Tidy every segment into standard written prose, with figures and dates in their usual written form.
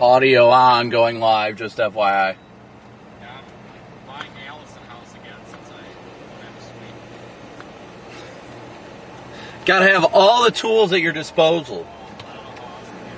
Audio on, going live, just FYI. Yeah, I'm buying the Allison house again since I don't have a suite. Gotta have all the tools at your disposal. I don't know how else to get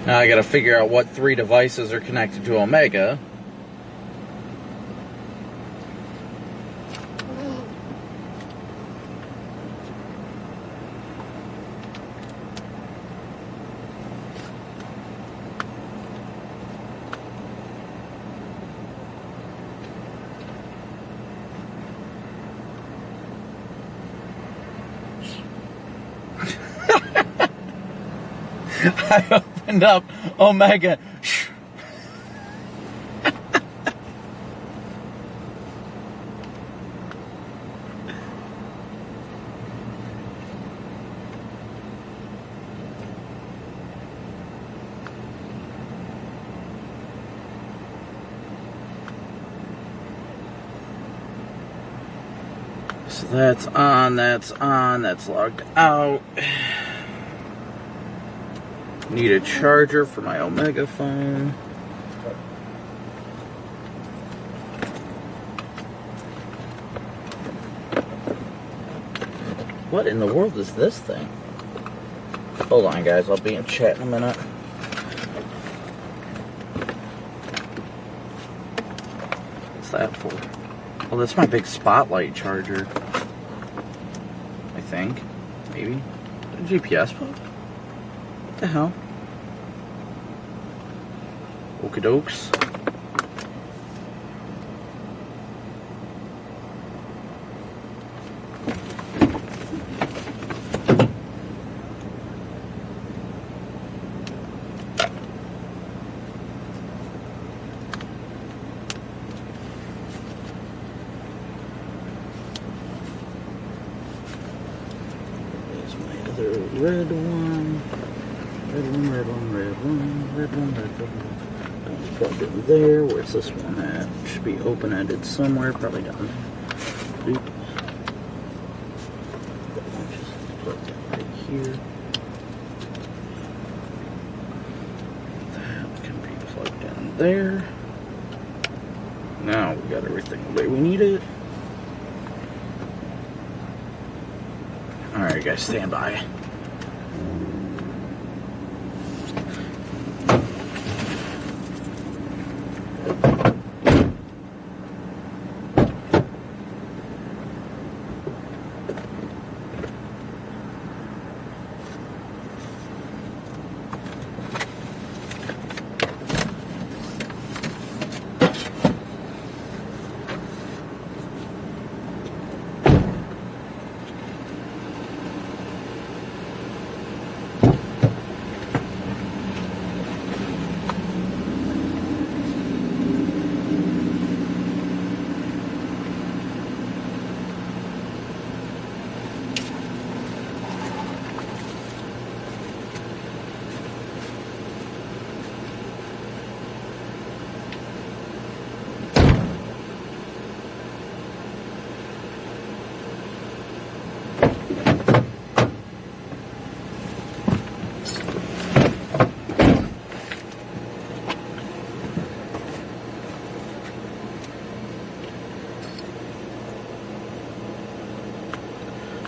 Now I gotta figure out what 3 devices are connected to Omega. I opened up Omega. So that's on, that's logged out. Need a charger for my Omega phone. What in the world is this thing? Hold on, guys. I'll be in chat in a minute. What's that for? Oh, that's my big spotlight charger. I think. Maybe. A GPS plug? What the hell? Okey-dokes. There's my other red one. Red one. Don't plug it there. Where's this one at? Should be open-ended somewhere, probably down there. Boop. That one just plugged in right here. That can be plugged in there. Now we got everything the way we need it. Alright guys, stand by.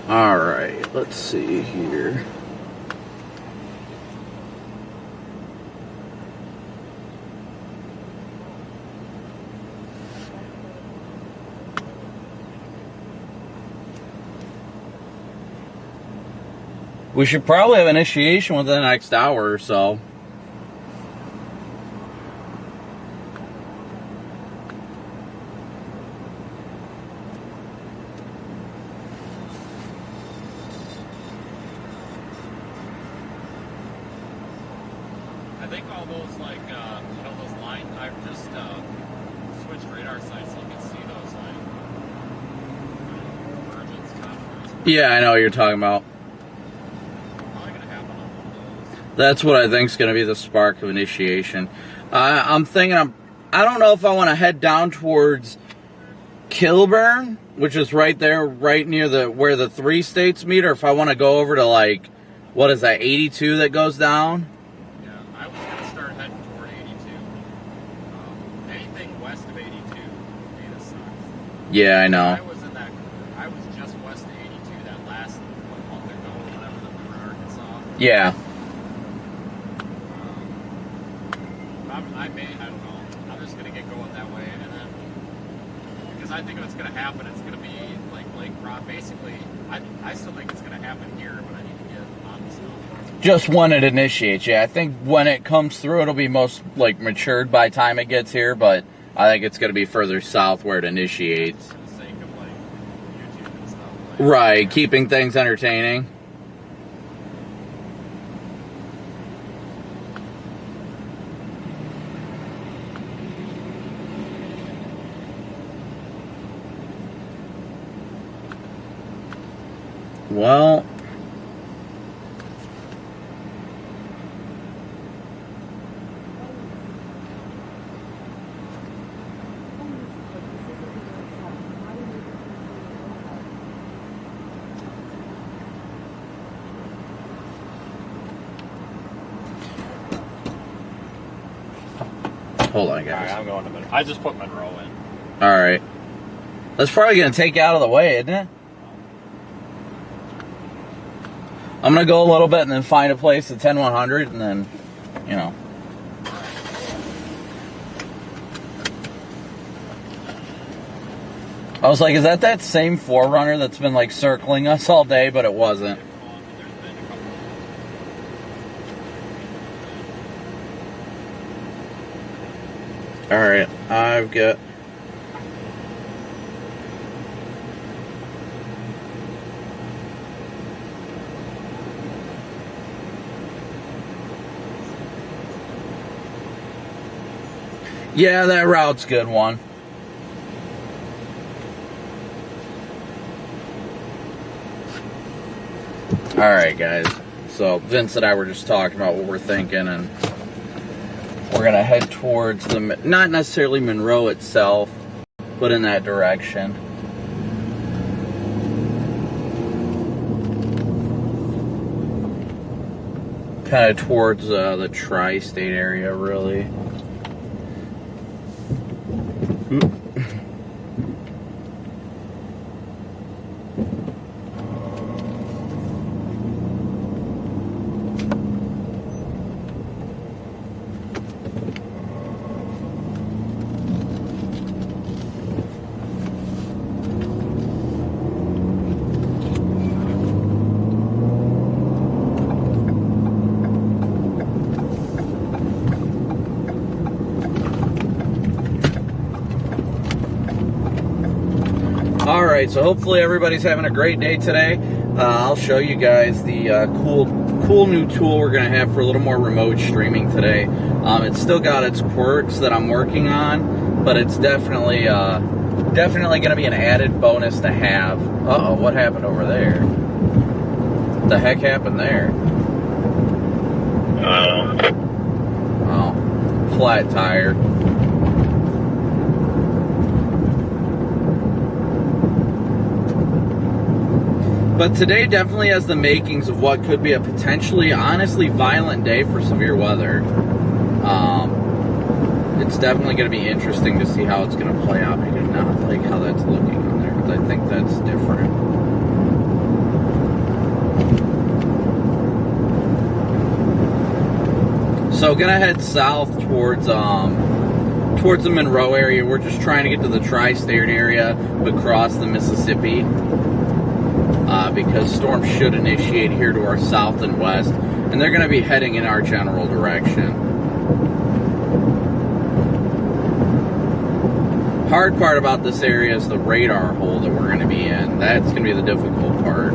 Alright, let's see here. We should probably have initiation within the next hour or so. I think all those like those lines. I've just switched radar sites so you can see those like convergence towers. Yeah, I know what you're talking about. Probably gonna happen on one of those. That's what I think is going to be the spark of initiation. I'm thinking I don't know if I want to head down towards Kilburn, which is right there, right near where the 3 states meet, or if I want to go over to like, what is that, 82 that goes down? Yeah, I was gonna start heading toward 82. Anything west of 82, data sucks. Yeah, I know. I was just west of 82 that last month ago, whenever that we were in Arkansas. Yeah. I don't know. I'm just gonna get going that way, and then because I think what's gonna happen, it's gonna be like Lake Rock. Basically, I still think it's gonna happen here, but I need to get on the snow. Just when it initiates, yeah. I think when it comes through, it'll be most like matured by the time it gets here, but I think it's going to be further south where it initiates. For the sake of like YouTube and stuff. Like, Right, keeping things entertaining. Well, hold on, guys. Alright, I'm going to Monroe. I just put Monroe in. All right. That's probably going to take you out of the way, isn't it? I'm going to go a little bit and then find a place at 10-100 and then, you know. I was like, is that same 4Runner that's been like circling us all day, but it wasn't. All right, I've got... Yeah, that route's a good one. All right, guys. So Vince and I were just talking about what we're thinking, and we're gonna head towards the, not necessarily Monroe itself, but in that direction. Kind of towards the tri-state area, really. Alright, so hopefully everybody's having a great day today. I'll show you guys the cool new tool we're going to have for a little more remote streaming today. It's still got its quirks that I'm working on, but it's definitely going to be an added bonus to have. Uh-oh, what happened over there? What the heck happened there? Oh, flat tire. But today definitely has the makings of what could be a potentially, honestly, violent day for severe weather. It's definitely going to be interesting to see how it's going to play out. I do not like how that's looking on there, because I think that's different. So gonna head south towards the Monroe area. We're just trying to get to the tri-state area, but cross the Mississippi. Because storms should initiate here to our south and west, and they're going to be heading in our general direction. Hard part about this area is the radar hole that we're going to be in. That's going to be the difficult part.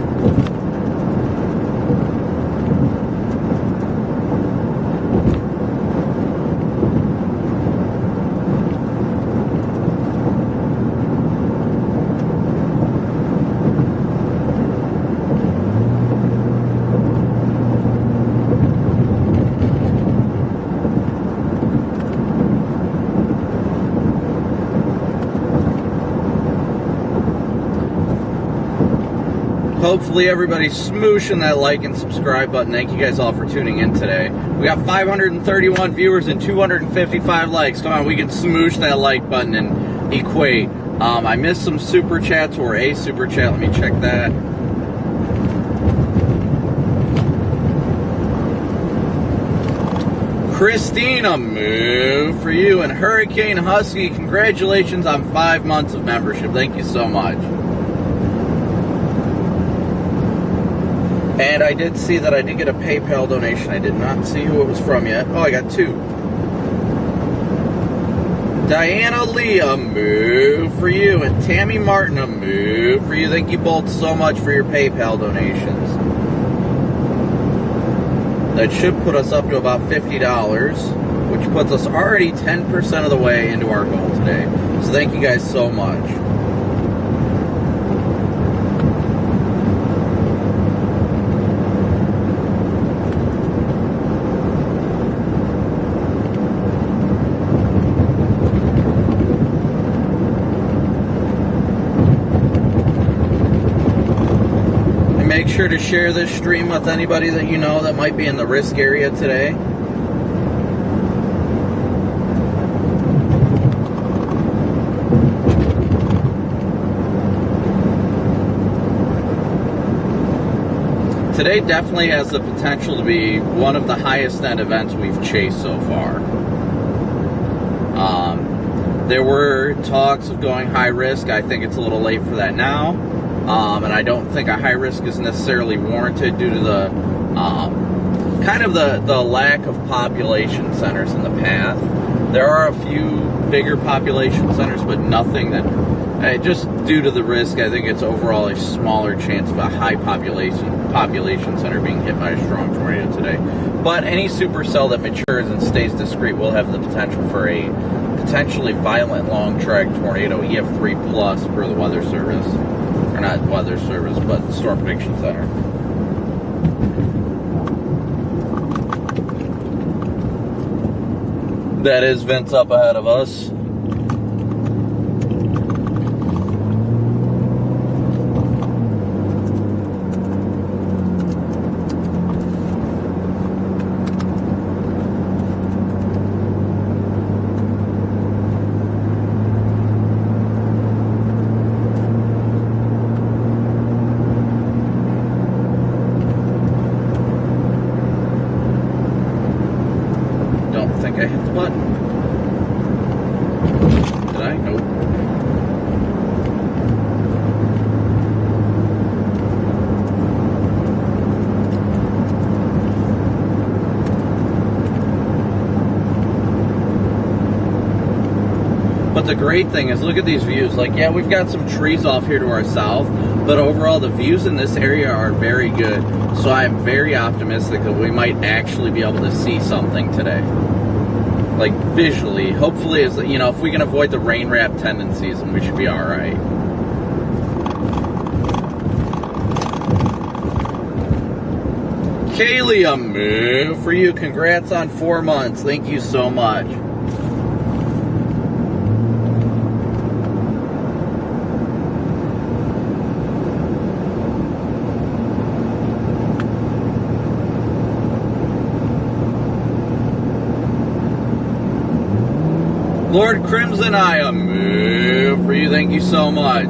Hopefully everybody's smooshing that like and subscribe button. Thank you guys all for tuning in today. We got 531 viewers and 255 likes. Come on, we can smoosh that like button and equate. I missed some super chats or a super chat. Let me check that. Christina, move for you. And Hurricane Husky, congratulations on 5 months of membership. Thank you so much. And I did see that I did get a PayPal donation. I did not see who it was from yet. Oh, I got 2. Diana Lee, a move for you. And Tammy Martin, a move for you. Thank you both so much for your PayPal donations. That should put us up to about $50, which puts us already 10% of the way into our goal today. So thank you guys so much. Make sure to share this stream with anybody that you know that might be in the risk area today. Today definitely has the potential to be one of the highest end events we've chased so far. There were talks of going high risk. I think it's a little late for that now. And I don't think a high risk is necessarily warranted due to the kind of the lack of population centers in the path. There are a few bigger population centers, but nothing that, just due to the risk, I think it's overall a smaller chance of a high population center being hit by a strong tornado today. But any supercell that matures and stays discrete will have the potential for a potentially violent long track tornado, EF3 plus per the Weather Service. Or not Weather Service, but Storm Prediction Center. That is Vince up ahead of us. I hit the button. Did I? Nope. But the great thing is, look at these views. Like, yeah, we've got some trees off here to our south, but overall the views in this area are very good. So I'm very optimistic that we might actually be able to see something today. Like visually, hopefully, as you know, if we can avoid the rain wrap tendencies, then we should be all right. Kaylee, a move for you. Congrats on 4 months. Thank you so much. Lord Crimson, I a move for you. Thank you so much.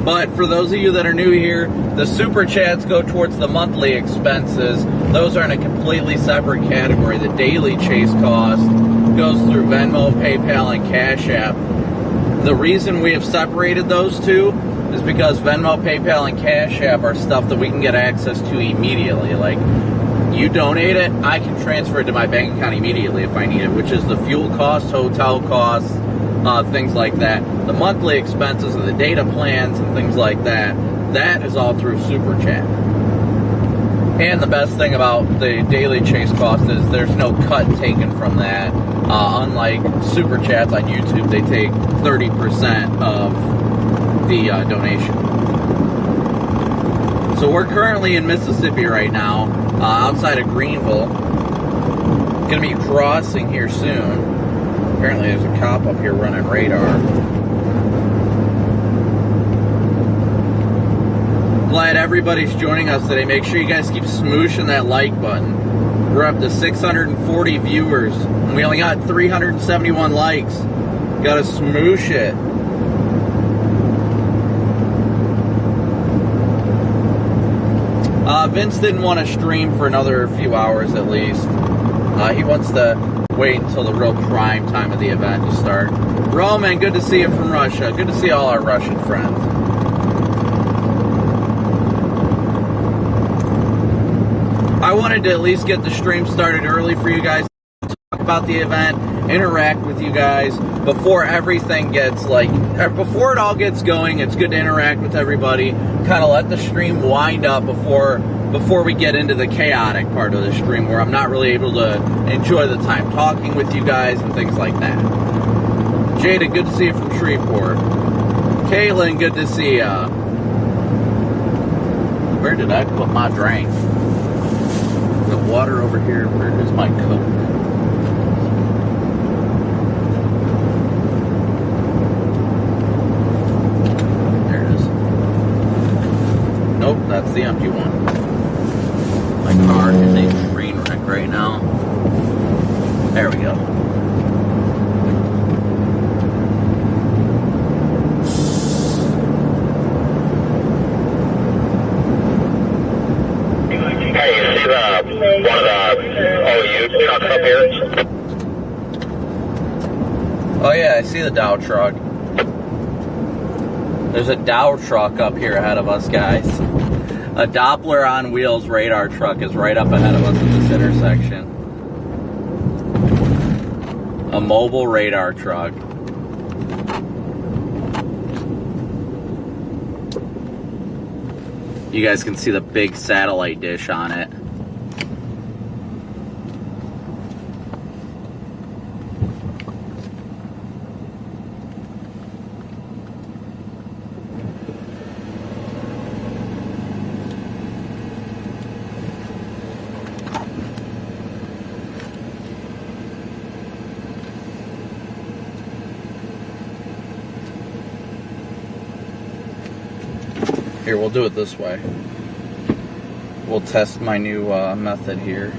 But for those of you that are new here, the super chats go towards the monthly expenses. Those are in a completely separate category. The daily chase cost goes through Venmo, PayPal, and Cash App. The reason we have separated those two is because Venmo, PayPal, and Cash App are stuff that we can get access to immediately. Like, you donate it, I can transfer it to my bank account immediately if I need it, which is the fuel cost, hotel costs, things like that. The monthly expenses of the data plans and things like that, that is all through Super Chat. And the best thing about the daily chase cost is there's no cut taken from that. Unlike Super Chats on YouTube, they take 30% of the donation. So we're currently in Mississippi right now, outside of Greenville. Going to be crossing here soon. Apparently there's a cop up here running radar. glad everybody's joining us today. Make sure you guys keep smooshing that like button. We're up to 640 viewers, and we only got 371 likes. Gotta smoosh it. Vince didn't want to stream for another few hours at least. He wants to wait until the real prime time of the event to start. Roman, good to see you from Russia. Good to see all our Russian friends. I wanted to at least get the stream started early for you guys, talk about the event, interact with you guys before everything gets before it all gets going. It's good to interact with everybody, kind of let the stream wind up before we get into the chaotic part of the stream where I'm not really able to enjoy the time talking with you guys and things like that. Jada, good to see you from Shreveport. Caitlin, good to see ya. Where did I put my drink? The water over here. Where is my Coke? There it is. Nope, that's the empty one. My car is a train wreck right now. There we go. Hey, is one of the OU trucks up here? Oh yeah, I see the Dow truck. There's a Dow truck up here ahead of us, guys. A Doppler on wheels radar truck is right up ahead of us in this intersection. A mobile radar truck. You guys can see the big satellite dish on it. Here, we'll do it this way. We'll test my new method here.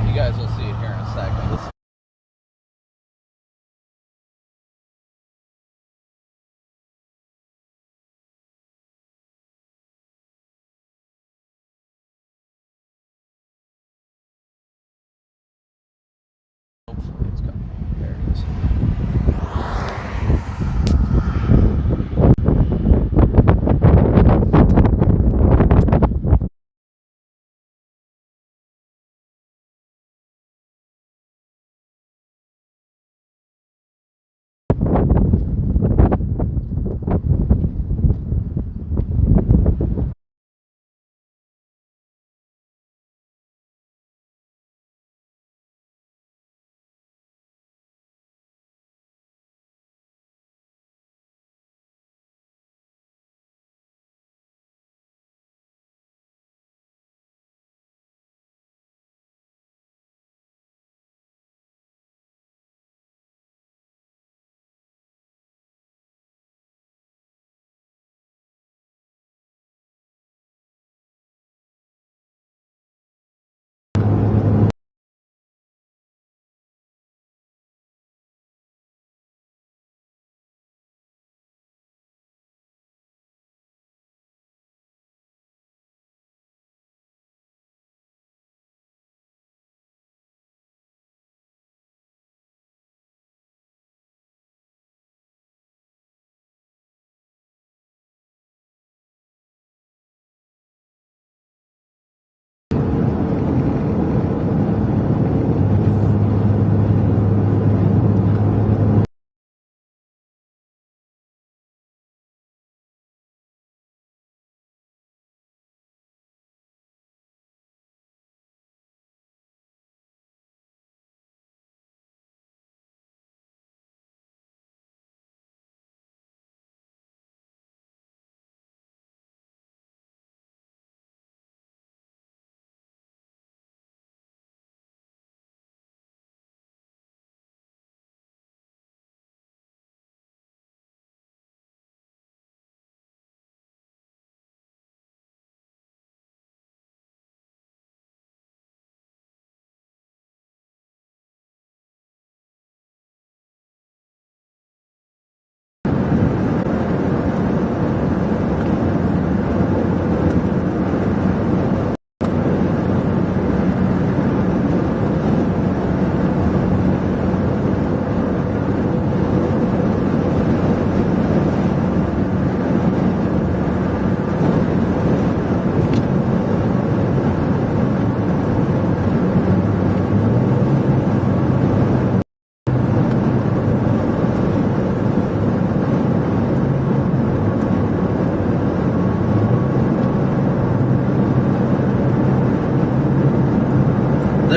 You guys will see it here in a second. This it's coming. There it is.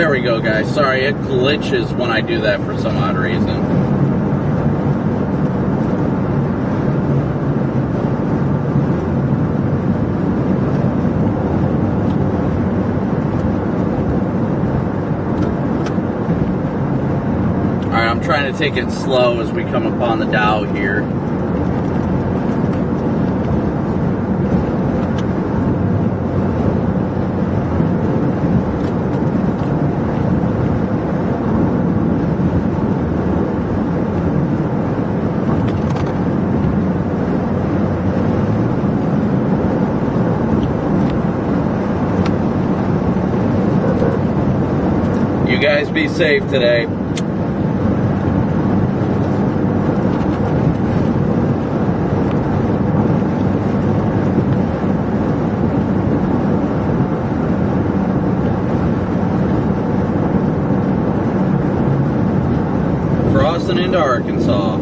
There we go, guys. Sorry, it glitches when I do that for some odd reason. Alright, I'm trying to take it slow as we come upon the Dow here. You guys be safe today. Crossing into Arkansas.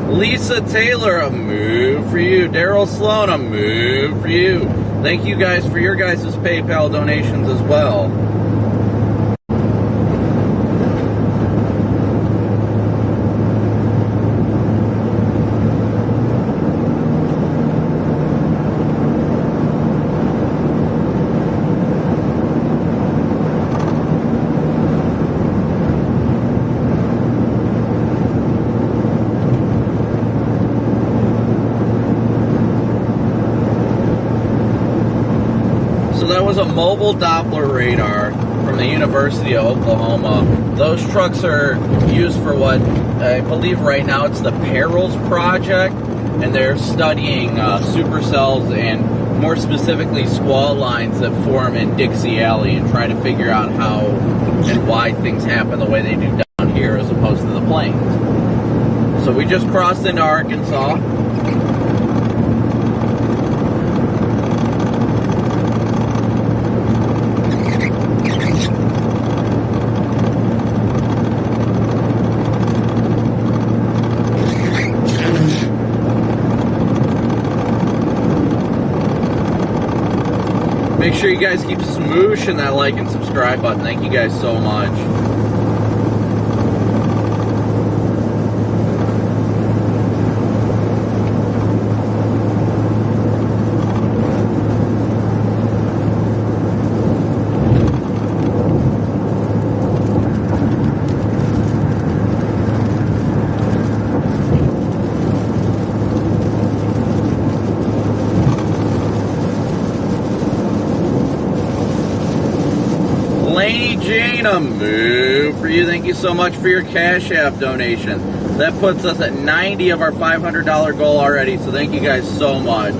Lisa Taylor, a move for you. Daryl Sloan, a move for you. Thank you guys for your guys' PayPal donations as well. A mobile Doppler radar from the University of Oklahoma. Those trucks are used for what I believe right now it's the Perils Project, and they're studying supercells and more specifically squall lines that form in Dixie Alley and trying to figure out how and why things happen the way they do down here as opposed to the plains. So we just crossed into Arkansas. Make sure you guys keep smooshing that like and subscribe button. Thank you guys so much. Jane, a move for you. Thank you so much for your Cash App donation. That puts us at 90 of our $500 goal already, so thank you guys so much.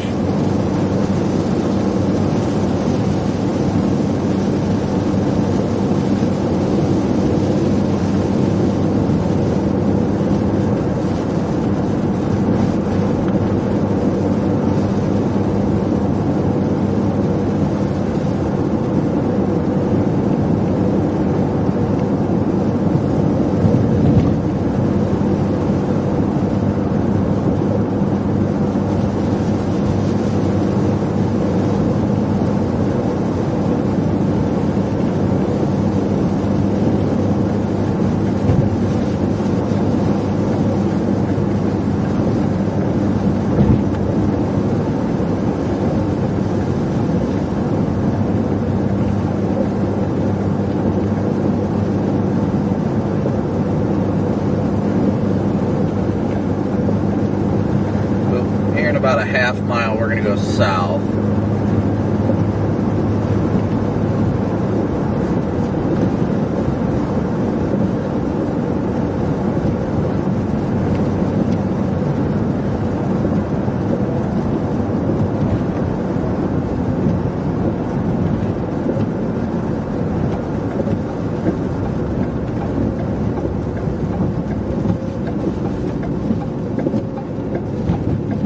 about a half mile, we're going to go south.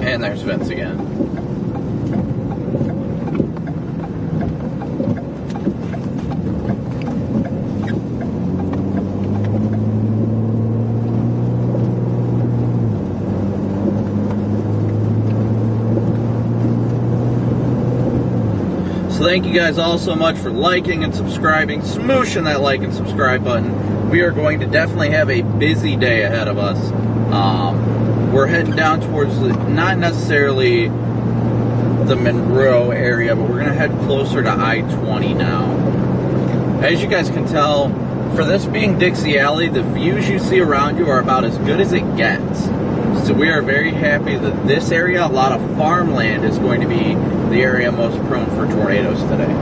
And there's Vince again. So thank you guys all so much for liking and subscribing, smooshing that like and subscribe button. We are going to definitely have a busy day ahead of us. We're heading down towards not necessarily the Monroe area, but we're going to head closer to I-20 now. As you guys can tell, for this being Dixie Alley, the views you see around you are about as good as it gets. So we are very happy that this area, a lot of farmland, is going to be the area most prone for tornadoes today.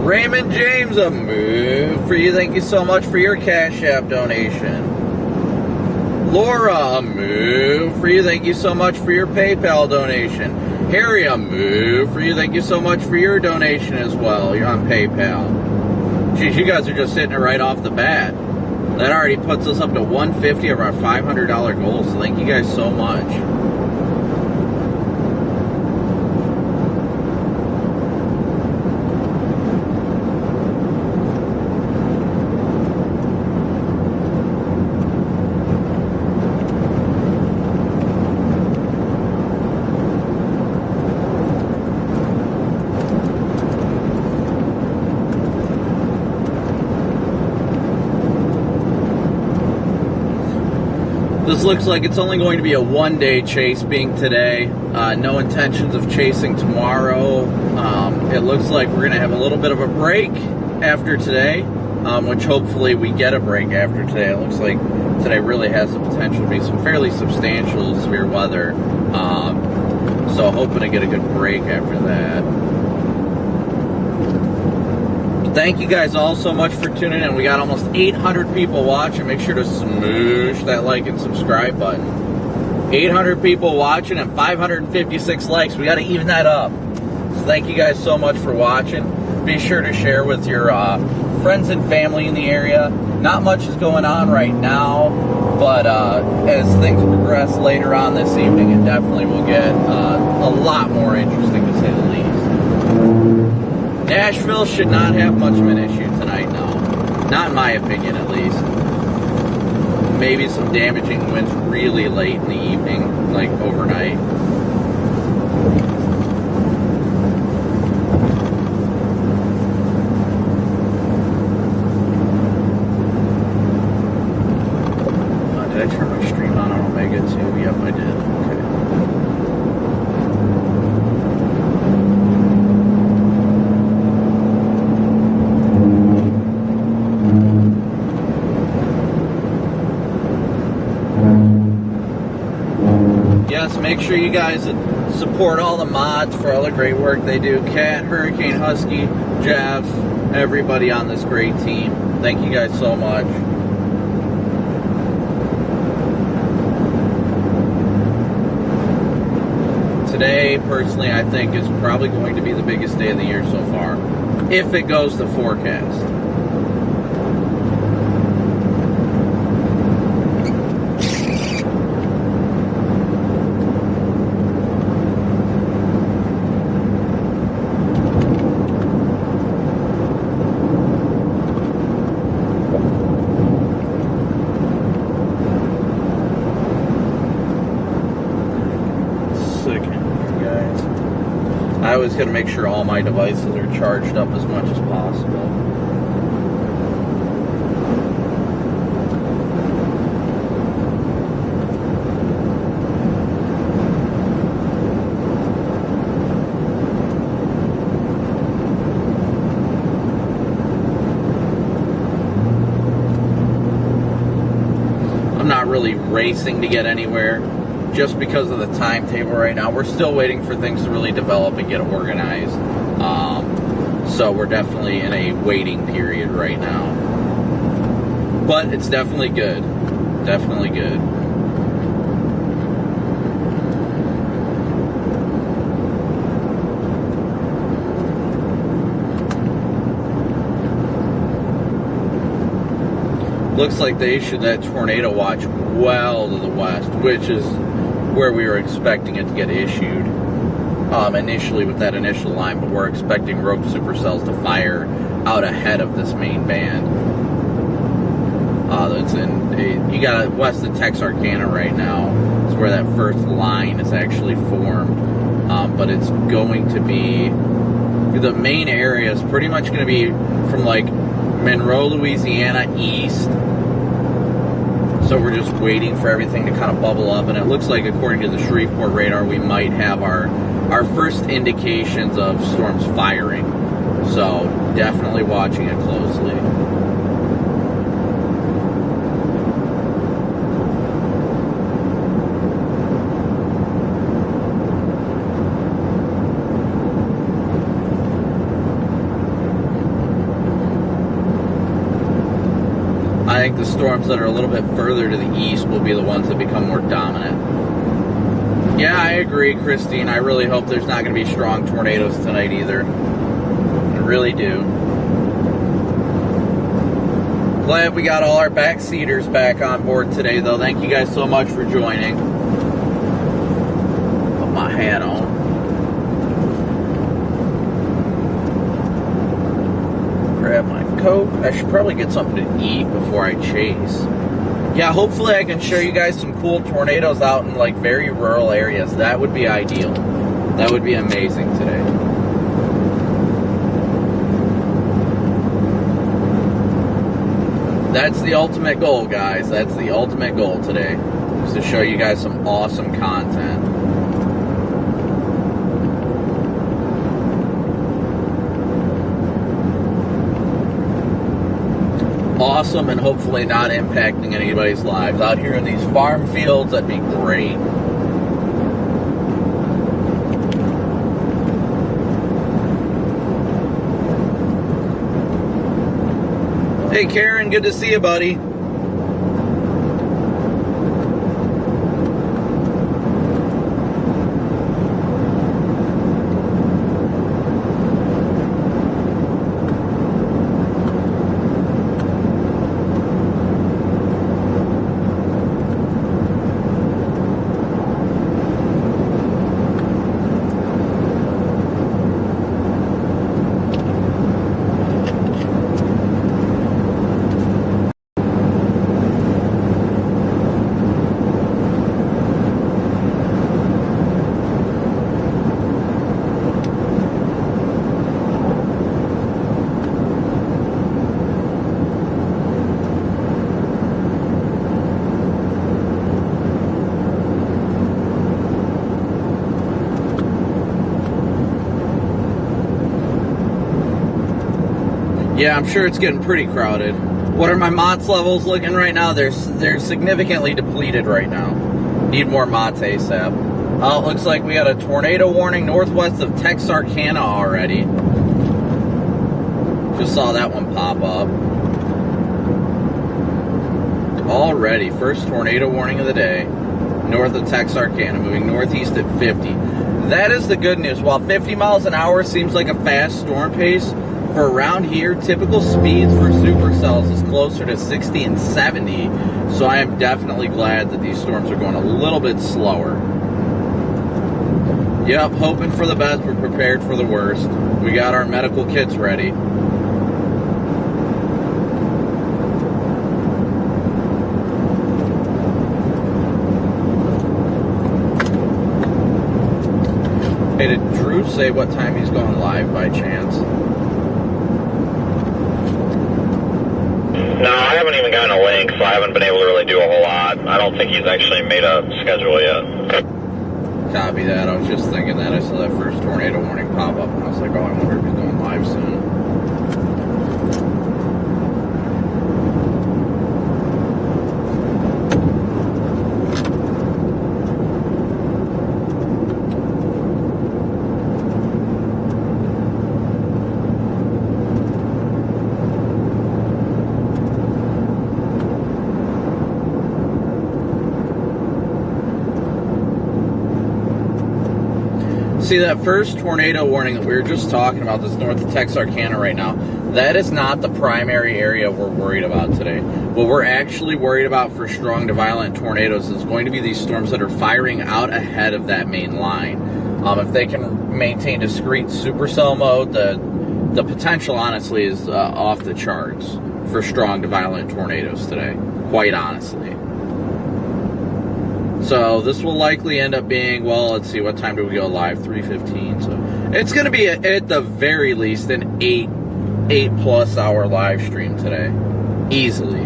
Raymond James, a move for you. Thank you so much for your Cash App donation. Laura, a move for you. Thank you so much for your PayPal donation. Harry, a move for you. Thank you so much for your donation as well. You're on PayPal. Geez, you guys are just hitting it right off the bat. That already puts us up to 150 of our $500 goal, so thank you guys so much. This looks like it's only going to be a one-day chase being today. No intentions of chasing tomorrow. It looks like we're going to have a little bit of a break after today, which hopefully we get a break after today. It looks like today really has the potential to be some fairly substantial severe weather. So hoping to get a good break after that. Thank you guys all so much for tuning in. We got almost 800 people watching. Make sure to smoosh that like and subscribe button. 800 people watching and 556 likes. We got to even that up. So thank you guys so much for watching. Be sure to share with your friends and family in the area. Not much is going on right now, but as things progress later on this evening, it definitely will get a lot more interesting, to say the least. Nashville should not have much of an issue tonight, no. Not in my opinion, at least. Maybe some damaging winds really late in the evening, like overnight. Did I turn my stream on Omega too? Yep, I did. Okay. Yes, make sure you guys support all the mods for all the great work they do. Cat, Hurricane Husky, Jeff, everybody on this great team. Thank you guys so much. Today, personally, I think is probably going to be the biggest day of the year so far, if it goes to forecast. I always got to make sure all my devices are charged up as much as possible. really racing to get anywhere just because of the timetable right now. We're still waiting for things to really develop and get organized. So we're definitely in a waiting period right now. But it's definitely good. Definitely good. Looks like they issued that tornado watch well to the west, which is where we were expecting it to get issued initially with that initial line, but we're expecting rogue supercells to fire out ahead of this main band. You got it west of Texarkana right now. It's where that first line is actually formed, but it's going to be, the main area is pretty much going to be from like Monroe, Louisiana east. So we're just waiting for everything to kind of bubble up, and it looks like, according to the Shreveport radar, we might have our first indications of storms firing. So definitely watching it closely. I think the storms that are a little bit further to the east will be the ones that become more dominant. Yeah, I agree, Christine. I really hope there's not going to be strong tornadoes tonight either. I really do. Glad we got all our backseaters back on board today, though. Thank you guys so much for joining. Put my hat on. Grab my Coke. I should probably get something to eat before I chase. Yeah, hopefully I can show you guys some cool tornadoes out in like very rural areas. That would be ideal. That would be amazing today. That's the ultimate goal, guys. That's the ultimate goal today, is to show you guys some awesome content. Awesome, and hopefully not impacting anybody's lives. Out here in these farm fields, that'd be great. Hey Karen, good to see you, buddy. Yeah, I'm sure it's getting pretty crowded. What are my MOTS levels looking right now? They're significantly depleted right now. Need more MOTS ASAP. It looks like we got a tornado warning northwest of Texarkana already. Just saw that one pop up. Already, first tornado warning of the day. North of Texarkana, moving northeast at 50. That is the good news. While 50 miles an hour seems like a fast storm pace, for around here, typical speeds for supercells is closer to 60 and 70. So I am definitely glad that these storms are going a little bit slower. Yep, hoping for the best, we're prepared for the worst. We got our medical kits ready. Hey, did Drew say what time he's going live by chance? No, I haven't even gotten a link, so I haven't been able to really do a whole lot. I don't think he's actually made a schedule yet. Copy that. I was just thinking that. I saw that first tornado warning pop up, and I was like, oh, I wonder if he's going live soon. See, that first tornado warning that we were just talking about, that's north of Texarkana right now, that is not the primary area we're worried about today. What we're actually worried about for strong to violent tornadoes is going to be these storms that are firing out ahead of that main line. If they can maintain discrete supercell mode, the potential, honestly, is off the charts for strong to violent tornadoes today, quite honestly. So this will likely end up being, well, let's see, what time do we go live? 3:15. So it's going to be at the very least an 8+ hour live stream today, easily.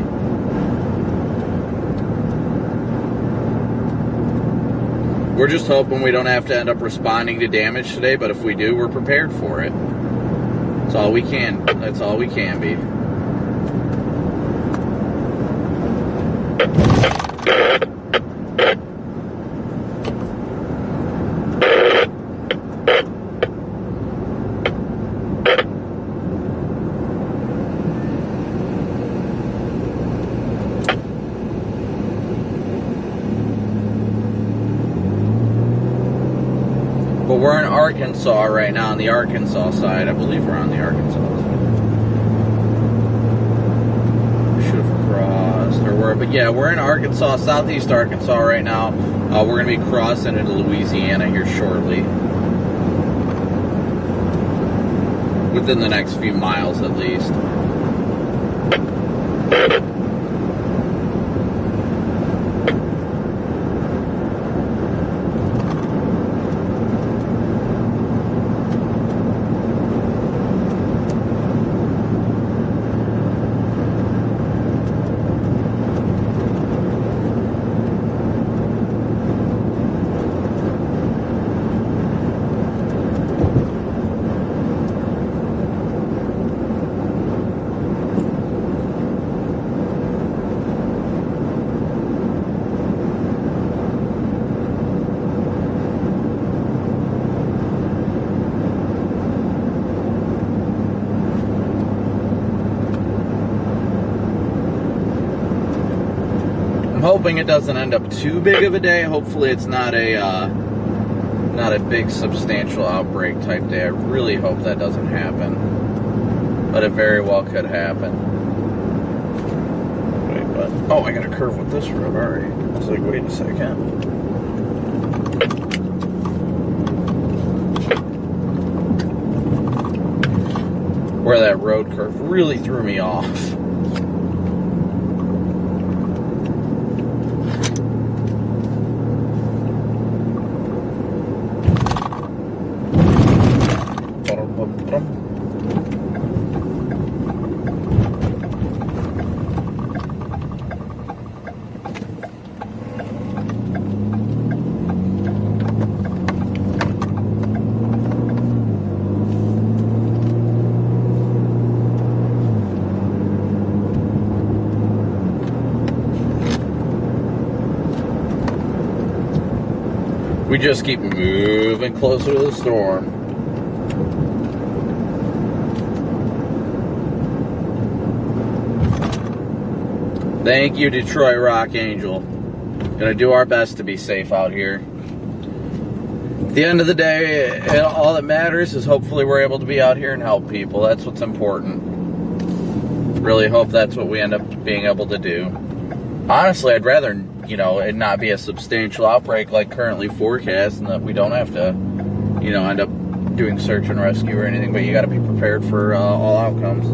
We're just hoping we don't have to end up responding to damage today, but if we do, we're prepared for it. That's all we can. That's all we can be. But we're in Arkansas right now, on the Arkansas side. I believe we're on the Arkansas side. Should have crossed, but yeah, we're in Arkansas, Southeast Arkansas right now. We're going to be crossing into Louisiana here shortly. Within the next few miles, at least. Hoping it doesn't end up too big of a day. Hopefully it's not a big substantial outbreak type day. I really hope that doesn't happen, but it very well could happen. Wait, but oh, I got a curve with this road already. I was like, wait a second. Where that road curve really threw me off. We just keep moving closer to the storm. Thank you, Detroit Rock Angel. Gonna do our best to be safe out here. At the end of the day, all that matters is hopefully we're able to be out here and help people. That's what's important. Really hope that's what we end up being able to do. Honestly, I'd rather, you know, it not be a substantial outbreak like currently forecast, and that we don't have to, you know, end up doing search and rescue or anything, but you got to be prepared for all outcomes.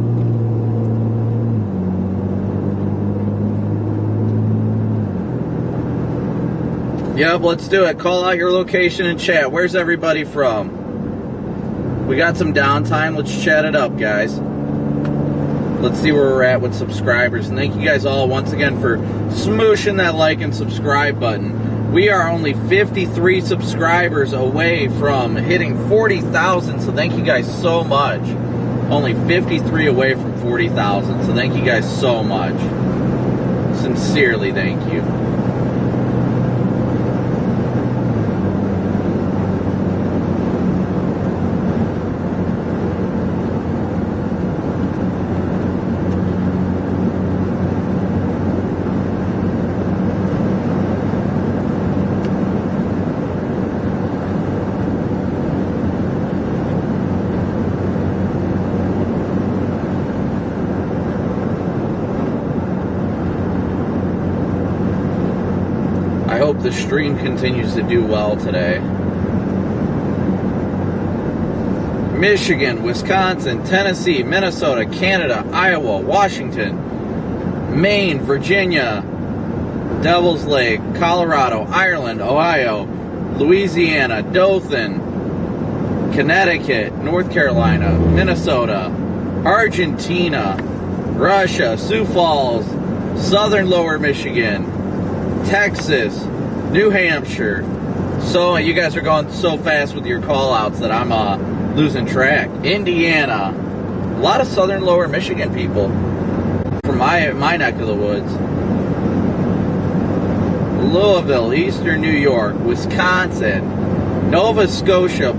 Yep, let's do it. Call out your location and chat. Where's everybody from? We got some downtime. Let's chat it up, guys. Let's see where we're at with subscribers. And thank you guys all once again for smooshing that like and subscribe button. We are only 53 subscribers away from hitting 40,000. So thank you guys so much. Only 53 away from 40,000. So thank you guys so much. Sincerely, thank you. hope the stream continues to do well today. Michigan, Wisconsin, Tennessee, Minnesota, Canada, Iowa, Washington, Maine, Virginia, Devil's Lake, Colorado, Ireland, Ohio, Louisiana, Dothan, Connecticut, North Carolina, Minnesota, Argentina, Russia, Sioux Falls, Southern Lower Michigan, Texas, New Hampshire. So you guys are going so fast with your call-outs that I'm losing track. Indiana, a lot of Southern Lower Michigan people from my neck of the woods. Louisville, Eastern New York, Wisconsin, Nova Scotia,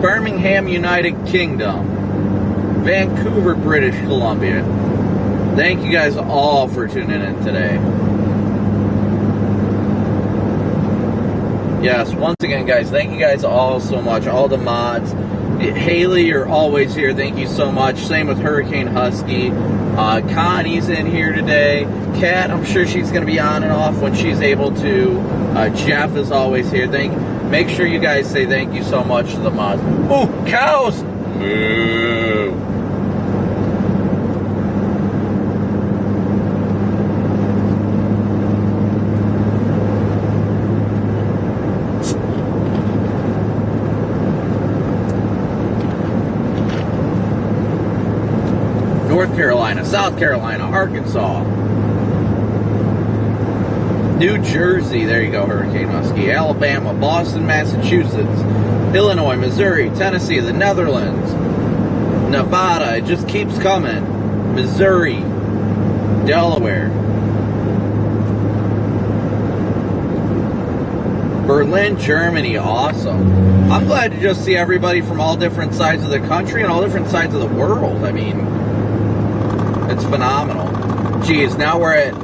Birmingham, United Kingdom, Vancouver, British Columbia. Thank you guys all for tuning in today. Yes, once again, guys, thank you guys all so much. All the mods. Haley, you're always here. Thank you so much. Same with Hurricane Husky. Connie's in here today. Kat, I'm sure she's going to be on and off when she's able to. Jeff is always here. Make sure you guys say thank you so much to the mods. Ooh, cows! Moo! North Carolina, South Carolina, Arkansas, New Jersey, there you go, Hurricane Husky, Alabama, Boston, Massachusetts, Illinois, Missouri, Tennessee, the Netherlands, Nevada, it just keeps coming, Missouri, Delaware, Berlin, Germany, awesome. I'm glad to just see everybody from all different sides of the country and all different sides of the world. I mean, it's phenomenal. Geez, now we're at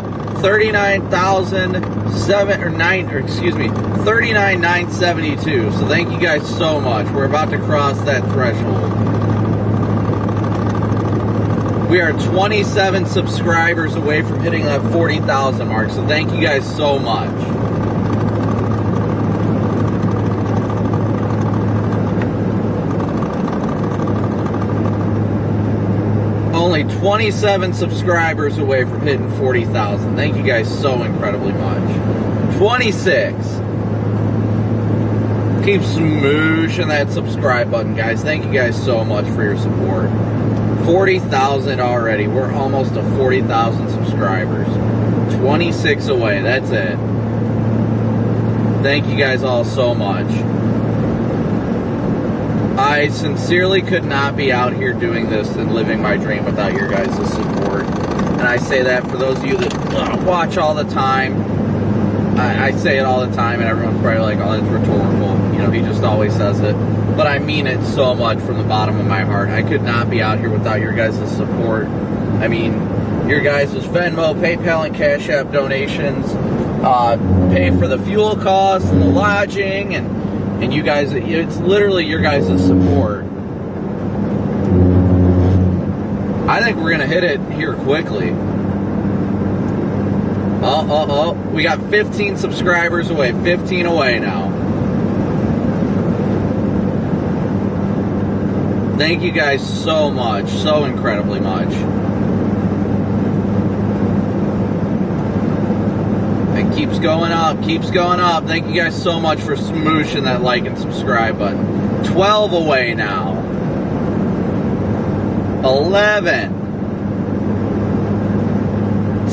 39,972. So thank you guys so much. We're about to cross that threshold. We are 27 subscribers away from hitting that 40,000 mark. So thank you guys so much. Only 27 subscribers away from hitting 40,000. Thank you guys so incredibly much. 26. Keep smooshing that subscribe button, guys. Thank you guys so much for your support. 40,000 already. We're almost to 40,000 subscribers. 26 away. That's it. Thank you guys all so much. I sincerely could not be out here doing this and living my dream without your guys' support. And I say that for those of you that watch all the time. I say it all the time, and everyone's probably like, oh, that's rhetorical. You know, he just always says it. But I mean it so much from the bottom of my heart. I could not be out here without your guys' support. I mean, your guys' Venmo, PayPal, and Cash App donations pay for the fuel costs and the lodging, and you guys, it's literally your guys' support. I think we're going to hit it here quickly. Oh. We got 15 subscribers away. 15 away now. Thank you guys so much. So incredibly much. It keeps going up. Keeps going up. Thank you guys so much for smooshing that like and subscribe button. 12 away now. 11.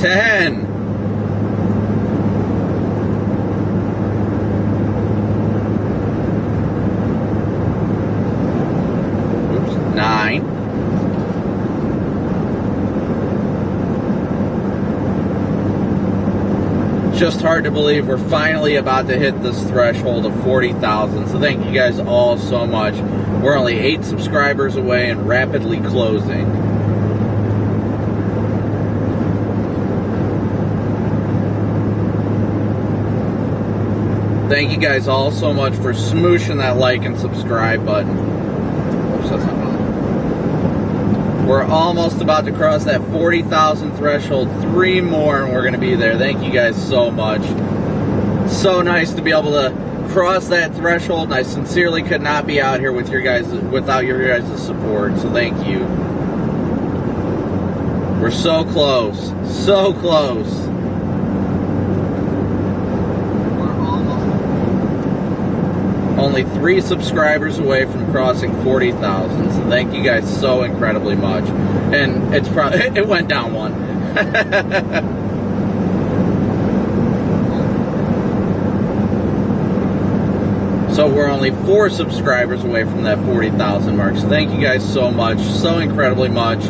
10. Oops, 9. Just hard to believe we're finally about to hit this threshold of 40,000. So thank you guys all so much. We're only 8 subscribers away and rapidly closing. Thank you guys all so much for smooshing that like and subscribe button. Oops, that's not right. We're almost about to cross that 40,000 threshold. 3 more and we're going to be there. Thank you guys so much. so nice to be able to cross that threshold, and I sincerely could not be out here with without your guys' support, so thank you. We're so close, so close. We're only 3 subscribers away from crossing 40,000, so thank you guys so incredibly much. And it's probably, it went down 1. So we're only 4 subscribers away from that 40,000 mark. So thank you guys so much, so incredibly much,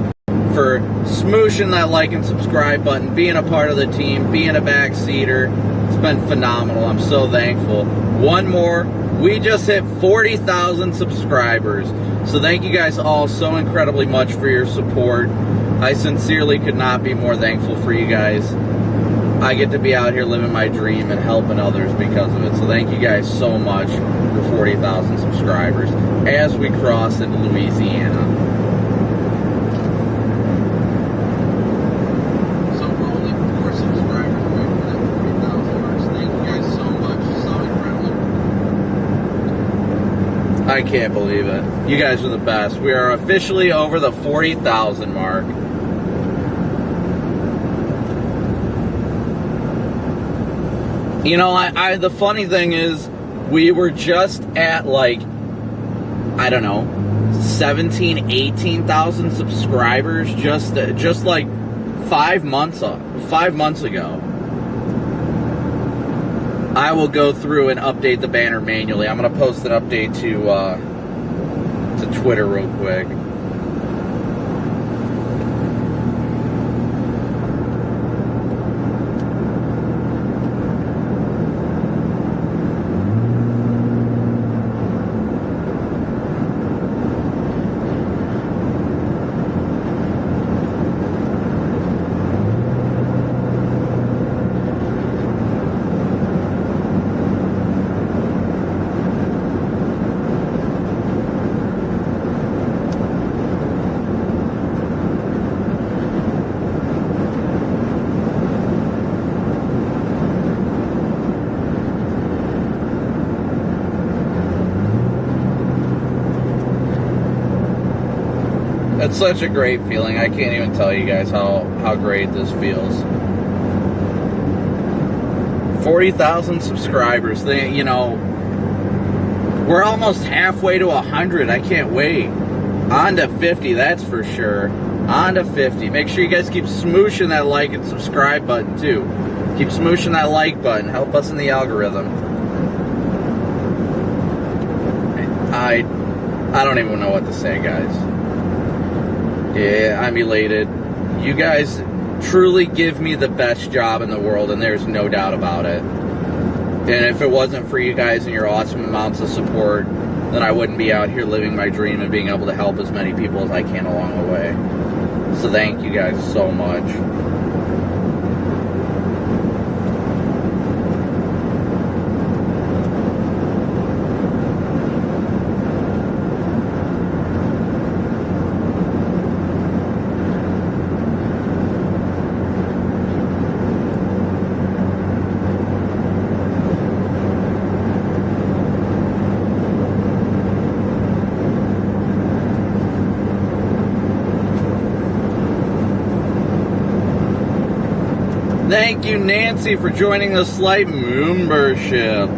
for smooshing that like and subscribe button, being a part of the team, being a backseater. It's been phenomenal. I'm so thankful. One more. We just hit 40,000 subscribers. So thank you guys all so incredibly much for your support. I sincerely could not be more thankful for you guys. I get to be out here living my dream and helping others because of it. So thank you guys so much for 40,000 subscribers as we cross into Louisiana. So we're only 4 subscribers away from that 40,000 mark. So thank you guys so much. So incredible. I can't believe it. You guys are the best. We are officially over the 40,000 mark. You know, the funny thing is, we were just at like, I don't know, 17,000, 18,000 subscribers just like 5 months ago. I will go through and update the banner manually. I'm gonna post an update to Twitter real quick. It's such a great feeling. I can't even tell you guys how great this feels. 40,000 subscribers. You know, we're almost halfway to 100. I can't wait. On to 50, that's for sure. On to 50. Make sure you guys keep smooshing that like and subscribe button too. Keep smooshing that like button. Help us in the algorithm. I don't even know what to say, guys. Yeah, I'm elated. You guys truly give me the best job in the world, and there's no doubt about it. And if it wasn't for you guys and your awesome amounts of support, then I wouldn't be out here living my dream and being able to help as many people as I can along the way. So thank you guys so much. Thank you, Nancy, for joining the Slight membership.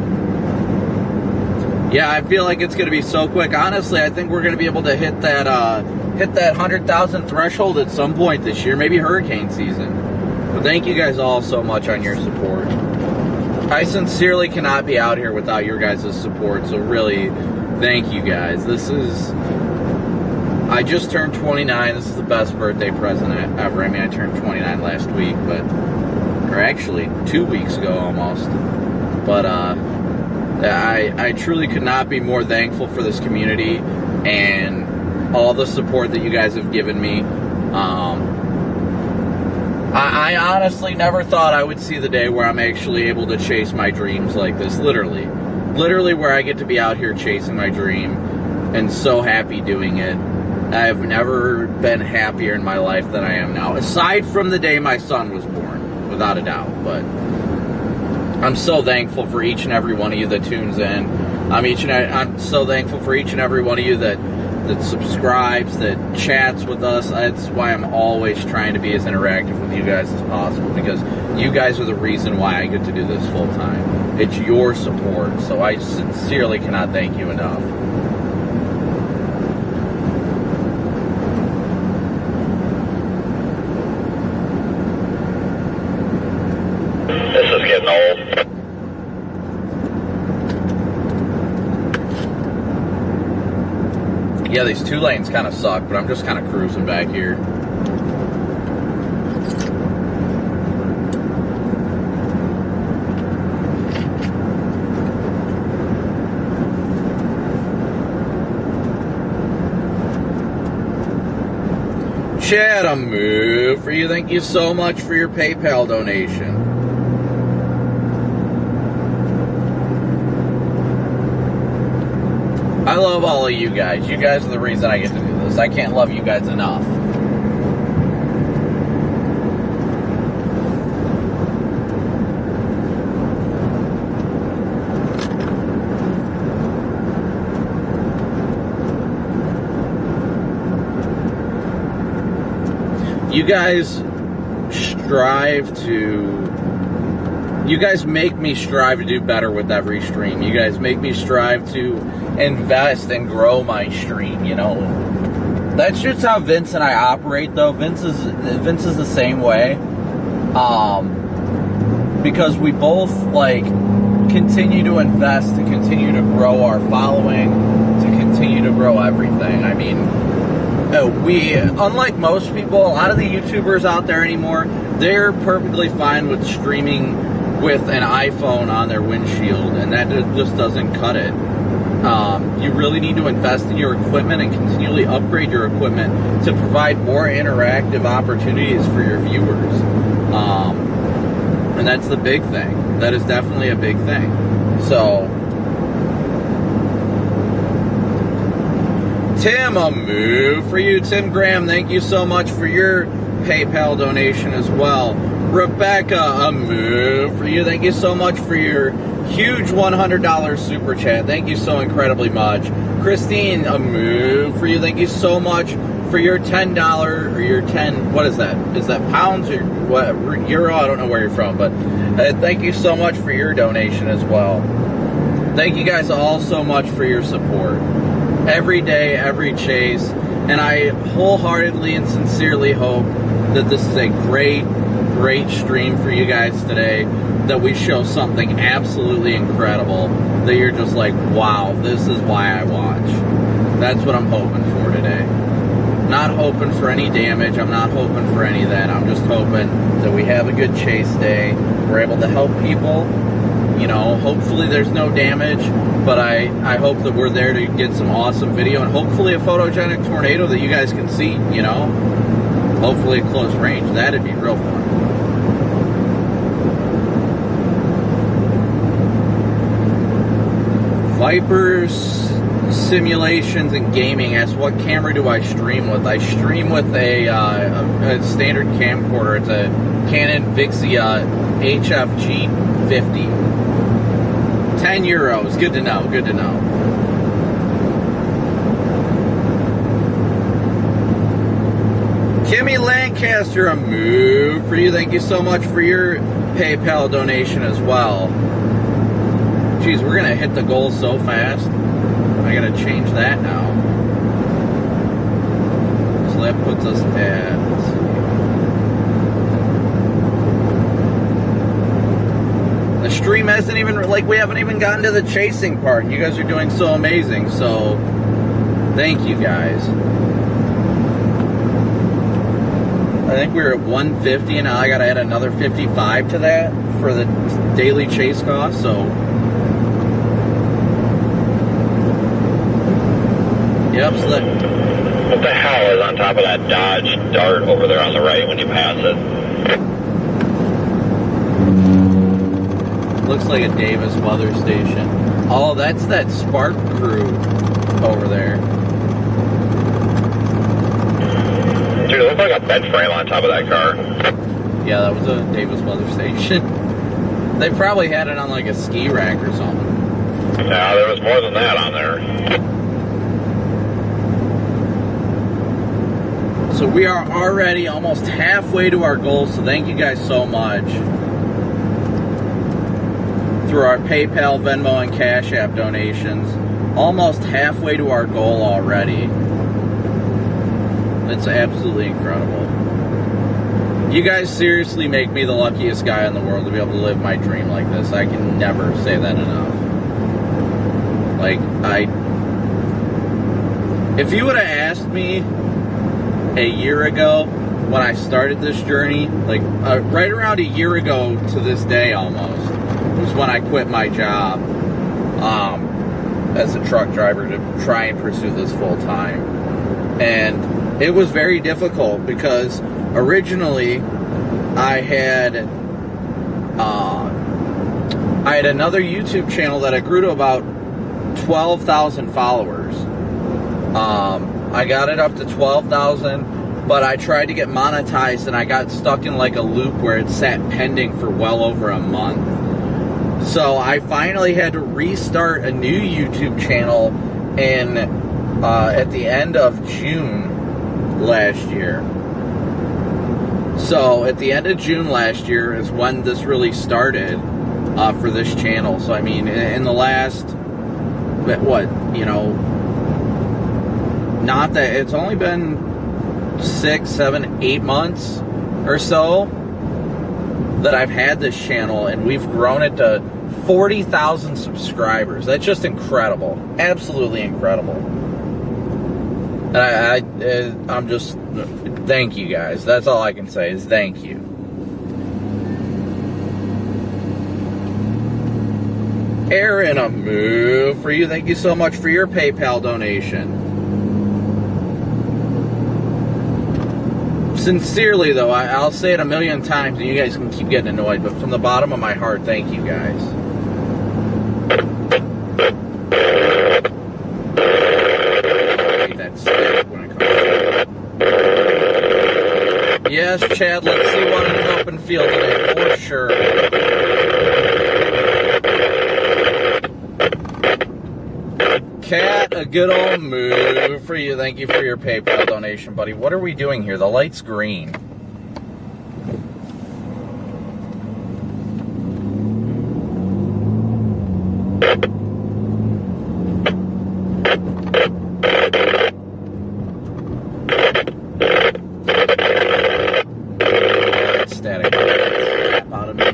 Yeah, I feel like it's going to be so quick. Honestly, I think we're going to be able to hit that 100,000 threshold at some point this year, maybe hurricane season. But thank you guys all so much on your support. I sincerely cannot be out here without your guys' support, so really, thank you guys. I just turned 29. This is the best birthday present ever. I mean, I turned 29 last week, or actually 2 weeks ago almost. But I truly could not be more thankful for this community and all the support that you guys have given me. I honestly never thought I would see the day where I'm actually able to chase my dreams like this, literally where I get to be out here chasing my dream, and so happy doing it. I've never been happier in my life than I am now, aside from the day my son was born, without a doubt. But I'm so thankful for each and every one of you that tunes in. I'm so thankful for each and every one of you that subscribes, that chats with us. That's why I'm always trying to be as interactive with you guys as possible, because you guys are the reason why I get to do this full time. It's your support, so I sincerely cannot thank you enough. This is getting old. Yeah, these 2 lanes kind of suck, but I'm just kind of cruising back here. Chad, a move for you. Thank you so much for your PayPal donation. I love all of you guys. You guys are the reason I get to do this. I can't love you guys enough. You guys you guys make me strive to do better with every stream. You guys make me strive to invest and grow my stream, you know. That's just how Vince and I operate, though. Vince is the same way. Because we both, like, continue to invest, to continue to grow our following, to continue to grow everything. I mean, we, unlike most people, a lot of the YouTubers out there anymore, they're perfectly fine with streaming with an iPhone on their windshield, and that just doesn't cut it. You really need to invest in your equipment and continually upgrade your equipment to provide more interactive opportunities for your viewers. And that's the big thing. That is definitely a big thing. So, Tim, a move for you. Tim Graham, thank you so much for your PayPal donation as well. Rebecca, a move for you. Thank you so much for your huge $100 super chat. Thank you so incredibly much. Christine, a move for you. Thank you so much for your $10 or your 10, what is that? Is that pounds or what? Euro? I don't know where you're from, but thank you so much for your donation as well. Thank you guys all so much for your support. Every day, every chase. And I wholeheartedly and sincerely hope that this is a great stream for you guys today, that we show something absolutely incredible, that you're just like, wow, this is why I watch. That's what I'm hoping for today. Not hoping for any damage, I'm not hoping for any of that. I'm just hoping that we have a good chase day, we're able to help people, you know, hopefully there's no damage, but I hope that we're there to get some awesome video, and hopefully a photogenic tornado that you guys can see, you know, hopefully at close range. That'd be real fun. Vipers Simulations and Gaming asks, what camera do I stream with? I stream with a standard camcorder. It's a Canon Vixia HFG 50. 10 euros. Good to know. Good to know. Kimmy Lancaster, a move for you. Thank you so much for your PayPal donation as well. Jeez, we're gonna hit the goal so fast. I gotta change that now. So that puts us at, let's see. The stream hasn't even, like, we haven't even gotten to the chasing part. You guys are doing so amazing, so thank you guys. I think we were at 150, and now I gotta add another 55 to that for the daily chase cost, so. Yep, so that. What the hell is on top of that Dodge Dart over there on the right when you pass it? Looks like a Davis weather station. Oh, that's that Spark crew over there. Dude, it looked like a bed frame on top of that car. Yeah, that was a Davis weather station. They probably had it on like a ski rack or something. Yeah, there was more than that on there. So we are already almost halfway to our goal, so thank you guys so much. Through our PayPal, Venmo, and Cash App donations. Almost halfway to our goal already. It's absolutely incredible. You guys seriously make me the luckiest guy in the world to be able to live my dream like this. I can never say that enough. Like, if you would have asked me a year ago when I started this journey, like right around a year ago to this day almost, was when I quit my job as a truck driver to try and pursue this full time. And it was very difficult because originally I had another YouTube channel that I grew to about 12,000 followers. I got it up to 12,000, but I tried to get monetized and I got stuck in like a loop where it sat pending for well over a month. So I finally had to restart a new YouTube channel at the end of June last year. So at the end of June last year is when this really started for this channel. So I mean, in the last, not that, it's only been 6, 7, 8 months or so that I've had this channel, and we've grown it to 40,000 subscribers. That's just incredible. Absolutely incredible. And I'm just, thank you guys. That's all I can say is thank you. Aaron, a move for you. Thank you so much for your PayPal donation. Sincerely, though, I'll say it a million times and you guys can keep getting annoyed, but from the bottom of my heart, thank you guys. I hate that stick when it comes to it. Yes, Chad, let's see one in an open field today, for sure. Cat, a good old move for you. Thank you for your PayPal donation, buddy. What are we doing here? The light's green. That's static. Crap out of me.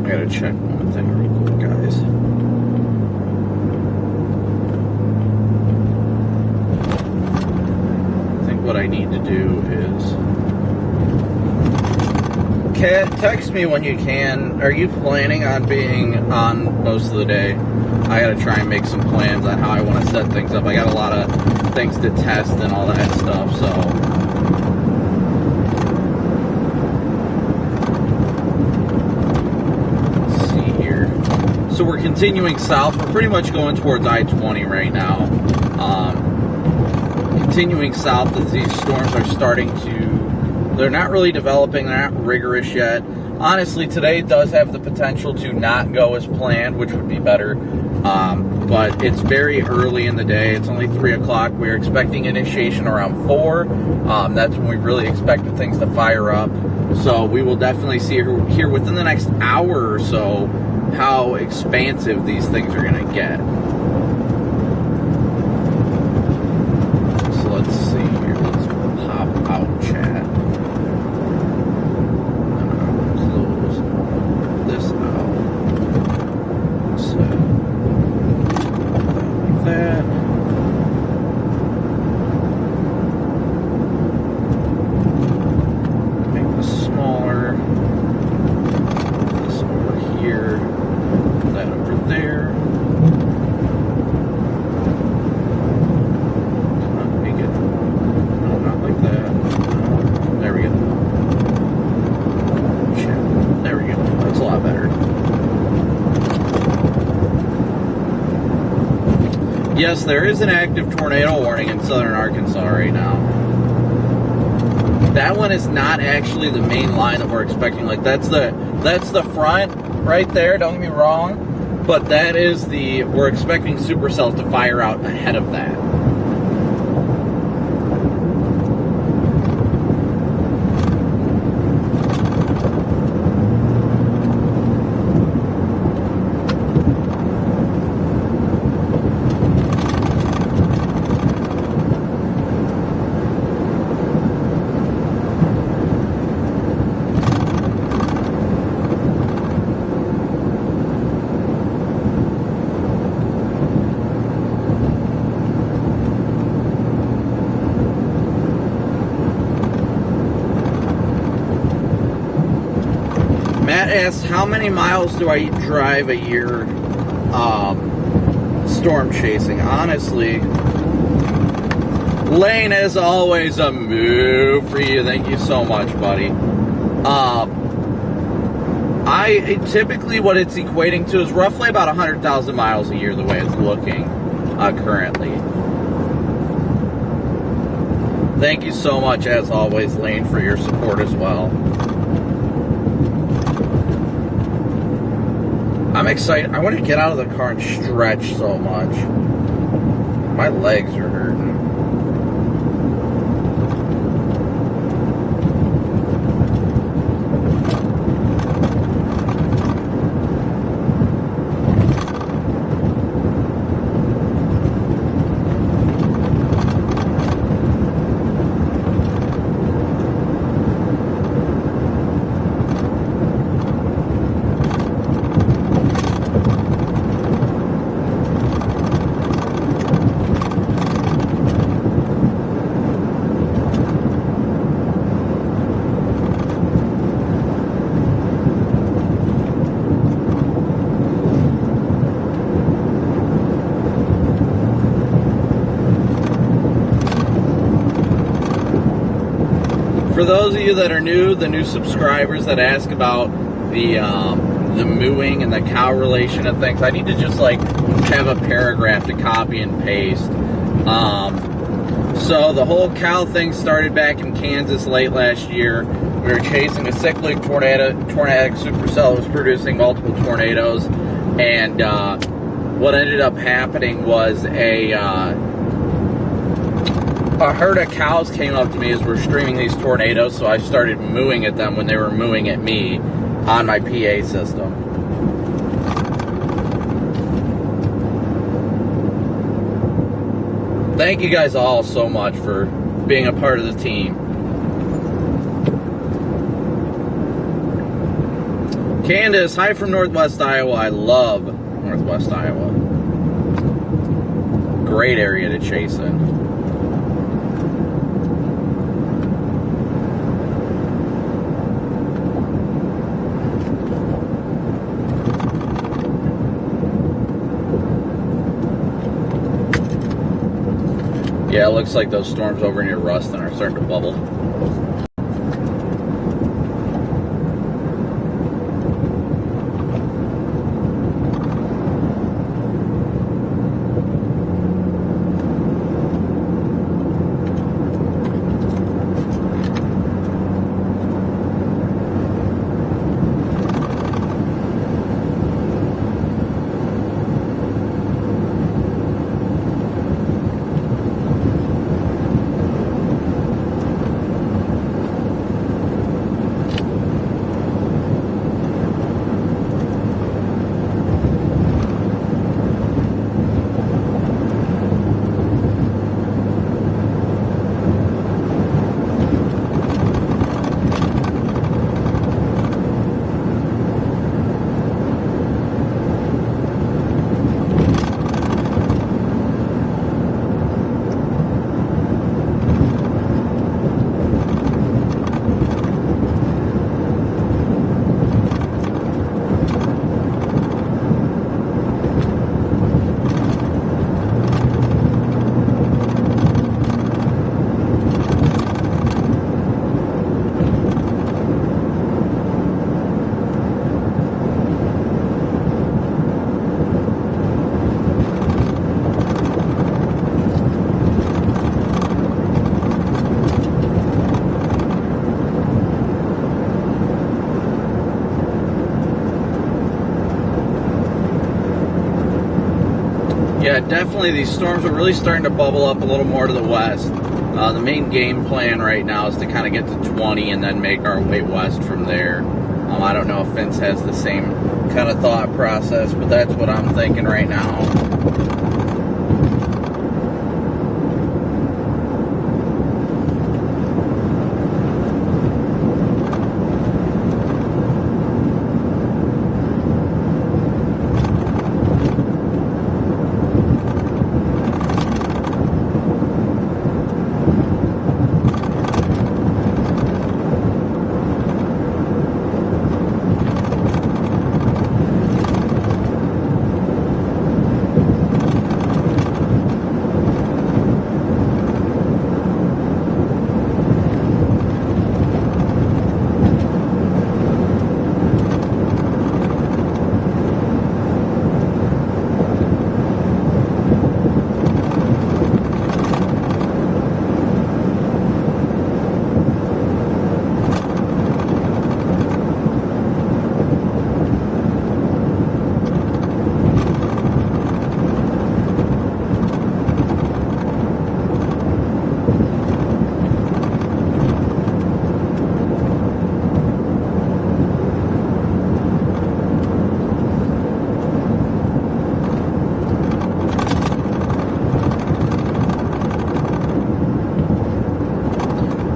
I gotta check one thing real quick, guys. I think what I need to do is... Kat, text me when you can. Are you planning on being on most of the day? I gotta try and make some plans on how I want to set things up. I got a lot of things to test and all that stuff, so... So we're continuing south. We're pretty much going towards I-20 right now. Continuing south as these storms are starting to... They're not really developing. They're not rigorous yet. Honestly, today does have the potential to not go as planned, which would be better. But it's very early in the day. It's only 3 o'clock. We're expecting initiation around 4. That's when we really expected things to fire up. So we will definitely see here within the next hour or so how expansive these things are going to get. So let's see here. Let's pop out chat. Close this out. So like that. Make this smaller. This over here. That over there. Yes, there is an active tornado warning in southern Arkansas right now. That one is not actually the main line that we're expecting. Like that's the front right there, don't get me wrong. But that is we're expecting supercells to fire out ahead of that. Matt asked, how many miles do I drive a year storm chasing? Honestly, Lane, as always, a move for you. Thank you so much, buddy. Typically what it's equating to is roughly about 100,000 miles a year the way it's looking currently. Thank you so much, as always, Lane, for your support as well. I'm excited. I want to get out of the car and stretch so much. My legs are hurting. For those of you that are new, the new subscribers that ask about the mooing and the cow relation of things, I need to just like have a paragraph to copy and paste. So the whole cow thing started back in Kansas late last year. We were chasing a cyclic tornadic supercell that was producing multiple tornadoes, and what ended up happening was a herd of cows came up to me as we're streaming these tornadoes, so I started mooing at them when they were mooing at me on my PA system. Thank you guys all so much for being a part of the team. Candace, hi from Northwest Iowa. I love Northwest Iowa. Great area to chase in. Yeah, it looks like those storms over near Ruston are starting to bubble. definitely these storms are really starting to bubble up a little more to the west. The main game plan right now is to kind of get to 20 and then make our way west from there. I don't know if Vince has the same kind of thought process, but that's what I'm thinking right now.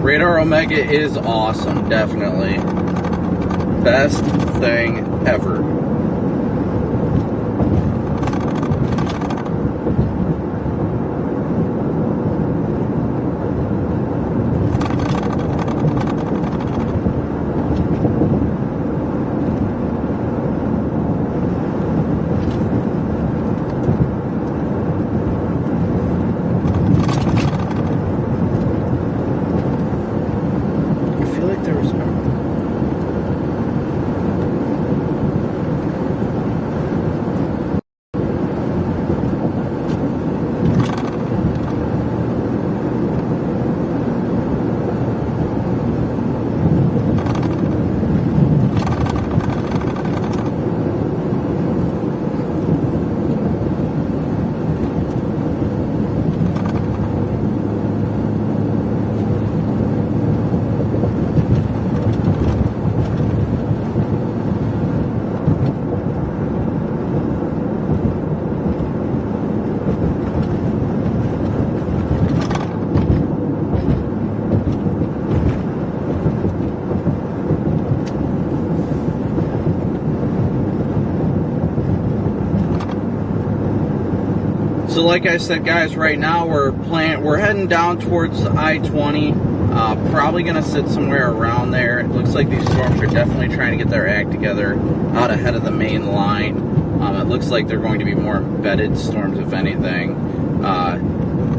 Radar Omega is awesome, definitely. Best thing ever. So like I said, guys, right now we're heading down towards I-20. Probably going to sit somewhere around there. It looks like these storms are definitely trying to get their act together out ahead of the main line. It looks like they're going to be more embedded storms, if anything.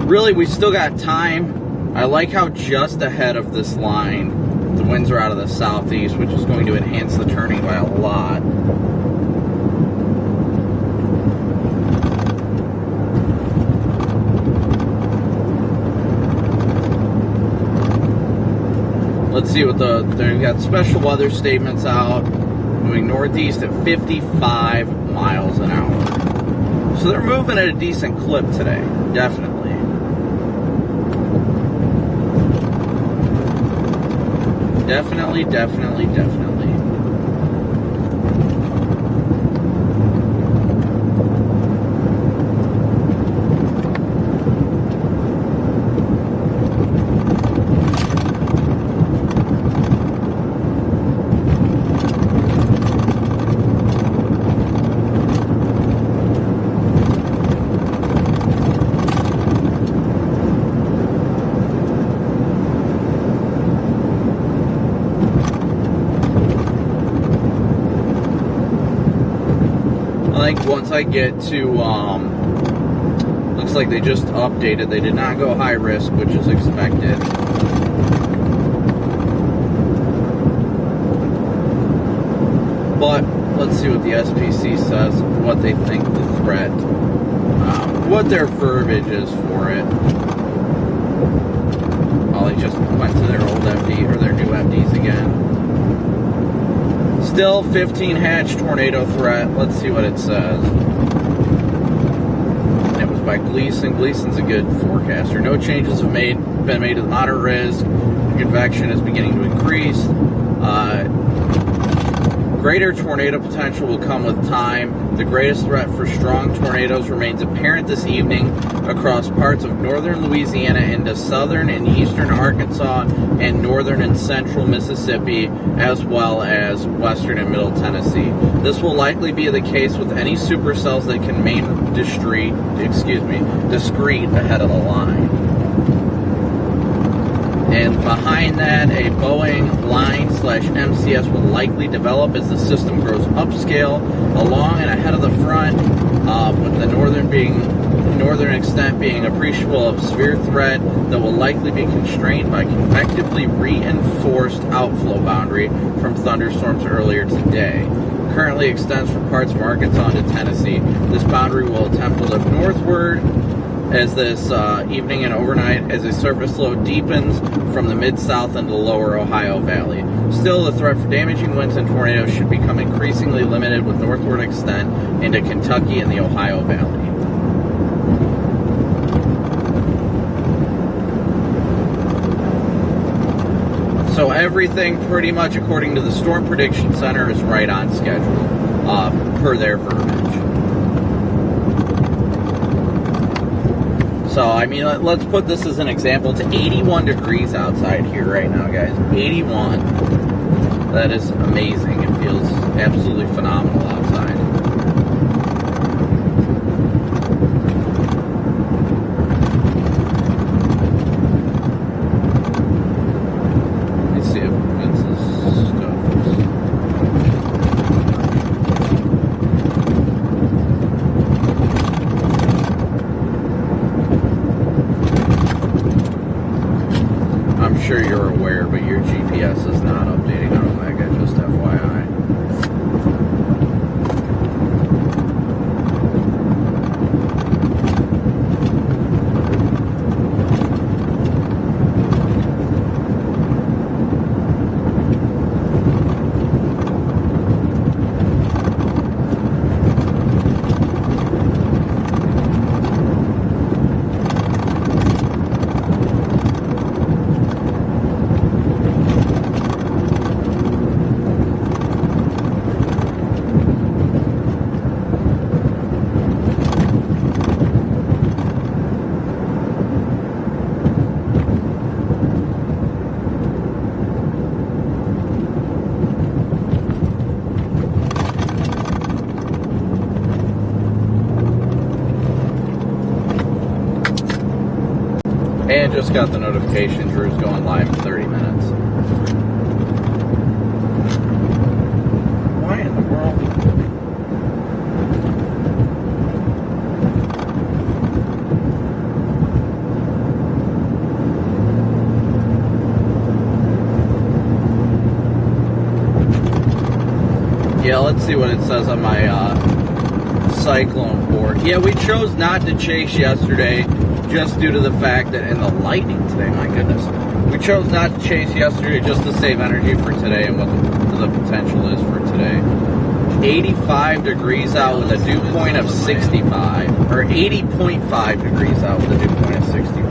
Really, we still got time. I like how just ahead of this line, the winds are out of the southeast, which is going to enhance the turning by a lot. Let's see what they've got special weather statements out, moving northeast at 55 miles an hour. So they're moving at a decent clip today, definitely. Definitely, definitely, definitely. Once I get to, looks like they just updated. They did not go high risk, which is expected. But let's see what the SPC says, what they think the threat, what their verbiage is for it. Oh, they just went to their old MD, or their new MDs again. Still 15 hatch tornado threat. Let's see what it says. It was by by Gleason. Gleason's a good forecaster. No changes have been made to the moderate risk. Convection is beginning to increase. Greater tornado potential will come with time. The greatest threat for strong tornadoes remains apparent this evening across parts of northern Louisiana into southern and eastern Arkansas and northern and central Mississippi, as well as western and middle Tennessee. This will likely be the case with any supercells that can remain discrete ahead of the line. And behind that, a Boeing line/MCS will likely develop as the system grows upscale, along and ahead of the front, with the northern extent being appreciable of severe threat that will likely be constrained by convectively reinforced outflow boundary from thunderstorms earlier today. Currently extends from parts of Arkansas into Tennessee. This boundary will attempt to lift northward as this evening and overnight as a surface low deepens from the mid-south into the lower Ohio Valley. Still, the threat for damaging winds and tornadoes should become increasingly limited with northward extent into Kentucky and the Ohio Valley. So everything pretty much according to the Storm Prediction Center is right on schedule per their verbiage. So, I mean, let's put this as an example. It's 81 degrees outside here right now, guys. 81. That is amazing. It feels absolutely phenomenal outside. Let me see if Vince's stuff is... I'm sure you're aware, but your GPS is not updating on Omega, just FYI. And just got the notification Drew's going live in 30 minutes. Why in the world? Yeah, let's see what it says on my cyclone board. Yeah, we chose not to chase yesterday just due to the fact that, and the lightning today, my goodness. We chose not to chase yesterday just to save energy for today and what the potential is for today. 85 degrees out with a dew point of 65, or 80.5 degrees out with a dew point of 60.5.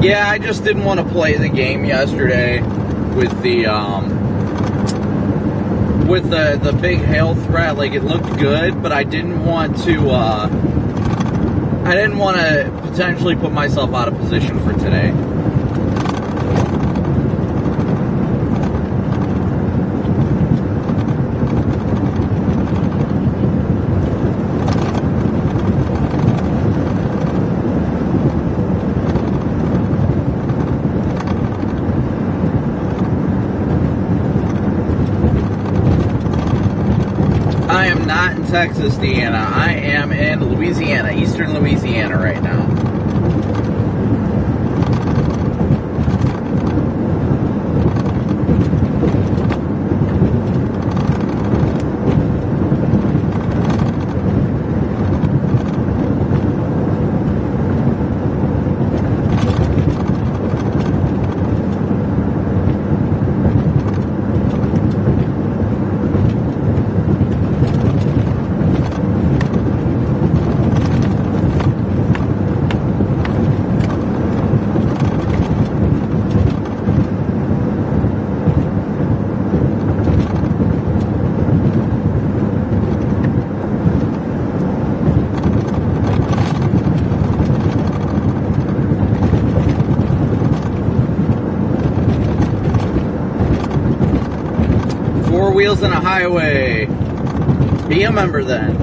Yeah, I just didn't want to play the game yesterday with the big hail threat. Like, it looked good, but I didn't want to potentially put myself out of position for today. Texas, Deanna. I am in Louisiana, Eastern Louisiana right now. Wheels in a highway. Be a member then.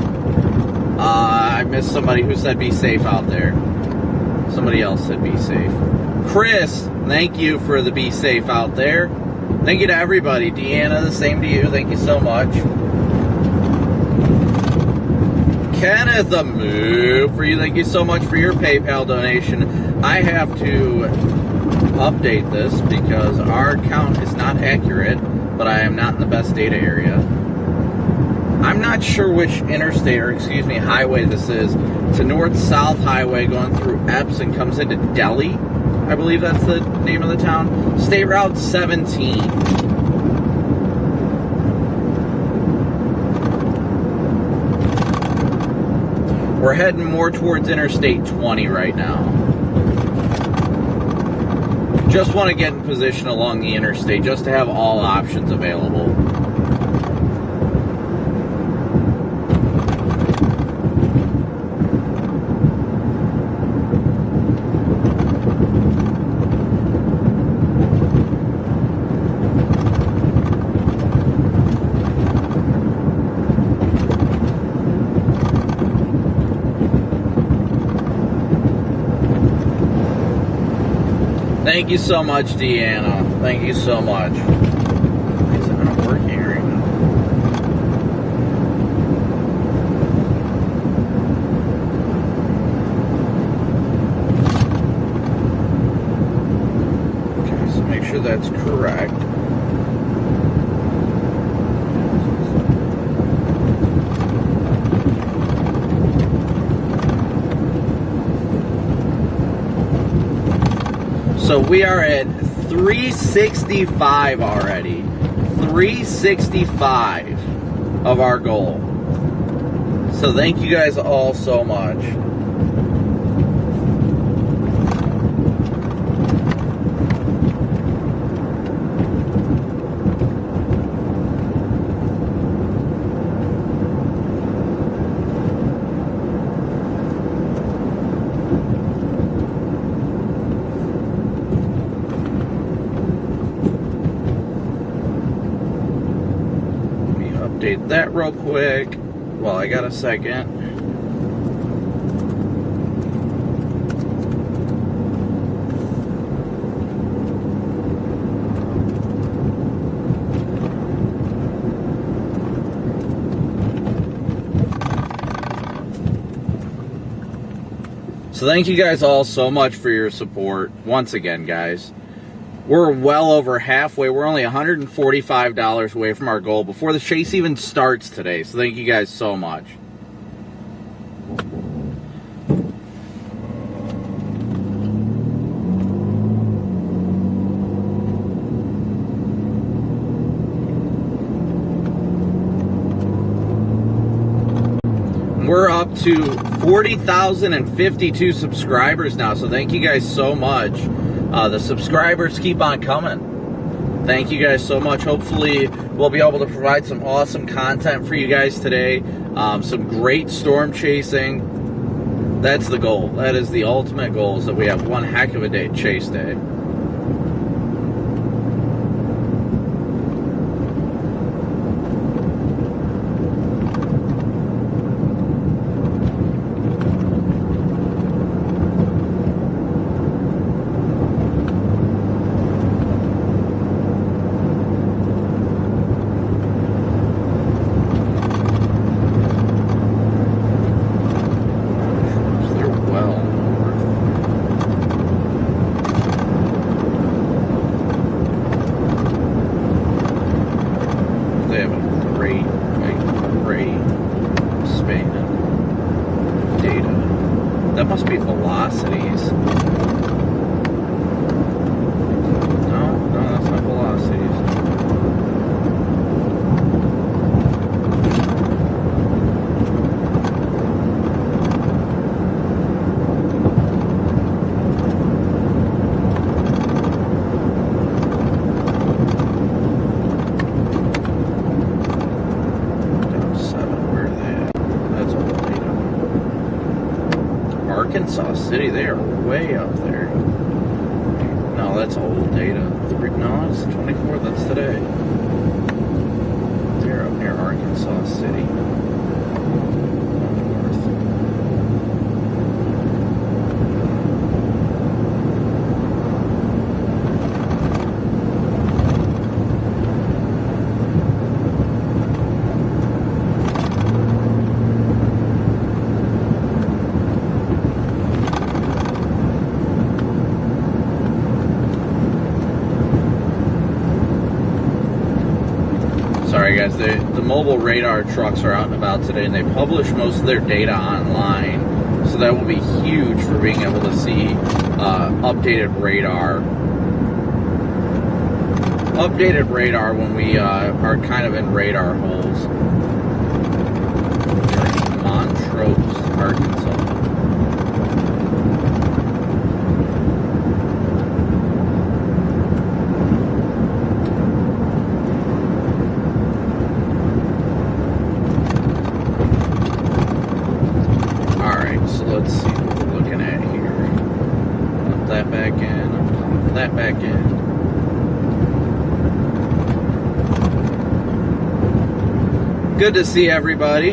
I missed somebody who said be safe out there. Somebody else said be safe. Chris, thank you for the be safe out there. Thank you to everybody. Deanna, the same to you. Thank you so much. Kenneth, a move for you. Thank you so much for your PayPal donation. I have to update this because our count is not accurate, but I am not in the best data area. I'm not sure which interstate, or excuse me, highway this is. It's a north-south highway going through Epps and comes into Delhi. I believe that's the name of the town. State Route 17. We're heading more towards Interstate 20 right now. Just want to get in position along the interstate just to have all options available. Thank you so much, Deanna. Thank you so much. Why is it not working right now? Okay, so make sure that's correct. So we are at 365 already. 365 of our goal. So thank you guys all so much. Update that real quick while I got a second. So thank you guys all so much for your support. Once again, guys. We're well over halfway. We're only $145 away from our goal before the chase even starts today. So thank you guys so much. We're up to 40,052 subscribers now. So thank you guys so much. The subscribers keep on coming. Thank you guys so much. Hopefully we'll be able to provide some awesome content for you guys today. Some great storm chasing. That's the goal. That is the ultimate goal, is that we have one heck of a day, chase day. That must be velocities. No, that's not velocities. Arkansas City, they are way up there. No, that's old data. No, it's 24, that's today. They're up near Arkansas City. Sorry guys, the mobile radar trucks are out and about today, and they publish most of their data online, so that will be huge for being able to see updated radar. Updated radar when we are kind of in radar holes. Montrose, Arkansas. Let's see what we're looking at here. Pump that back in, pump that back in. Good to see everybody.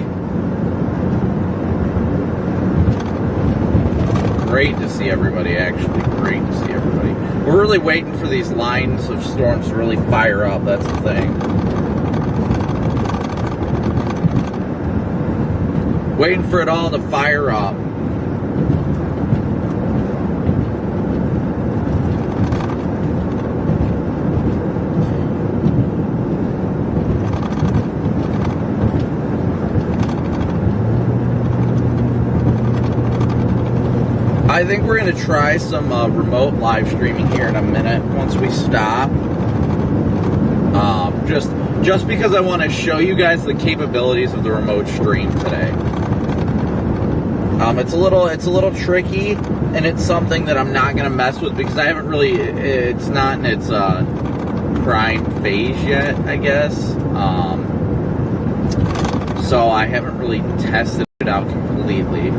Great to see everybody, actually. Great to see everybody. We're really waiting for these lines of storms to really fire up, that's the thing. Waiting for it all to fire up. I think we're going to try some remote live streaming here in a minute once we stop. Just because I want to show you guys the capabilities of the remote stream today. It's a little tricky, and it's something that I'm not going to mess with because I haven't really, it's not in its prime phase yet, I guess. So I haven't really tested it out completely.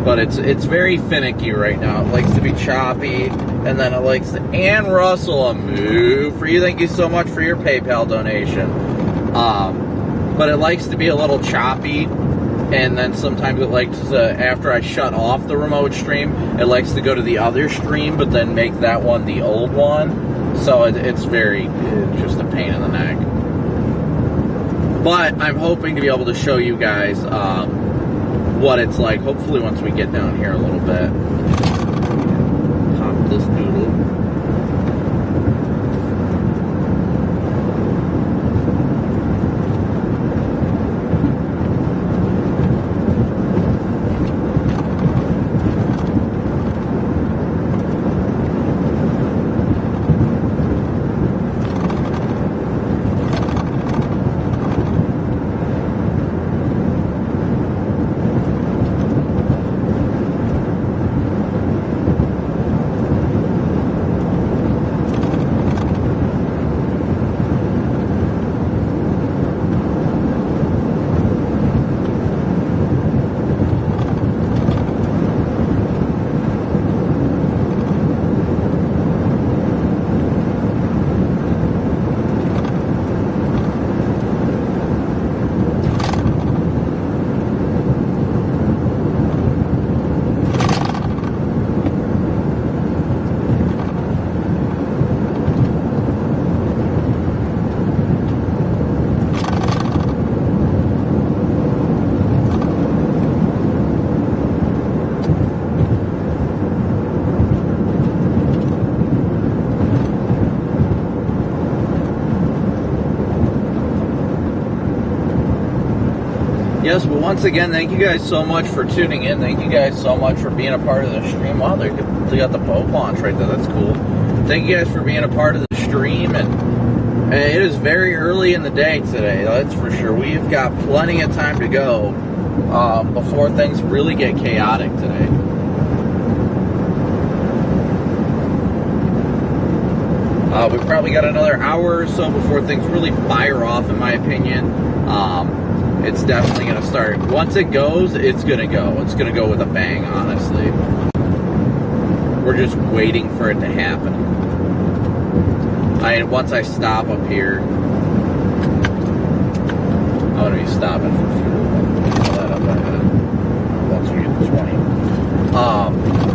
But it's very finicky right now. It likes to be choppy, and then it likes to... Ann Russell, a move for you. Thank you so much for your PayPal donation. But it likes to be a little choppy, and then sometimes it likes to, after I shut off the remote stream, it likes to go to the other stream, but then make that one the old one. So it's just a pain in the neck. But I'm hoping to be able to show you guys what it's like, hopefully once we get down here a little bit. Pop this noodle. once again, thank you guys so much for tuning in. Thank you guys so much for being a part of the stream. Wow, they got the boat launch right there. That's cool. Thank you guys for being a part of the stream. And it is very early in the day today, that's for sure. We've got plenty of time to go before things really get chaotic today. We've probably got another hour or so before things really fire off, in my opinion. It's definitely going to start. Once it goes, it's going to go. It's going to go with a bang, honestly. We're just waiting for it to happen. Once I stop up here, I'm going to be stopping for fuel. Pull that up ahead. Once we get to 20.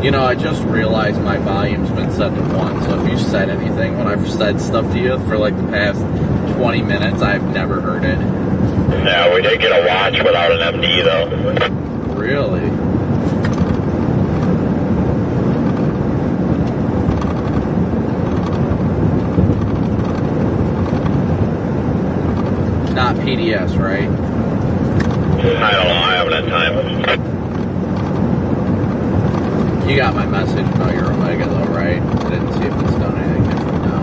You know, I just realized my volume's been set to 1, so if you said anything when I've said stuff to you for like the past 20 minutes, I've never heard it. Yeah, we did get a watch without an MD though. Really? Not PDS, right? I don't know, I haven't had time. You got my message about your Omega though, right? I didn't see if it's done anything different now.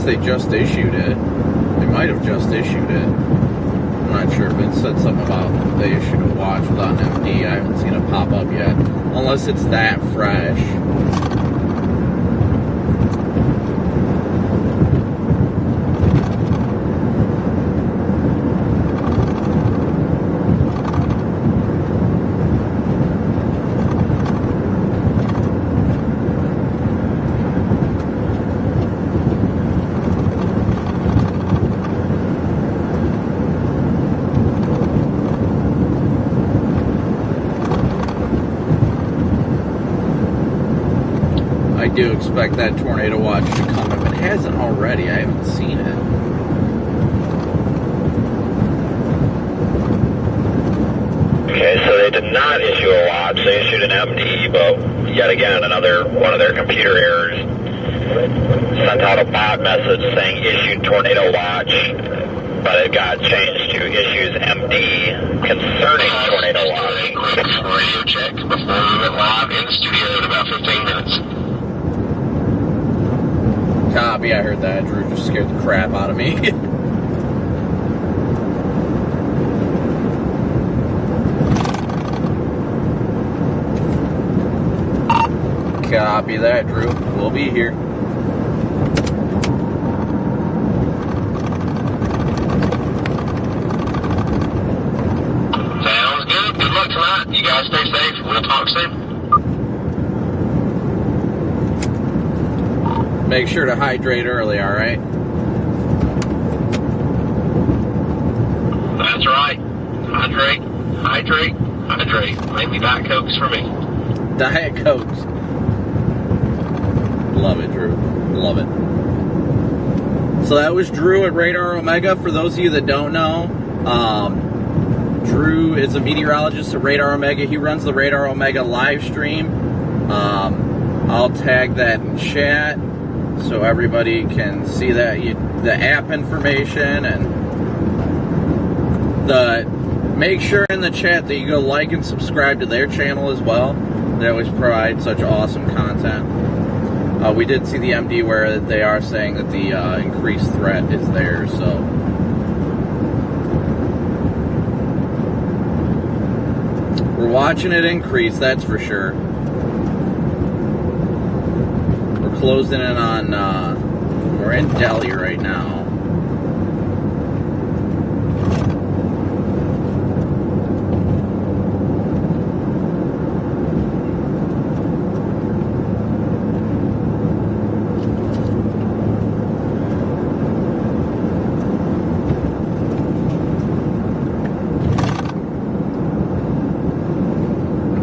They just issued it. They might have just issued it. I'm not sure, but it said something about they issued a watch without an MD. I haven't seen it pop up yet. Unless it's that fresh. I do expect that tornado watch to come. If it hasn't already, I haven't seen it. Okay, so they did not issue a watch. They issued an MD, but yet again, another one of their computer errors. Sent out a bot message saying issued tornado watch, but it got changed to issues MD concerning tornado watch. Radio check before we went live in the studio in about 15 minutes. Copy, I heard that. Drew just scared the crap out of me. Copy that, Drew. We'll be here. Sounds good. Good luck tonight. You guys stay safe. We'll talk soon. Make sure to hydrate early, all right? That's right. Hydrate, hydrate, hydrate. Mainly Diet Cokes for me. Diet Cokes. Love it, Drew. Love it. So that was Drew at Radar Omega. For those of you that don't know, Drew is a meteorologist at Radar Omega. He runs the Radar Omega live stream. I'll tag that in chat so everybody can see that the app information, and make sure in the chat that you go like and subscribe to their channel as well. They always provide such awesome content. We did see the MD where they are saying that the increased threat is there, so we're watching it increase, that's for sure. We're closing in on, we're in Delhi right now.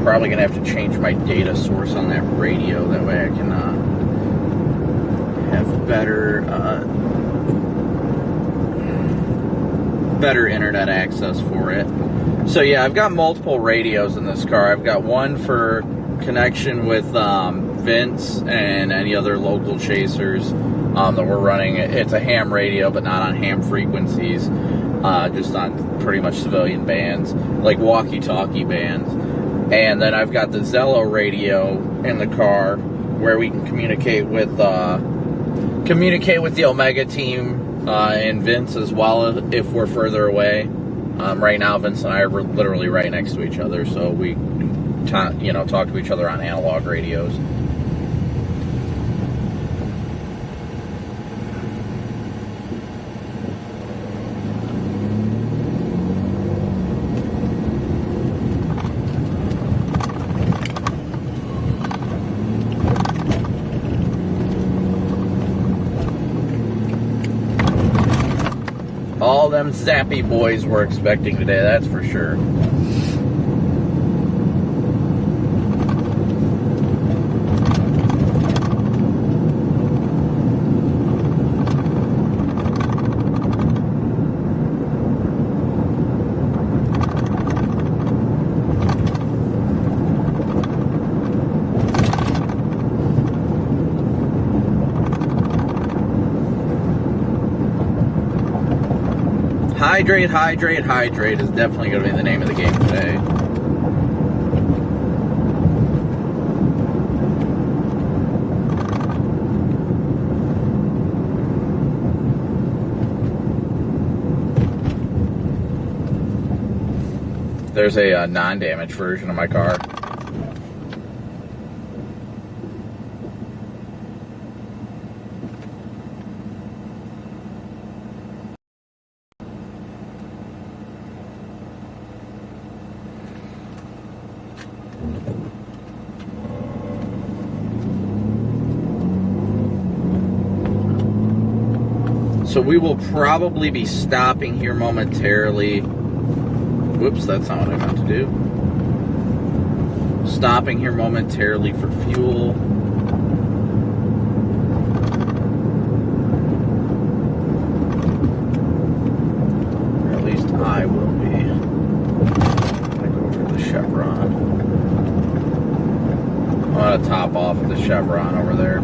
probably going to have to change my data source on that radio. That way I can have better internet access for it. So yeah, I've got multiple radios in this car. I've got one for connection with Vince and any other local chasers that we're running. It's a ham radio, but not on ham frequencies, just on pretty much civilian bands, like walkie-talkie bands. And then I've got the Zello radio in the car where we can communicate with the Omega team and Vince as well if we're further away. Right now, Vince and I are literally right next to each other, so we talk to each other on analog radios. All them zappy boys we're expecting today, that's for sure. Hydrate, hydrate, hydrate is definitely going to be the name of the game today. There's a non-damaged version of my car. So we will probably be stopping here momentarily. Whoops, that's not what I meant to do. Stopping here momentarily for fuel. Or at least I will be. I'm gonna go over to the Chevron. I'm gonna top off at the Chevron over there.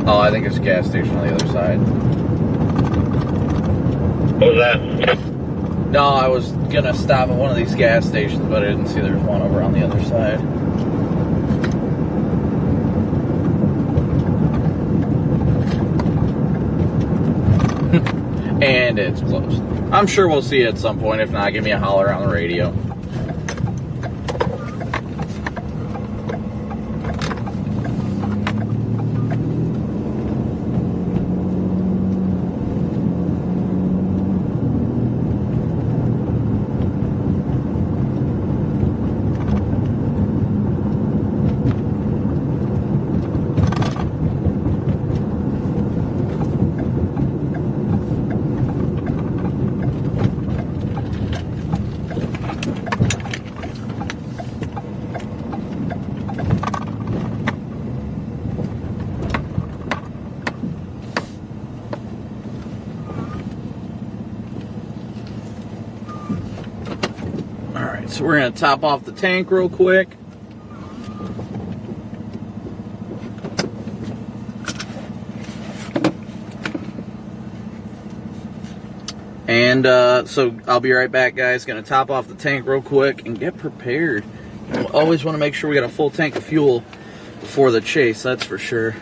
Oh, I think it's a gas station on the other side. What was that? No, I was gonna stop at one of these gas stations, but I didn't see there's one over on the other side. And it's closed. I'm sure we'll see it at some point. If not, give me a holler on the radio. So we're going to top off the tank real quick. And so I'll be right back, guys. Going to top off the tank real quick and get prepared. Always want to make sure we got a full tank of fuel before the chase, that's for sure.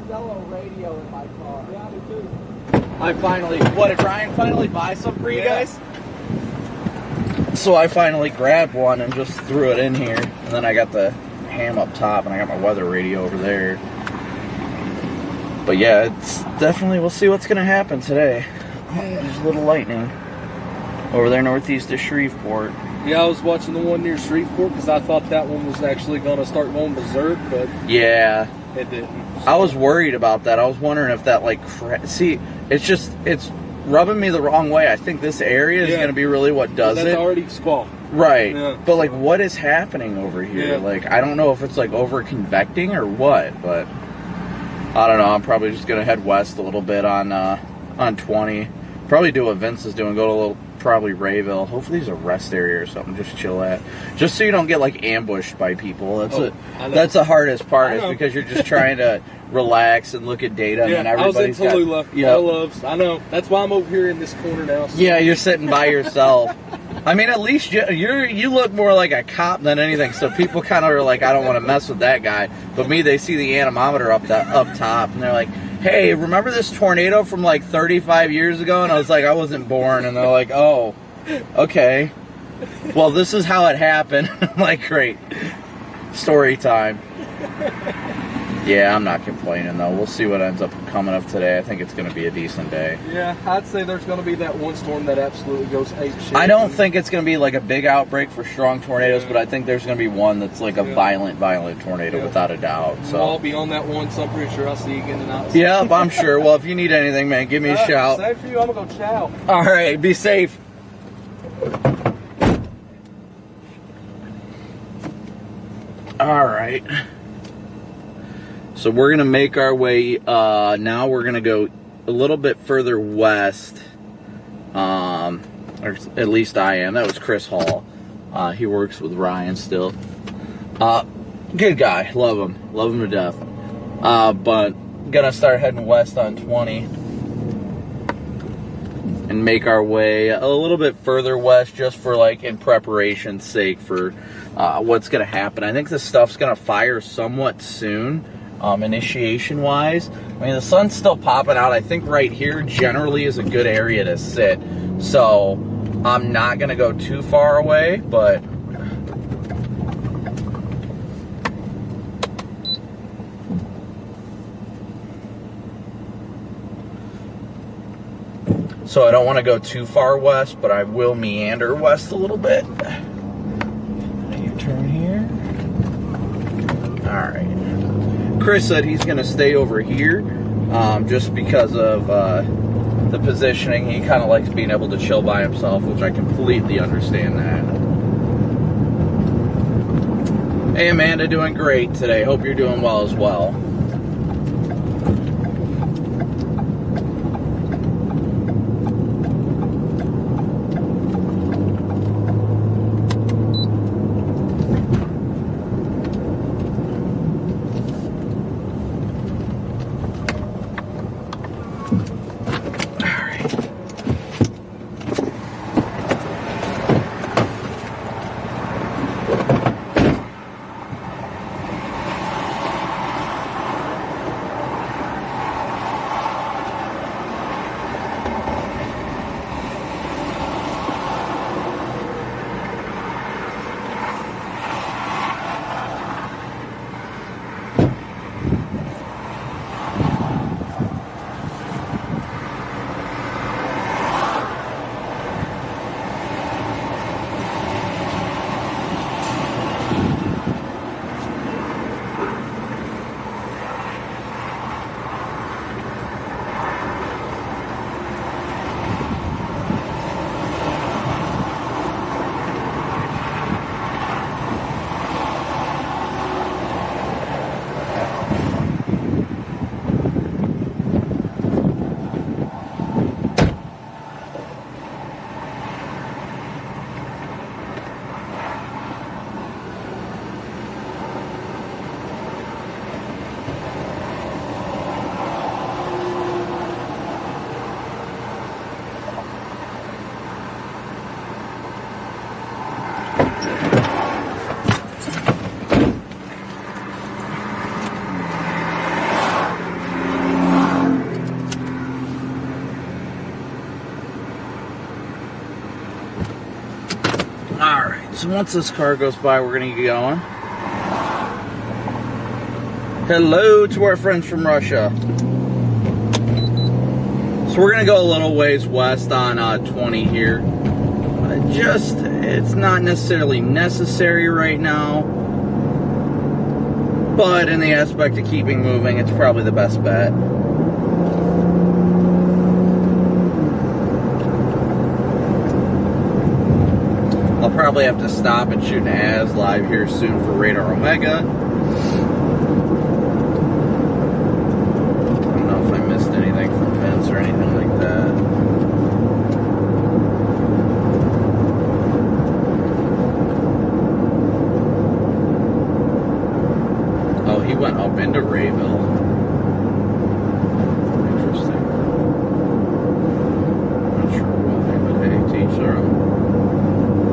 Zello radio in my car. Yeah, me too. I finally, did Ryan finally buy some for you guys? So I finally grabbed one and just threw it in here. And then I got the ham up top and I got my weather radio over there. But yeah, it's definitely, we'll see what's going to happen today. There's a little lightning over there northeast of Shreveport. Yeah, I was watching the one near Shreveport because I thought that one was actually going to start going berserk, but yeah, it didn't. So. I was worried about that. I was wondering if that, like, see, it's rubbing me the wrong way. I think this area is going to be really what does that's it. That's already squall. Right. Yeah. But, like, what is happening over here? Yeah. Like, I don't know if it's, like, over-convecting or what, but I don't know. I'm probably just going to head west a little bit on 20. Probably do what Vince is doing. Go to a little, probably Rayville. Hopefully there's a rest area or something. Just chill at. Just so you don't get, like, ambushed by people. That's the hardest part is because you're just trying to relax and look at data. Yeah, and then everybody's I was in Tallulah. Yeah. I know. That's why I'm over here in this corner now. So. Yeah, you're sitting by yourself. I mean, at least you look more like a cop than anything. So people kind of are like, I don't want to mess with that guy. But me, they see the anemometer up top, and they're like, hey, remember this tornado from like 35 years ago? And I was like, I wasn't born. And they're like, oh, okay. Well, this is how it happened. I'm like, great. Story time. Yeah, I'm not complaining, though. We'll see what ends up coming of today. I think it's going to be a decent day. Yeah, I'd say there's going to be that one storm that absolutely goes apeshit. I don't think it's going to be like a big outbreak for strong tornadoes, but I think there's going to be one that's like a violent tornado without a doubt. So I'll be on that one, so I'm pretty sure I'll see you again tonight. Yeah, I'm sure. Well, if you need anything, man, give me a shout. Same for you. I'm going to go chow. All right, be safe. All right. So we're going to make our way, now we're going to go a little bit further west, or at least I am. That was Chris Hall. He works with Ryan still. Good guy. Love him to death. But going to start heading west on 20 and make our way a little bit further west just for, like, in preparation's sake for what's going to happen. I think this stuff's going to fire somewhat soon. Initiation wise, I mean, the sun's still popping out. I think right here generally is a good area to sit, so I'm not gonna go too far away, but so I don't want to go too far west, but I will meander west a little bit. You turn here. All right. Chris said he's going to stay over here just because of the positioning. He kind of likes being able to chill by himself, which I completely understand that. Hey, Amanda, doing great today. Hope you're doing well as well. So once this car goes by, we're going to get going. Hello to our friends from Russia. So we're going to go a little ways west on 20 here. It's not necessarily necessary right now, but in the aspect of keeping moving, it's probably the best bet. I'll probably have to stop and shoot an AS live here soon for Radar Omega. I don't know if I missed anything from Vince or anything like that. Oh, he went up into Rayville. Interesting. Not sure why, but hey, to each their own.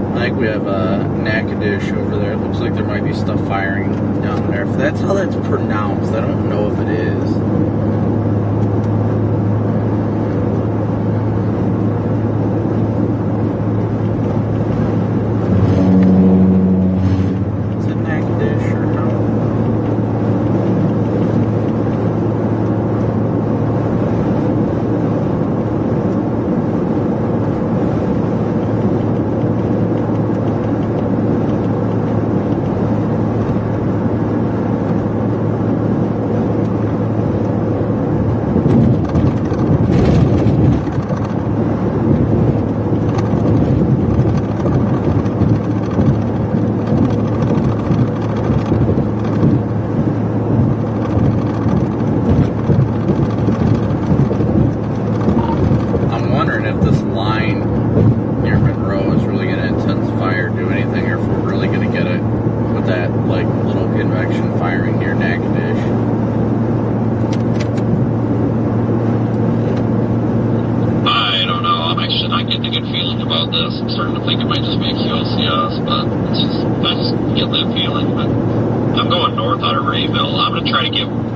I think we have Natchitoches over there. It looks like there might be stuff firing down there. If that's how that's pronounced, I don't know if it is. Is it Natchitoches or no?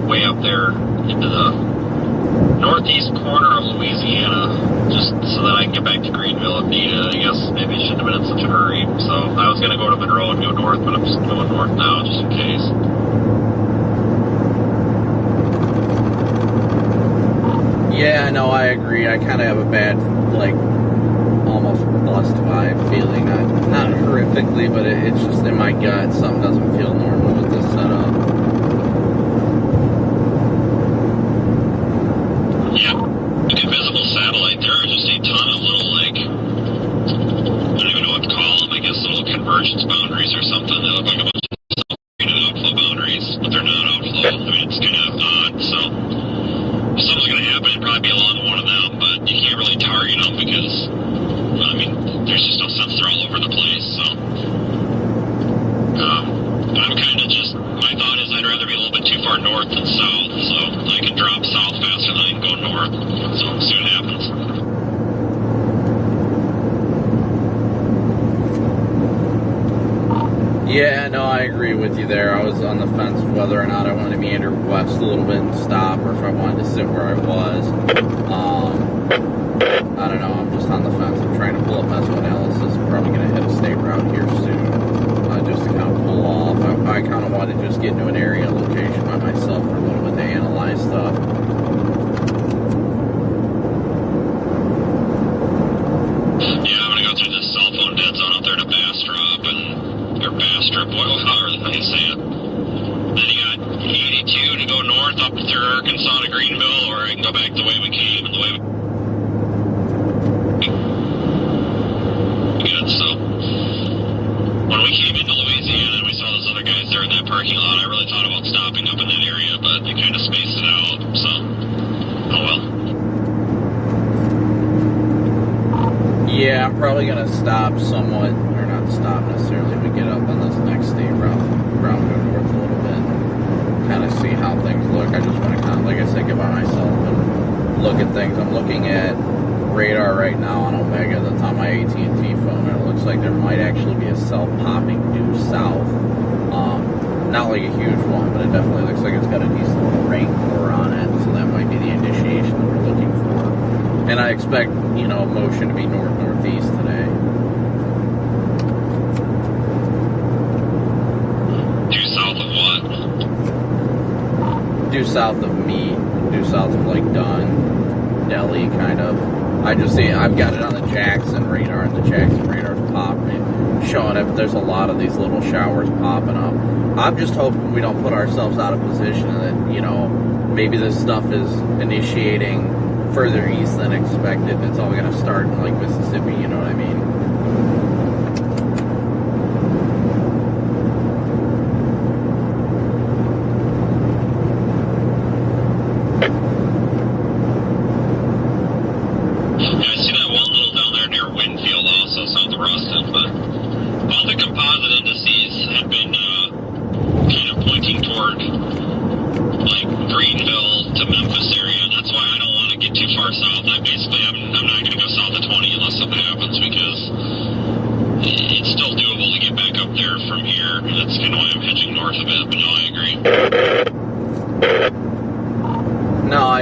Way up there into the northeast corner of Louisiana, just so that I can get back to Greenville if needed. I guess maybe I shouldn't have been in such a hurry. So I was going to go to Monroe and go north, but I'm just going north now just in case. Yeah, no, I agree. I kind of have a bad, like, almost bust vibe feeling. Not horrifically, but it's just in my gut. Something doesn't feel normal with this setup. Invisible satellite, there are just a ton of little, like, I don't even know what to call them, I guess little convergence boundaries or something. They look like a bunch of self-created outflow boundaries, but they're not outflow. I mean, it's kind of odd, so if something's going to happen, it'd probably be along one of them, but you can't really target them because, I mean, there's just no sense. They're all over the place, so. I'm kind of just, my thought is I'd rather be a little bit too far north than south, so I can drop south faster than I can go north, so we'll see what happens. Yeah, no, I agree with you there. I was on the fence of whether or not I wanted to meander west a little bit and stop, or if I wanted to sit where I was. I don't know, I'm just on the fence. I'm trying to pull up mesoanalysis. I'm probably going to hit a state route here soon, just to kind of pull off. I kind of want to just get into an area location by myself for a little bit to analyze stuff. Yeah, I'm going to go through this cell phone dead zone up there to Bastrop, or Bastrop, however the hell you say it. Then you got 82 to go north up through Arkansas to Greenville, or I can go back the way we came and the way we good. So when we came into Louisiana and we saw those other guys there in that parking lot, I really thought about stopping up in that area, but they kind of spaced it out, so oh well. Yeah, I'm probably going to stop somewhat, or not stop necessarily, but get up on this next state route, go north a little bit, kind of see how things look. I just want to kind of, like I said, get by myself and look at things. I'm looking at radar right now on Omega that's on my AT&T phone, and it looks like there might actually be a cell popping due south. Not like a huge one, but it definitely looks like it's got a decent little rain core on it, so that might be the initiation that we're looking for. And I expect, motion to be north-northeast today. due south of me, due south of like Dunn, Delhi, kind of. I just see, I've got it on the Jackson radar, and the Jackson radar's popping, showing up. There's a lot of these little showers popping up. I'm just hoping we don't put ourselves out of position, and that, you know, maybe this stuff is initiating further east than expected, and it's all going to start in like Mississippi, you know what I mean?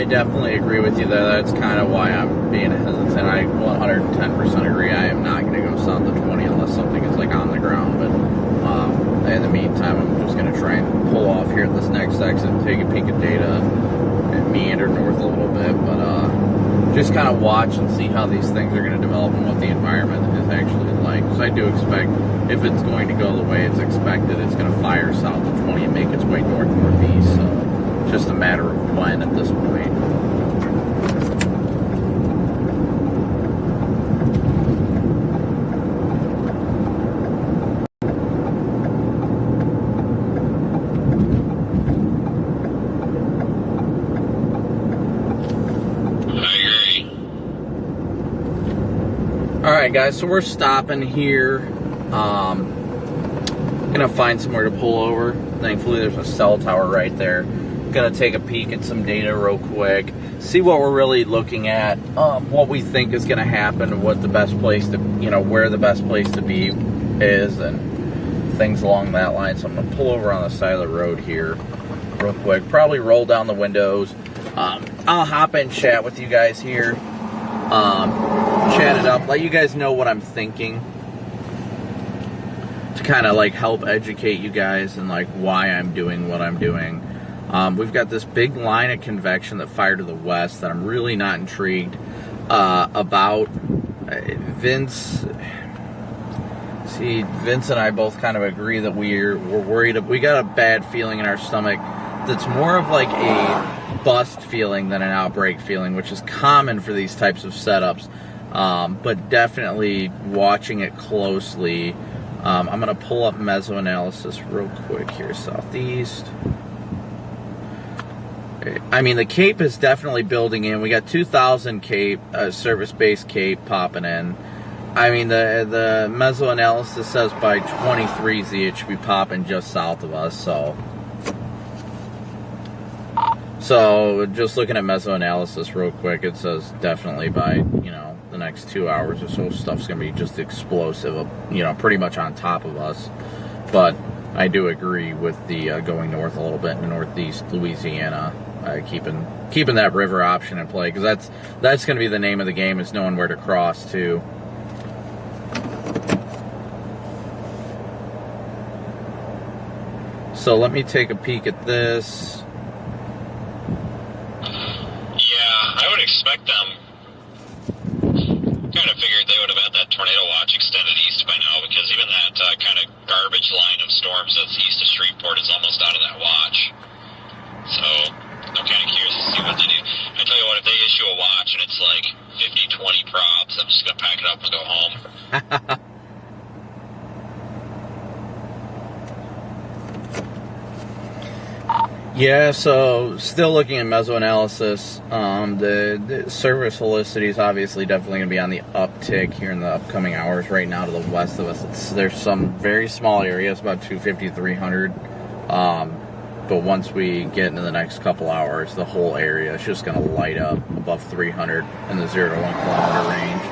I definitely agree with you there. That's kind of why I'm being hesitant. I 110% agree. I am not going to go south of 20 unless something is like on the ground. But in the meantime, I'm just going to try and pull off here at this next exit and take a peek at data and meander north a little bit. But just kind of watch and see how these things are going to develop and what the environment is actually like. Because I do expect, if it's going to go the way it's expected, it's going to fire south of 20 and make its way north-northeast. So just a matter of when at this point. Alright guys, so we're stopping here. Gonna find somewhere to pull over. Thankfully there's a cell tower right there. Gonna take a peek at some data real quick, see what we're really looking at, what we think is gonna happen, what the best place to, you know, where the best place to be is, and things along that line. So I'm gonna pull over on the side of the road here real quick, probably roll down the windows. I'll hop in, chat with you guys here, chat it up, let you guys know what I'm thinking, to kind of like help educate you guys and like why I'm doing what I'm doing. We've got this big line of convection that fired to the west that I'm really not intrigued about. Vince and I both kind of agree that we're worried. We got a bad feeling in our stomach that's more of like a bust feeling than an outbreak feeling, which is common for these types of setups. But definitely watching it closely. I'm going to pull up mesoanalysis real quick here, southeast. I mean, the Cape is definitely building in. We got 2,000 Cape, service-based Cape popping in. I mean, the mesoanalysis says by 23Z it should be popping just south of us, so just looking at mesoanalysis real quick, it says definitely by, you know, the next 2 hours or so, stuff's going to be just explosive, you know, pretty much on top of us. But I do agree with the going north a little bit in northeast Louisiana, keeping that river option in play, because that's going to be the name of the game, is knowing where to cross to. So let me take a peek at this. Yeah, I would expect them. Kind of figured they would have had that tornado watch extended east by now, because even that kind of garbage line of storms that's east of Shreveport is almost out of that watch. So I'm kind of curious to see what they do. I tell you what, if they issue a watch and it's like 50-20 props, I'm just going to pack it up and go home. Yeah, so still looking at mesoanalysis. The service helicity is obviously definitely going to be on the uptick here in the upcoming hours. Right now to the west of us, there's some very small areas, about 250, 300. But once we get into the next couple hours, the whole area is just going to light up above 300 in the 0 to 1 kilometer range.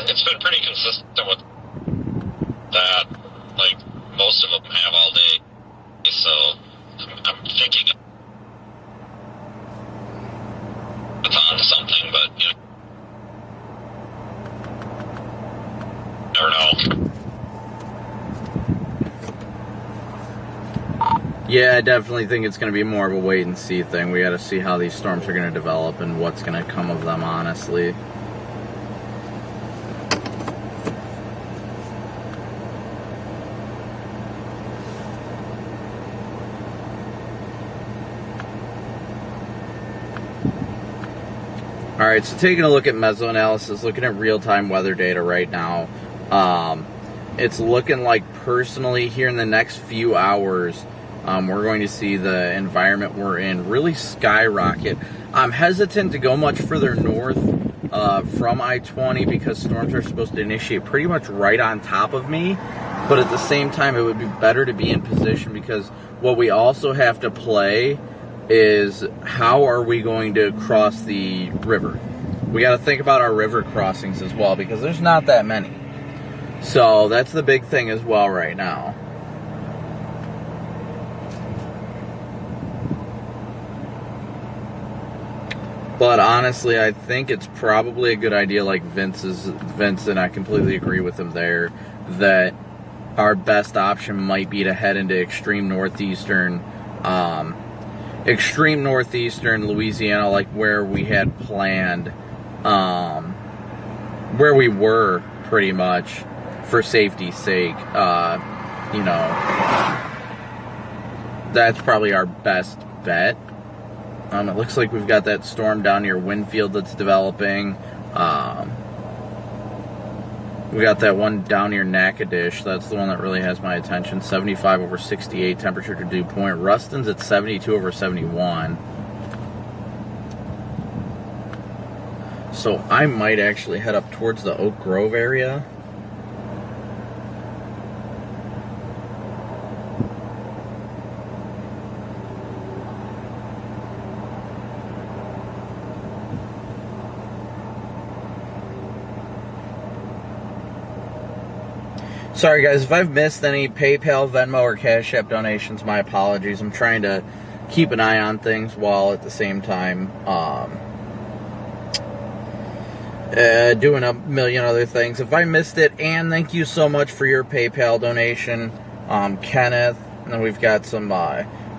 It's been pretty consistent with that. Like, most of them have all day. So, I'm thinking it's on to something, but, you know. Yeah, I definitely think it's going to be more of a wait and see thing. We got to see how these storms are going to develop and what's going to come of them, honestly. All right, so taking a look at mesoanalysis, looking at real-time weather data right now, it's looking like personally here in the next few hours, we're going to see the environment we're in really skyrocket. I'm hesitant to go much further north from I-20 because storms are supposed to initiate pretty much right on top of me. But at the same time, it would be better to be in position because what we also have to play is how are we going to cross the river. We got to think about our river crossings as well because there's not that many. So that's the big thing as well right now. But honestly, I think it's probably a good idea, like Vincent, I completely agree with him there, that our best option might be to head into extreme northeastern Louisiana, like where we had planned, where we were pretty much for safety's sake. You know, that's probably our best bet. It looks like we've got that storm down near Winfield that's developing. We got that one down near Natchitoches. That's the one that really has my attention. 75 over 68 temperature to dew point. Ruston's at 72 over 71. So I might actually head up towards the Oak Grove area. Sorry guys, if I've missed any PayPal, Venmo, or Cash App donations, my apologies. I'm trying to keep an eye on things while at the same time doing a million other things. If I missed it, and thank you so much for your PayPal donation, Kenneth. And then we've got some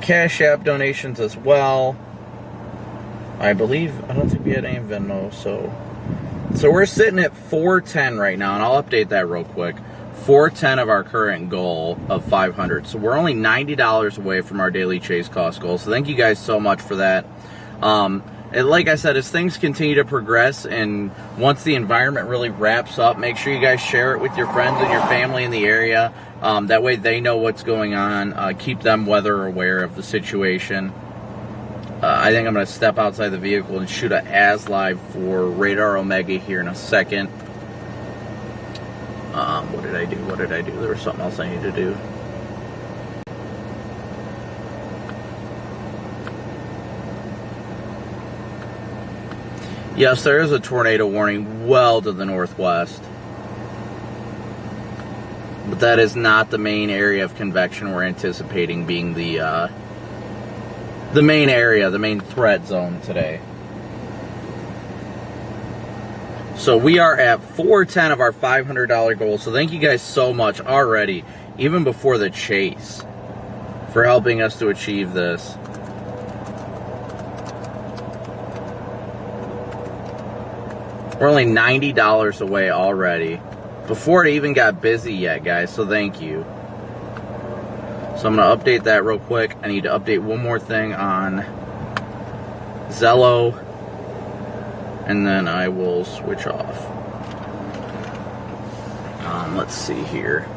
Cash App donations as well. I don't think we had any Venmo, so we're sitting at 410 right now, and I'll update that real quick. 410 of our current goal of 500. So we're only $90 away from our daily chase cost goal. So thank you guys so much for that. And like I said, as things continue to progress and once the environment really wraps up, make sure you guys share it with your friends and your family in the area. That way they know what's going on. Keep them weather aware of the situation. I think I'm going to step outside the vehicle and shoot a AS live for Radar Omega here in a second. What did I do? There was something else I needed to do. Yes, there is a tornado warning well to the northwest. But that is not the main area of convection we're anticipating being the main area, the main threat zone today. So we are at 410 of our $500 goal. So thank you guys so much already, even before the chase, for helping us to achieve this. We're only $90 away already, before it even got busy yet, guys. So thank you. So I'm going to update that real quick. I need to update one more thing on Zello, and then I will switch off. Let's see here.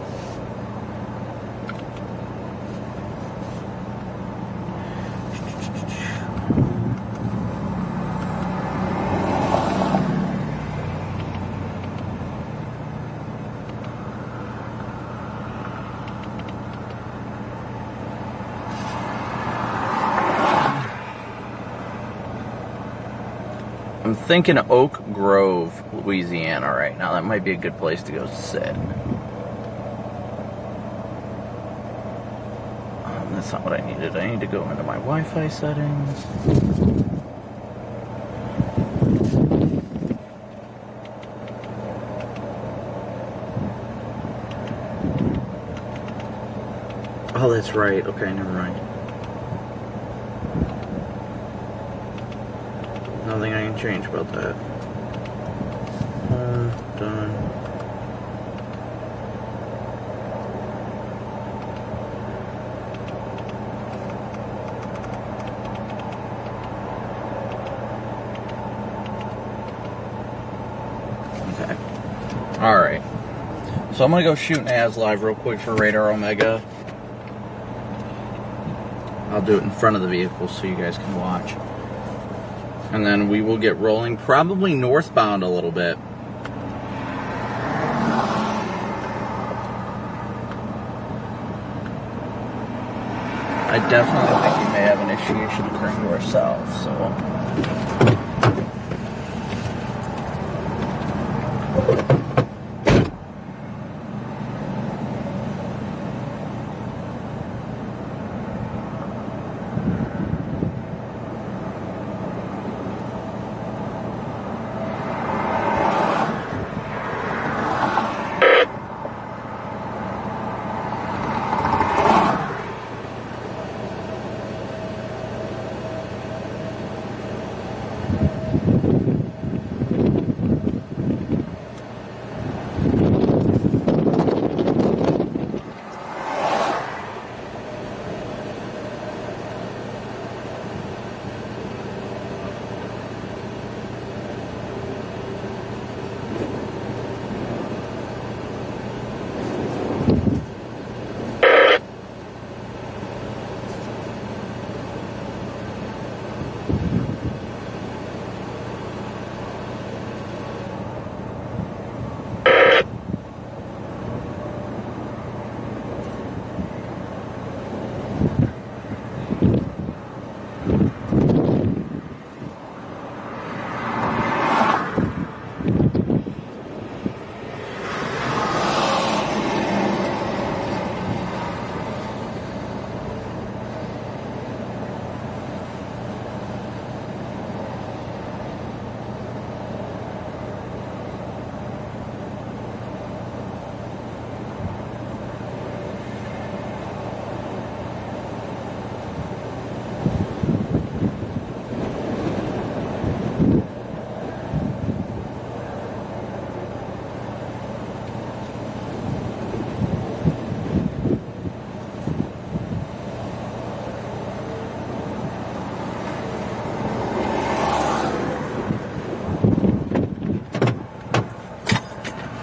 I'm thinking Oak Grove, Louisiana right now. That might be a good place to go sit. That's not what I needed. I need to go into my Wi-Fi settings. Oh, that's right. Okay, never mind. nothing I can change about that. Done. Okay. Alright. So I'm going to go shoot an AS live real quick for Radar Omega. I'll do it in front of the vehicle so you guys can watch. And then we will get rolling, probably northbound a little bit. I definitely think we may have initiation occurring to our south, so...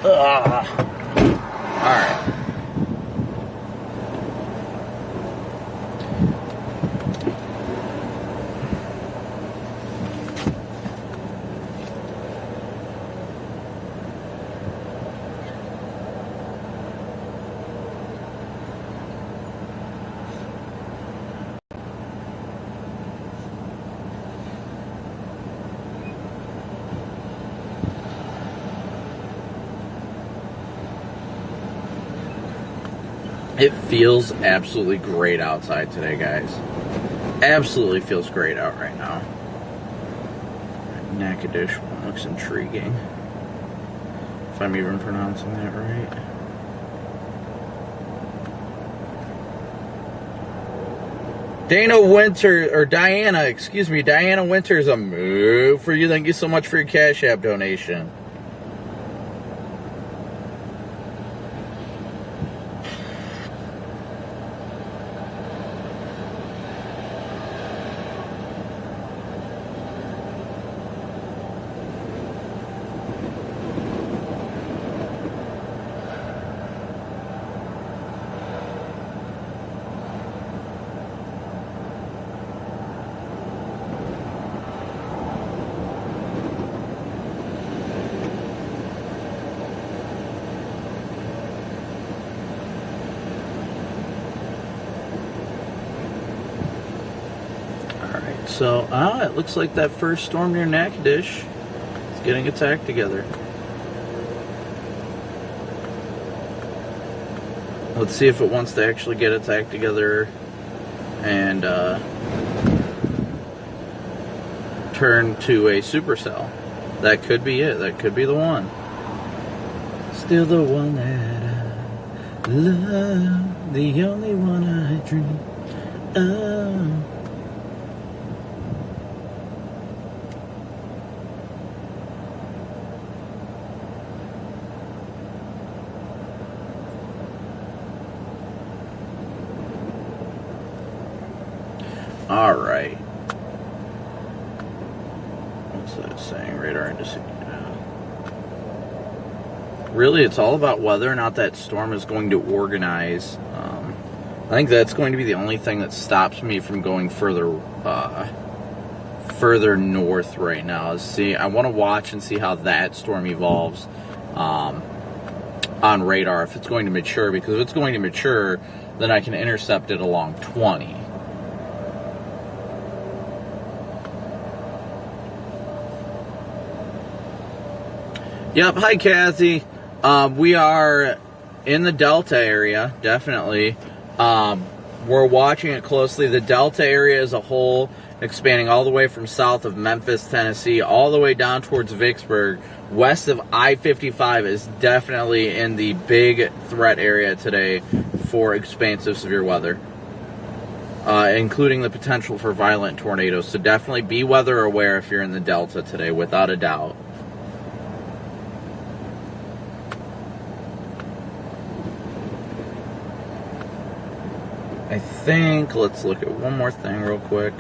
Alright. It feels absolutely great outside today, guys. Absolutely feels great out right now. Natchitoches one looks intriguing. If I'm even pronouncing that right. Diana, excuse me, Diana Winters, a move for you. Thank you so much for your Cash App donation. So, it looks like that first storm near Natchitoches is getting its act together. Let's see if it wants to actually get its act together and turn to a supercell. That could be it. That could be the one. Still the one that I love, the only one I dream of. Alright. What's that saying? Radar indicator. Really, it's all about whether or not that storm is going to organize. I think that's going to be the only thing that stops me from going further north right now. I want to watch and see how that storm evolves on radar, if it's going to mature, because if it's going to mature, then I can intercept it along 20. Yep, hi Kathy. We are in the Delta area, definitely. We're watching it closely. The Delta area as a whole, expanding all the way from south of Memphis, Tennessee, all the way down towards Vicksburg, west of I-55 is definitely in the big threat area today for expansive severe weather, including the potential for violent tornadoes. So definitely be weather aware if you're in the Delta today, without a doubt. I think, let's look at one more thing real quick.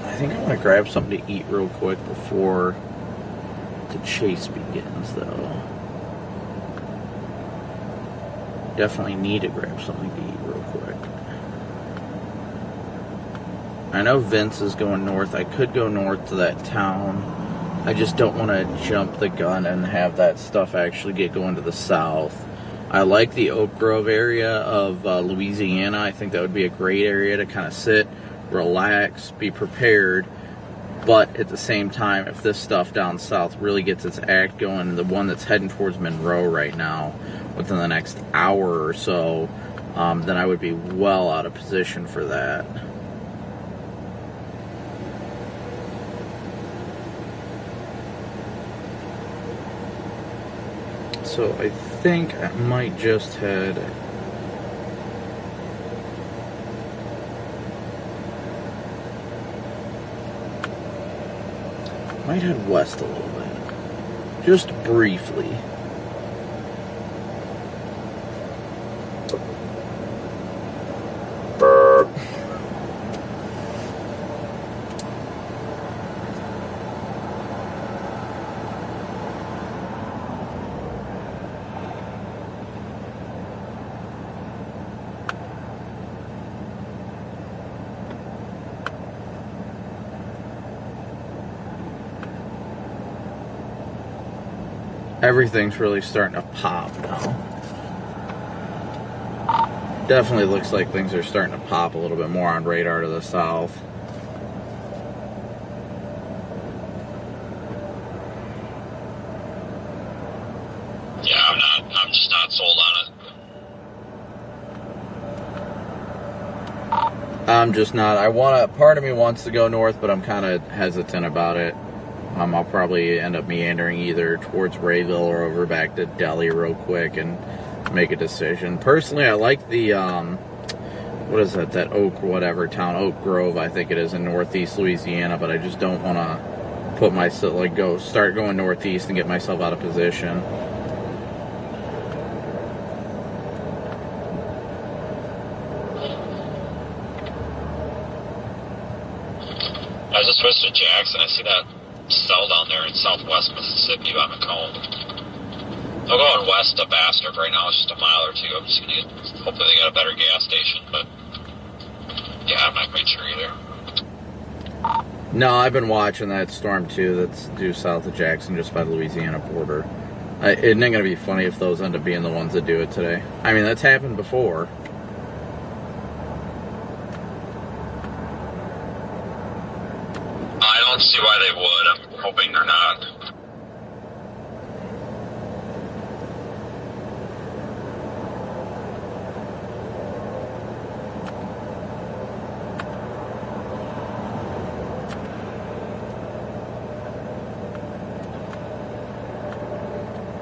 I think I want to grab something to eat real quick before the chase begins, though. Definitely need to grab something to eat real quick. I know Vince is going north. I could go north to that town. I just don't want to jump the gun and have that stuff actually get going to the south. I like the Oak Grove area of Louisiana. I think that would be a great area to kind of sit, relax, be prepared. But at the same time, if this stuff down south really gets its act going, the one that's heading towards Monroe right now, within the next hour or so, then I would be well out of position for that. So I think I might just head... might head west a little bit. Just briefly. Everything's really starting to pop now. Definitely looks like things are starting to pop a little bit more on radar to the south. Yeah, I'm just not sold on it. I'm just not. Part of me wants to go north, but I'm kind of hesitant about it. I'll probably end up meandering either towards Rayville or over back to Delhi real quick and make a decision. Personally, I like the, what is that Oak whatever town, Oak Grove, I think it is, in northeast Louisiana, but I just don't want to put myself, start going northeast and get myself out of position. I just switched to Jackson. I see that cell down there in southwest Mississippi by McComb. I'm going west to Bastrop right now. It's just a mile or two. I'm just going to hopefully they got a better gas station, but yeah, I'm not quite sure either. No, I've been watching that storm too that's due south of Jackson, just by the Louisiana border. Isn't it going to be funny if those end up being the ones that do it today? I mean, that's happened before. I don't see why they would. I'm hoping they're not.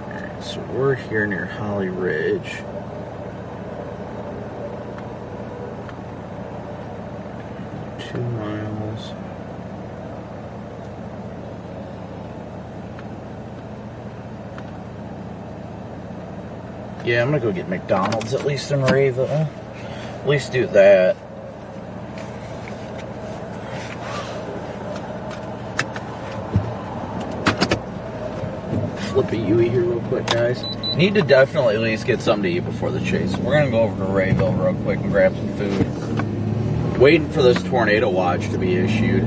Alright, so we're here near Holly Ridge. Two miles. Yeah, I'm gonna go get McDonald's at least in Rayville. At least do that. Flip a Yui here real quick, guys. Need to definitely at least get something to eat before the chase. We're gonna go over to Rayville real quick and grab some food. Waiting for this tornado watch to be issued.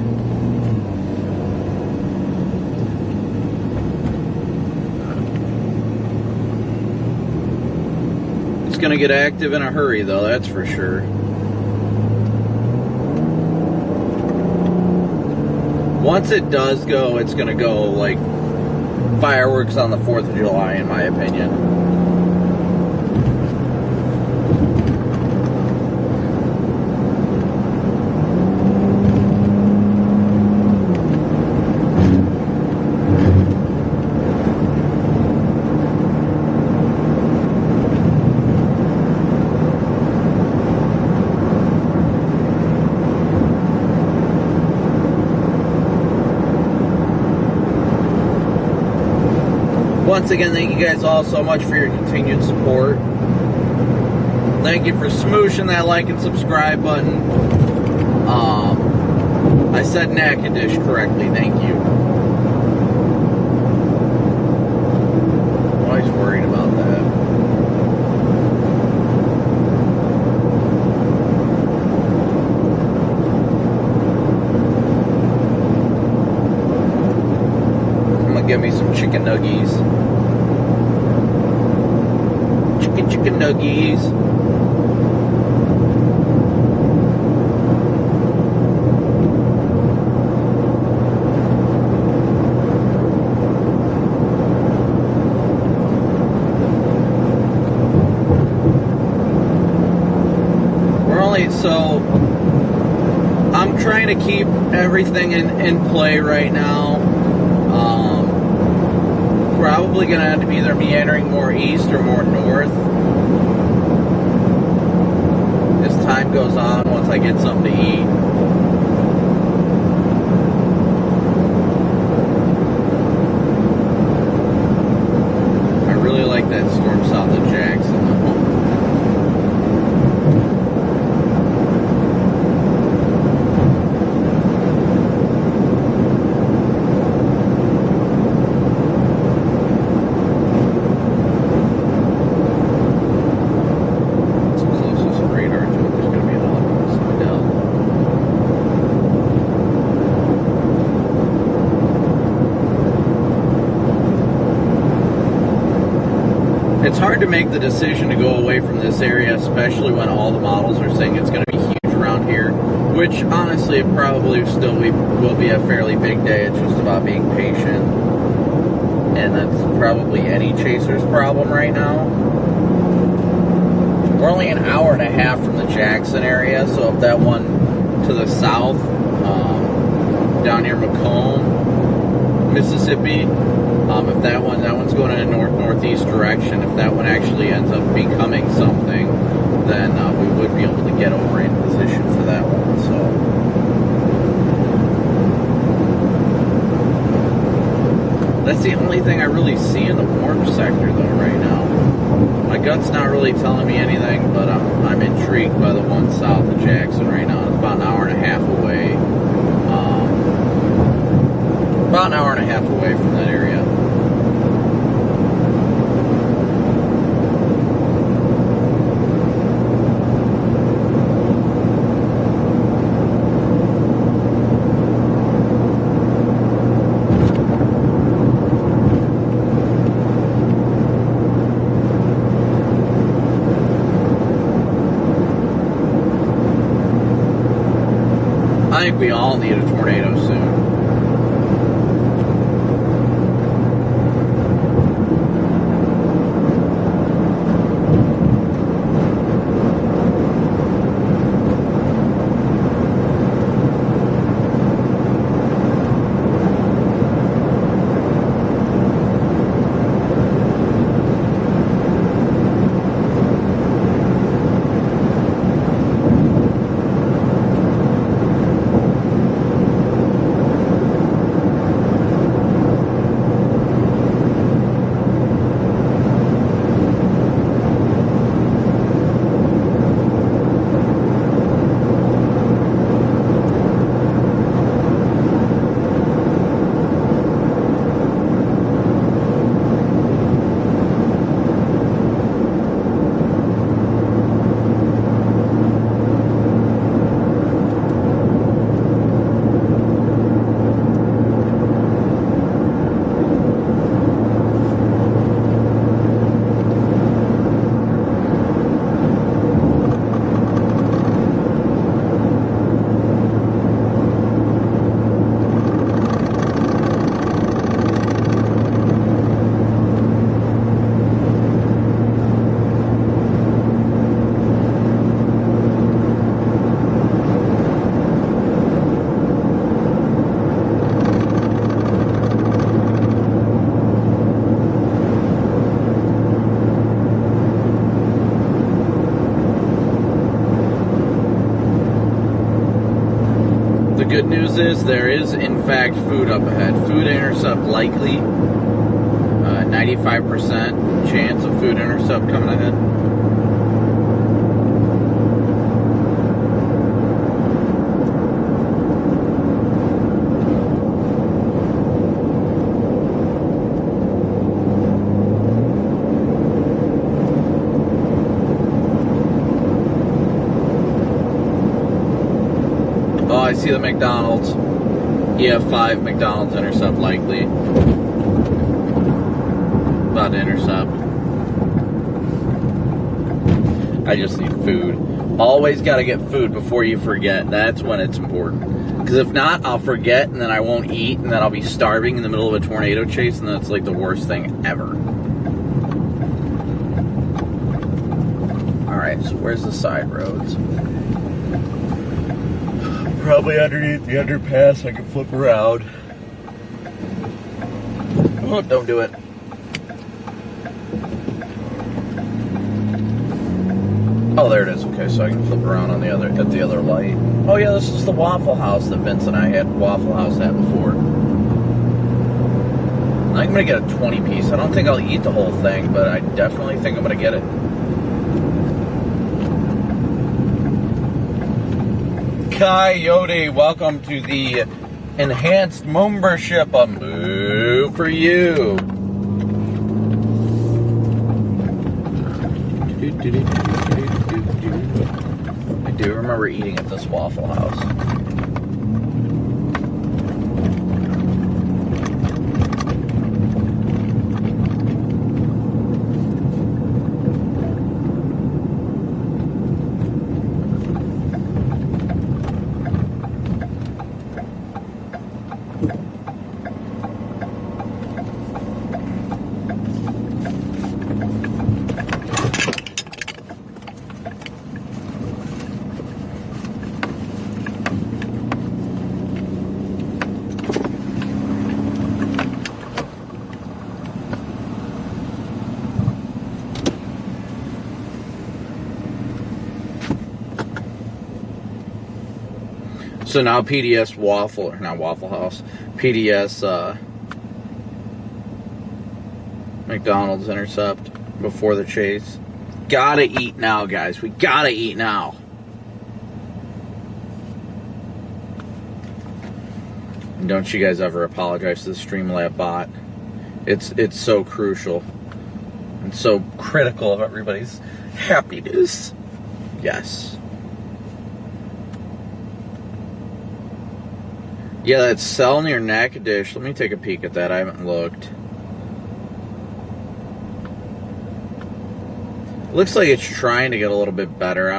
It's gonna get active in a hurry though, that's for sure. Once it does go, it's gonna go like fireworks on the 4th of July, in my opinion. Once again, thank you guys all so much for your continued support. Thank you for smooshing that like and subscribe button. I said Natchitoches correctly, thank you. I'm always worried about that. I'm gonna give me some chicken nuggies. Chicken nuggies. So I'm trying to keep everything in play right now. Probably gonna have to be either meandering more east or more north as time goes on, once I get something to eat. I really like that storm south of Jackson. It's hard to make the decision to go away from this area, especially when all the models are saying it's going to be huge around here, which honestly it probably still will be a fairly big day. It's just about being patient, and that's probably any chaser's problem right now. We're only an hour and a half from the Jackson area, so if that one to the south, down near Macomb, Mississippi, if that one's going in a north-northeast direction, if that one actually ends up becoming something, then we would be able to get over in position for that one. So that's the only thing I really see in the warm sector though right now. My gut's not really telling me anything, but I'm intrigued by the one south of Jackson right now. It's about an hour and a half away. About an hour and a half away from that area. I think we all need a tornado soon. The good news is there is, in fact, food up ahead. Food intercept likely. 95% chance of food intercept coming ahead. Oh, I see the McDonald's. EF5 McDonald's intercept likely. About to intercept. I just need food. Always got to get food before you forget. That's when it's important. Because if not, I'll forget and then I won't eat and then I'll be starving in the middle of a tornado chase and that's like the worst thing ever. Alright, so where's the side roads? Probably underneath the underpass. I can flip around. Oh, don't do it. Oh, there it is. Okay, so I can flip around on the other at the other light. Oh yeah, this is the Waffle House that Vince and I had Waffle House at before. I'm gonna get a 20-piece. I don't think I'll eat the whole thing, but I definitely think I'm gonna get it. Coyote, welcome to the enhanced membership. A move for you. I do remember eating at this Waffle House. So now PDS Waffle, or not Waffle House, PDS McDonald's intercept before the chase. Gotta eat now, guys. We gotta eat now. And don't you guys ever apologize to the Streamlab bot. It's so crucial and so critical of everybody's happiness. Yes. Yeah, that cell near Natchitoches. Let me take a peek at that. I haven't looked. Looks like it's trying to get a little bit better.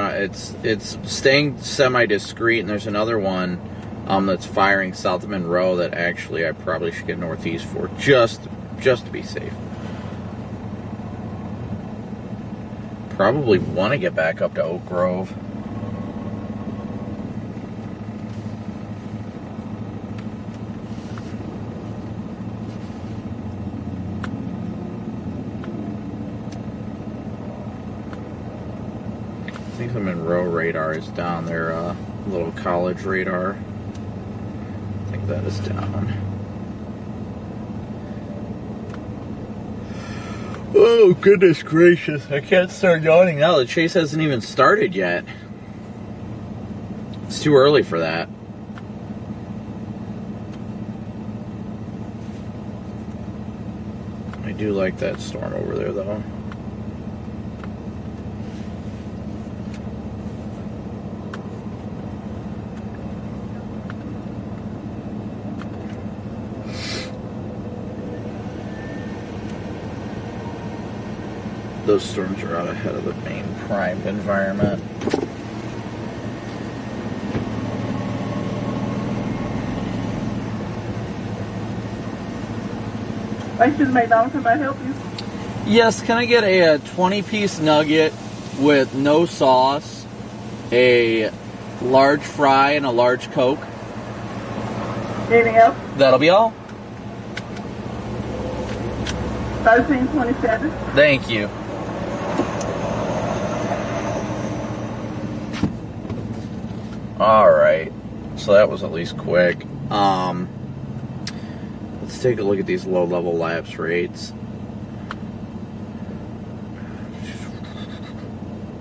It's staying semi-discreet, and there's another one that's firing south of Monroe that actually I probably should get northeast for, just to be safe. Probably want to get back up to Oak Grove. I think the Monroe radar is down there, little college radar. I think that is down. Oh, goodness gracious. I can't start yawning now. The chase hasn't even started yet. It's too early for that. I do like that storm over there, though. Those storms are out ahead of the main primed environment. Thanks to the McDonald's, can I help you? Yes, can I get a 20-piece nugget with no sauce, a large fry, and a large Coke? Anything else? That'll be all. 1327. Thank you. Alright, so that was at least quick. Let's take a look at these low-level lapse rates.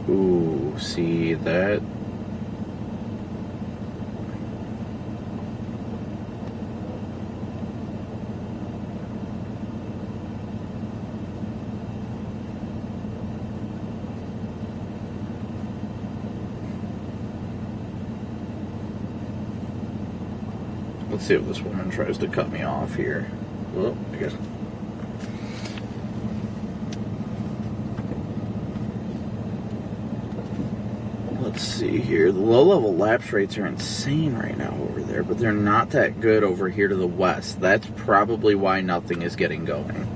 Ooh, see that? Let's see if this woman tries to cut me off here. Well, I guess. Let's see here. The low-level lapse rates are insane right now over there, but they're not that good over here to the west. That's probably why nothing is getting going.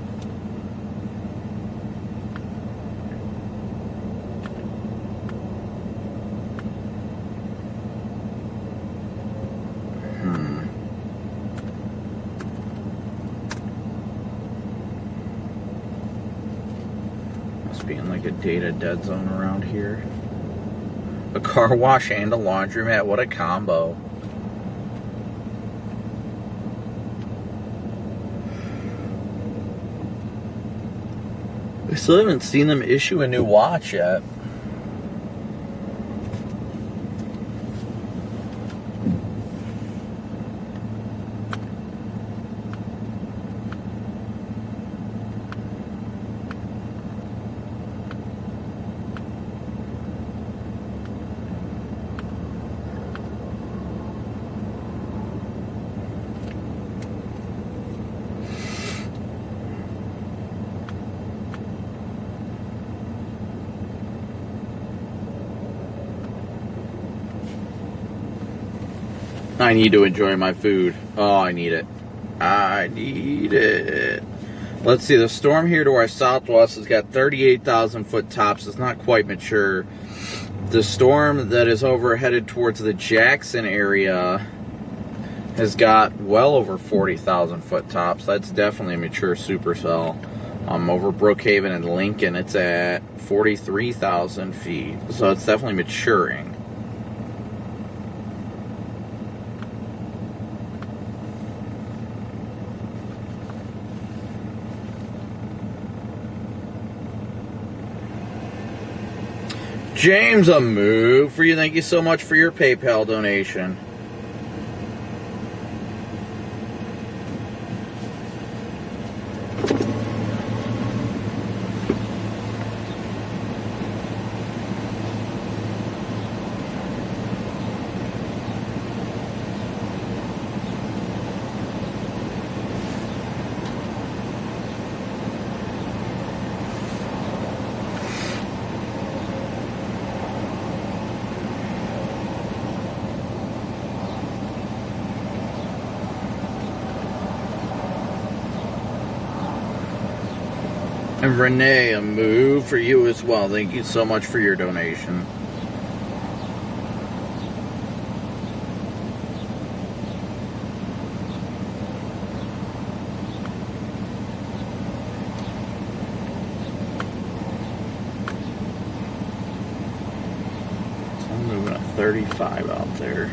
Being like a data dead zone around here. A car wash and a laundromat, what a combo. I still haven't seen them issue a new watch yet. I need to enjoy my food. Oh, I need it. I need it. Let's see, the storm here to our southwest has got 38,000 foot tops. It's not quite mature. The storm that is over headed towards the Jackson area has got well over 40,000 foot tops. That's definitely a mature supercell. Over Brookhaven and Lincoln, it's at 43,000 feet. So it's definitely maturing. James, a move for you. Thank you so much for your PayPal donation. And Renee, a move for you as well. Thank you so much for your donation. So I'm moving a 35 out there.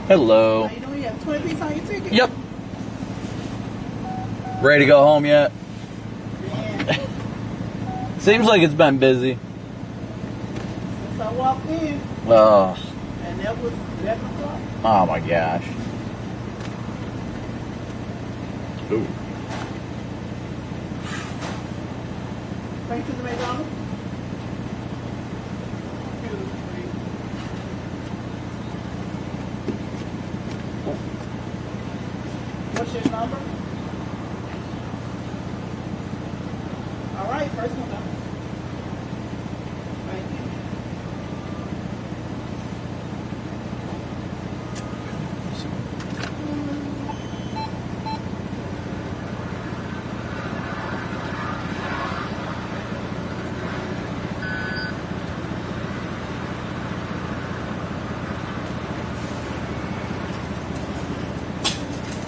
Hello. How you doing? You have 20 piece on your ticket? Yep. Ready to go home yet? Yeah. Seems like it's been busy. Since I walked in, Oh. and that was 11 o'clock. Oh my gosh. Ooh. Thank you to the McDonald's. What's your number? All right, first one.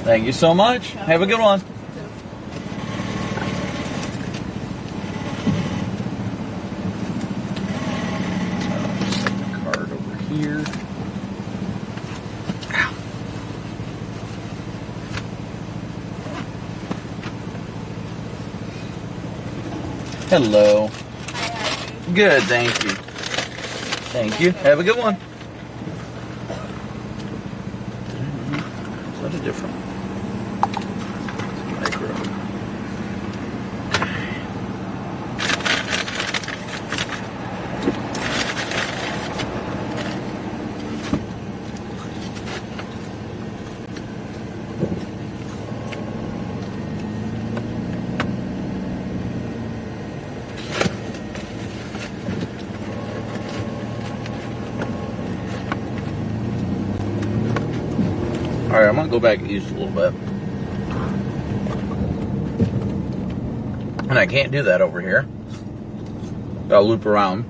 Thank you so much. Have a good one. Card over here. Ow. Hello. Good, thank you. Thank you. Have a good one. Is that a different micro? All right, I'm gonna go back east a little bit. And I can't do that over here. Gotta loop around.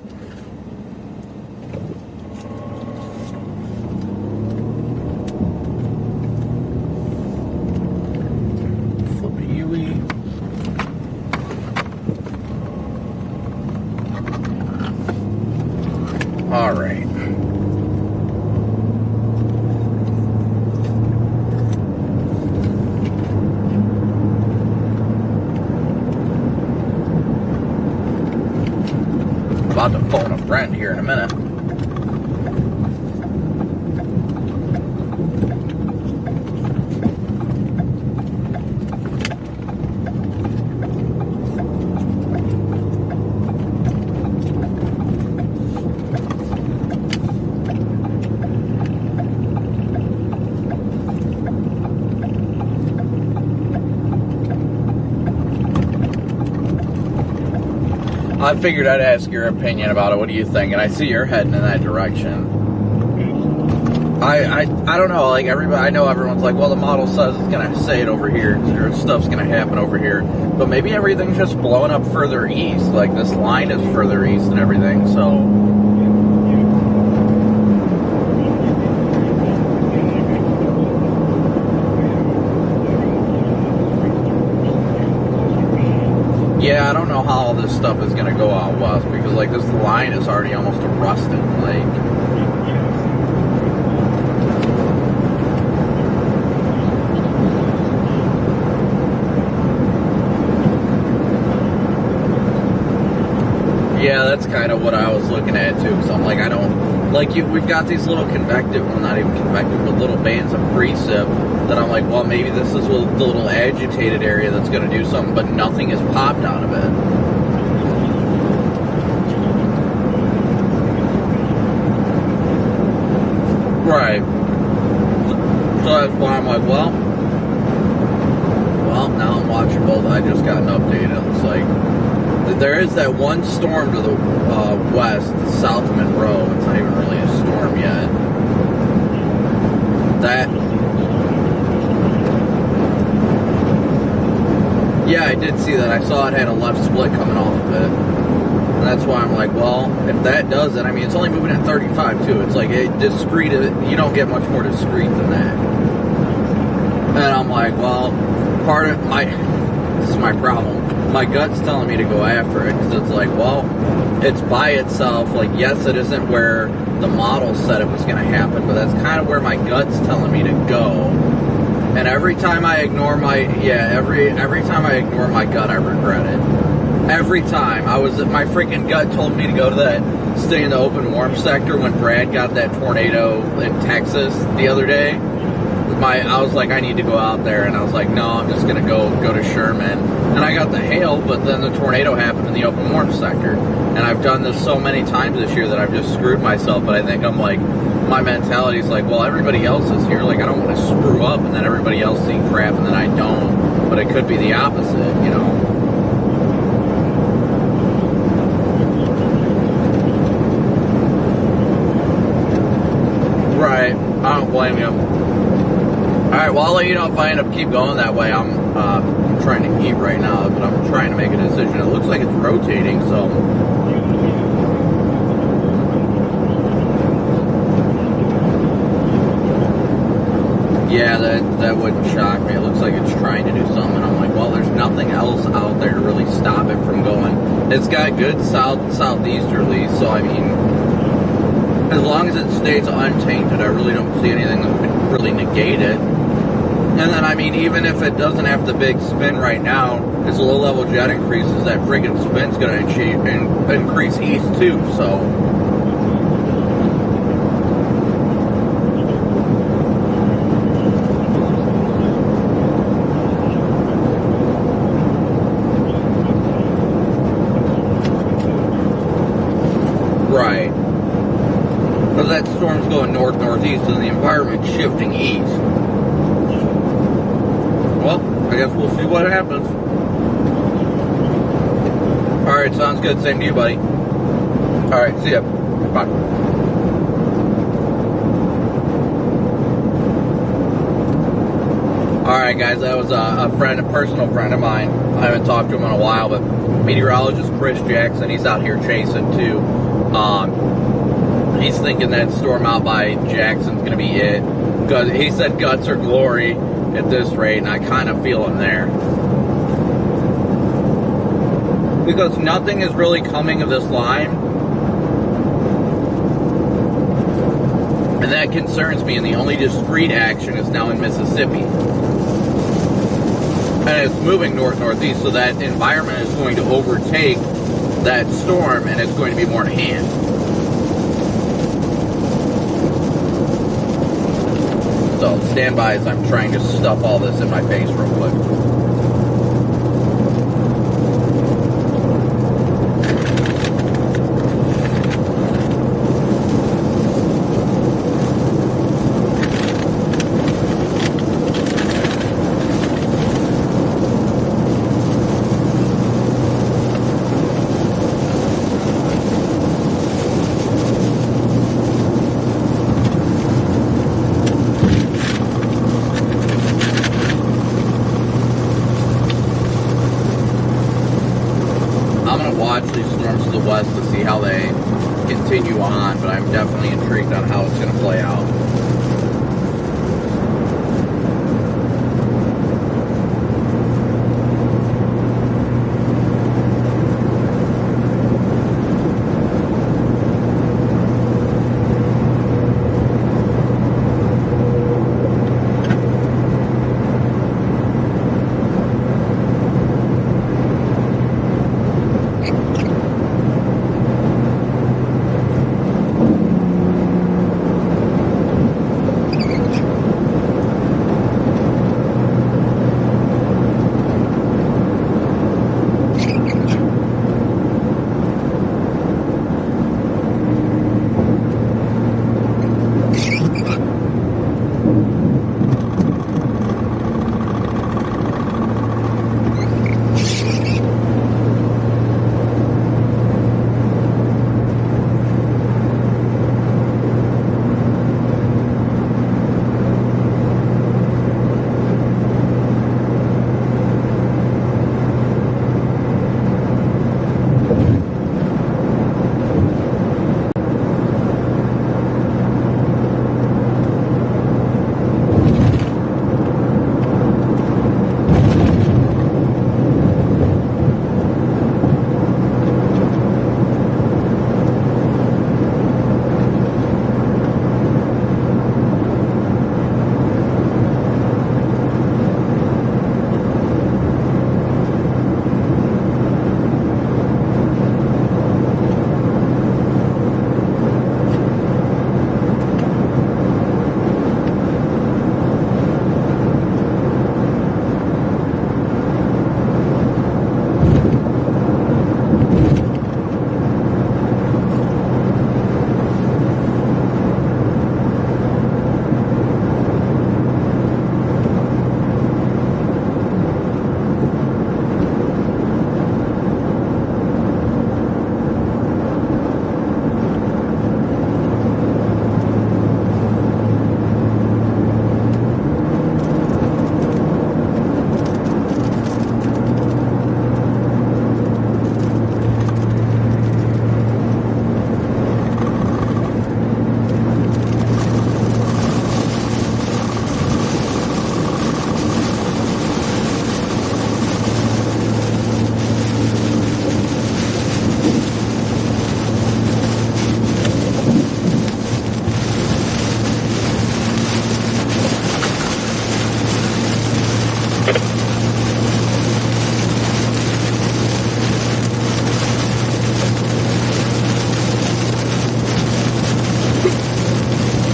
Flip a UE. All right. About to phone a friend here in a minute. I figured I'd ask your opinion about it. What do you think? And I see you're heading in that direction. I don't know. Like everybody, I know everyone's like, well, the model says it's gonna say it over here, or stuff's gonna happen over here. But maybe everything's just blowing up further east. Like this line is further east and everything. So yeah, I don't know how all this stuff is gonna go out west because like this line is already almost rusted. Like yeah, that's kind of what I was looking at too. Because I'm like, I don't like you. We've got these little convective, well, not even convective, but little bands of precip that I'm like, well, maybe this is the little agitated area that's going to do something, but nothing has popped out of it. Right. So that's why I'm like, well, now I'm watching both. I just got an update. It looks like there is that one storm to the west, south of Monroe. It's not even really a storm yet. Yeah, I did see that. I saw it had a left split coming off of it. And that's why I'm like, well, if that does it, I mean, it's only moving at 35 too. It's like a discrete, you don't get much more discrete than that. And I'm like, well, this is my problem. My gut's telling me to go after it because it's like, well, it's by itself. Like, yes, it isn't where the model said it was going to happen, but that's kind of where my gut's telling me to go. And every time I ignore my time I ignore my gut, I regret it. Every time my freaking gut told me to go to that, stay in the open warm sector when Brad got that tornado in Texas the other day. I was like, I need to go out there, and I was like, no, I'm just gonna go to Sherman. And I got the hail, but then the tornado happened in the open warm sector. And I've done this so many times this year that I've just screwed myself. But I think I'm like, my mentality is like, well, everybody else is here. Like, I don't want to screw up, and then everybody else see crap, and then I don't. But it could be the opposite, you know. Right. I don't blame you. Alright, well, I'll let you know if I end up keep going that way. I'm trying to eat right now, but I'm trying to make a decision. It looks like it's rotating, so... Yeah, Yeah, that wouldn't shock me. It looks like it's trying to do something. I'm like, well, there's nothing else out there to really stop it from going. It's got good southeasterly, so I mean, as long as it stays untainted, I really don't see anything that would really negate it. And then, I mean, even if it doesn't have the big spin right now, as low-level jet increases, that friggin' spin's going to increase east too, so... Right. Because that storm's going north-northeast and the environment's shifting east. Well, I guess we'll see what happens. Alright, sounds good. Same to you, buddy. Alright, see ya. Bye. Alright, guys, that was a personal friend of mine. I haven't talked to him in a while, but meteorologist Chris Jackson, he's out here chasing too. He's thinking that storm out by Jackson's going to be it. Because he said guts or glory at this rate, and I kind of feel him there. Because nothing is really coming of this line. And that concerns me, and the only discrete action is now in Mississippi. And it's moving north-northeast, so that environment is going to overtake that storm, and it's going to be more in hand. So stand by as I'm trying to stuff all this in my face real quick. West to see how they continue on, but I'm definitely intrigued on how it's going to play out.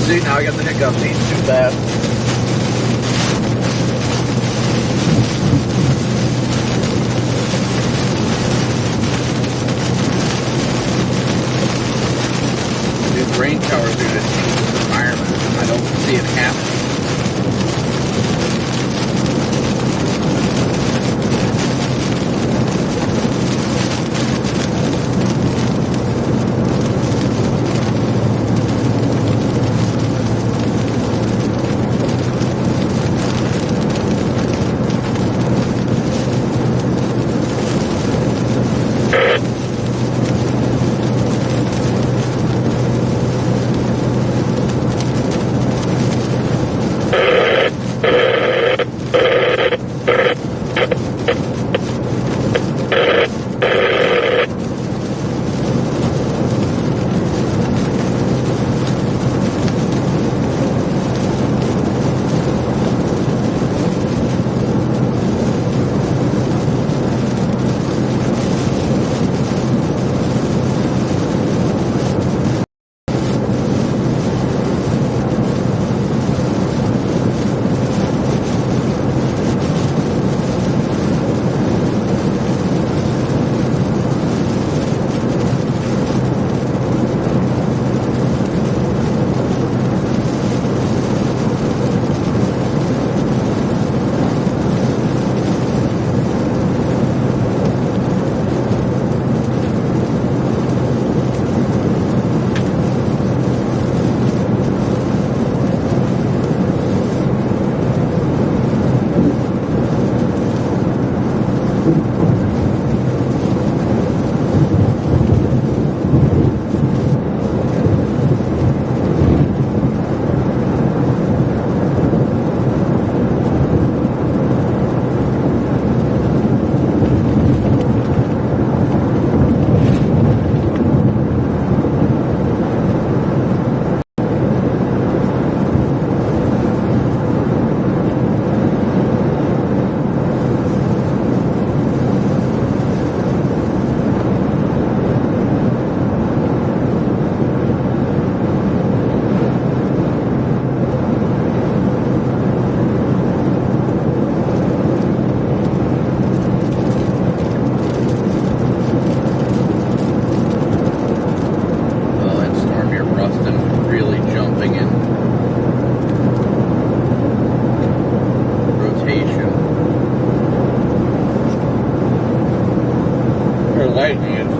See, now I got the hiccups. He's too fast. These rain showers are going to change this environment. I don't see it happening.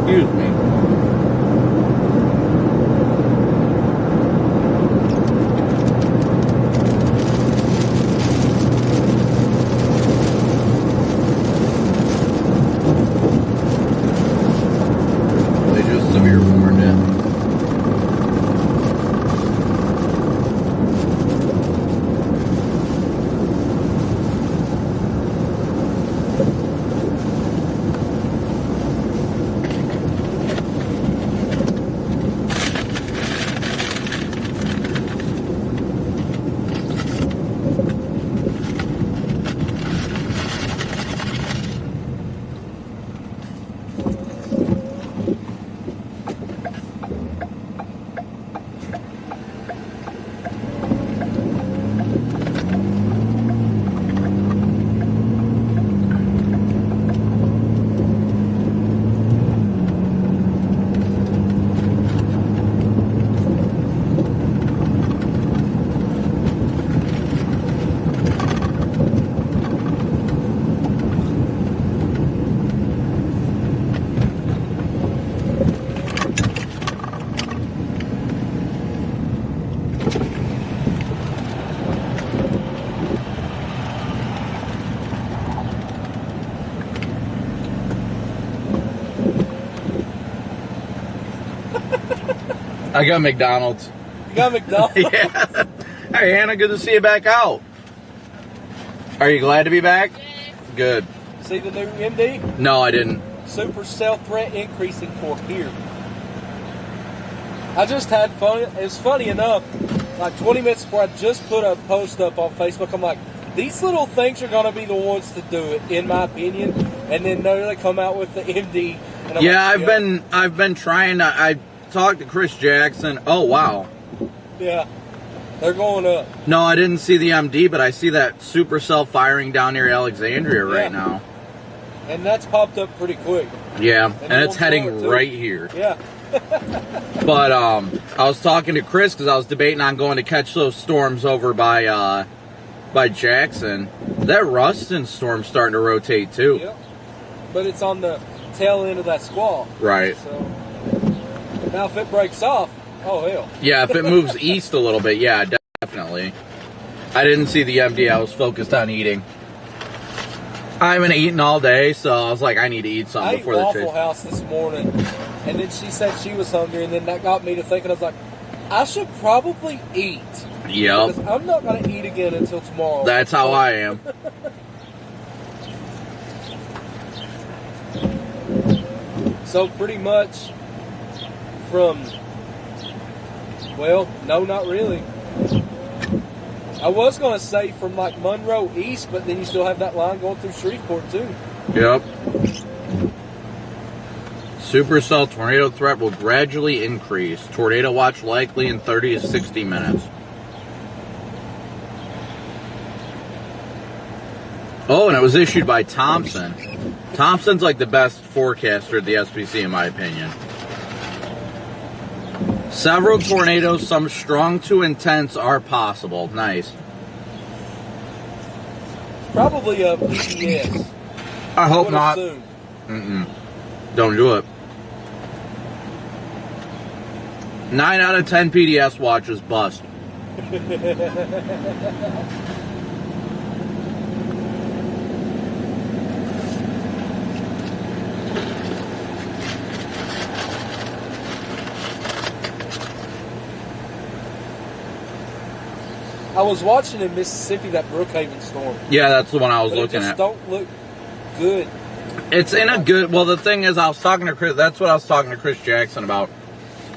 Excuse me. They just severe warned it. I got McDonald's. You got McDonald's? Yeah. Hey, Hannah, good to see you back out. Are you glad to be back? Yes. Good. See the new MD? No, I didn't. Super self-threat increasing for here. I just had fun. It's funny enough, like 20 minutes before I just put a post up on Facebook, I'm like, these little things are going to be the ones to do it, in my opinion. And then they come out with the MD. And I'm Yeah, like, I've been trying to. I talked to Chris Jackson. Oh wow. Yeah. They're going up. No, I didn't see the MD, but I see that supercell firing down near Alexandria right now. And that's popped up pretty quick. Yeah, and it's heading right here. Yeah. But I was talking to Chris because I was debating on going to catch those storms over by Jackson. That Ruston storm's starting to rotate too. Yep. But it's on the tail end of that squall. Right. So now if it breaks off, oh hell. Yeah, if it moves east a little bit, yeah, definitely. I didn't see the MD. I was focused on eating. I haven't eaten all day, so I was like, I need to eat something before the I ate chase. Waffle House this morning, and then she said she was hungry, and then that got me to thinking. I was like, I should probably eat. Yep. Because I'm not going to eat again until tomorrow. That's how I am. So pretty much from, well, no, not really. I was going to say from like Monroe East, but then you still have that line going through Shreveport too. Yep. Supercell tornado threat will gradually increase. Tornado watch likely in 30 to 60 minutes. Oh, and it was issued by Thompson. Thompson's like the best forecaster at the SPC in my opinion. Several tornadoes, some strong to intense, are possible. Nice. Probably a PDS. I hope would not. assume. Don't do it. 9 out of 10 PDS watches bust. I was watching in Mississippi that Brookhaven storm. Yeah, that's the one I was But looking it just at. don't look good. It's in a good... Well, the thing is, I was talking to Chris... That's what I was talking to Chris Jackson about.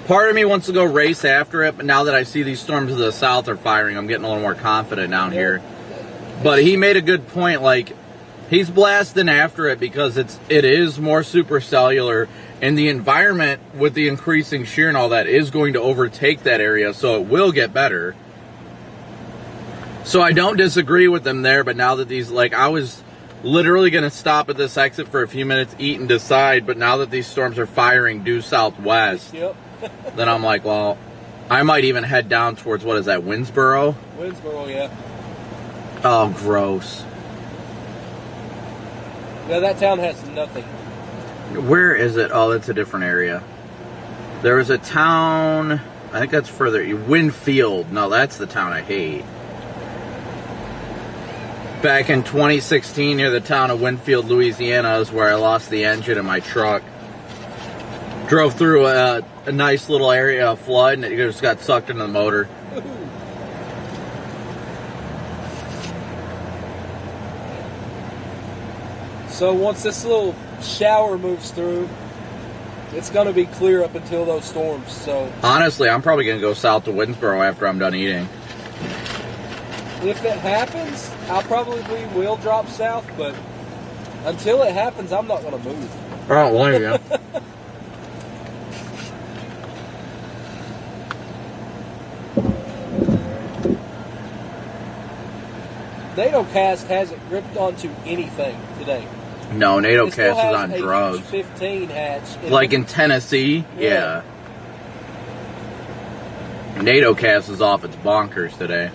Part of me wants to go race after it, but now that I see these storms to the south are firing, I'm getting a little more confident down here. But he made a good point, like, he's blasting after it because it is more supercellular, and the environment with the increasing shear and all that is going to overtake that area, so it will get better. So I don't disagree with them there, but now that these, like, I was literally going to stop at this exit for a few minutes, eat, and decide, but now that these storms are firing due southwest, then I'm like, well, I might even head down towards, what is that, Winsboro? Winsboro, yeah. Oh, gross. Yeah, that town has nothing. Where is it? Oh, that's a different area. There was a town, I think that's further, Winfield. No, that's the town I hate. Back in 2016 near the town of Winfield, Louisiana is where I lost the engine in my truck. Drove through a nice little area of flood and it just got sucked into the motor. So once this little shower moves through, it's going to be clear up until those storms. So honestly, I'm probably going to go south to Winsboro after I'm done eating. if it happens, I probably will drop south, but until it happens, I'm not going to move. I don't blame you. NATOcast hasn't gripped onto anything today. No, NATOcast It still is has on a drugs. 15 hatch. Like in Tennessee? Yeah. NATOcast is off its bonkers today.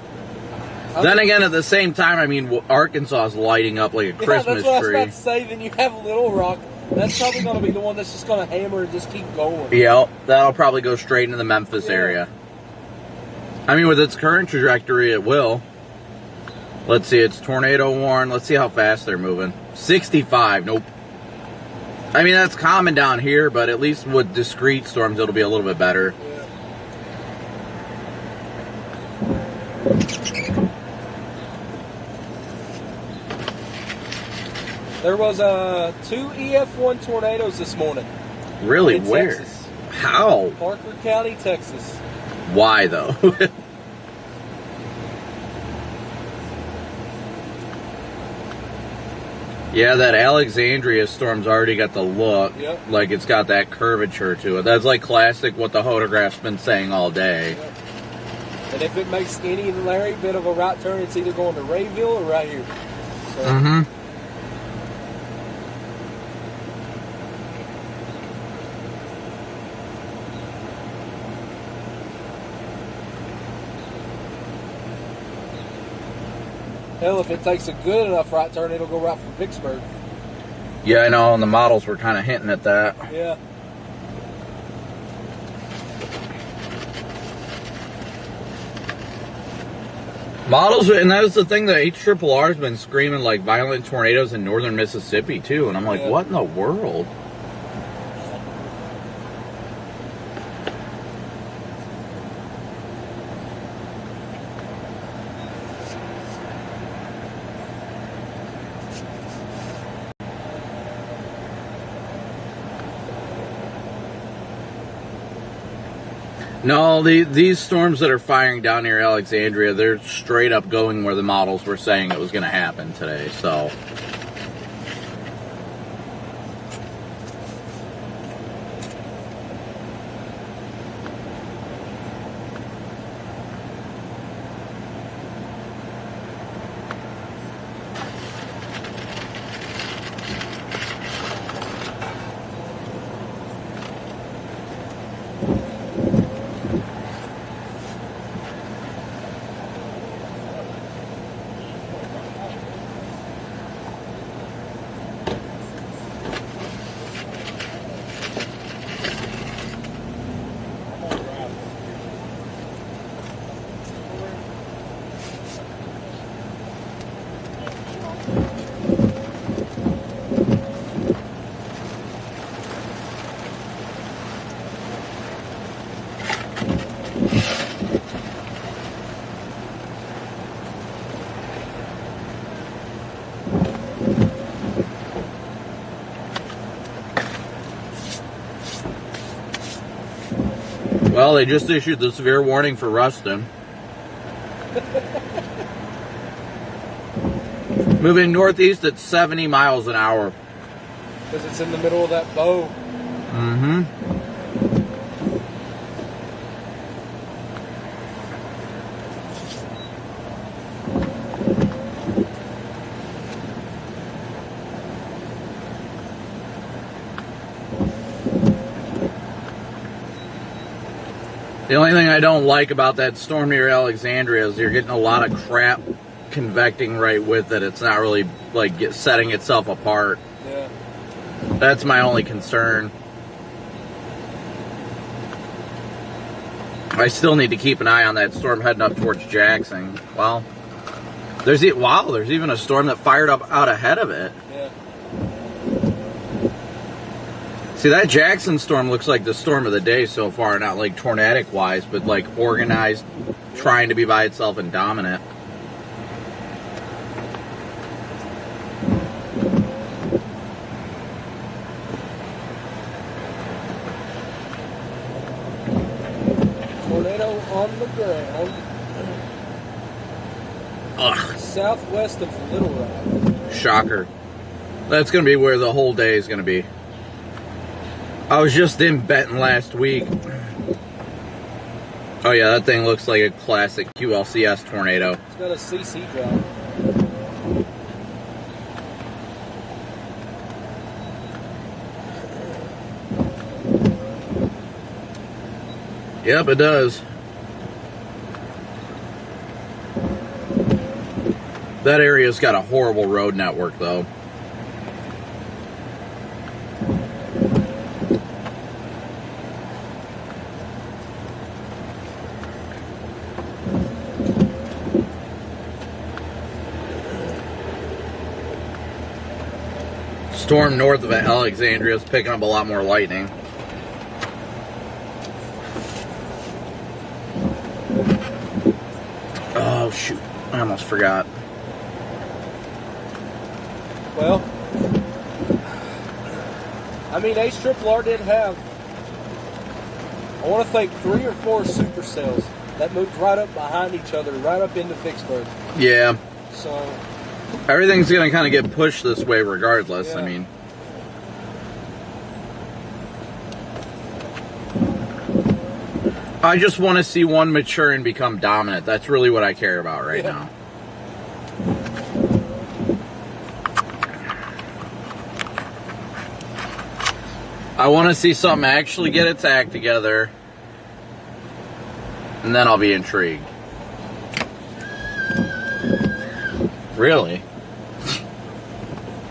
Then again, at the same time, I mean, Arkansas is lighting up like a Christmas that's what tree. I was about to say. Then you have Little Rock. That's probably going to be the one that's just going to hammer and just keep going. Yep, that'll probably go straight into the Memphis area. I mean, with its current trajectory, it will. Let's see, it's tornado warned. Let's see how fast they're moving. 65, nope. I mean, that's common down here, but at least with discrete storms, it'll be a little bit better. There was 2 EF1 tornadoes this morning. Really? In Where? Texas. How? Parker County, Texas. Why, though? Yeah, that Alexandria storm's already got the look. Yep. Like it's got that curvature to it. That's like classic what the photograph's been saying all day. Yep. And if it makes any Larry bit of a right turn, it's either going to Rayville or right here. So, Mm-hmm. hell, if it takes a good enough right turn, it'll go right for Vicksburg. Yeah, I know, and the models were kind of hinting at that. Yeah. Models, and that was the thing, that HRRR's been screaming like violent tornadoes in northern Mississippi too, and I'm like, Yeah. what in the world? No, these storms that are firing down near Alexandria, they're straight up going where the models were saying it was going to happen today, so. Well, they just issued the severe warning for Ruston. Moving northeast at 70 miles an hour. Because it's in the middle of that bow. Mm-hmm. The only thing I don't like about that storm near Alexandria is you're getting a lot of crap convecting right with it. It's not really like setting itself apart. Yeah. That's my only concern. I still need to keep an eye on that storm heading up towards Jackson. Well, there's even a storm that fired up out ahead of it. Yeah. See, that Jackson storm looks like the storm of the day so far, not like tornadic wise, but like organized, trying to be by itself and dominant. Tornado on the ground. Ugh. Southwest of Little Rock. Shocker. That's going to be where the whole day is going to be. I was just in Benton last week. Oh yeah, that thing looks like a classic QLCS tornado. It's got a CC drop. Yep, it does. That area's got a horrible road network, though. Storm north of Alexandria is picking up a lot more lightning. Oh, shoot. I almost forgot. Well, I mean, HRRR did have, I want to think, 3 or 4 supercells that moved right up behind each other, right up into Vicksburg. Yeah. So everything's going to kind of get pushed this way regardless. Yeah. I mean, I just want to see one mature and become dominant. That's really what I care about right now. I want to see something actually get its act together, and then I'll be intrigued. Really?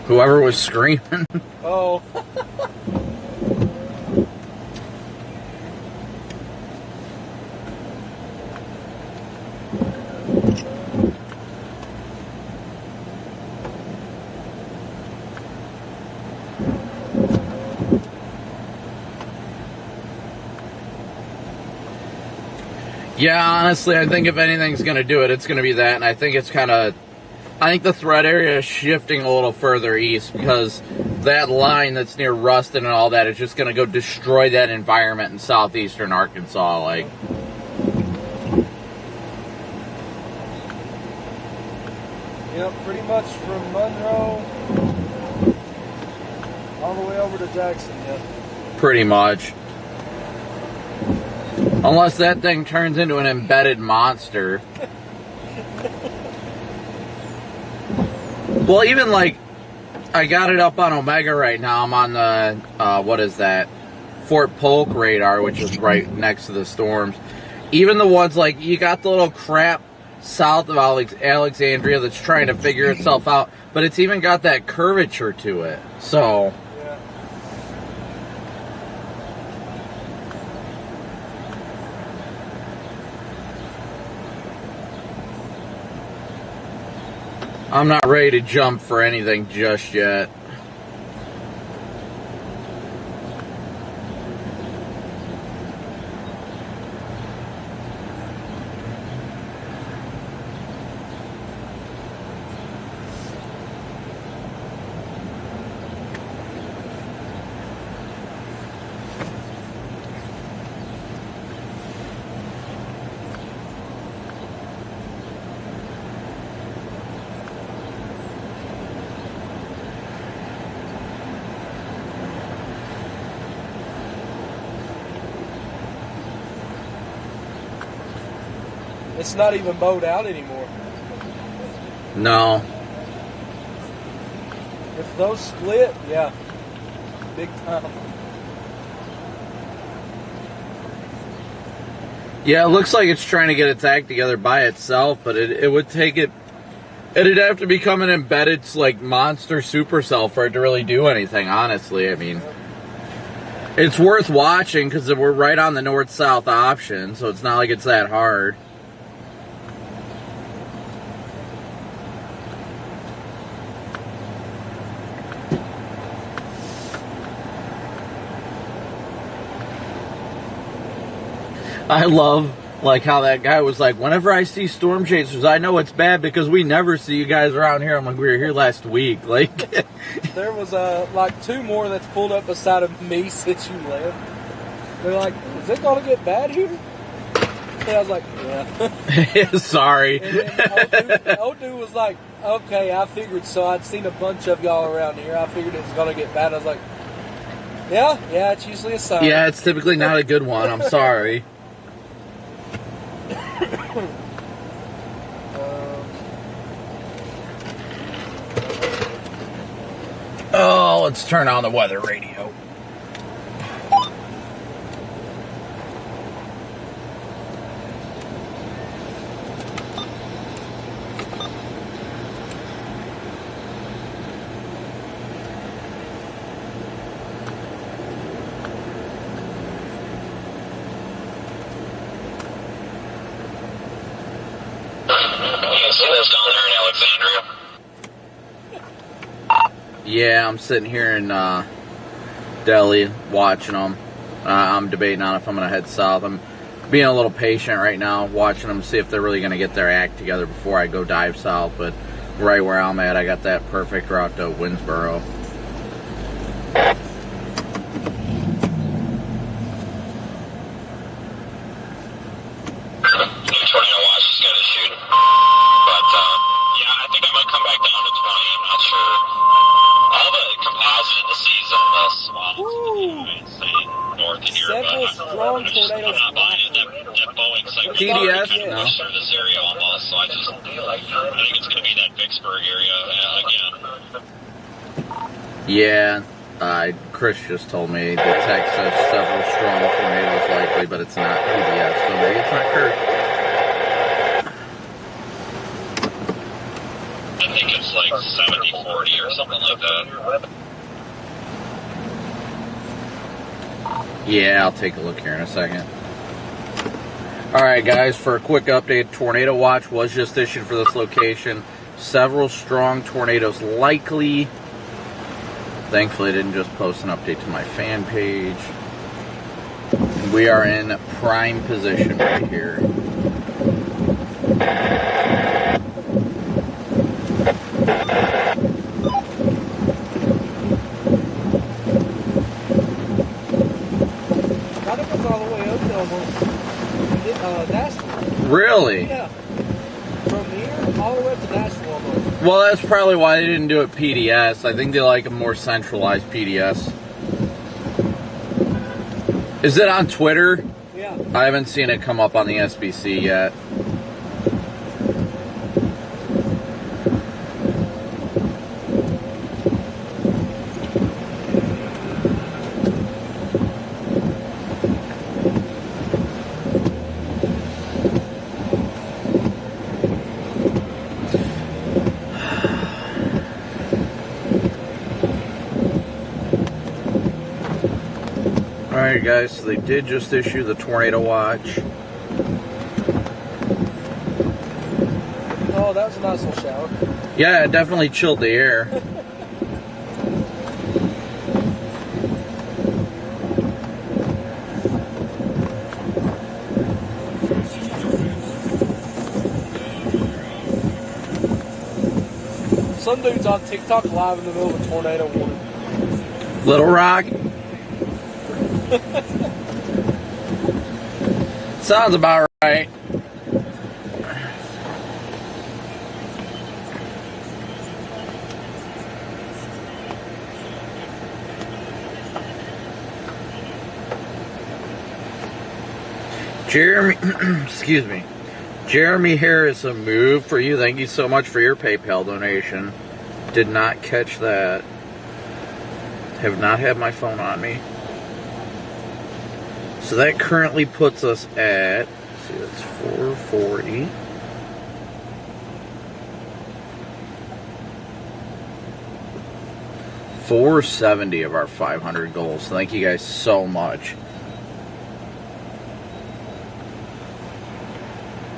Whoever was screaming. Oh. Yeah, honestly, I think if anything's going to do it, it's going to be that, and I think it's I think the threat area is shifting a little further east because that line that's near Ruston and all that is just going to go destroy that environment in southeastern Arkansas, like. Yep, pretty much from Monroe all the way over to Jackson, yeah. Pretty much. Unless that thing turns into an embedded monster. Well, even like, I got it up on Omega right now. I'm on the, what is that? Fort Polk radar, which is right next to the storms. Even the ones like, you got the little crap south of Alexandria that's trying to figure itself out, but it's even got that curvature to it. So... I'm not ready to jump for anything just yet. It's not even bowed out anymore. No. If those split, yeah, big time. Yeah, it looks like it's trying to get its act together by itself, but it would take it... It'd have to become an embedded, like, monster supercell for it to really do anything, honestly. I mean, it's worth watching because we're right on the north-south option, so it's not like it's that hard. I love, like, how that guy was like, whenever I see storm chasers, I know it's bad because we never see you guys around here. I'm like, we were here last week. Like, there was, like, two more that's pulled up beside of me since you left. They're like, is it going to get bad here? And I was like, yeah. Sorry. And then old dude was like, okay, I figured so. I'd seen a bunch of y'all around here. I figured it was going to get bad. I was like, yeah, it's usually a sign. Yeah, it's typically not a good one. I'm sorry. Oh, let's turn on the weather radio. Yeah, I'm sitting here in Delhi watching them. I'm debating on if I'm going to head south. I'm being a little patient right now, watching them, see if they're really going to get their act together before I go dive south. But right where I'm at, I got that perfect route to Winsboro. Several strong tornadoes. PDS? No. Through this area almost, so I think it's going to be that Vicksburg area again. Yeah, Chris just told me the text says several strong tornadoes likely, but it's not PDS, so maybe it's not Kurt. I think it's like 70-40 or something like that. Yeah, I'll take a look here in a second. Alright guys, for a quick update, tornado watch was just issued for this location. Several strong tornadoes likely. Thankfully I didn't just post an update to my fan page. We are in prime position right here. Really? Yeah. From here all the way up to Nashville almost. Well, that's probably why they didn't do it PDS. I think they like a more centralized PDS. Is it on Twitter? Yeah. I haven't seen it come up on the SBC yet. Alright guys, so they did just issue the tornado watch. Oh, that was a nice little shower. Yeah, it definitely chilled the air. Some dude's on TikTok live in the middle of a tornado warning. Little Rock? Sounds about right. Jeremy, excuse me. Jeremy Harris, a move for you. Thank you so much for your PayPal donation. Did not catch that. Have not had my phone on me. So that currently puts us at, let's see, that's 440. $470 of our 500 goals. Thank you guys so much.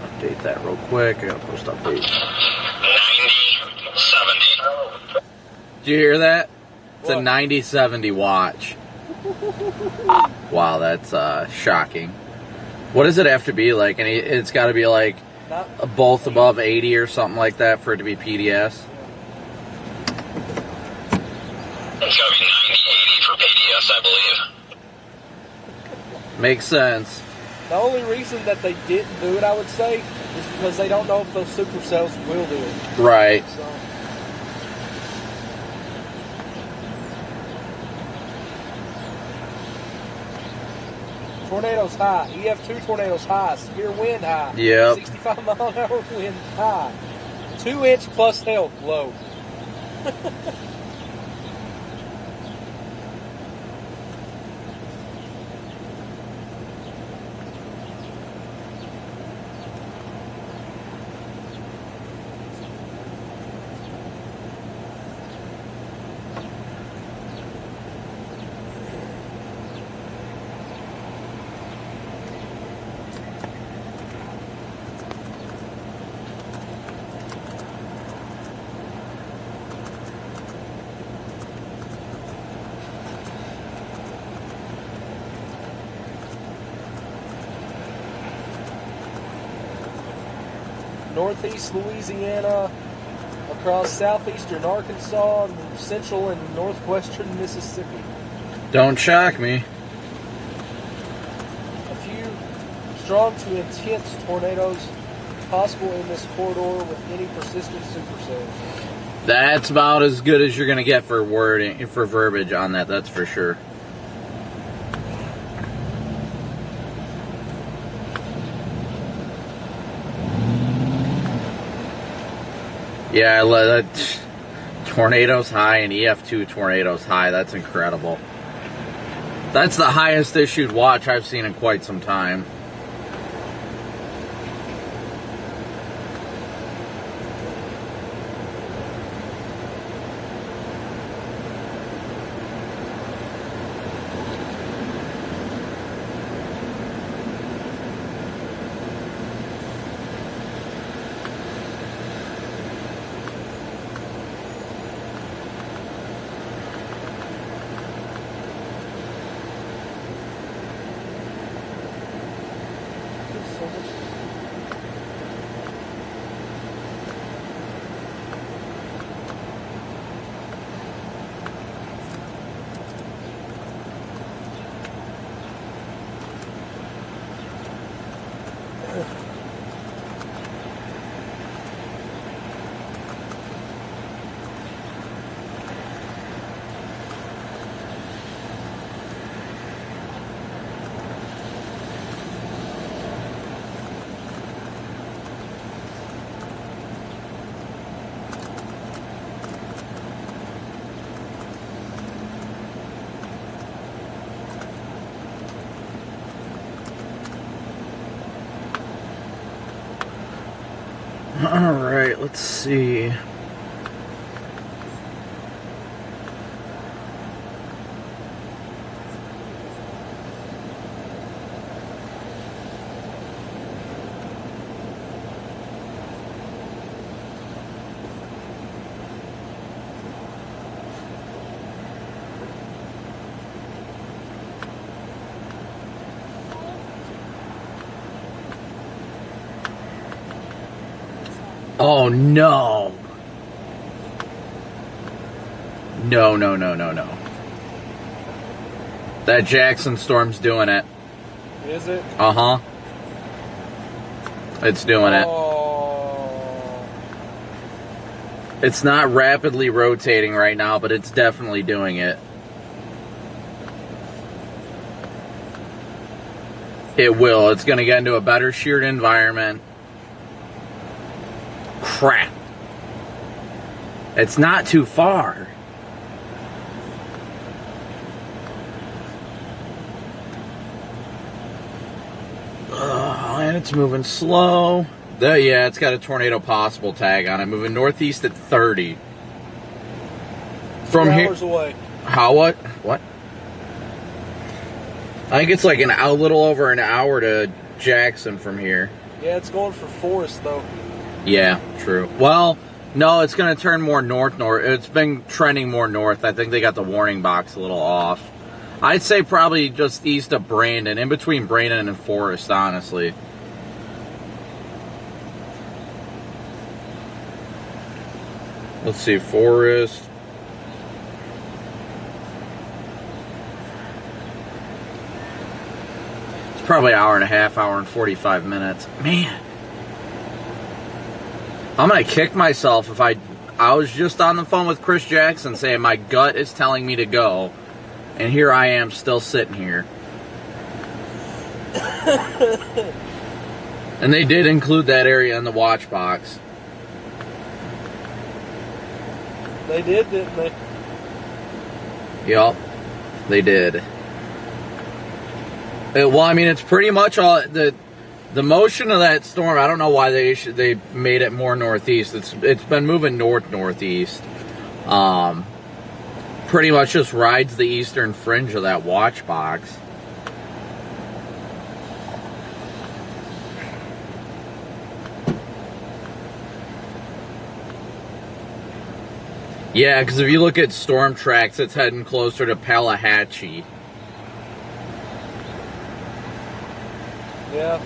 Update that real quick. I gotta post update. 90-70. Did you hear that? It's What? a 90-70 watch. Wow, that's shocking. What does it have to be like? And it's got to be like Not, both above 80 or something like that for it to be PDS. It's got to be 90-80 for PDS, I believe. Makes sense. the only reason that they didn't do it, I would say, is because they don't know if those supercells will do it. Right. So, tornadoes high. EF2 tornadoes high. Severe wind high. Yep. 65 mile an hour wind high. 2 inch plus health low. Northeast Louisiana, across southeastern Arkansas, and central and northwestern Mississippi. Don't shock me. A few strong to intense tornadoes possible in this corridor with any persistent supercells. That's about as good as you're gonna get for wording, for verbiage on that. That's for sure. Yeah, that tornadoes high and EF2 tornadoes high. That's incredible. That's the highest issued watch I've seen in quite some time. Alright, let's see. Oh no. No. That Jackson storm's doing it. Is it? Uh-huh. It's doing it. It's not rapidly rotating right now, but it's definitely doing it. It will. It's going to get into a better sheared environment. Crap. It's not too far. And it's moving slow. Yeah, it's got a tornado possible tag on it. Moving northeast at 30. From 2 here. hours away. How, what? What? I think it's like a little over an hour to Jackson from here. Yeah, it's going for Forest, though. Yeah, true. Well, no, it's going to turn more north. It's been trending more north. I think they got the warning box a little off. I'd say probably just east of Brandon, in between Brandon and Forest, honestly. Let's see, Forest. It's probably an hour and a half, hour and 45 minutes. Man. I'm going to kick myself if I was just on the phone with Chris Jackson saying my gut is telling me to go. And here I am still sitting here. And they did include that area in the watch box. They did, didn't they? Yup, they did. Well, I mean, it's pretty much all the motion of that storm. I don't know why they made it more northeast. It's been moving northeast. Pretty much just rides the eastern fringe of that watch box. Yeah, because if you look at storm tracks, it's heading closer to Palahatchie. Yeah.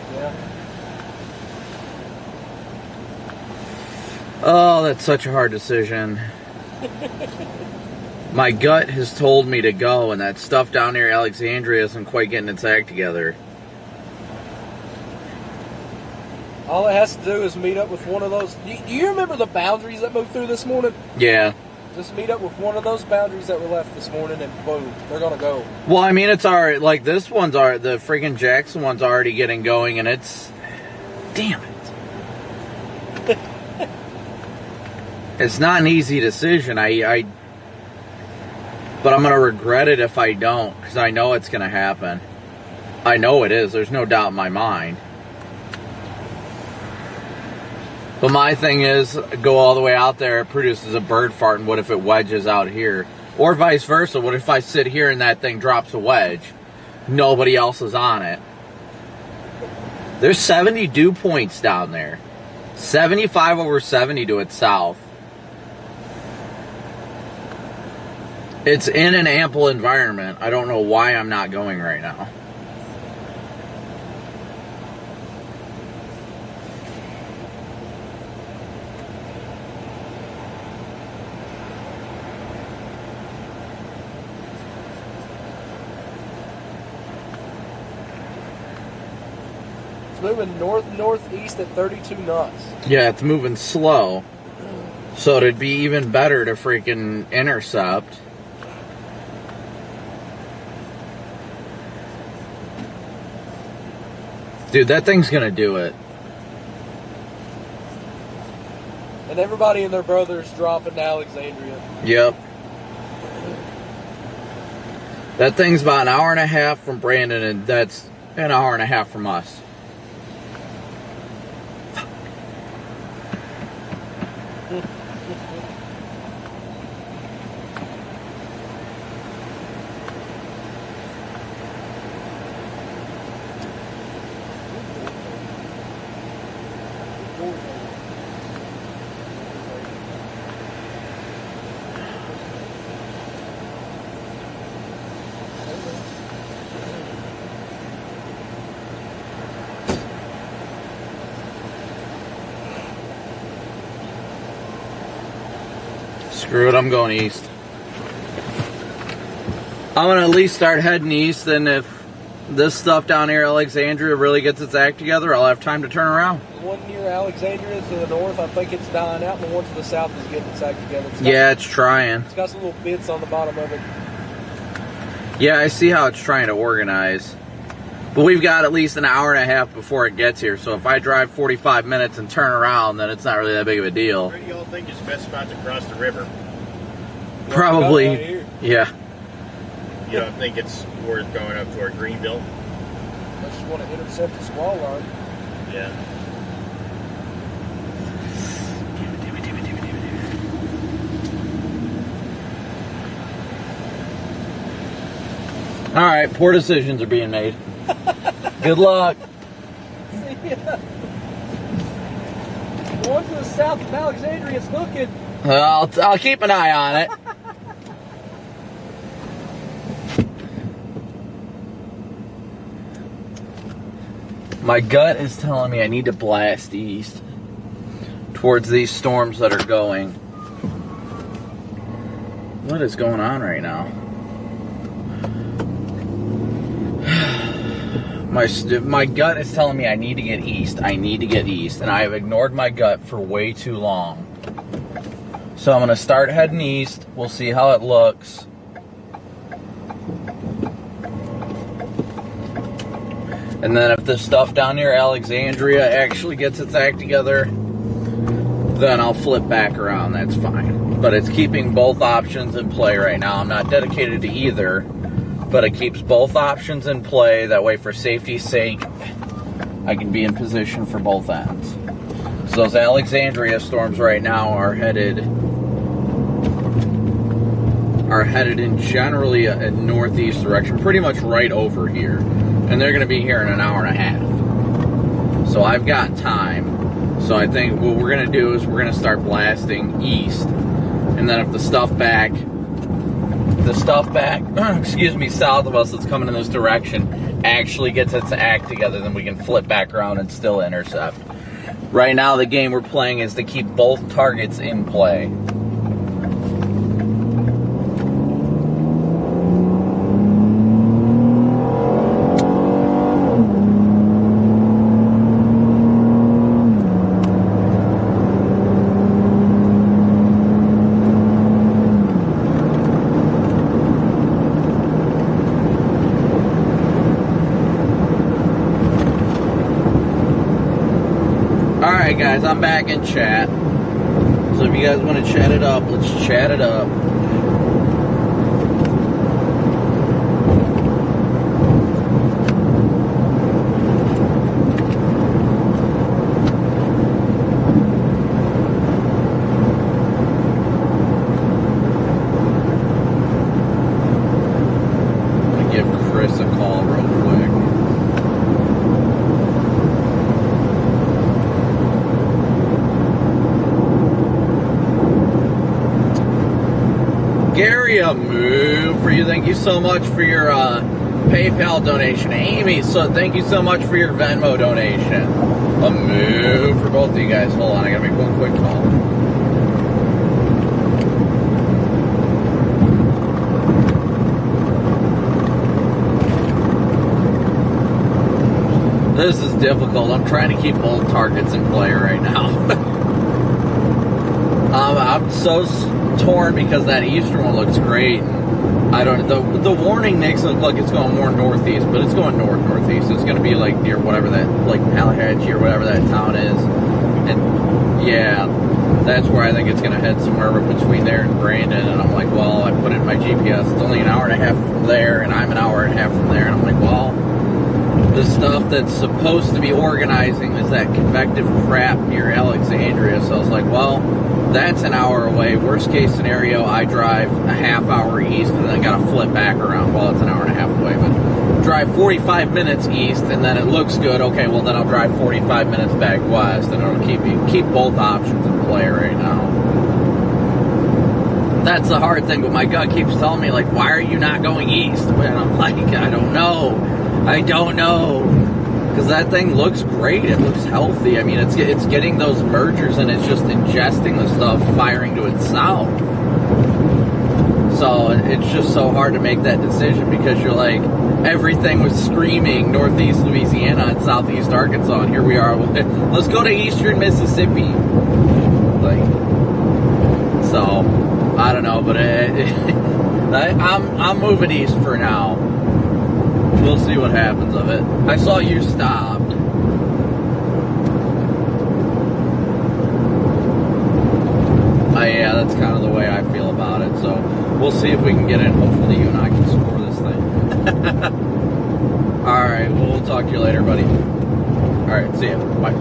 Oh, that's such a hard decision. My gut has told me to go, and that stuff down near Alexandria isn't quite getting its act together. All it has to do is meet up with one of those. Do you remember the boundaries that moved through this morning? Yeah. Just meet up with one of those boundaries that were left this morning, and boom, they're gonna go. Well, I mean, it's already, like, the freaking Jackson one's already getting going, and it's, damn it. It's not an easy decision. But I'm going to regret it if I don't, because I know it's going to happen. I know it is. There's no doubt in my mind. But my thing is, go all the way out there, it produces a bird fart, and what if it wedges out here? Or vice versa, what if I sit here and that thing drops a wedge? Nobody else is on it. There's 70 dew points down there. 75 over 70 to its south. It's in an ample environment. I don't know why I'm not going right now. It's moving north-northeast at 32 knots. Yeah, it's moving slow. So it'd be even better to freaking intercept. Dude, that thing's gonna do it. And everybody and their brothers dropping to Alexandria. Yep. That thing's about an hour and a half from Brandon, and that's an hour and a half from us. Screw it, I'm going east. I'm going to at least start heading east, and if this stuff down here, Alexandria, really gets its act together, I'll have time to turn around. The one near Alexandria to the north, I think it's dying out, and the one to the south is getting its act together. It's trying. It's got some little bits on the bottom of it. Yeah, I see how it's trying to organize. But we've got at least an hour and a half before it gets here, so if I drive 45 minutes and turn around, then it's not really that big of a deal. Where do y'all think is the best spot to cross the river? Probably, Right here. yeah. You don't think it's worth going up toward Greenville? Unless you want to intercept the squall line. Yeah. All right, poor decisions are being made. Good luck. See ya. The one to the south of Alexandria is looking. I'll keep an eye on it. My gut is telling me I need to blast east towards these storms that are going. What is going on right now? My gut is telling me I need to get east. I need to get east, and I have ignored my gut for way too long. So I'm going to start heading east. We'll see how it looks. And then if this stuff down near Alexandria actually gets its act together, then I'll flip back around. That's fine. But it's keeping both options in play right now. I'm not dedicated to either, but it keeps both options in play. That way, for safety's sake, I can be in position for both ends. So those Alexandria storms right now are headed in generally a northeast direction, pretty much right over here. And they're going to be here in an hour and a half. So I've got time. So I think what we're going to do is we're going to start blasting east. And then if the stuff back, excuse me, south of us that's coming in this direction actually gets its act together, then we can flip back around and still intercept. Right now, the game we're playing is to keep both targets in play. Alright guys, I'm back in chat. So if you guys want to chat it up, let's chat it up. Move for you. Thank you so much for your PayPal donation. Amy, so thank you so much for your Venmo donation. A move for both of you guys. Hold on, I gotta make one quick call. This is difficult. I'm trying to keep both targets in play right now. I'm so torn because that eastern one looks great. I don't know. The warning makes it look like it's going more northeast, but it's going northeast. It's going to be like near whatever that, like Tallahatchie or whatever that town is. And yeah, that's where I think it's going to head somewhere between there and Brandon. And I'm like, well, I put it in my GPS. It's only an hour and a half from there, and I'm an hour and a half from there. And I'm like, well, the stuff that's supposed to be organizing is that convective crap near Alexandria. So I was like, well, that's an hour away. Worst case scenario, I drive a half hour east and then got to flip back around. Well, it's an hour and a half away, but drive 45 minutes east and then it looks good. Okay, well then I'll drive 45 minutes back west, and it'll keep both options in play right now. That's the hard thing, but my gut keeps telling me, like, why are you not going east? And I'm like, I don't know. Because that thing looks great. It looks healthy. I mean, it's getting those mergers and it's just ingesting the stuff, firing to its south. So it's just so hard to make that decision because you're like, everything was screaming Northeast Louisiana and Southeast Arkansas, and here we are. Let's go to Eastern Mississippi. Like, so I don't know, but I'm moving east for now. We'll see what happens of it. I saw you stopped. Yeah, that's kind of the way I feel about it. So we'll see if we can get in. Hopefully you and I can score this thing. Alright, well, we'll talk to you later, buddy. Alright, see ya. Bye.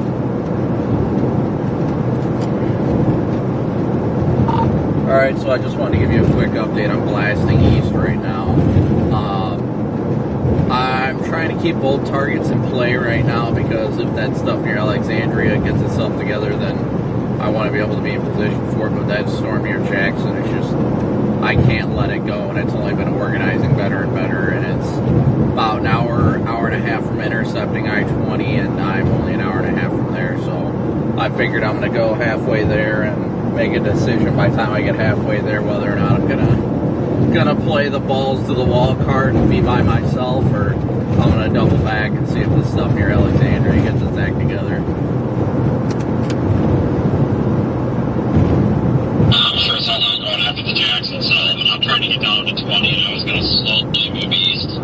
Alright, so I just wanted to give you a quick update. I'm blasting east right now. I'm trying to keep both targets in play right now because if that stuff near Alexandria gets itself together, then I want to be able to be in position for it. But that storm near Jackson, it's just, I can't let it go, and it's only been organizing better and better, and it's about an hour and a half from intercepting I-20, and I'm only an hour and a half from there, so I figured I'm going to go halfway there and make a decision by the time I get halfway there whether or not I'm gonna play the balls to the wall card and be by myself, or I'm gonna double back and see if this stuff near Alexandria gets its act together. I'm sure it's all not going after the Jackson side, and I'm trying to get down to 20, and I was gonna slowly move east.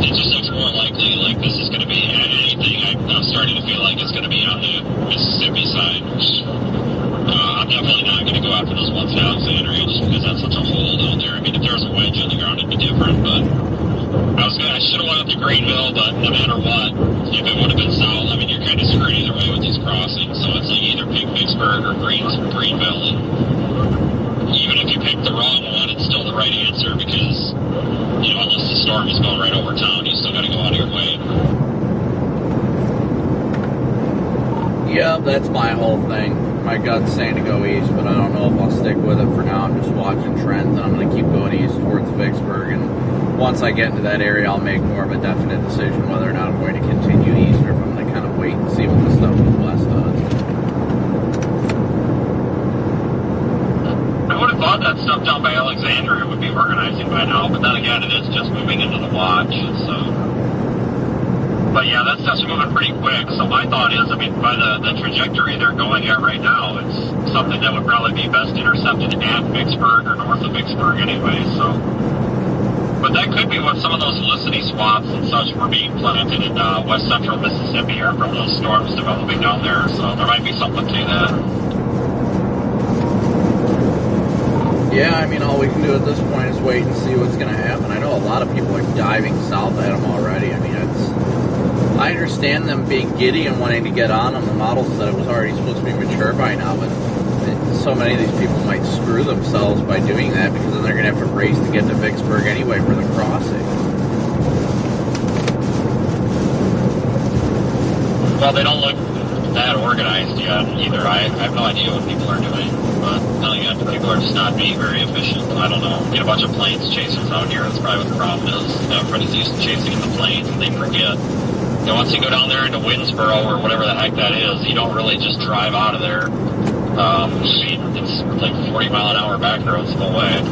It just looks more likely like this is gonna be anything. I'm starting to feel like it's gonna be on the Mississippi side. I'm definitely not going to go after those ones in Alexandria just because that's such a hole down there. I mean, if there was a wedge on the ground, it'd be different, but I should have went up to Greenville, but no matter what, if it would have been south, I mean, you're kind of screwed either way with these crossings, so it's like either pick Vicksburg or Greenville, and even if you pick the wrong one, it's still the right answer because, you know, unless the storm is going right over town, you still got to go out of your way. Yep, that's my whole thing. My gut's saying to go east, but I don't know if I'll stick with it for now. I'm just watching trends, and I'm going to keep going east towards Vicksburg, and once I get into that area, I'll make more of a definite decision whether or not I'm going to continue east or if I'm going to kind of wait and see what the stuff in the west does. I would have thought that stuff down by Alexandria would be organizing by now, but then again, it is just moving into the watch, so... But yeah, that stuff's moving pretty quick, so my thought is, I mean, by the trajectory they're going at right now, it's something that would probably be best intercepted at Vicksburg or north of Vicksburg anyway, so... But that could be what some of those Felicity swaths and such were being planted in west central Mississippi or from those storms developing down there, so there might be something to that. Yeah, I mean, all we can do at this point is wait and see what's going to happen. I know a lot of people are diving south at them already. I mean, I understand them being giddy and wanting to get on them. The model said it was already supposed to be mature by now, but so many of these people might screw themselves by doing that because then they're going to have to race to get to Vicksburg anyway for the crossing. Well, they don't look that organized yet either. I have no idea what people are doing, but telling you, people are just not being very efficient. I don't know. Get a bunch of planes chasers out here. That's probably what the problem is. Everybody's used to chasing in the planes, and they forget. You know, once you go down there into Winsboro or whatever the heck that is, you don't really just drive out of there. It's like 40 mile an hour back roads the whole way.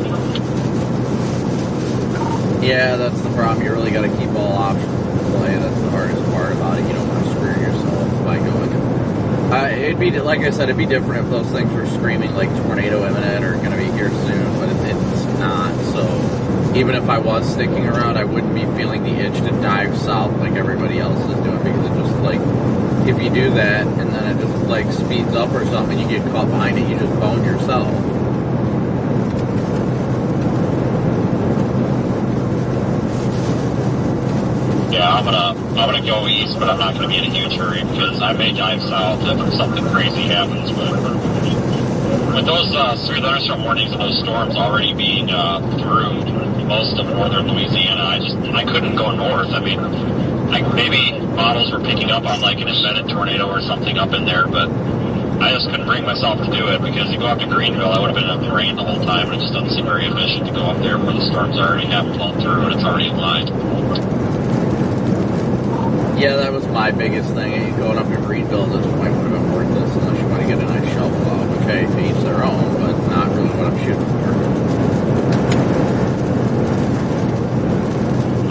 Yeah, that's the problem. You really got to keep all options in play. That's the hardest part about it. You don't want to screw yourself by going. It'd be, like I said, it'd be different if those things were screaming like tornado imminent or going to be here soon, but it's not. So even if I was sticking around, I wouldn't be feeling the itch to dive south like everybody else is doing, because it just like, if you do that and then it just like speeds up or something, you get caught behind it, you just bone yourself. Yeah, I'm gonna go east, but I'm not gonna be in a huge hurry because I may dive south if something crazy happens. But with those severe thunderstorm warnings and those storms already being through most of northern Louisiana, I couldn't go north. I mean, maybe models were picking up on like an embedded tornado or something up in there, but I just couldn't bring myself to do it because you go up to Greenville, I would have been in the rain the whole time, and it just doesn't seem very efficient to go up there where the storms already have blown through and it's already in line. Yeah, that was my biggest thing. Going up to Greenville at this point would have been worthless unless you want to get a nice shovel out. Okay, to each their own, but not really what I'm shooting for.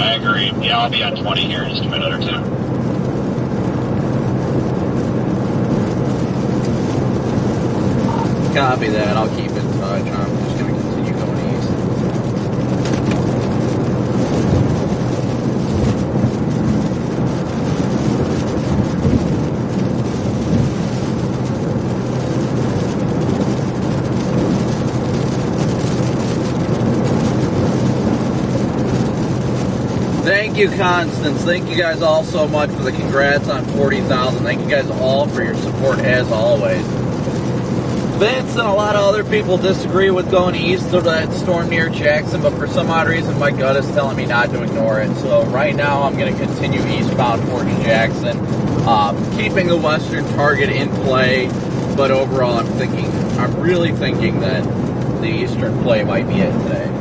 I agree. Yeah, I'll be on 20 here in just a minute or two. Copy that. I'll keep in touch. I'm just going to continue going east. Thank you, Constance. Thank you guys all so much for the congrats on 40,000. Thank you guys all for your support as always. Vince and a lot of other people disagree with going east of that storm near Jackson, but for some odd reason my gut is telling me not to ignore it. So right now I'm going to continue eastbound towards Jackson, keeping the western target in play, but overall I'm really thinking that the eastern play might be it today.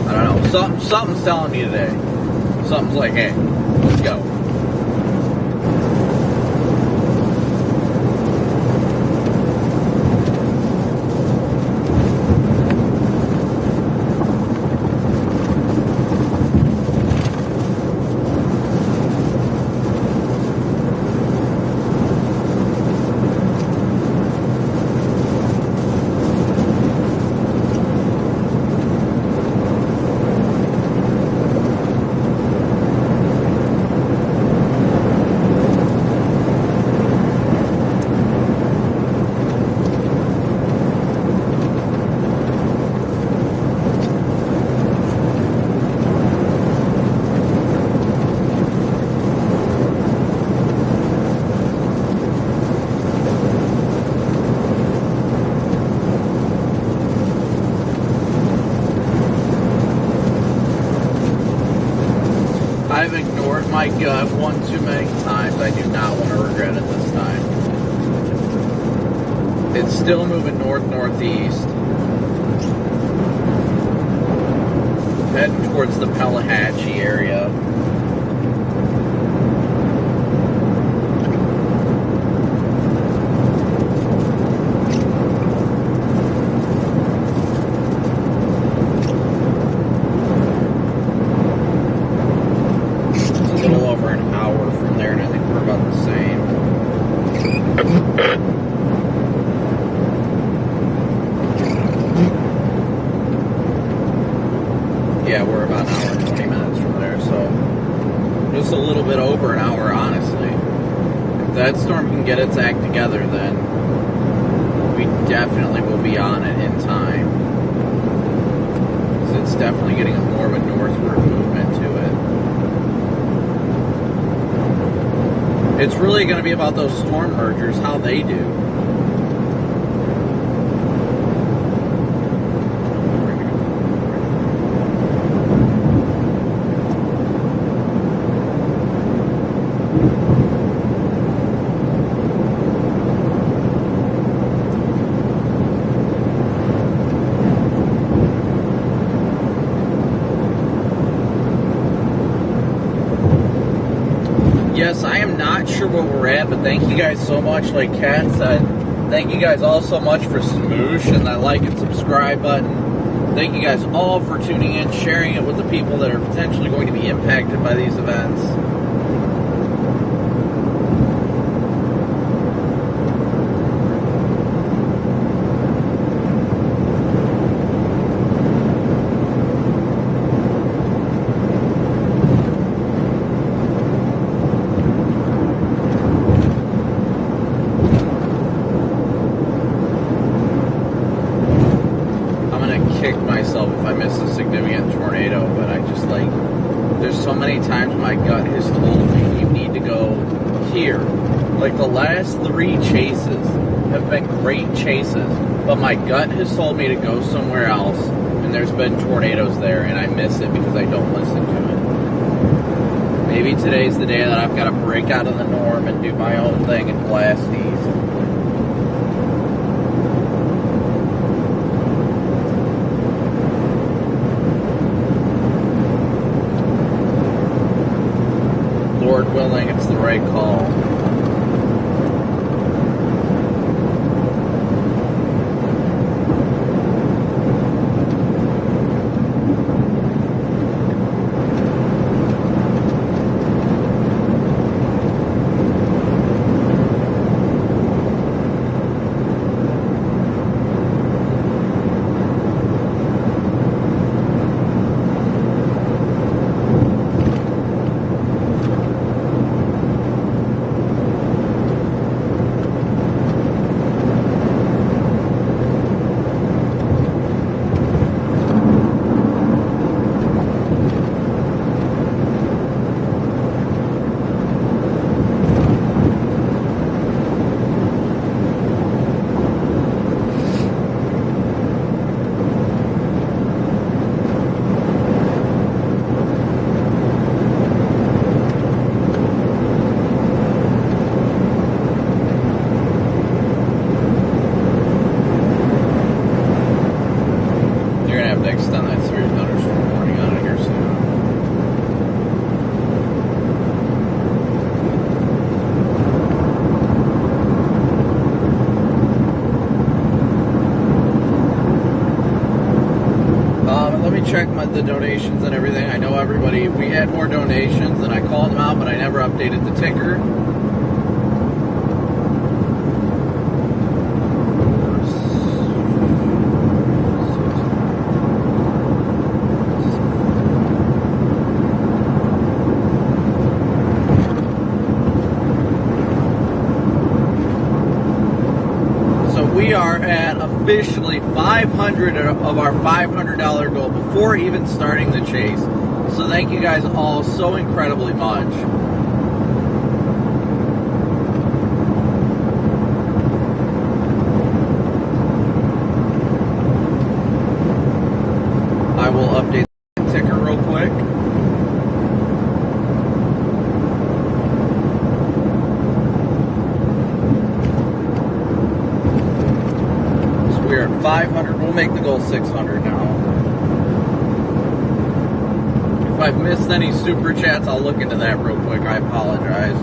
I don't know, something's telling me today. Something's like, hey, let's go. I've ignored my gut one too many times. I do not want to regret it this time. It's still moving north-northeast. Heading towards the Pelahatchie area. Yeah, we're about an hour and 20 minutes from there, so just a little bit over an hour, honestly. that storm can get its act together, then we definitely will be on it in time. So it's definitely getting more of a northward movement to it. It's really going to be about those storm mergers, how they do. Yes, I am not sure where we're at, but thank you guys so much. Like Kat said, thank you guys all so much for smooshing that like and subscribe button. Thank you guys all for tuning in, sharing it with the people that are potentially going to be impacted by these events. If I miss a significant tornado, but I just like, there's so many times my gut has told me you need to go here. Like the last 3 chases have been great chases, but my gut has told me to go somewhere else, and there's been tornadoes there, and I miss it because I don't listen to it. Maybe today's the day that I've got to break out of the norm and do my own thing and blast these. Lord willing, it's the right call. Check the donations and everything. I know everybody, we had more donations and I called them out, but I never updated the ticker. So we are at officially 500 of our $500 goal before even starting the chase. So thank you guys all so incredibly much. I will update the ticker real quick. So we're at 500. We'll make the goal 600 now. If I've missed any super chats, I'll look into that real quick. I apologize.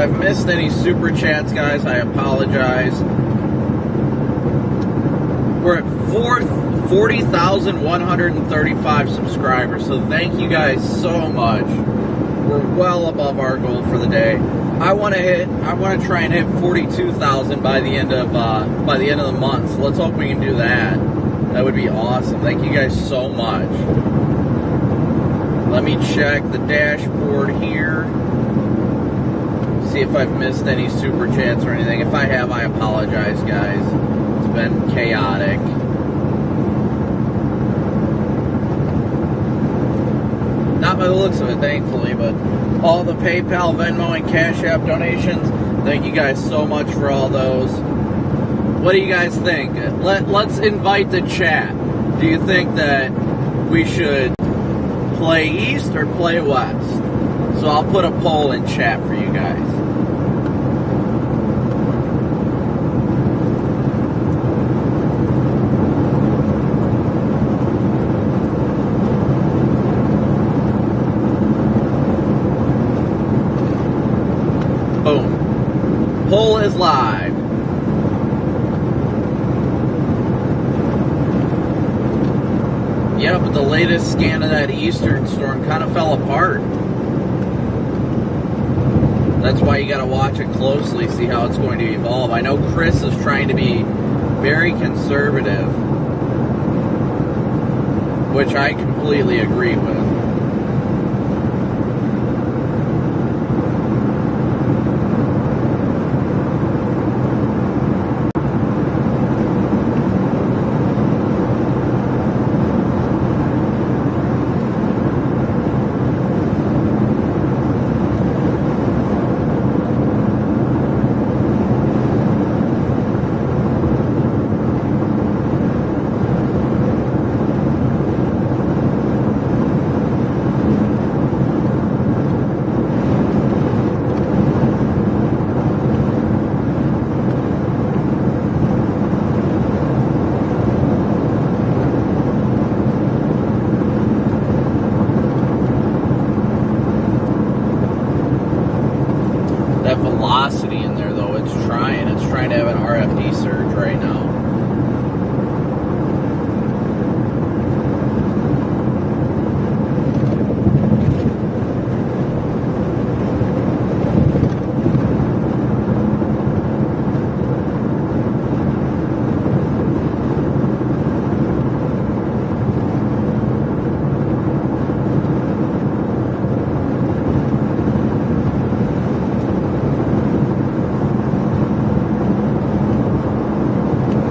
I've missed any super chats, guys, I apologize. We're at 40,135 subscribers, so thank you guys so much. We're well above our goal for the day. I want to try and hit 42,000 by the end of the month. So let's hope we can do that. That would be awesome. Thank you guys so much. Let me check the dashboard here. See if I've missed any super chats or anything. If I have, I apologize, guys. It's been chaotic. Not by the looks of it, thankfully, but all the PayPal, Venmo, and Cash App donations, thank you guys so much for all those. What do you guys think? Let's invite the chat. Do you think that we should play East or play West? So I'll put a poll in chat for you guys. Boom. Poll is live. Yeah, but the latest scan of that Eastern storm kind of fell apart. That's why you got to watch it closely, see how it's going to evolve. I know Chris is trying to be very conservative, which I completely agree with. Velocity in there, though, it's trying to have an RFD surge right now.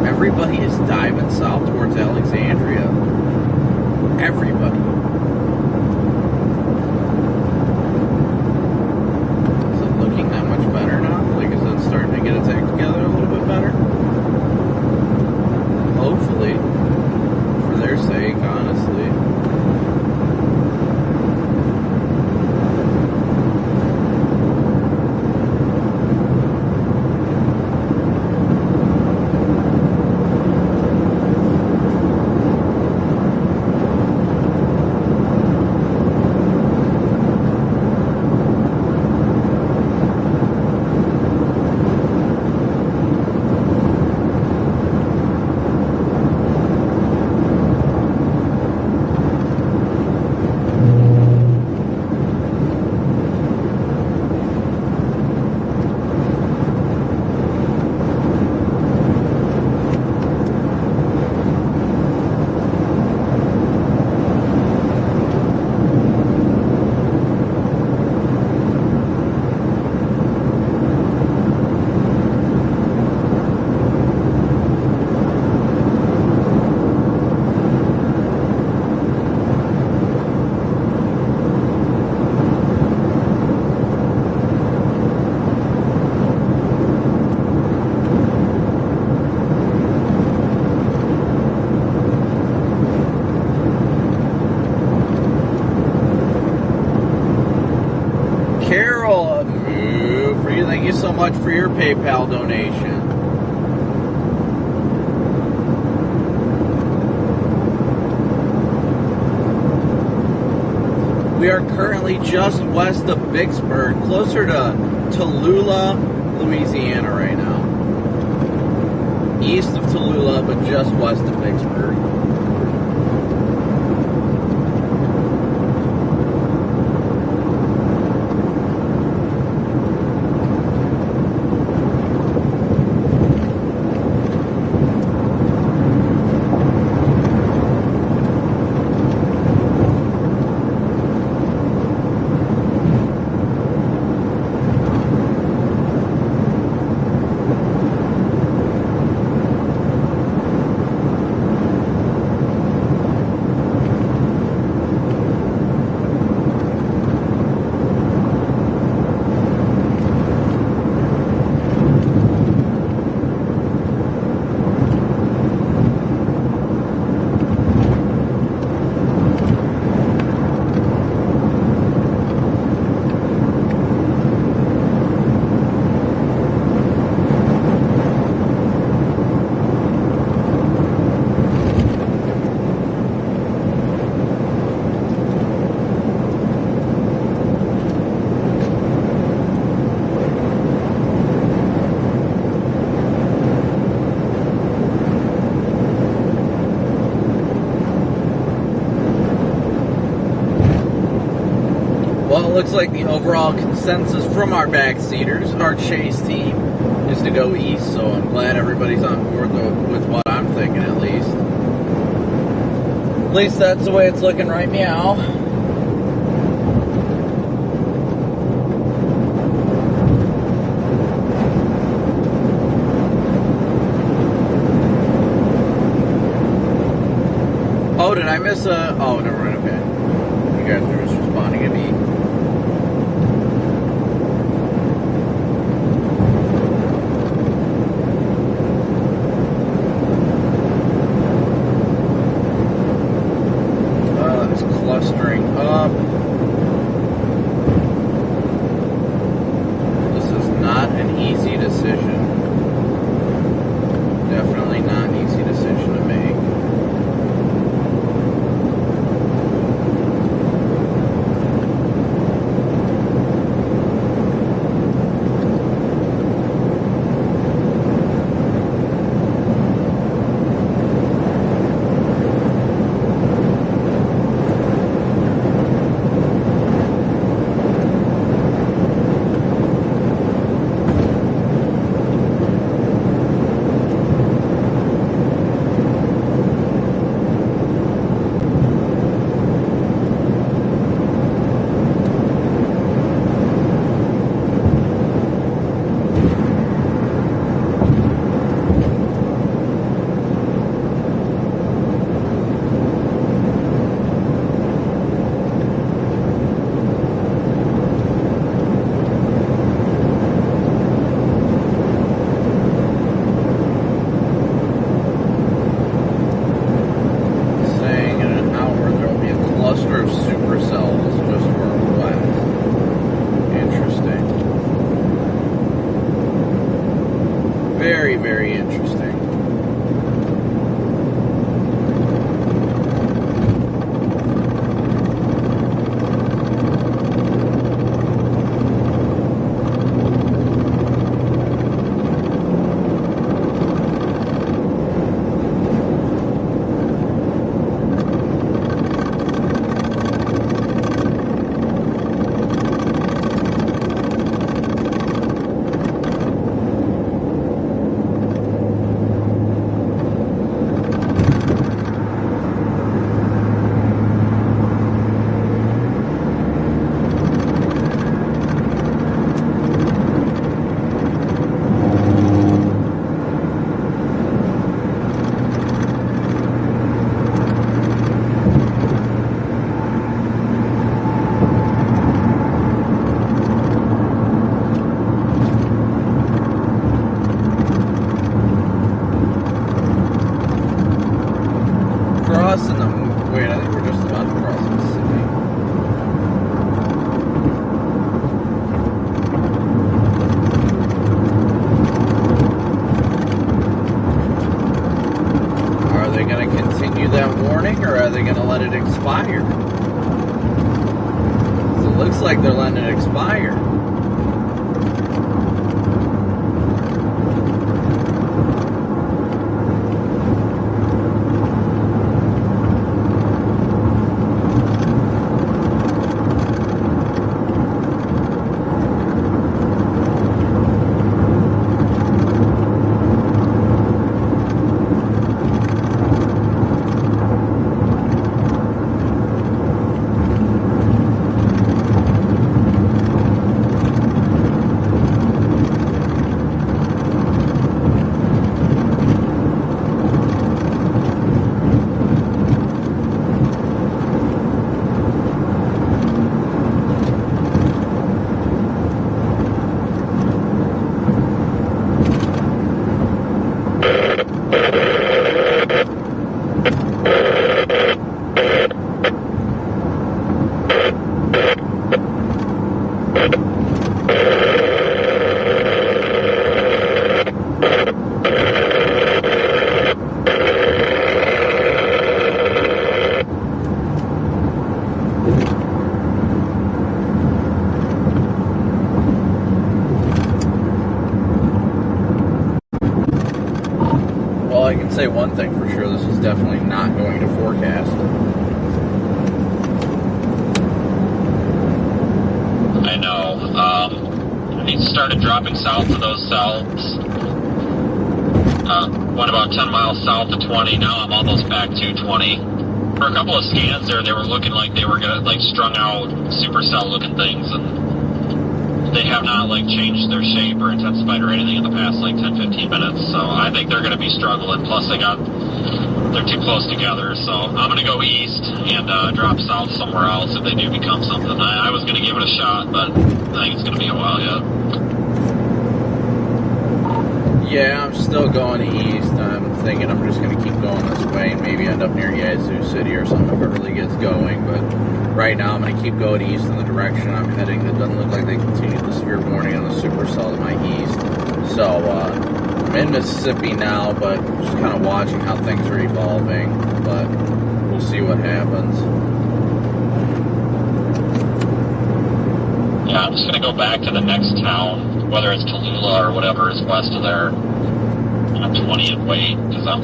Everybody is diving south towards Alexandria. Everybody. Is it looking that much better now? Like, is it starting to get its act together a little bit better? Hopefully. For their sake, honestly. Thank you so much for your PayPal donation. We are currently just west of Vicksburg, closer to Tallulah, Louisiana right now. East of Tallulah, but just west of Vicksburg. Well, it looks like the overall consensus from our backseaters, our chase team, is to go east, so I'm glad everybody's on board with what I'm thinking, at least. At least that's the way it's looking right meow. Oh, did I miss a... Oh, never mind, okay. You guys are just responding to me. It's clustering up. This is not an easy decision. Definitely not an easy decision to make. Very, very interesting. Crossing them. Wait, I think we're just about to cross Mississippi. Are they going to continue that warning, or are they going to let it expire? letting it expire. I can say one thing for sure, this is definitely not going to forecast. I know. He started dropping south of those cells. Went about 10 miles south of 20. Now I'm almost back to 20. For a couple of scans there, they were looking like they were gonna like strung out supercell looking things, and they have not like changed their shape or intensified or anything in the past like 10-15 minutes. So I think they're going to be struggling. Plus they're too close together. So I'm going to go east and drop south somewhere else if they do become something. I was going to give it a shot, but I think it's going to be a while yet. Yeah, I'm still going east. I'm thinking I'm just going to keep going this way and maybe end up near Yazoo City or something if it really gets going. But right now I'm going to keep going east in the direction I'm heading. It doesn't look like they continue the severe warning on the supercell to my east. So I'm in Mississippi now, but just kind of watching how things are evolving. But we'll see what happens. Yeah, I'm just going to go back to the next town, whether it's Tallulah or whatever is west of there. I'm 20 and wait, because I'm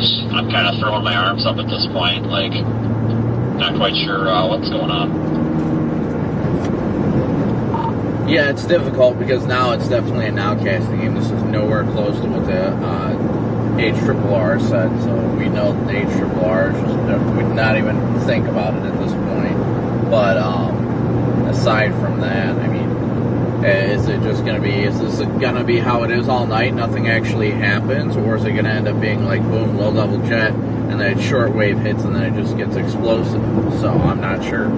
kind of throwing my arms up at this point, like, not quite sure what's going on. Yeah, it's difficult because now it's definitely a nowcasting game. This is nowhere close to what the HRRR said, so we know that the HRRR would not even think about it at this point. But aside from that, I mean, is it just going to be, is this going to be how it is all night, nothing actually happens, or is it going to end up being like, boom, low-level jet, and then shortwave hits, and then it just gets explosive? So I'm not sure.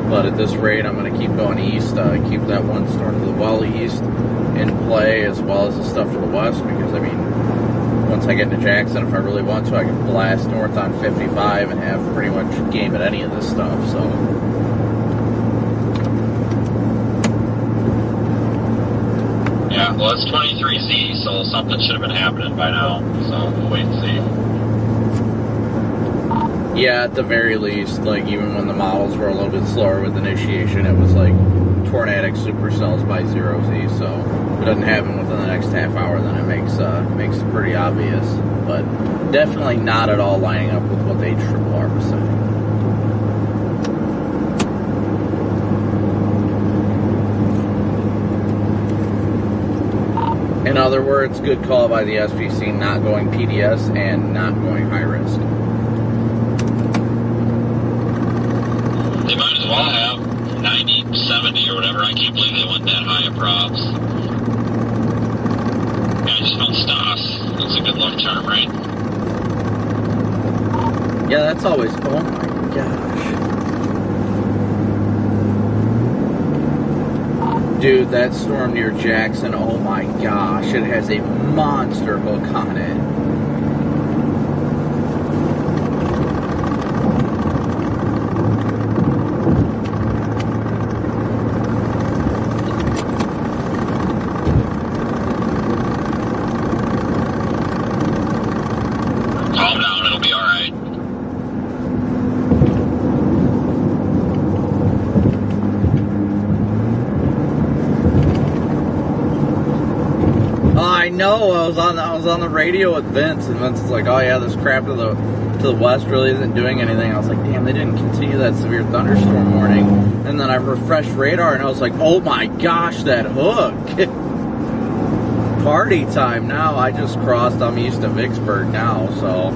But at this rate, I'm going to keep going east, keep that one storm to the well east in play, as well as the stuff to the west, because, I mean, once I get into Jackson, if I really want to, I can blast north on 55 and have pretty much game at any of this stuff, so... Yeah, well, it's 23Z, so something should have been happening by now, so we'll wait and see. Yeah, at the very least, like, even when the models were a little bit slower with initiation, it was like tornadic supercells by 0Z, so if it doesn't happen within the next half hour, then it makes it pretty obvious, but definitely not at all lining up with what the HRRR was saying. In other words, good call by the SPC, not going PDS and not going high risk. They might as well have 90, 70 or whatever. I can't believe they went that high at props. Yeah, I just found Stas. That's a good luck charm, right? Yeah, that's always cool. Oh my gosh. Dude, that storm near Jackson, oh my gosh, it has a monster hook on it. Calm down, it'll be alright. I know. I was on the radio with Vince, and Vince was like, "Oh yeah, this crap to the west really isn't doing anything." I was like, "Damn, they didn't continue that severe thunderstorm warning." And then I refreshed radar, and I was like, "Oh my gosh, that hook!" Party time now. I just crossed. I'm east of Vicksburg now, so.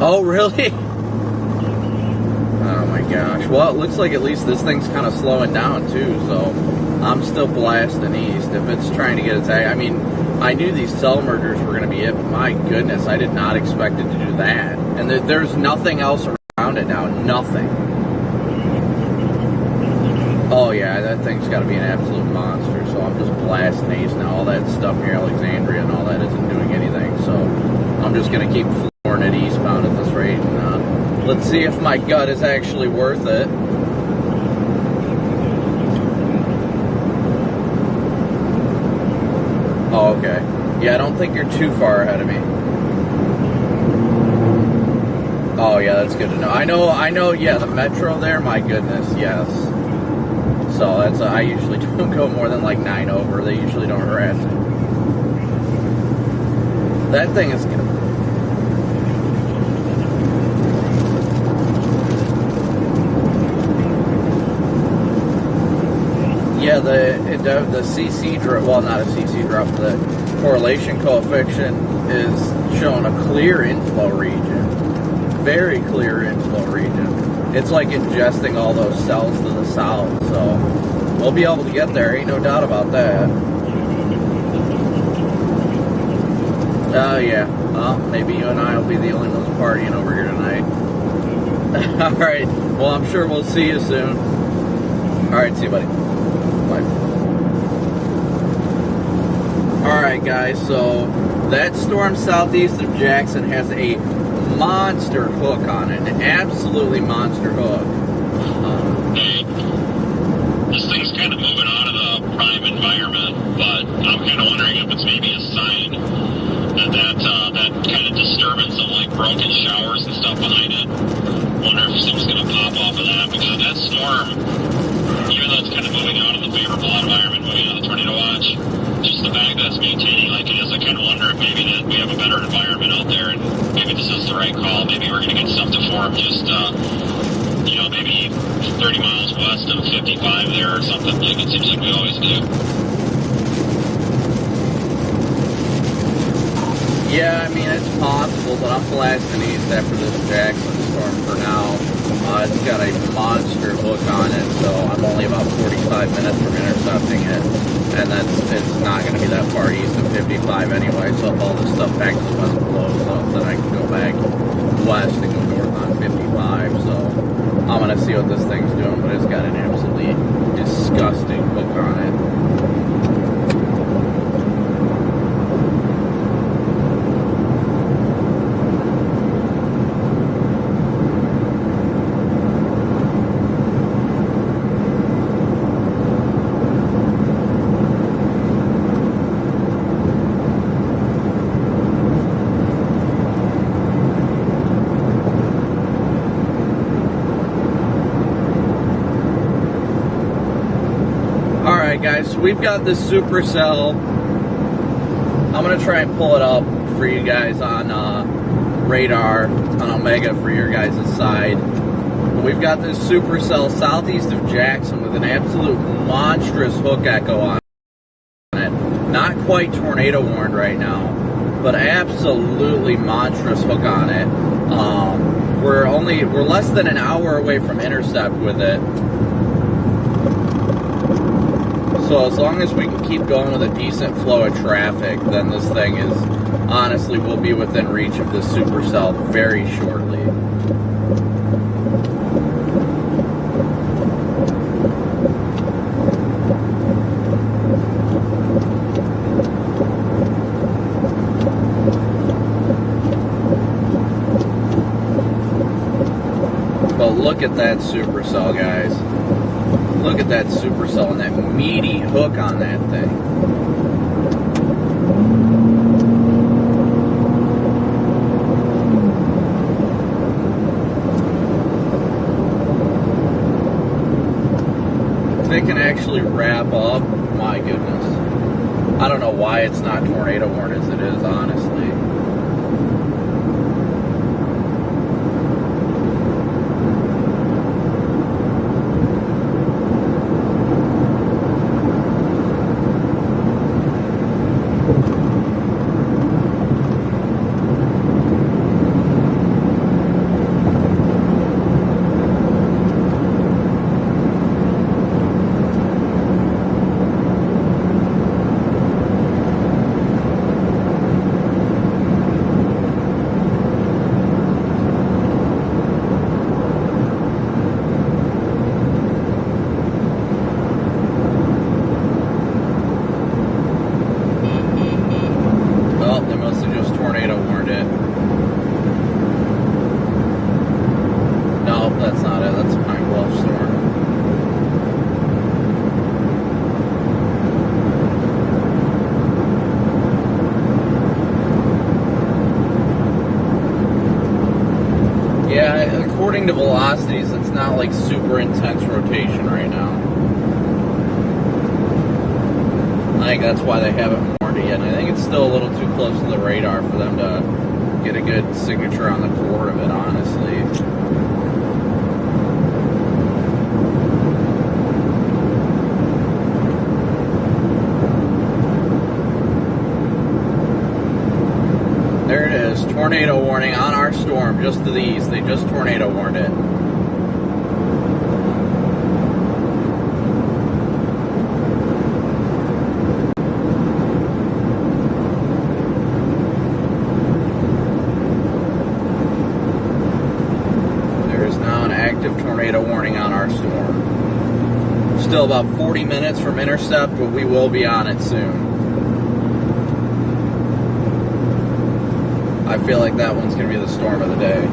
Oh really? Oh my gosh. Well, it looks like at least this thing's kind of slowing down too, so I'm still blasting east. If it's trying to get its I mean, I knew these cell mergers were going to be it, but my goodness, I did not expect it to do that. And there's nothing else around it now. Nothing. Oh yeah, that thing's got to be an absolute monster, so I'm just blasting east now. All that stuff near Alexandria and all that isn't doing anything, so I'm just going to keep flooring it eastbound at this rate, and let's see if my gut is actually worth it. Oh, okay. Yeah, I don't think you're too far ahead of me. Oh, yeah, that's good to know. I know, yeah, the metro there, my goodness, yes. So that's, I usually don't go more than like 9 over. They usually don't harass it. That thing is good. Yeah, the CC drop, well, not a CC drop, the correlation coefficient is showing a clear inflow region. Very clear inflow region. It's like ingesting all those cells to the south, so we'll be able to get there, ain't no doubt about that. Yeah. Well, maybe you and I will be the only ones partying over here tonight. Alright, well, I'm sure we'll see you soon. Alright, see you, buddy. Bye. Alright, guys, so that storm southeast of Jackson has a monster hook on it, an absolutely monster hook. This thing's kind of moving out of the prime environment, but I'm kind of wondering if it's maybe a sign that kind of disturbance of like broken showers and stuff behind it. Wonder if something's going to pop off of that, because that storm, even though it's kind of moving out of the favorable environment, moving out of the tornado watch, just the fact that it's maintaining like it is, I kind of wonder if maybe that we have a better environment out there, and maybe this is the right call. Maybe we're going to get stuff to form just, maybe 30 miles west of 55 there or something, like it seems like we always do. Yeah, I mean, it's possible, but I'm blasting east after this Jackson storm for now. It's got a monster hook on it, so I'm only about 45 minutes from intercepting it. And it's not going to be that far east of 55 anyway, so if all this stuff back to the west blows up, then I can go back west and go north on 55, so I'm going to see what this thing's doing, but it's got an absolutely disgusting hook on it. Guys, so we've got this supercell. I'm gonna try and pull it up for you guys on radar on Omega for your guys' side. But we've got this supercell southeast of Jackson with an absolute monstrous hook echo on it. Not quite tornado warned right now, but absolutely monstrous hook on it. We're less than an hour away from intercept with it. So as long as we can keep going with a decent flow of traffic, then this thing is, honestly, we'll be within reach of this supercell very shortly. But look at that supercell, guys. Look at that supercell and that meaty hook on that thing. they can actually wrap up, my goodness. I don't know why it's not tornado warned as it is, honestly. According to velocities, it's not like super intense rotation right now. I think that's why they haven't warned it yet. And I think it's still a little too close to the radar for them to get a good signature on the core of it, honestly. There it is, tornado warning on our storm, just to the east. They just tornado warned it. There is now an active tornado warning on our storm. Still about 40 minutes from intercept, but we will be on it soon. I feel like that one's going to be the storm of the day.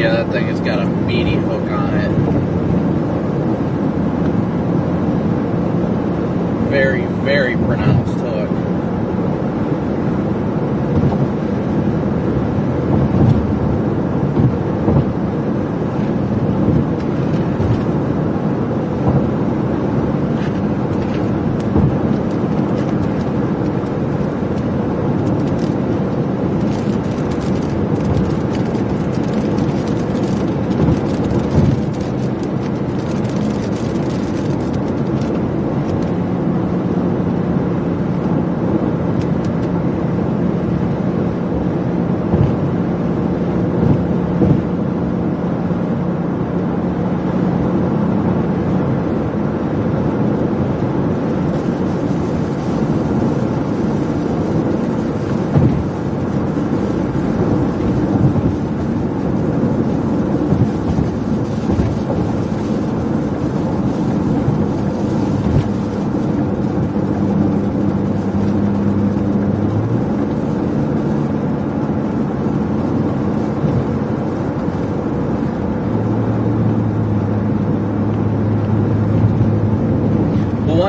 That thing has got a meaty hook on it. Very, very pronounced hook.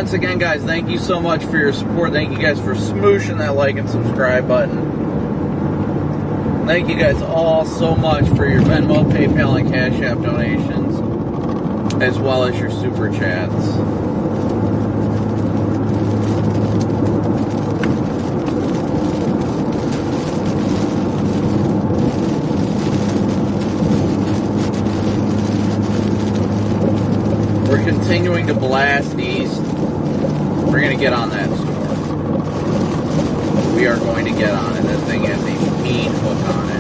once again, guys, thank you so much for your support. Thank you guys for smooshing that like and subscribe button. Thank you guys all so much for your Venmo, PayPal, and Cash App donations, as well as your Super Chats. We're continuing to blast east. We're going to get on that storm. We are going to get on it. That thing has a mean hook on it.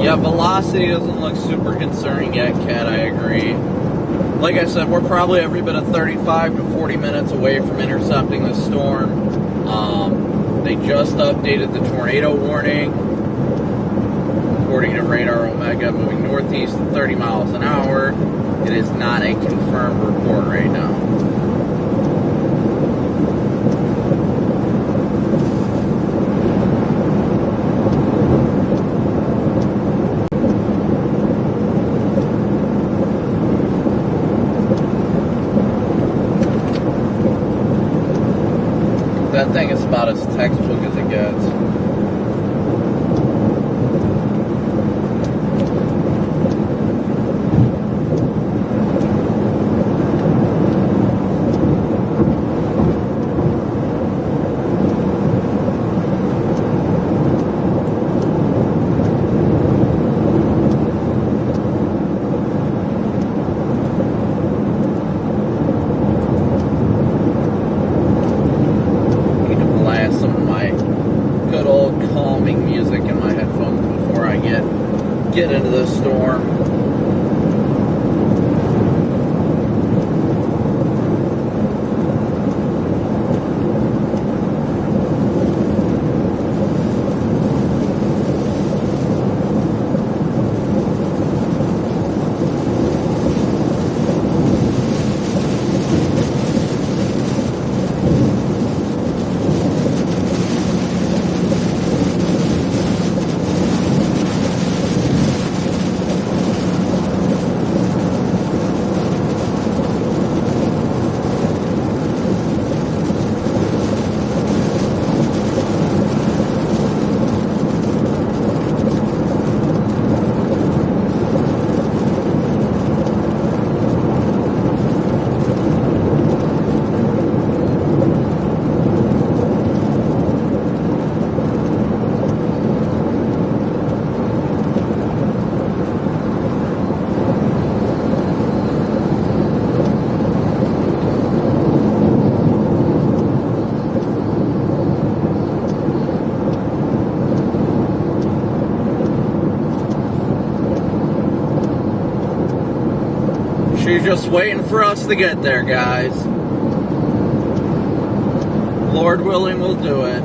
Yeah, velocity doesn't look super concerning yet, Kat, I agree. Like I said, we're probably every bit of 35 to 40 minutes away from intercepting the storm. They just updated the tornado warning. According to Radar Omega, moving northeast at 30 miles an hour. It is not a confirmed report right now. That thing is about as textbook as it gets. Get into this storm. She's just waiting for us to get there, guys. Lord willing, we'll do it.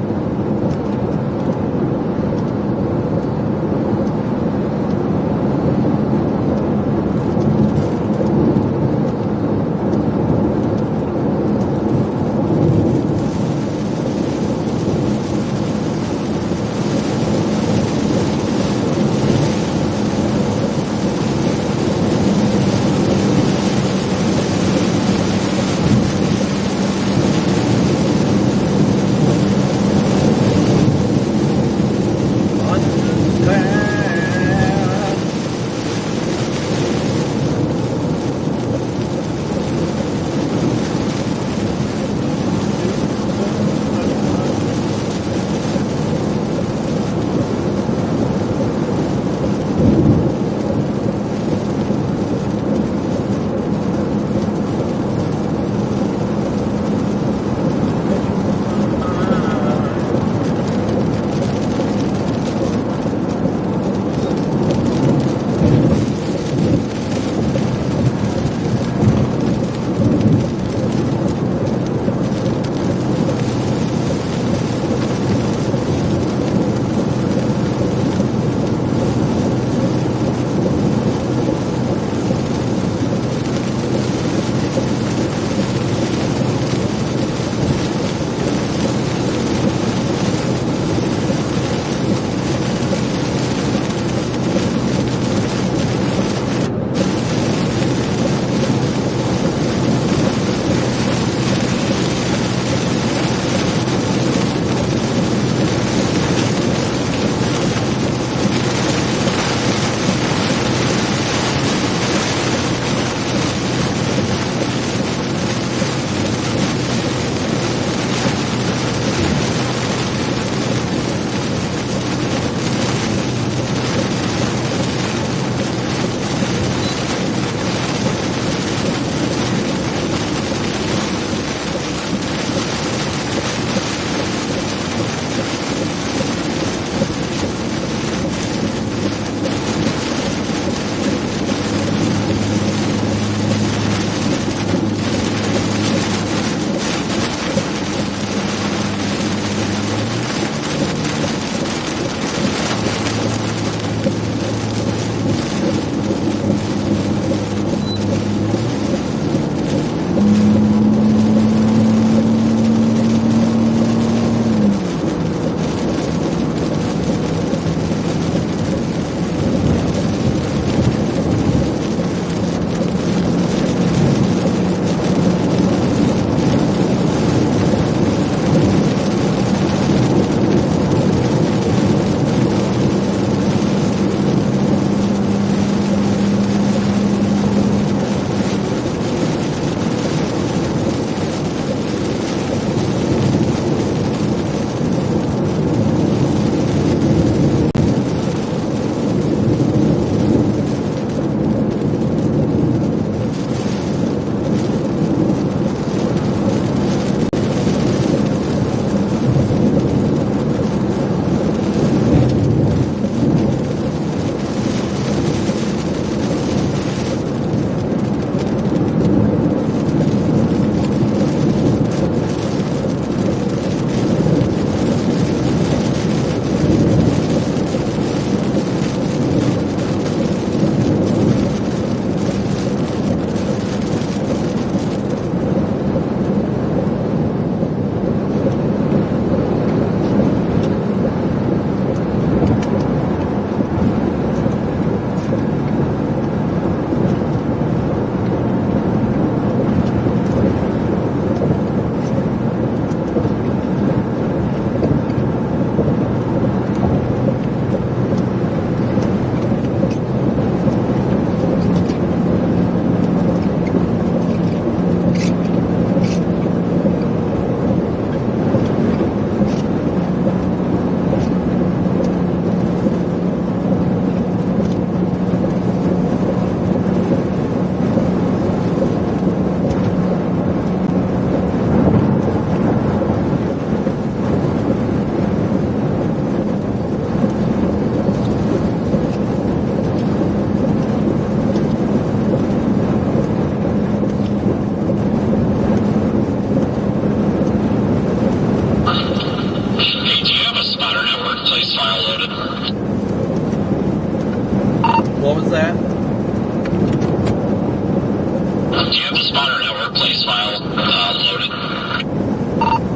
Do you have the spotter network place file loaded?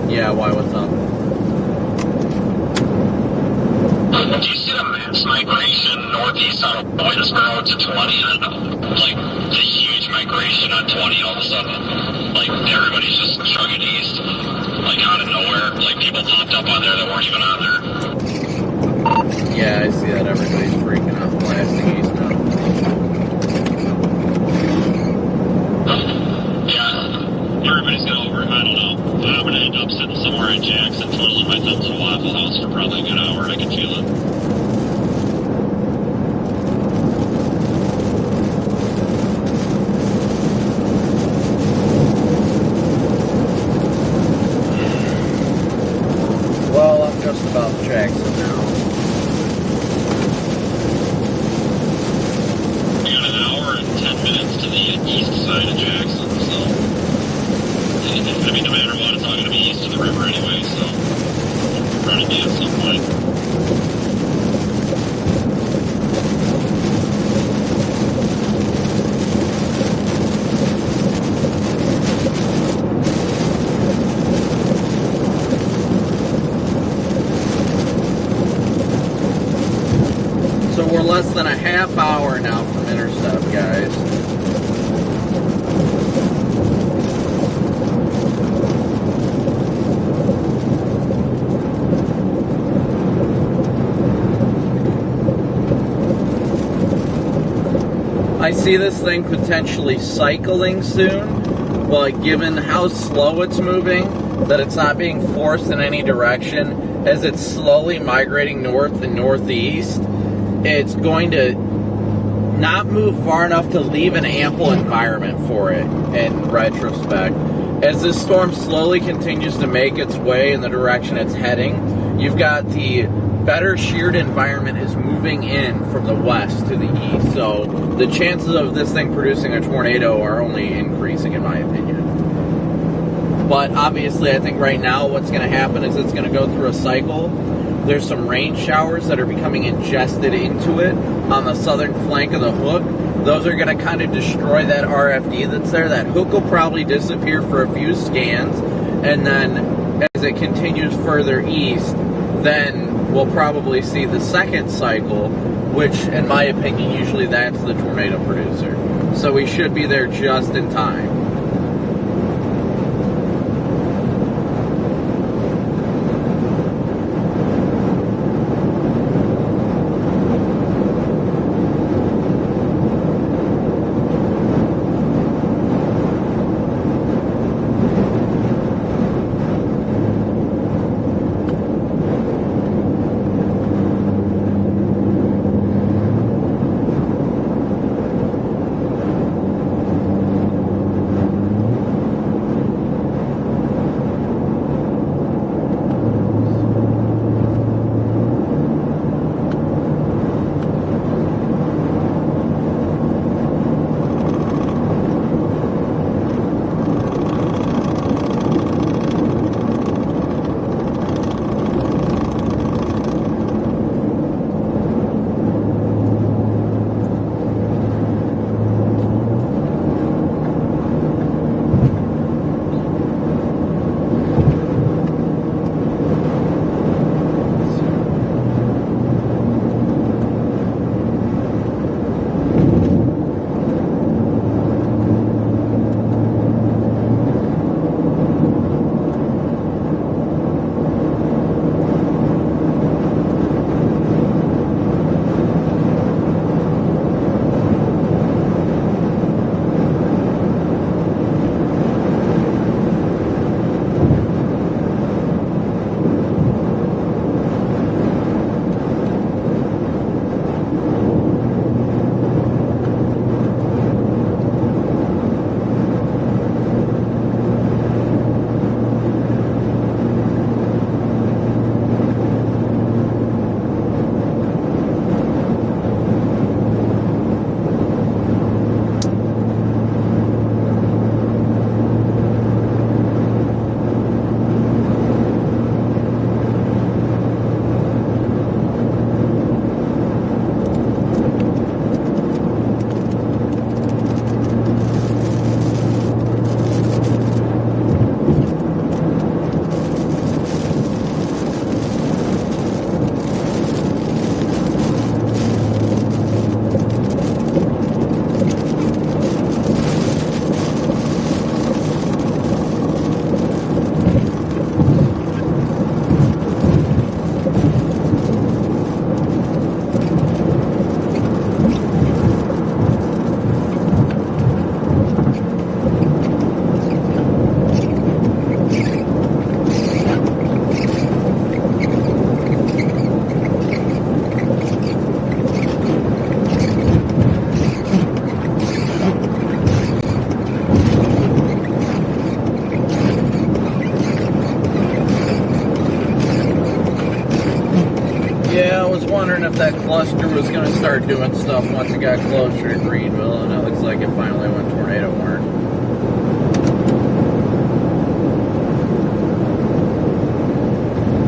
Yeah, why, what's up? Do you see the mass migration northeast out of Winsboro to 20? Like, the huge migration on 20 all of a sudden. Like, everybody's just chugging east. Like, out of nowhere. Like, people popped up on there that weren't even on there. Yeah, I see that. Everybody's freaking out, blasting east now. Yeah, everybody's got over, I don't know. I'm going to end up sitting somewhere in Jackson, twiddling my thumbs in a Waffle House for probably a good hour. I can feel it. Well, I'm just about Jackson now. We got an hour and 10 minutes to the east side of Jackson, so I mean, no matter what, it's all going to be east of the river anyway, so we'll probably be at some point. So we're less than a half hour now from intercept, guys. I see this thing potentially cycling soon, but given how slow it's moving, that it's not being forced in any direction, as it's slowly migrating north and northeast, it's going to not move far enough to leave an ample environment for it in retrospect. As this storm slowly continues to make its way in the direction it's heading, you've got the better sheared environment is moving in from the west to the east. So the chances of this thing producing a tornado are only increasing, in my opinion. But obviously, I think right now what's going to happen is it's going to go through a cycle. There's some rain showers that are becoming ingested into it on the southern flank of the hook. Those are going to kind of destroy that RFD that's there. That hook will probably disappear for a few scans, and then as it continues further east, then we'll probably see the second cycle, which, in my opinion, usually that's the tornado producer. So we should be there just in time. that cluster was going to start doing stuff once it got closer to Greenville, and it looks like it finally went tornado warning.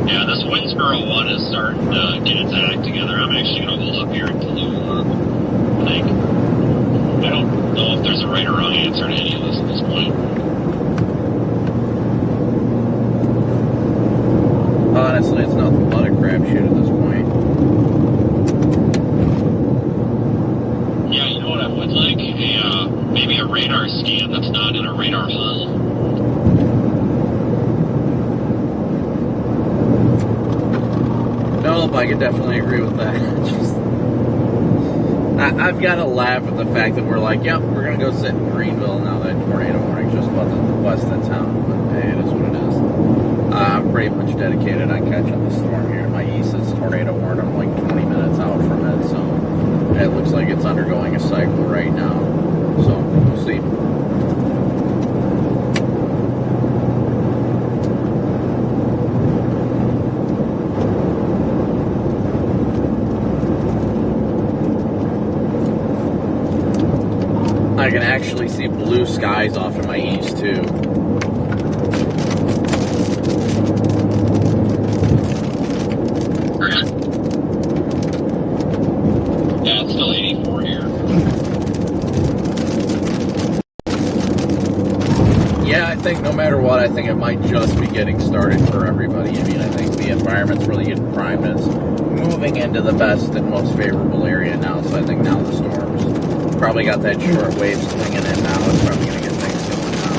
Yeah, this Winsboro one is starting to get its act together. I'm actually going to hold up here in Tallulah. Like, I don't know if there's a right or wrong answer to any of this at this point. Honestly, it's nothing but a crapshoot at this point. Yeah, you know what I would like? Maybe a radar scan that's not in a radar hull. Nope, I could definitely agree with that. I've got to laugh at the fact that we're like, yep, we're going to go sit in Greenville now that tornado warning's just about the west of town. But hey, it is what it is. I'm pretty much dedicated on catching the storm here. My east is tornado warned. I'm like 20 minutes out from it, so it looks like it's undergoing a cycle right now. So we'll see. I can actually see blue skies off to my east too. Yeah, it's still 84 here. Yeah, I think no matter what, I think it might just be getting started for everybody. I mean, I think the environment's really getting primed. It's moving into the best and most favorable area now, so I think now the storm's probably got that short wave swinging in now. It's probably going to get things going now.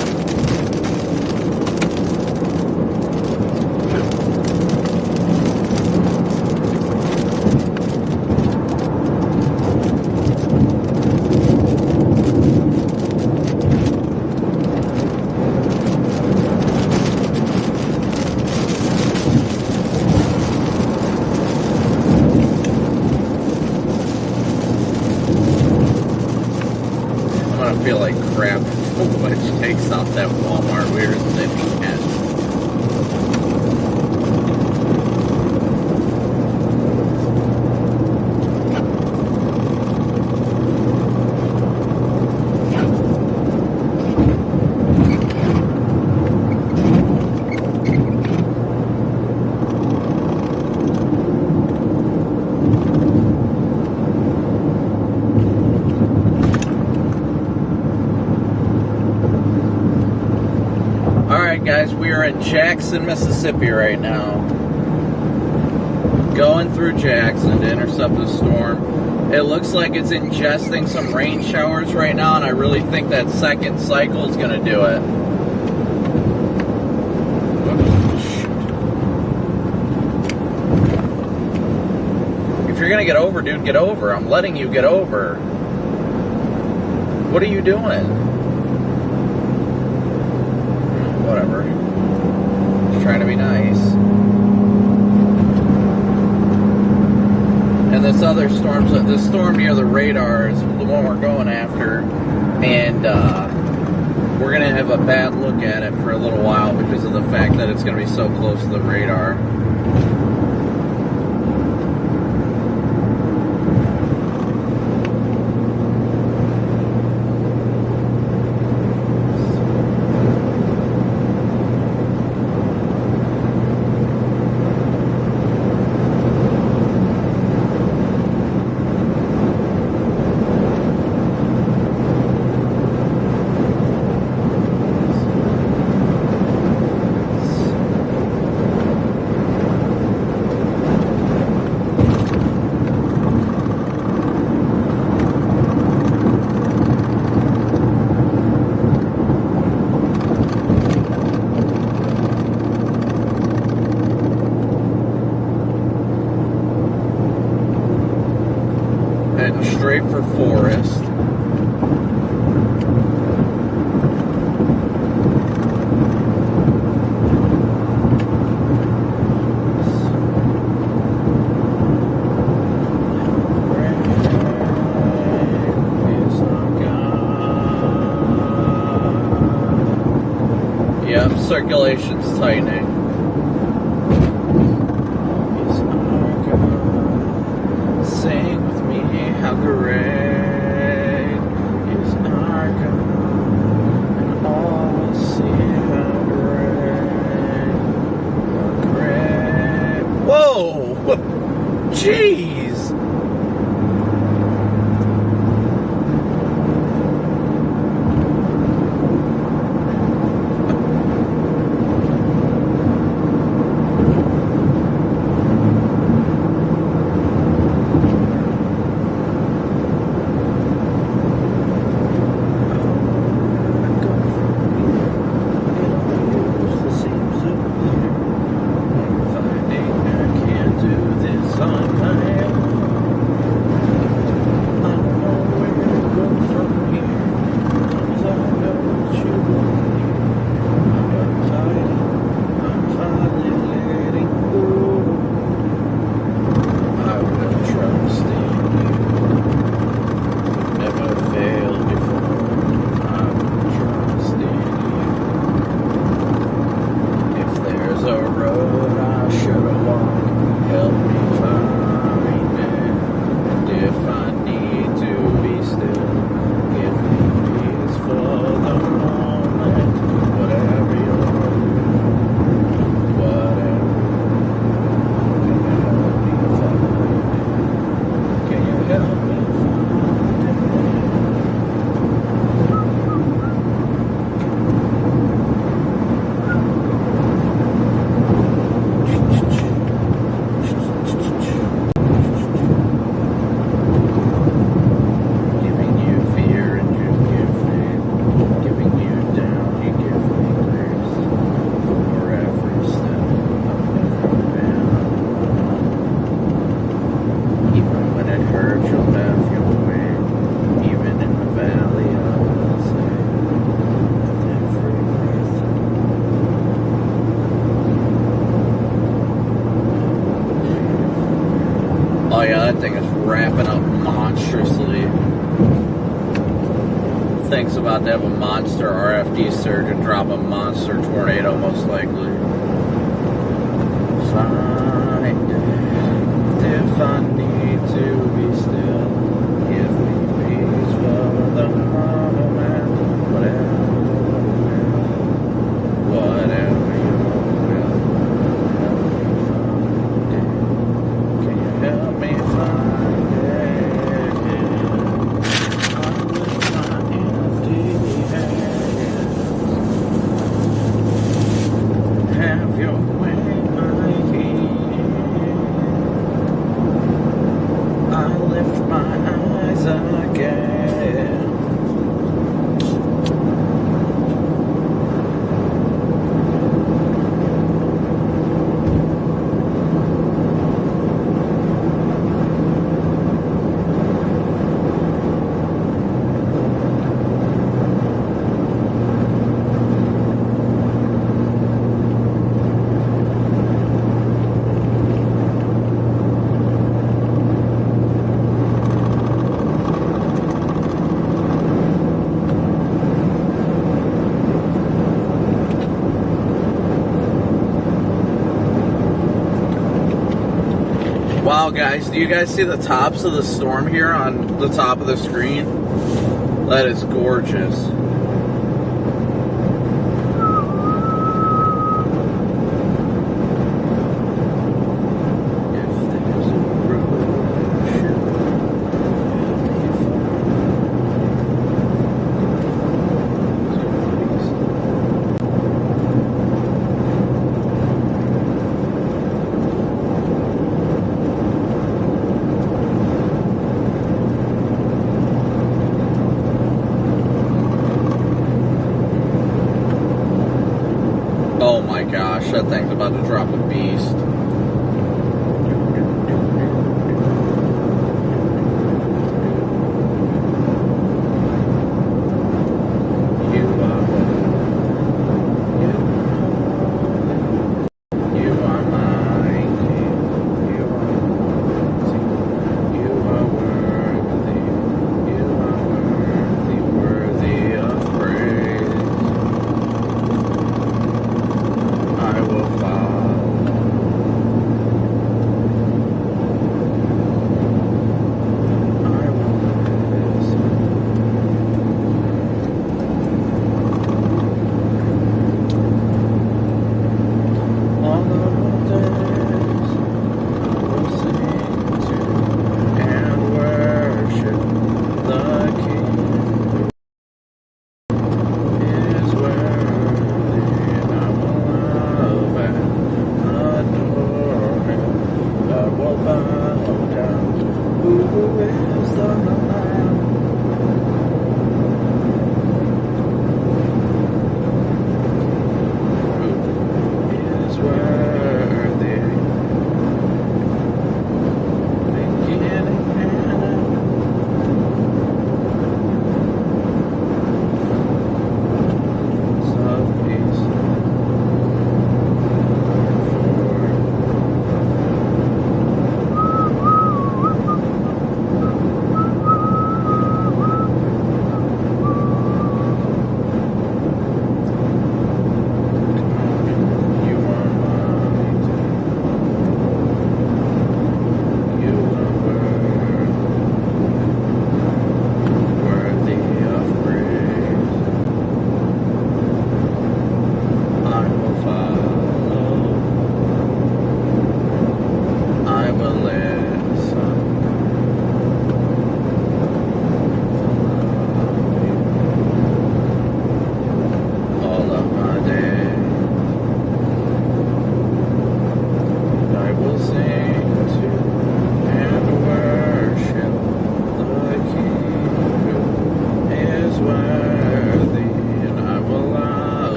Feel like crap which takes off that Walmart we were sitting at. Guys, we are in Jackson, Mississippi right now. Going through Jackson to intercept the storm. It looks like it's ingesting some rain showers right now, and I really think that second cycle is going to do it. If you're going to get over, dude, get over. I'm letting you get over. What are you doing? Whatever. Just trying to be nice. And this other storm, this storm near the radar is the one we're going after, and we're going to have a bad look at it for a little while because of the fact that it's going to be so close to the radar. Heading straight for Forest. Yep, circulation's tightening. ramping up monstrously. Thing's about to have a monster RFD surge and drop a monster tornado, most likely. Find it if I need to be still. Give me peace for the moment. Whatever you will. Help me find it. I lift my empty hands. Have your way, my king. I lift my eyes again. Wow, guys, do you guys see the tops of the storm here on the top of the screen? That is gorgeous. Oh my gosh, that thing's about to drop a beast. I will follow.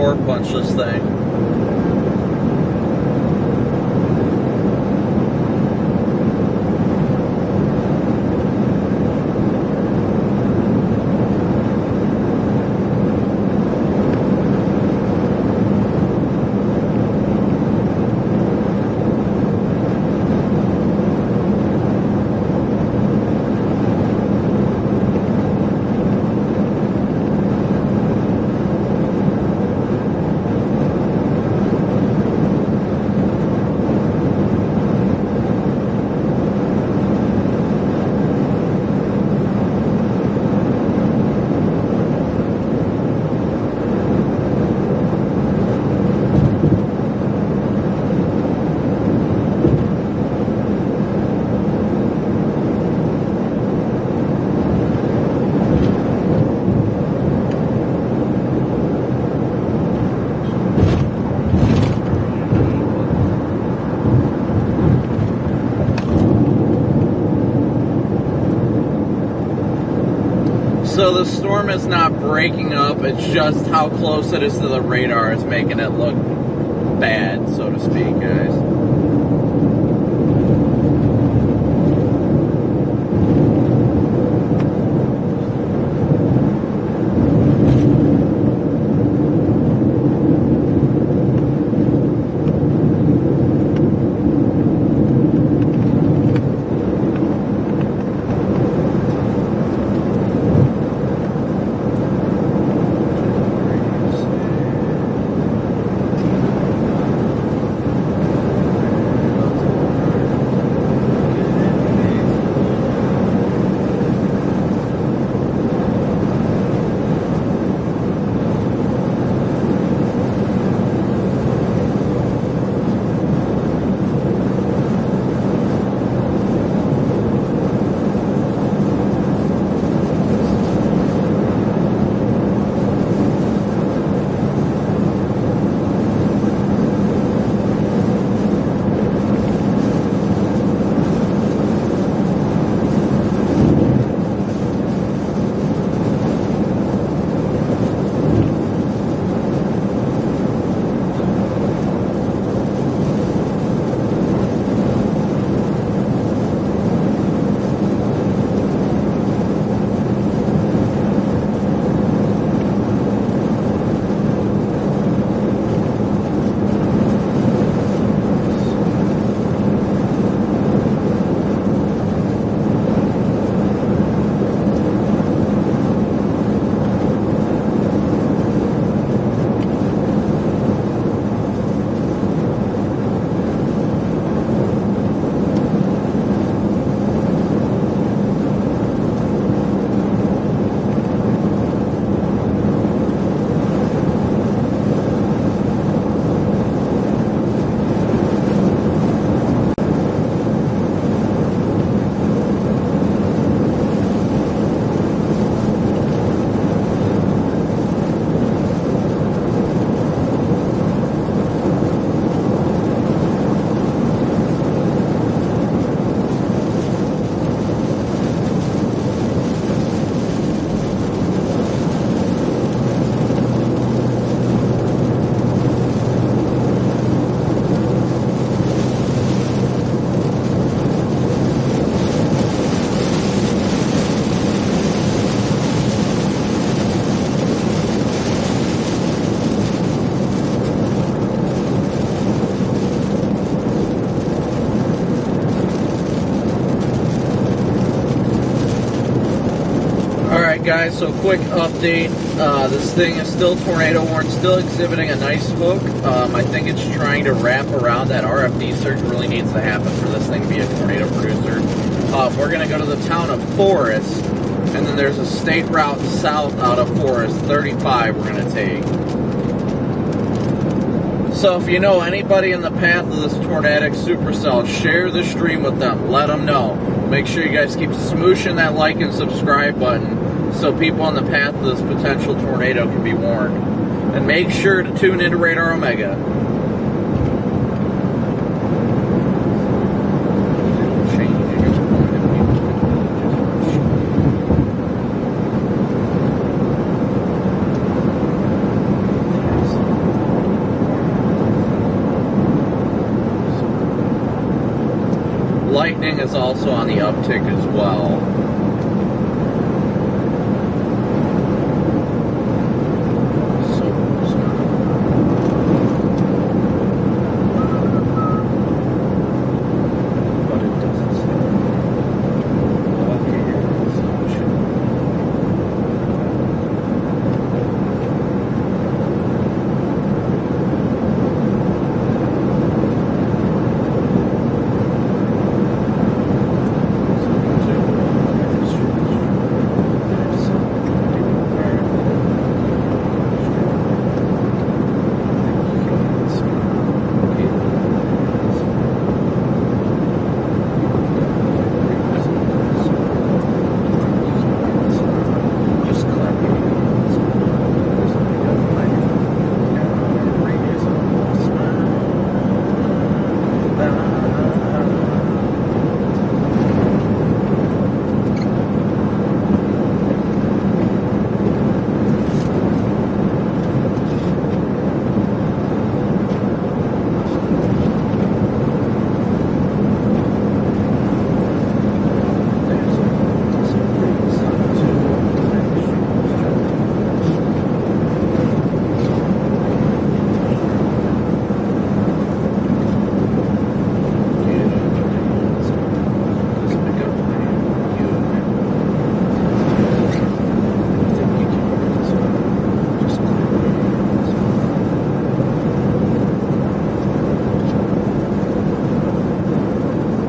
torque punch this thing. So the storm is not breaking up, it's just how close it is to the radar is making it look bad, so to speak, guys. Alright guys, so quick update. This thing is still tornado warned, still exhibiting a nice hook. I think it's trying to wrap around that RFD surge. Really needs to happen for this thing to be a tornado producer. We're going to go to the town of Forest, and then there's a state route south out of Forest, 35 we're going to take. So if you know anybody in the path of this tornadic supercell, share the stream with them. Let them know. Make sure you guys keep smooshing that like and subscribe button so people on the path of this potential tornado can be warned. And make sure to tune into Radar Omega. Lightning is also on the uptick as well.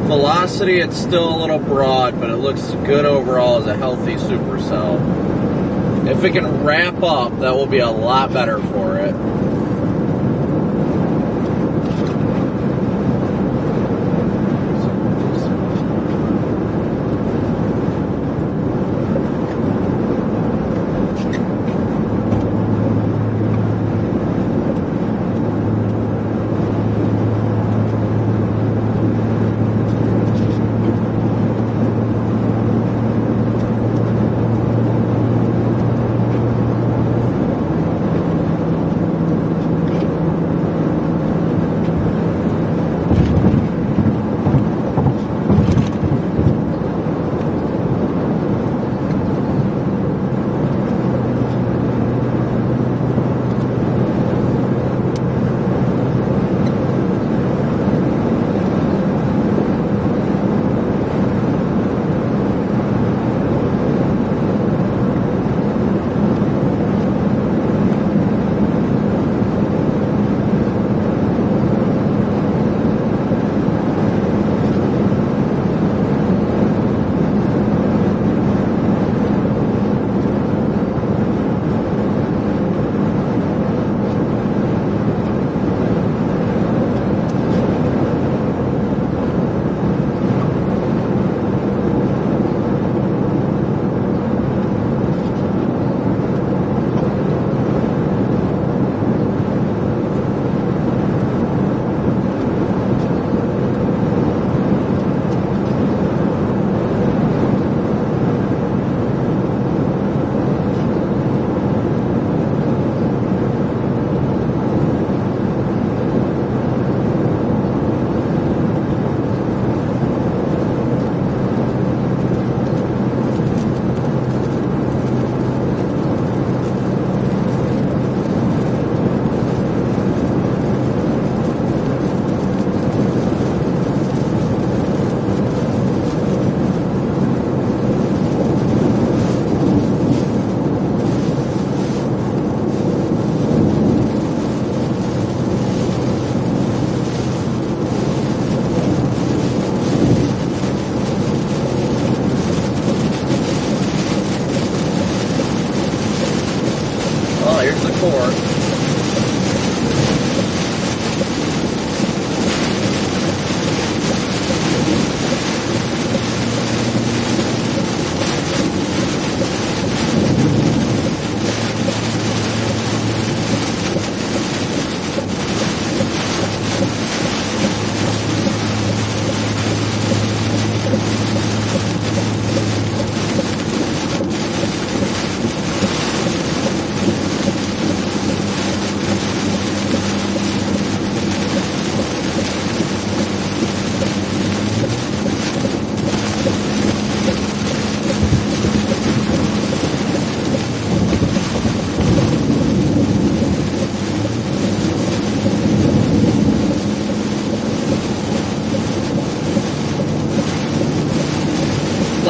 Velocity, it's still a little broad, but it looks good overall as a healthy supercell. If it can wrap up, that will be a lot better for it.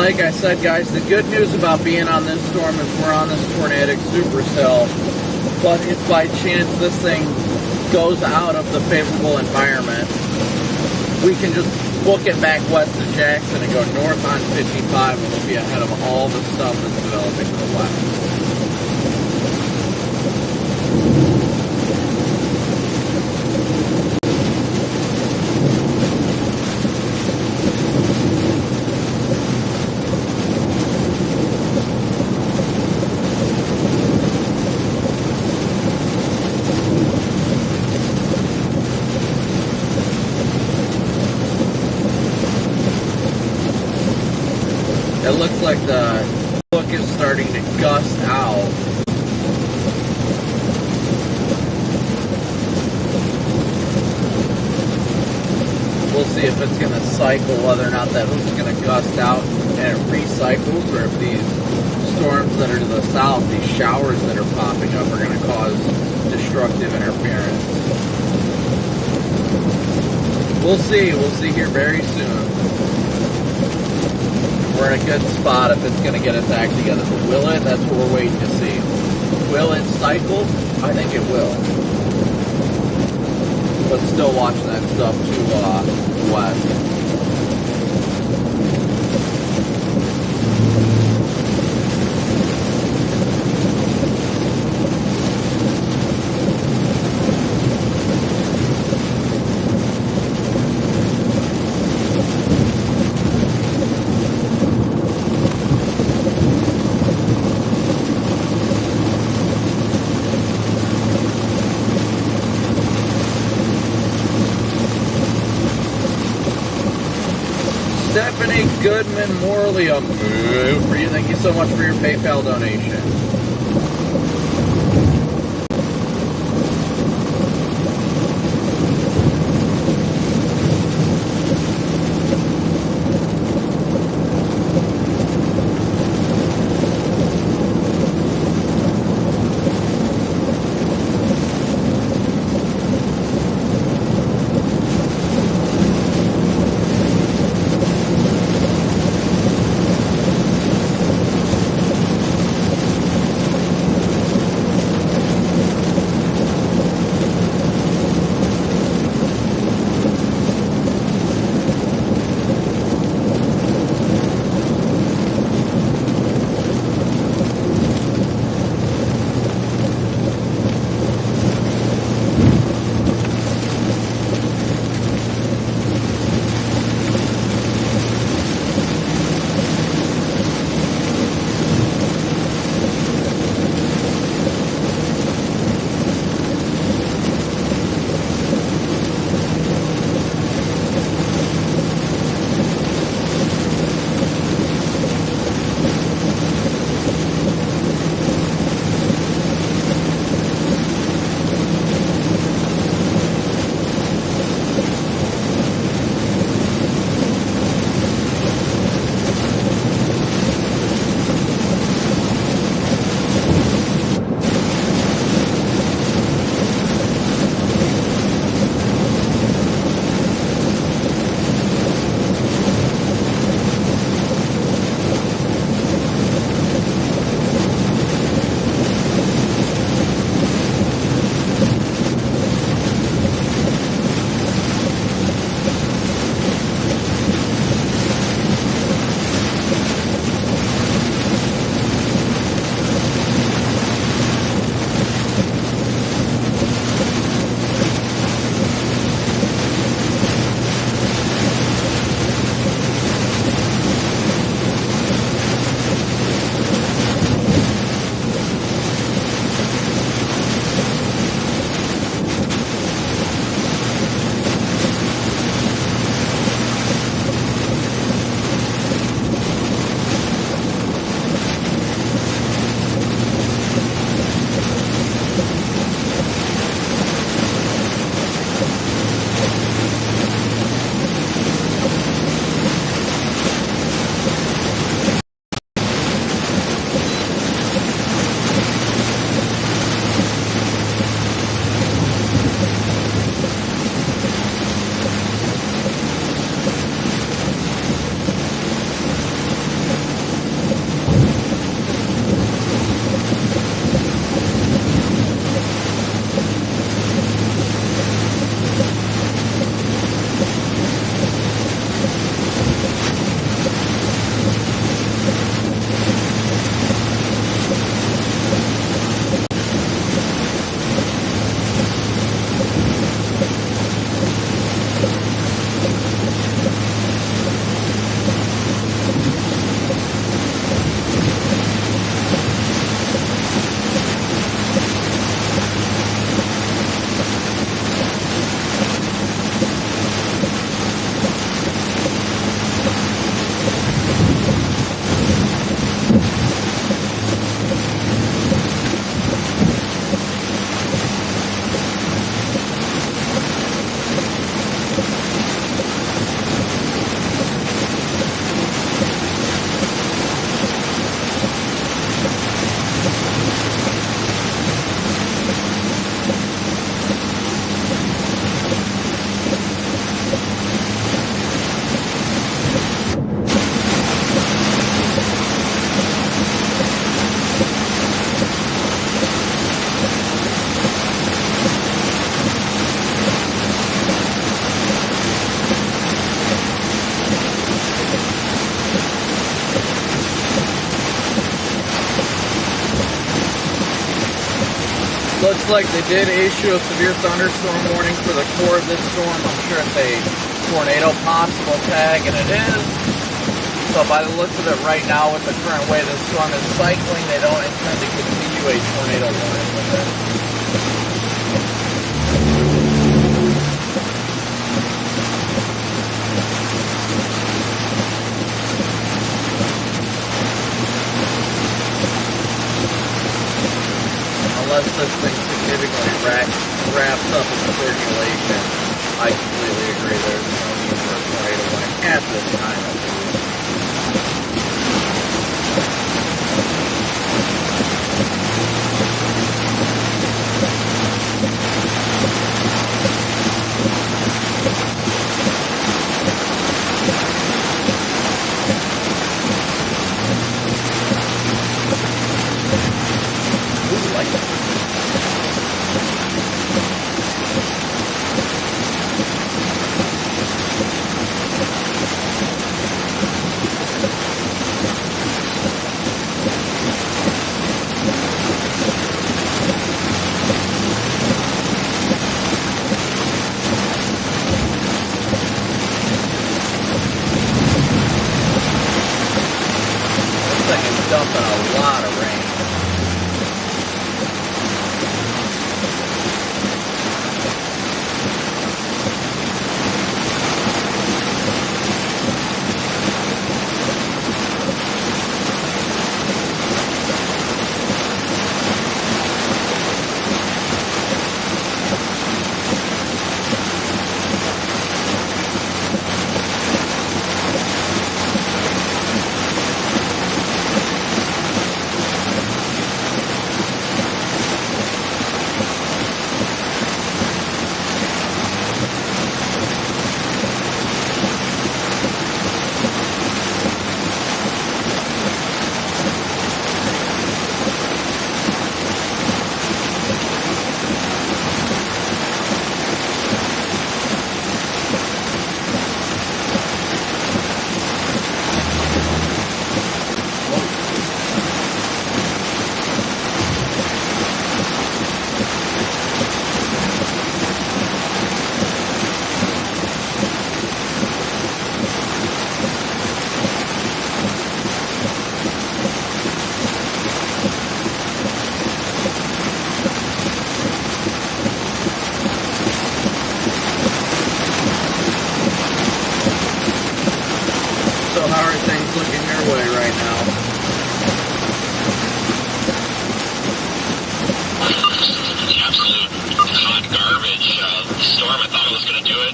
like I said, guys, the good news about being on this storm is we're on this tornadic supercell. But if by chance this thing goes out of the favorable environment, we can just book it back west of Jackson and go north on 55, and we'll be ahead of all the stuff that's developing to the west. It looks like the book is starting to gust out. We'll see if it's going to cycle, whether or not that hook's going to gust out and it recycles, or if these storms that are to the south, these showers that are popping up, are going to cause destructive interference. We'll see. We'll see here very soon. We're in a good spot if it's going to get its act together. But will it? That's what we're waiting to see. Will it cycle? I think it will. But still watching that stuff to west. Stephanie Goodman Morley, a move for you. Thank you so much for your PayPal donation. Looks like they did issue a severe thunderstorm warning for the core of this storm. I'm sure it's a tornado possible tag, and it is. So by the looks of it right now, with the current way the storm is cycling, they don't intend to continue a tornado warning with it. Unless this thing significantly wraps up in circulation, I completely agree. There's no need for a tornado warning at this time, at least. Ooh, like that. This thing is dumping a lot of rain. So how are things looking your way right now? Absolute hot garbage. The storm, I thought it was going to do it.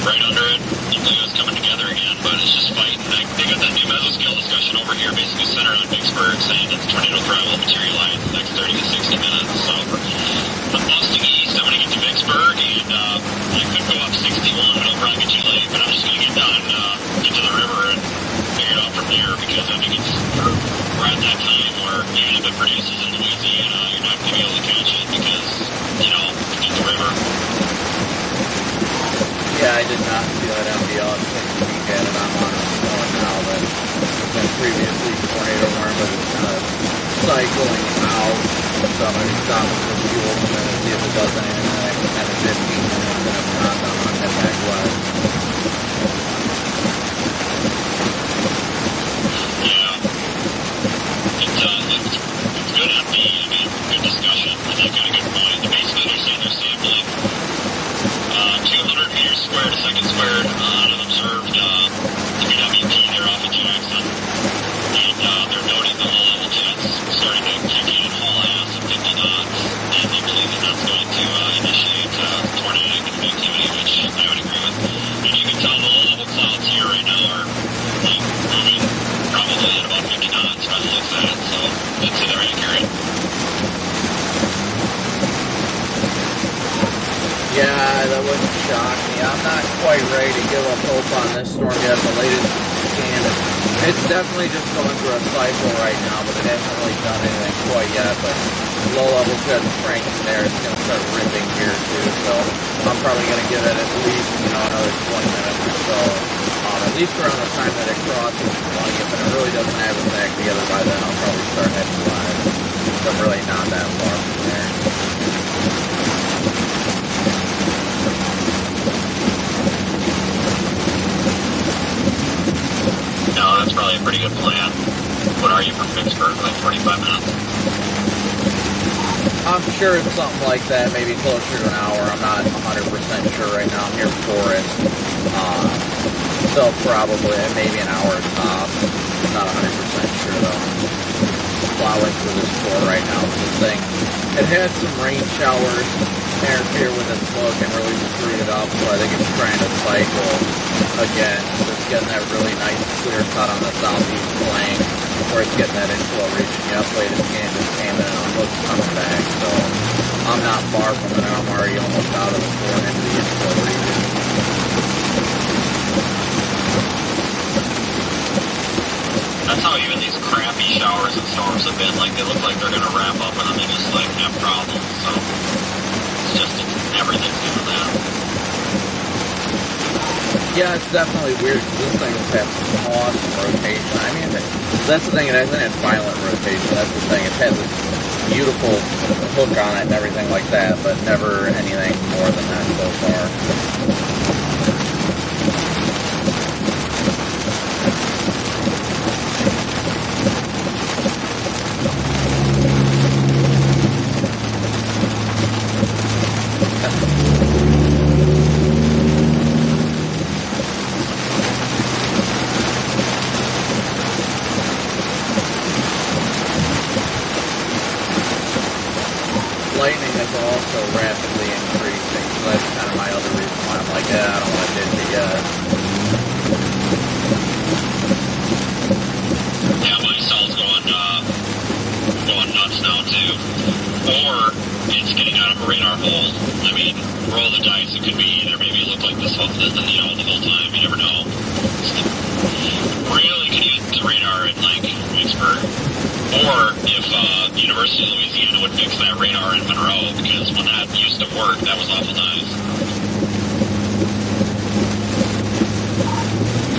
Right under it. Looked like it was coming together again, but it's just fighting. They got that new mesoscale discussion over here, basically centered on Vicksburg, saying that the tornado threat will materialize in the next 30 to 60 minutes. So I'm busting east. I'm going to get to Vicksburg, and I could go up 61, but it'll probably be too late. But I'm just going to get done, get to the river, and figure it out from there, because I think we're at that time where even if it produces in Louisiana, you're not going to be able to catch it because, it's the river. Yeah, I did not see that MDL at 6 week at it. I'm on a phone now that has been previously tornado warned, but it's kind of cycling out. So I'm going to stop with the fuel and then see if it does anything in the next 10 to 15 minutes, and if not, then I'm going to head back west. Yeah. It's good empty. I mean, good discussion. I think got a good point. Basically, they're saying they're sampling 200 meters squared a second squared on an observed WP there off of Jackson. And they're noting the low-level jets starting to kick in and haul ass at 50 knots. And they believe that that's going to initiate tornadic activity, which I would agree with. And you can tell the low-level clouds here right now are moving probably at about 50 knots by the looks at it. So I'd say they're accurate. Yeah, that wouldn't shock me. I'm not quite ready to give up hope on this storm yet. The latest scan, it's definitely just going through a cycle right now, but it hasn't really done anything quite yet. But low-level jets cranking there, it's going to start ripping here too. So I'm probably going to give it at least another 20 minutes or so. At least around the time that it crosses 20. If it really doesn't have its act together by then, I'll probably start heading west. So I'm really not that far from there. probably a pretty good plan. What are you from Vicksburg? Like 45 minutes? I'm sure it's something like that, maybe closer to an hour. I'm not 100% sure right now. I'm near Forest. So probably maybe an hour tops. Not 100% sure though. Plowing through this floor right now. This thing, it had some rain showers interfere with its look and really screwed it up, so I think it's trying to cycle again. It's getting that really nice clear cut on the southeast flank where it's getting that inflow region. Yep, latest scan just came in and almost coming back, so I'm not far from it. I'm already almost out of the floor and into the inflow region. That's how even these crappy showers and storms have been. Like, they look like they're going to wrap up and then they just, like, have problems. So, it's just everything's doing that. Yeah, it's definitely weird because this thing has had awesome rotation. I mean, that's the thing, it hasn't had violent rotation. That's the thing. It's had this beautiful hook on it and everything like that, but never anything more than that so far. Lightning is also rapidly increasing, so that's kind of my other reason why I'm like, yeah, I don't want to ditch it yet. Yeah, my cell's going nuts now, too. Or it's getting out of a radar hold. I mean, roll the dice. It could be either. Maybe it looked like this one, the whole time. You never know. Really could use the radar in, like, Vicksburg. Or if University of Louisiana would fix that radar in Monroe, because when that used to work, that was awful nice.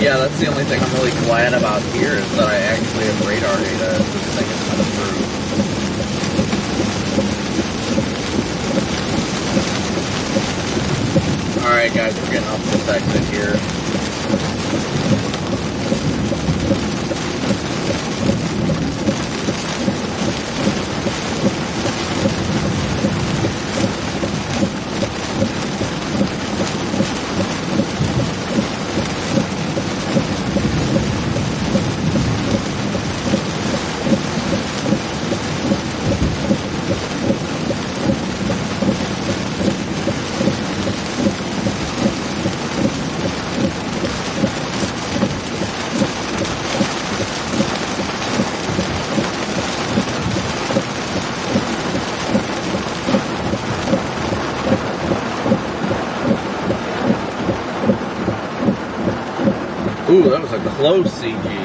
Yeah, that's the only thing I'm really glad about here is that I actually have radar data as this thing is coming through. Alright guys, we're getting off this exit here. Ooh, that was a close CG.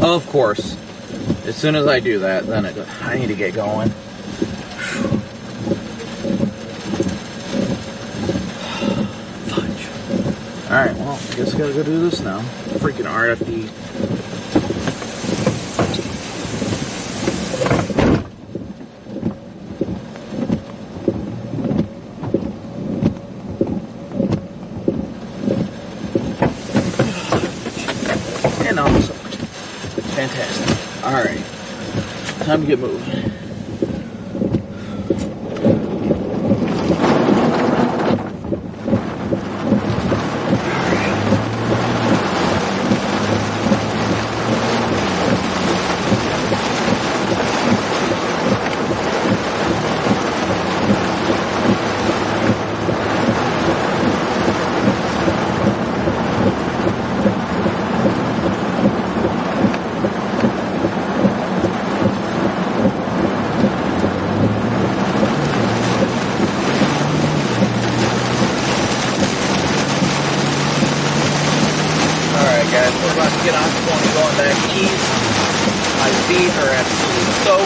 Of course. As soon as I do that, then I need to get going. Fudge. Alright, well, I guess I gotta go do this now. Freaking RFD. And also, fantastic. Alright, time to get moving. Guys, we're about to get on 20 going back east. My feet are absolutely soaked.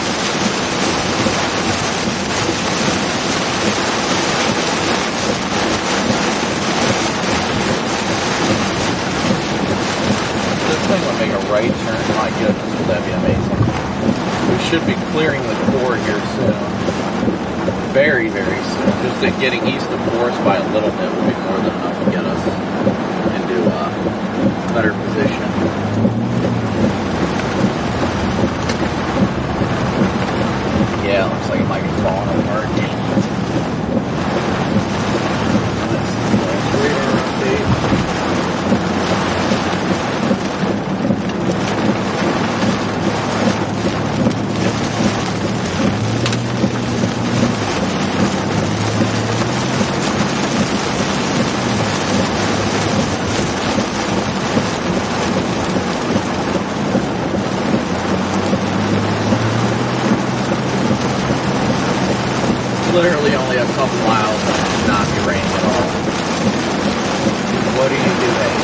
This thing would make a right turn. My goodness, would that be amazing. We should be clearing the core here soon. Very, very soon. Just that getting east of Forest by a little bit will be more than enough to get us into better position. Yeah, looks like it might be falling apart. Nice radar update. Literally only a couple miles and it should not be raining at all. What are you doing?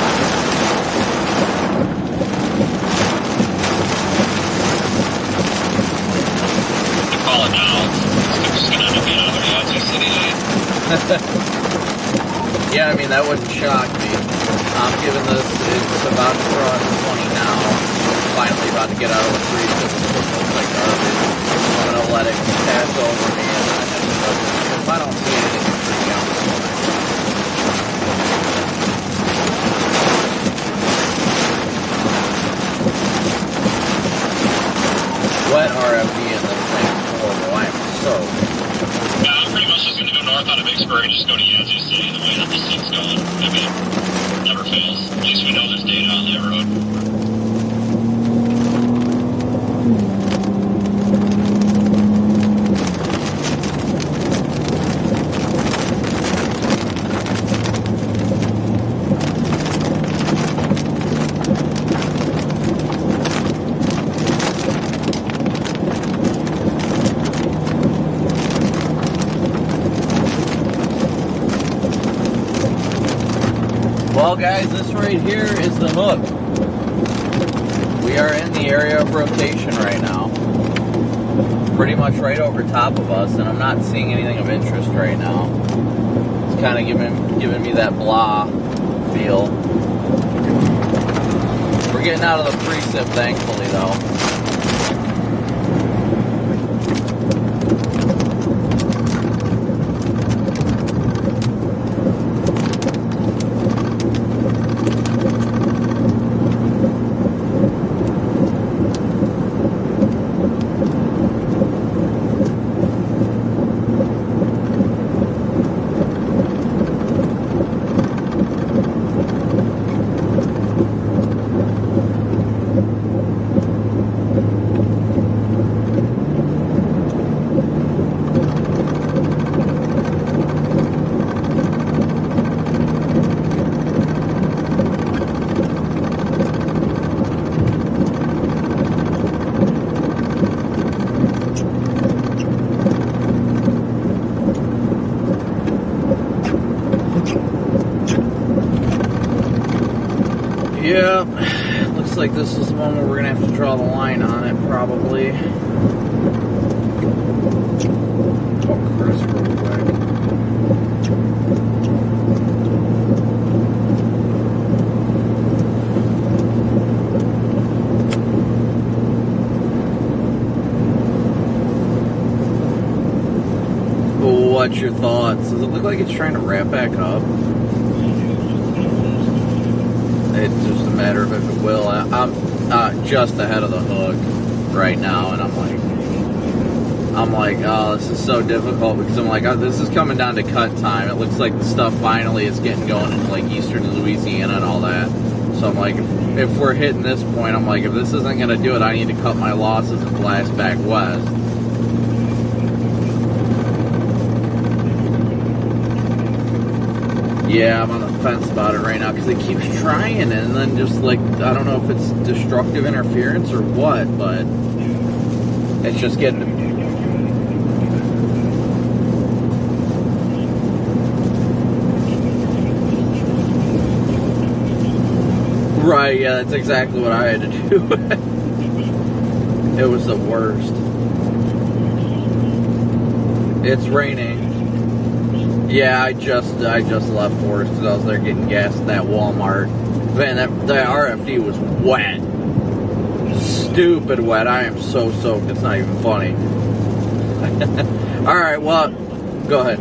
Call it now. It's just going to end up being another Yazoo City night. Yeah, I mean, that wouldn't shock me. I'm giving this, it's about to cross 20 now. Finally about to get out of the freeze because it looks like garbage. I'm going to let it pass over me and then if I don't see anything to freak out. Wet RFD in this thing is horrible. I am so. Yeah, I'm pretty much just going to go north out of Vicksburg and just go to Yazoo City the way that this thing's going. I mean, it never fails. At least we know there's data on that road. Well, guys, this right here is the hook. We are in the area of rotation right now. Pretty much right over top of us, and I'm not seeing anything of interest right now. It's kind of giving me that blah feel. We're getting out of the precip, thankfully, though. looks like this is the one where we're gonna have to draw the line on it, probably. Oh, Chris, real quick. What's your thoughts? Does it look like it's trying to wrap back up? It's just a matter of if it will. I'm just ahead of the hook right now, and I'm like, oh, this is so difficult because I'm like, oh, this is coming down to cut time. It looks like the stuff finally is getting going into like Eastern Louisiana and all that. So I'm like, if we're hitting this point, I'm like, if this isn't going to do it, I need to cut my losses and blast back west. Yeah, I'm on the fence about it right now because it keeps trying and then just like, I don't know if it's destructive interference or what, but it's just getting... Right, yeah, that's exactly what I had to do. It was the worst. It's raining. Yeah, I just left Forest because I was there getting gas at that Walmart. Man, that RFD was wet. Stupid wet. I am so soaked, it's not even funny. Alright, well, go ahead.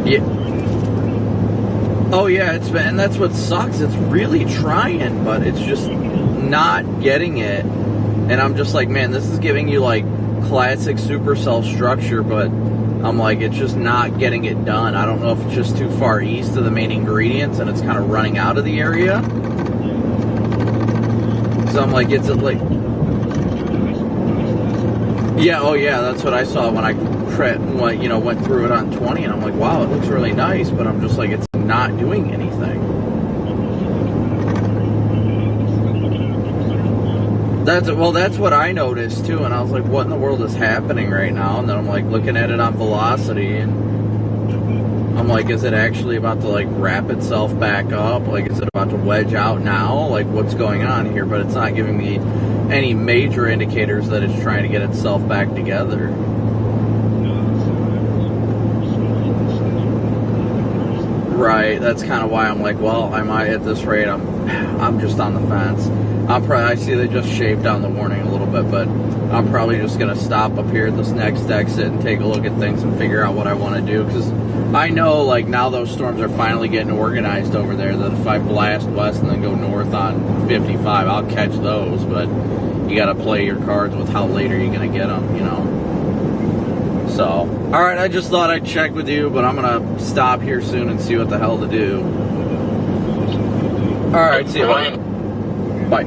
Yeah. Oh yeah, it's been, and that's what sucks. It's really trying, but it's just not getting it. And I'm just like, man, this is giving you like classic supercell structure, but I'm like, it's just not getting it done. I don't know if it's just too far east of the main ingredients and it's kind of running out of the area. So I'm like, it's like, yeah, oh yeah, that's what I saw when I went through it on 20, and I'm like, wow, it looks really nice, but I'm just like, it's not doing anything. That's what I noticed too, and I was like, what in the world is happening right now? And then I'm like looking at it on velocity, and I'm like, is it actually about to like wrap itself back up? Like, is it about to wedge out now? Like, what's going on here? But it's not giving me any major indicators that it's trying to get itself back together. Right, that's kind of why I'm like, well, I might at this rate, I'm just on the fence. I see they just shaved down the warning a little bit, but I'm probably just going to stop up here at this next exit and take a look at things and figure out what I want to do, because I know, like, now those storms are finally getting organized over there, that if I blast west and then go north on 55, I'll catch those, but you got to play your cards with how late are you going to get them, you know. So, alright, I just thought I'd check with you, but I'm going to stop here soon and see what the hell to do. Alright, see you, buddy. Bye.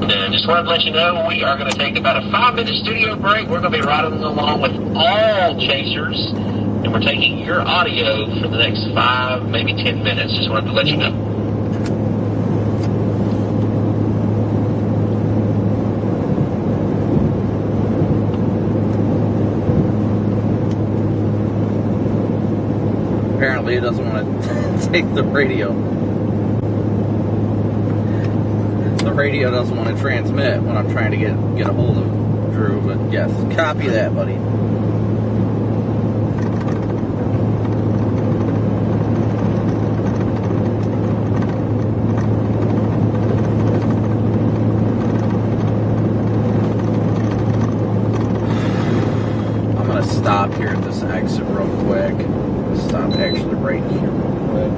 And just wanted to let you know, we are going to take about a 5-minute studio break. We're going to be riding along with all chasers, and we're taking your audio for the next 5, maybe 10 minutes. Just wanted to let you know. Apparently, it doesn't want to take the radio. The radio doesn't want to transmit when I'm trying to get a hold of Drew, but yes, copy that, buddy. I'm gonna stop here at this exit real quick. Stop actually right here real quick.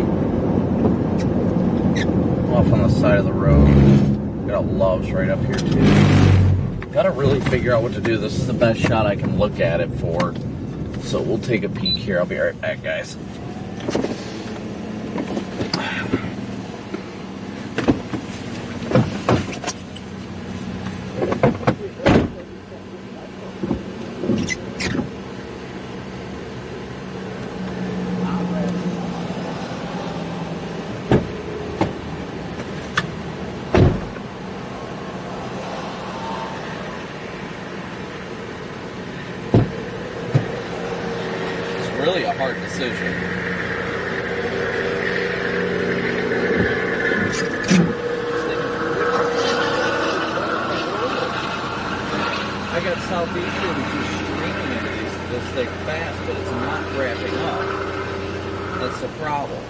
Off on the side of the road. Got Love's right up here too. Gotta really figure out what to do. This is the best shot I can look at it for. So we'll take a peek here. I'll be right back, guys. really a hard decision. I got Southeastern just streaming into this thing fast, but it's not wrapping up. That's the problem.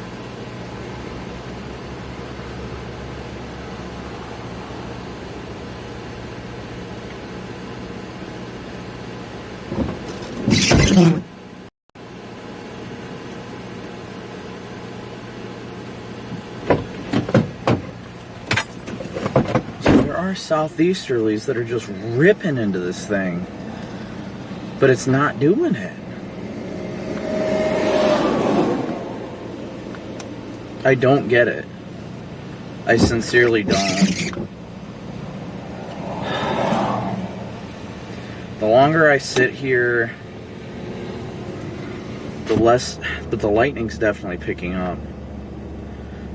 There are southeasterlies that are just ripping into this thing, but it's not doing it. I don't get it. I sincerely don't. The longer I sit here, the less, but the lightning's definitely picking up.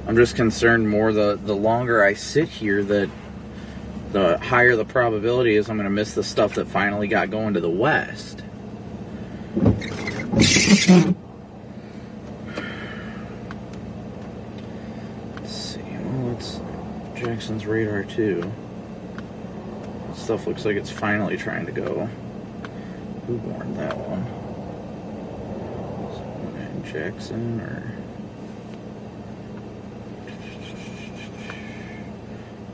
I'm just concerned more the longer I sit here that the higher the probability is I'm going to miss the stuff that finally got going to the west. Let's see. Well, it's Jackson's radar too. Stuff looks like it's finally trying to go. Who warned that one? Jackson or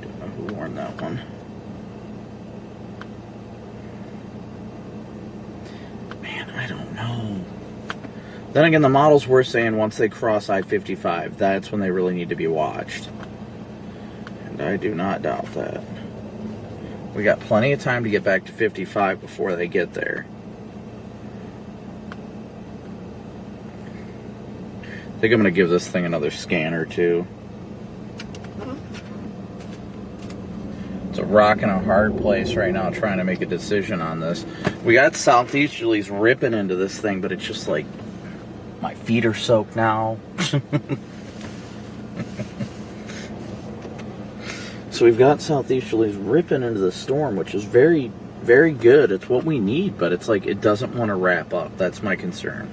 don't know who warned that one. Man, I don't know. Then again, the models were saying once they cross I-55, that's when they really need to be watched. And I do not doubt that. We got plenty of time to get back to 55 before they get there. I think I'm going to give this thing another scan or two. It's a rock and a hard place right now trying to make a decision on this. We got southeasterlies ripping into this thing, but it's just like, my feet are soaked now. So we've got southeasterlies ripping into the storm, which is very, very good. It's what we need, but it's like it doesn't want to wrap up. That's my concern.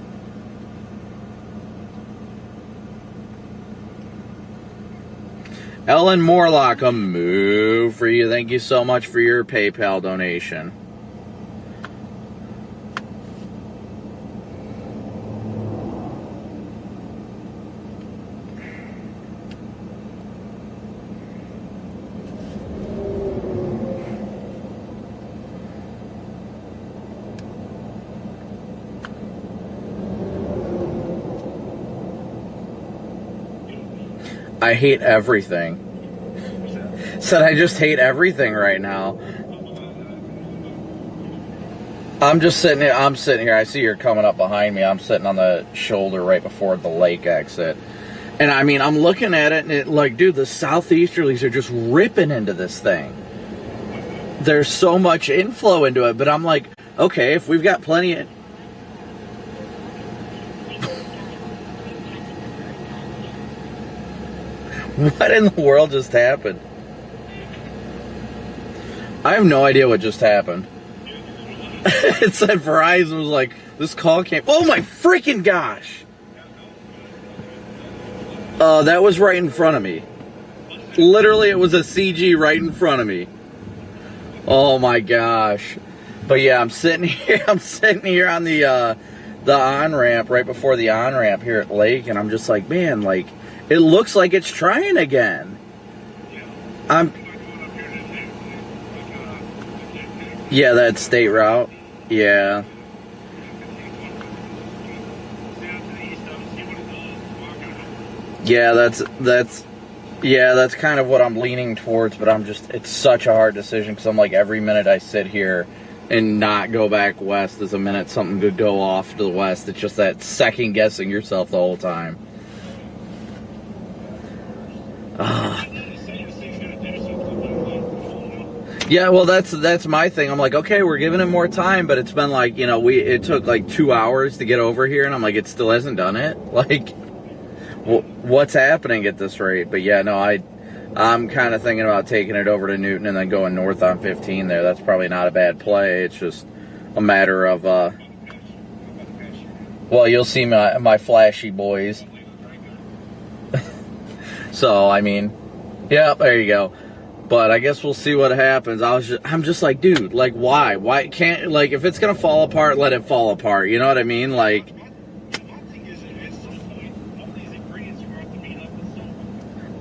Ellen Morlock, a move for you. Thank you so much for your PayPal donation. I hate everything. Said I just hate everything right now. I'm just sitting here. I'm sitting here. I see you're coming up behind me. I'm sitting on the shoulder right before the lake exit. And I mean, I'm looking at it and it like, dude, the southeasterlies are just ripping into this thing. There's so much inflow into it, but I'm like, okay, if we've got plenty of... What in the world just happened? I have no idea what just happened. It said Verizon was like, this call came... Oh my freaking gosh! That was right in front of me. Literally, it was a CG right in front of me. Oh my gosh. But yeah, I'm sitting here on the on-ramp, right before the on-ramp here at Lake, and I'm just like, man, like... It looks like it's trying again. Yeah, that state route. Yeah. Yeah, that's kind of what I'm leaning towards, but it's such a hard decision because I'm like, every minute I sit here and not go back west is a minute something could go off to the west. It's just that second guessing yourself the whole time. Yeah, well, that's my thing. I'm like, okay, we're giving him more time, but it's been like, you know, it took like 2 hours to get over here, and I'm like, it still hasn't done it. Like, what's happening at this rate? But yeah, no, I'm kind of thinking about taking it over to Newton and then going north on 15 there. That's probably not a bad play. It's just a matter of Well, you'll see my flashy boys. So, I mean, yeah, there you go. But I guess we'll see what happens. I'm just like, dude, like, why? Why can't, like, if it's gonna fall apart, let it fall apart. You know what I mean? Like,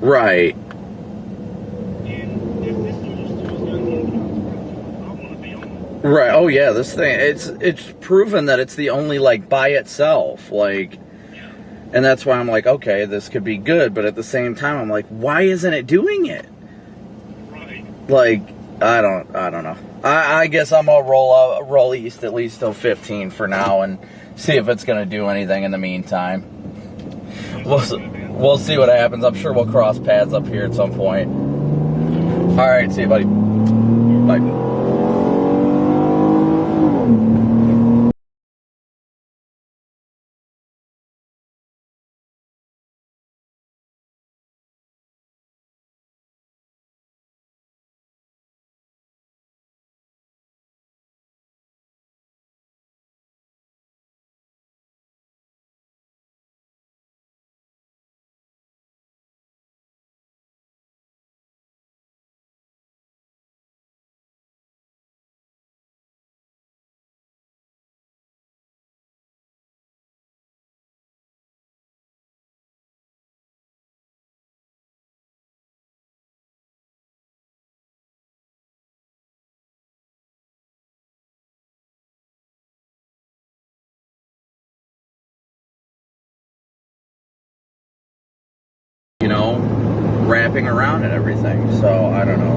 right. Right. Oh yeah, this thing, it's proven that it's the only, like, by itself, like, and that's why I'm like, okay, this could be good, but at the same time I'm like, why isn't it doing it? Like, I don't know. I guess I'm gonna roll east at least till 15 for now and see if it's gonna do anything in the meantime. We'll see what happens. I'm sure we'll cross paths up here at some point. All right, see you, buddy. Bye. You know, wrapping around and everything. So, I don't know.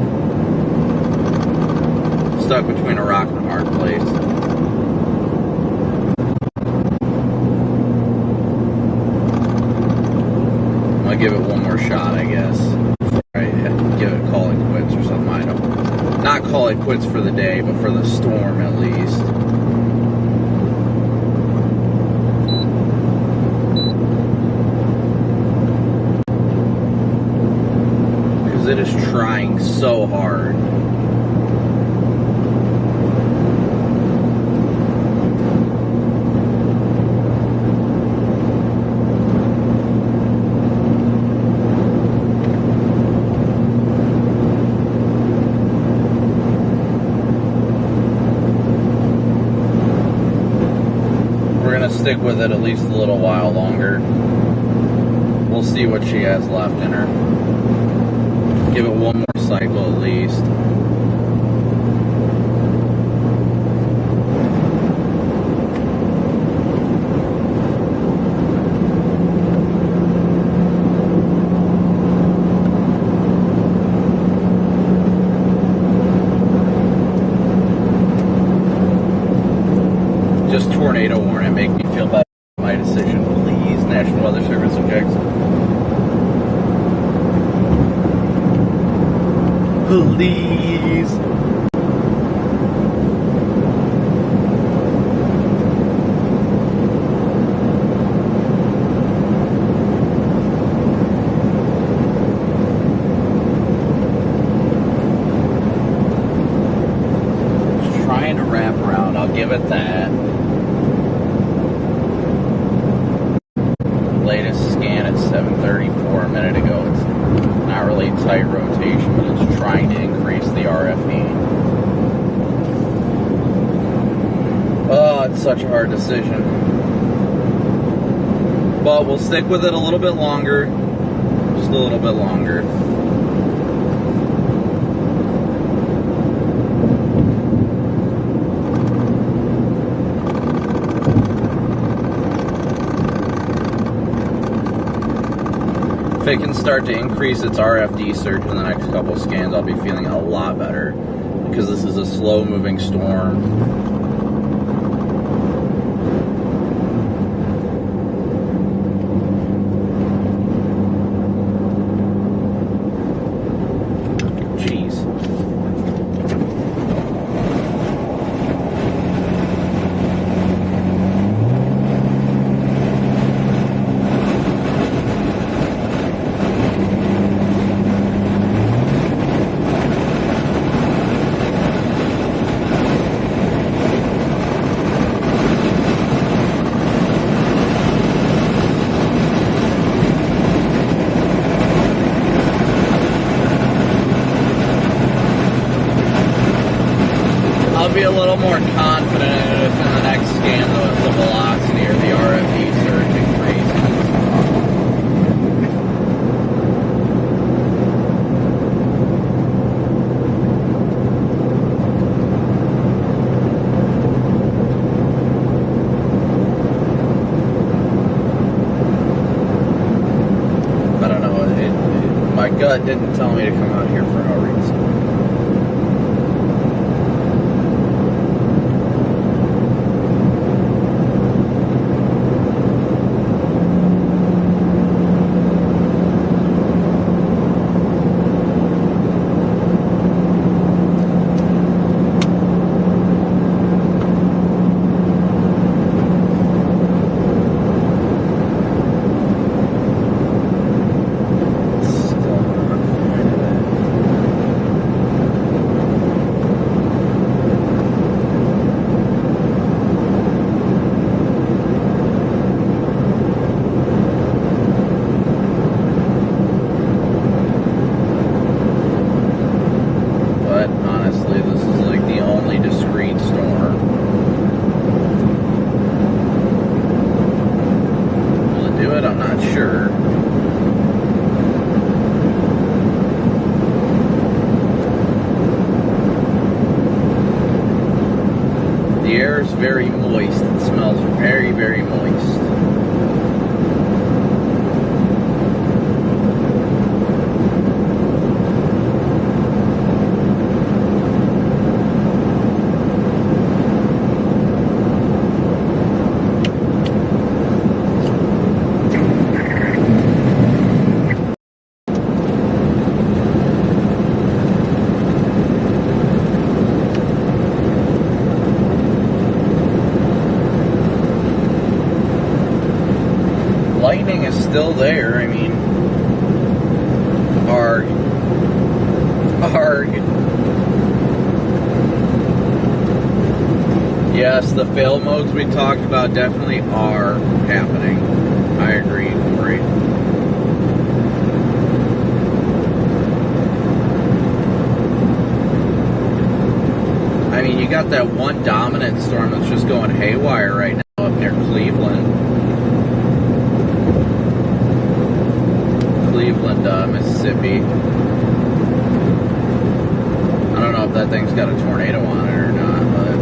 Stuck between a rock and a hard place. I'm gonna give it one more shot, I guess. Before I give it, call it quits or something. I don't. Not call it quits for the day, but for the storm at least. It is trying so hard. We're gonna stick with it at least a little while longer. We'll see what she has left in her. Give it one more cycle at least. Just tornado warning, make me feel bad about my decision. Please, National Weather Service objects. Please. Just trying to wrap around, I'll give it that. Latest scan at 7:34 a minute ago. It's not really tight rotation, but it's trying to increase the RFE. Oh, it's such a hard decision. But we'll stick with it a little bit longer. Just a little bit longer. If it can start to increase its RFD surge in the next couple scans, I'll be feeling a lot better because this is a slow-moving storm. be a little more confident in it in the next scan, the velocity or the RFD surge increases. I don't know, my gut didn't tell me to come out here for no reason. Very moist. It smells very, very moist. Lightning is still there. I mean, arg. Yes, the fail modes we talked about definitely are happening. I agree, Corey. I mean, you got that one dominant storm that's just going haywire right now up near Cleveland, Mississippi. I don't know if that thing's got a tornado on it or not, but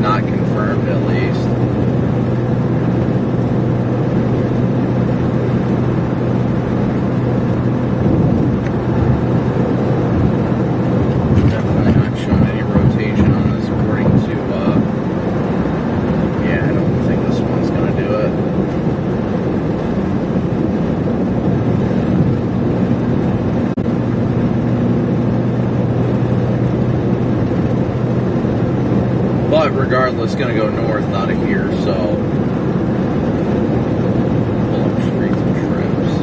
not confirmed at least. Definitely not showing any rotation on this according to, yeah, I don't think this one's going to do it. But regardless, going to go north out of here, so pull up streets and trips.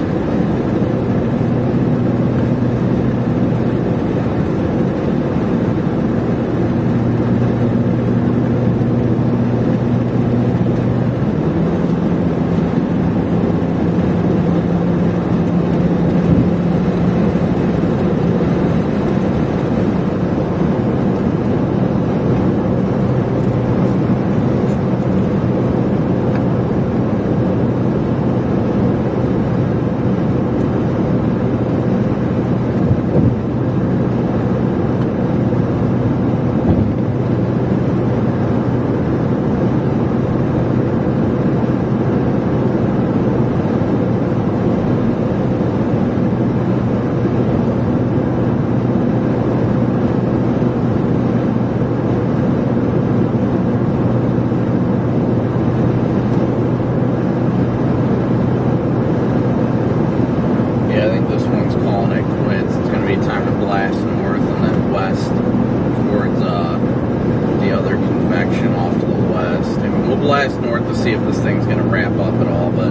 blast north to see if this thing's going to ramp up at all, but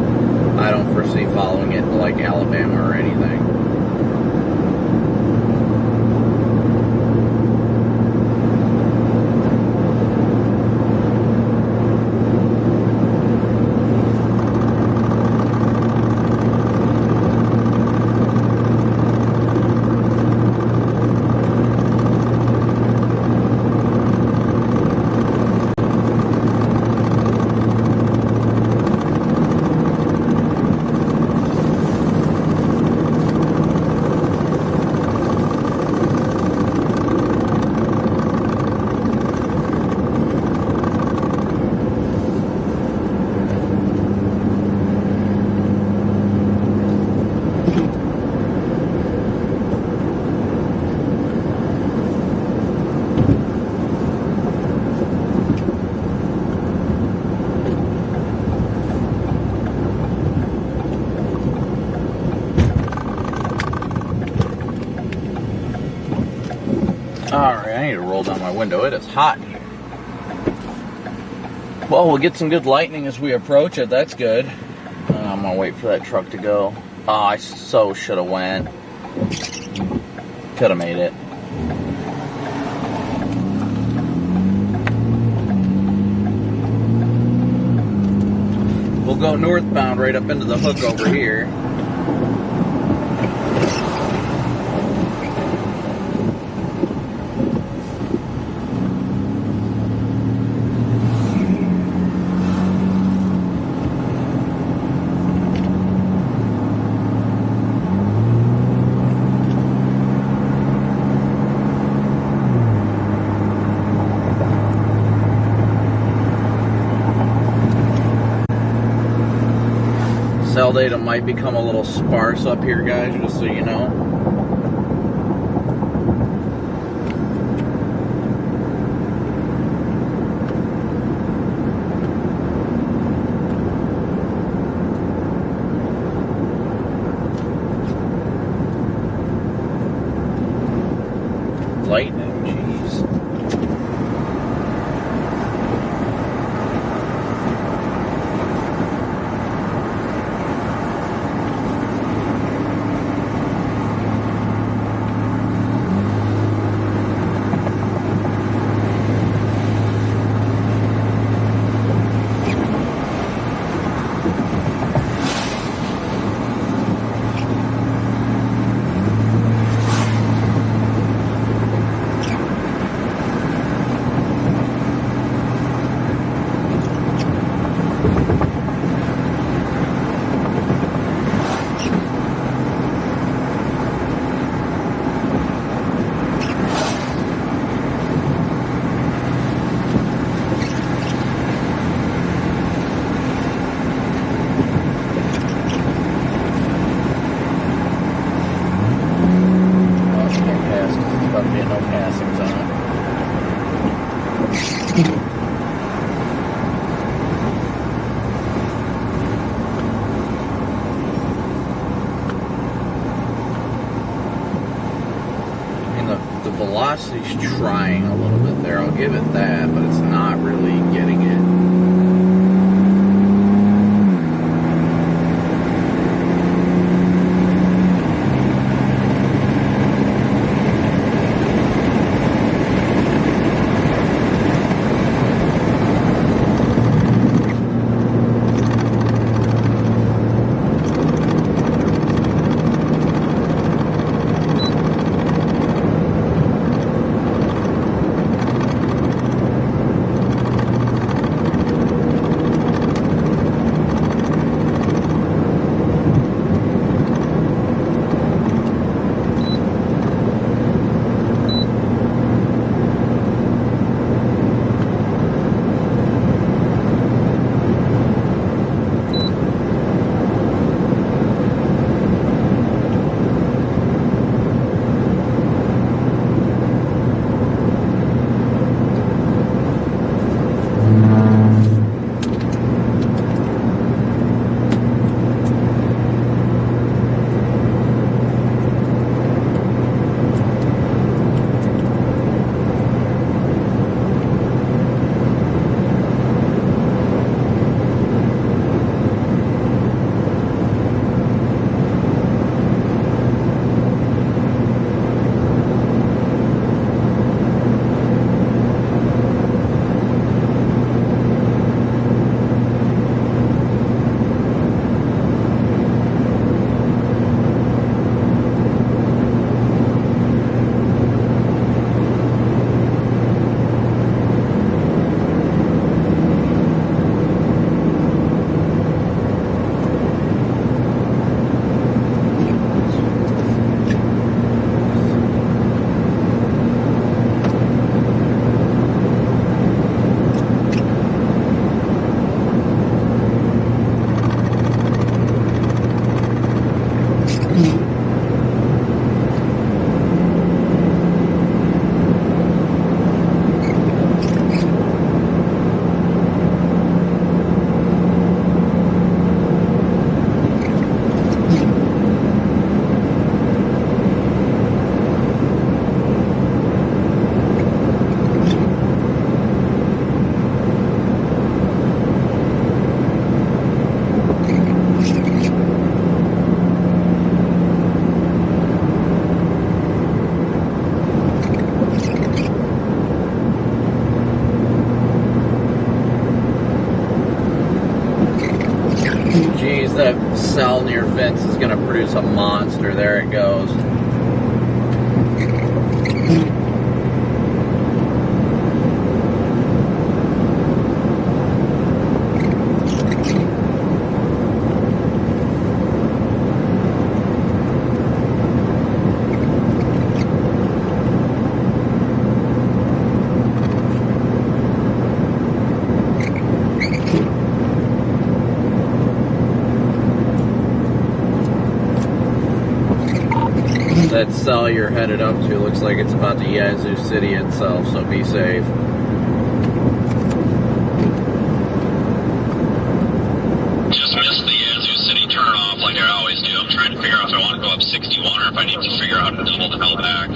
I don't foresee following it to like Alabama or anything. Alright, I need to roll down my window. It is hot in here. Well, we'll get some good lightning as we approach it. That's good. I'm going to wait for that truck to go. Oh, I so should have went. Could have made it. We'll go northbound right up into the hook over here. Cell data might become a little sparse up here, guys, just so you know. Lightning, jeez. The velocity's trying a little bit there, I'll give it that, but it's not really getting it. cell near Vince is going to produce a monster. There it goes. That cell you're headed up to looks like it's about to Yazoo City itself, so be safe. Just missed the Yazoo City turnoff like I always do. I'm trying to figure out if I want to go up 61 or if I need to figure out how to double the hell back.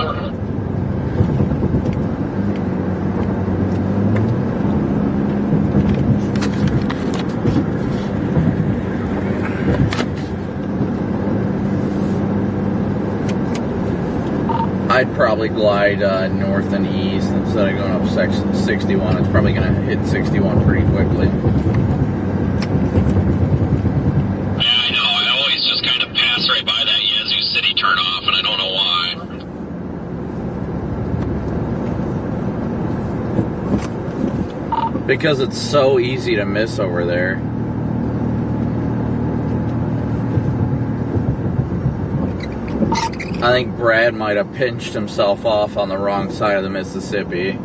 I'd probably glide north and east instead of going up 61. It's probably going to hit 61 pretty quickly. Yeah, I know. I always just kind of pass right by that Yazoo City turnoff, and I don't know why. Because it's so easy to miss over there. I think Brad might have pinched himself off on the wrong side of the Mississippi.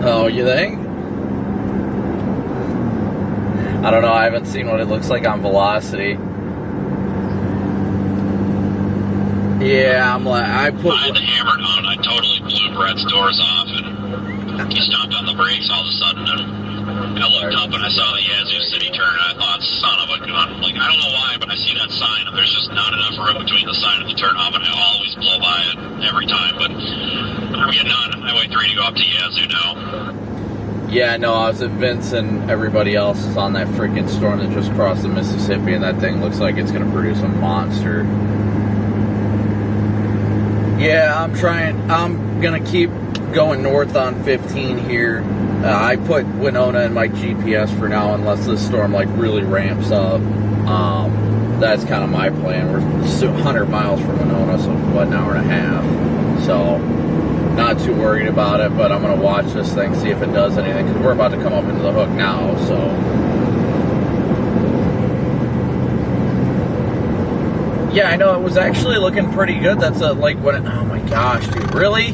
Oh, you think? I don't know, I haven't seen what it looks like on velocity. Yeah, I'm like, I had the hammer on, I totally blew Brett's doors off, and he stomped on the brakes all of a sudden, and I looked up and I saw the Yazoo City turn, and I thought, son of a gun. Like, I don't know why, but I see that sign, and there's just not enough room between the sign and the turnoff, and I always blow by it every time, but I'm getting on Highway 3 to go up to Yazoo now. Yeah, no, I was at Vince and everybody else is on that freaking storm that just crossed the Mississippi, and that thing looks like it's going to produce a monster. Yeah, I'm going to keep going north on 15 here. I put Winona in my GPS for now unless this storm like really ramps up. That's kind of my plan. We're 100 miles from Winona, so what, an hour and a half. So not too worried about it, but I'm going to watch this thing, see if it does anything, because we're about to come up into the hook now, so. Yeah, I know, it was actually looking pretty good. That's like when it, oh my gosh, dude, really?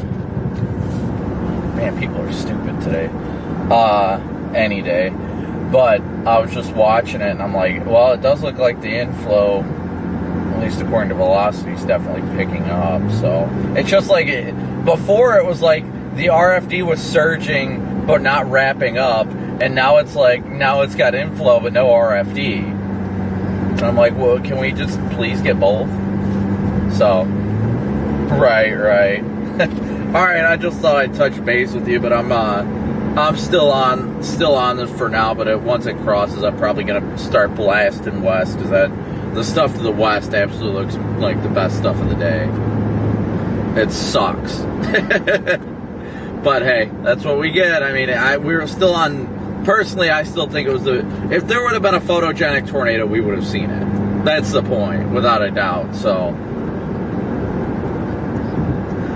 Man, people are stupid today. Any day. But I was just watching it, and I'm like, well, it does look like the inflow, at least according to velocity, is definitely picking up, so. It's just like, before it was like the RFD was surging but not wrapping up, and now it's like, now it's got inflow but no RFD. And I'm like, well, can we just please get both? So, right. Alright, I just thought I'd touch base with you, but I'm still on this for now, but once it crosses, I'm probably gonna start blasting west, because the stuff to the west absolutely looks like the best stuff of the day. It sucks. But hey, that's what we get. I mean, we were still on, personally, I still think it was if there would have been a photogenic tornado, we would have seen it. That's the point, without a doubt, so.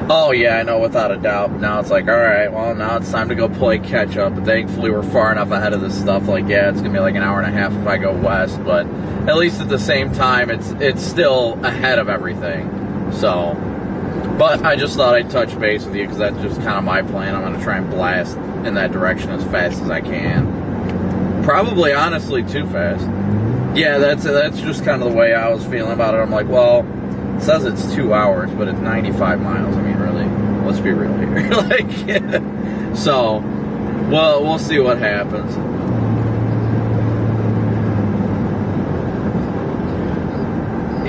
Oh yeah, I know, without a doubt. Now it's like, alright, well, now it's time to go play catch up. But thankfully, we're far enough ahead of this stuff. Like, yeah, it's gonna be like an hour and a half if I go west, but at least at the same time, it's still ahead of everything. So, but I just thought I'd touch base with you, because that's just kind of my plan. I'm gonna try and blast in that direction as fast as I can. Probably, honestly, too fast. Yeah, that's just kind of the way I was feeling about it. I'm like, well, it says it's 2 hours, but it's 95 miles. I mean, really, let's be real here. Like, so, Well, we'll see what happens.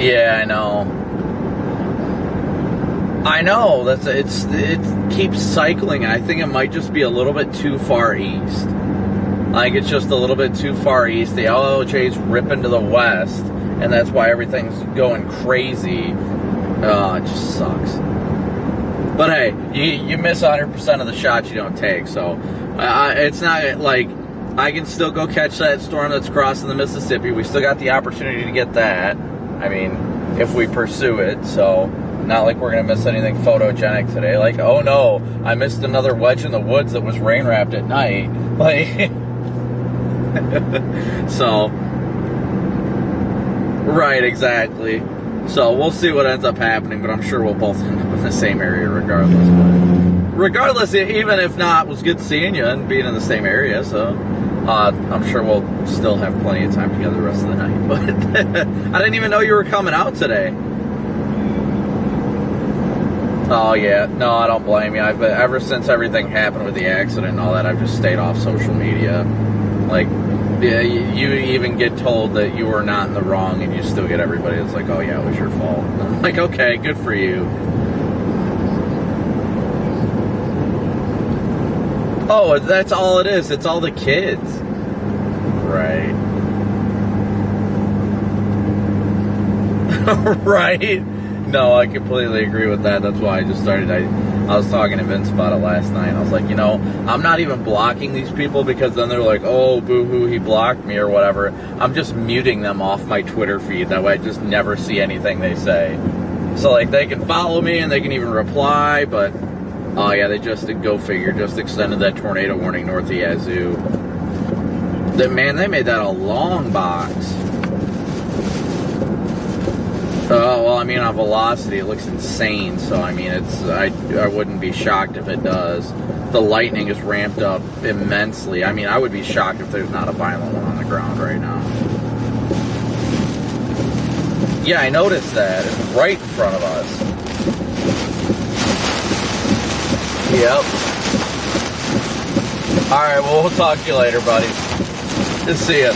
Yeah, I know. I know. It keeps cycling. I think it might just be a little bit too far east. Like it's just a little bit too far east. The LLJ's ripping to the west, and that's why everything's going crazy. It just sucks. But hey, you miss 100% of the shots you don't take. So it's not like I can still go catch that storm that's crossing the Mississippi. We still got the opportunity to get that. I mean, if we pursue it. So not like we're going to miss anything photogenic today. Like, oh no, I missed another wedge in the woods that was rain wrapped at night. Like, so, right, exactly. So we'll see what ends up happening, but I'm sure we'll both end up in the same area regardless. But regardless, even if not, it was good seeing you and being in the same area. So I'm sure we'll still have plenty of time together the rest of the night. But I didn't even know you were coming out today. Oh yeah, no, I don't blame you. Ever since everything happened with the accident and all that, I've just stayed off social media. Like, yeah, you even get told that you were not in the wrong, and you still get everybody that's like, "Oh yeah, it was your fault." And I'm like, okay, good for you. Oh, that's all it is. It's all the kids, right? Right. No, I completely agree with that. That's why I just started. I was talking to Vince about it last night. I was like, you know, I'm not even blocking these people because then they're like, oh, boo-hoo, he blocked me or whatever. I'm just muting them off my Twitter feed. That way I just never see anything they say. So, like, they can follow me and they can even reply, but, oh, yeah, they just, go figure, just extended that tornado warning north of the Yazoo. Man, they made that a long box. Well, I mean, on velocity, it looks insane. So, I mean, I wouldn't be shocked if it does. The lightning is ramped up immensely. I mean, I would be shocked if there's not a violent one on the ground right now. Yeah, I noticed that. It's right in front of us. Yep. All right, well, we'll talk to you later, buddy. Good to see you.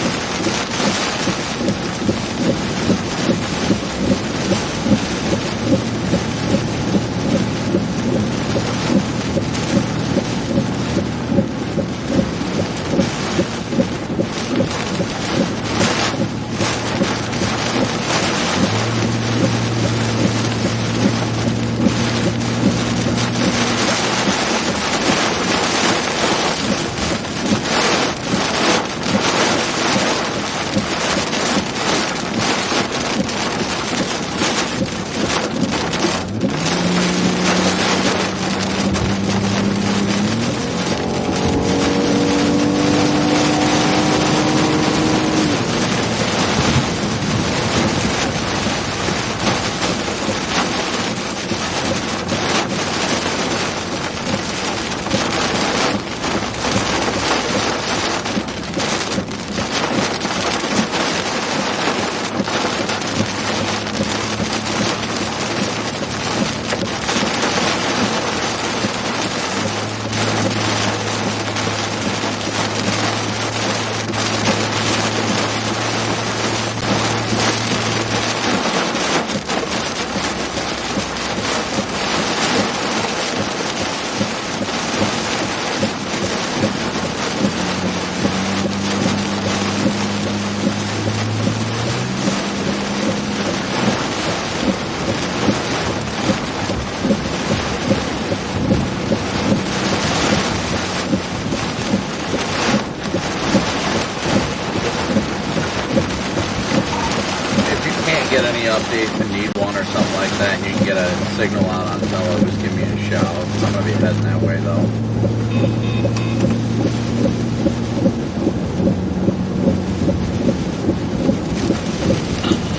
Updates and need one or something like that, and you can get a signal out on Tello, just give me a shout. I'm going to be heading that way, though.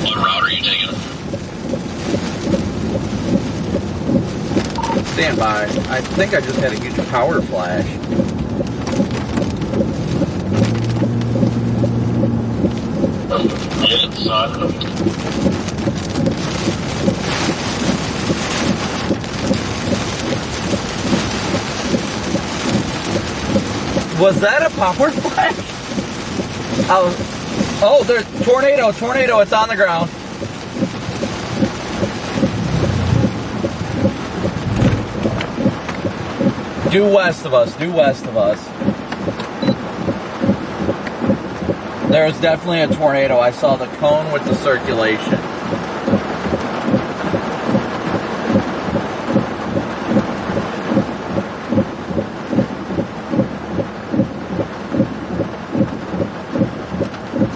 What route are you taking? Stand by. I think I just had a huge power flash. Yeah, son. Was that a power flash? Oh, there's tornado, it's on the ground. Due west of us. There's definitely a tornado. I saw the cone with the circulation.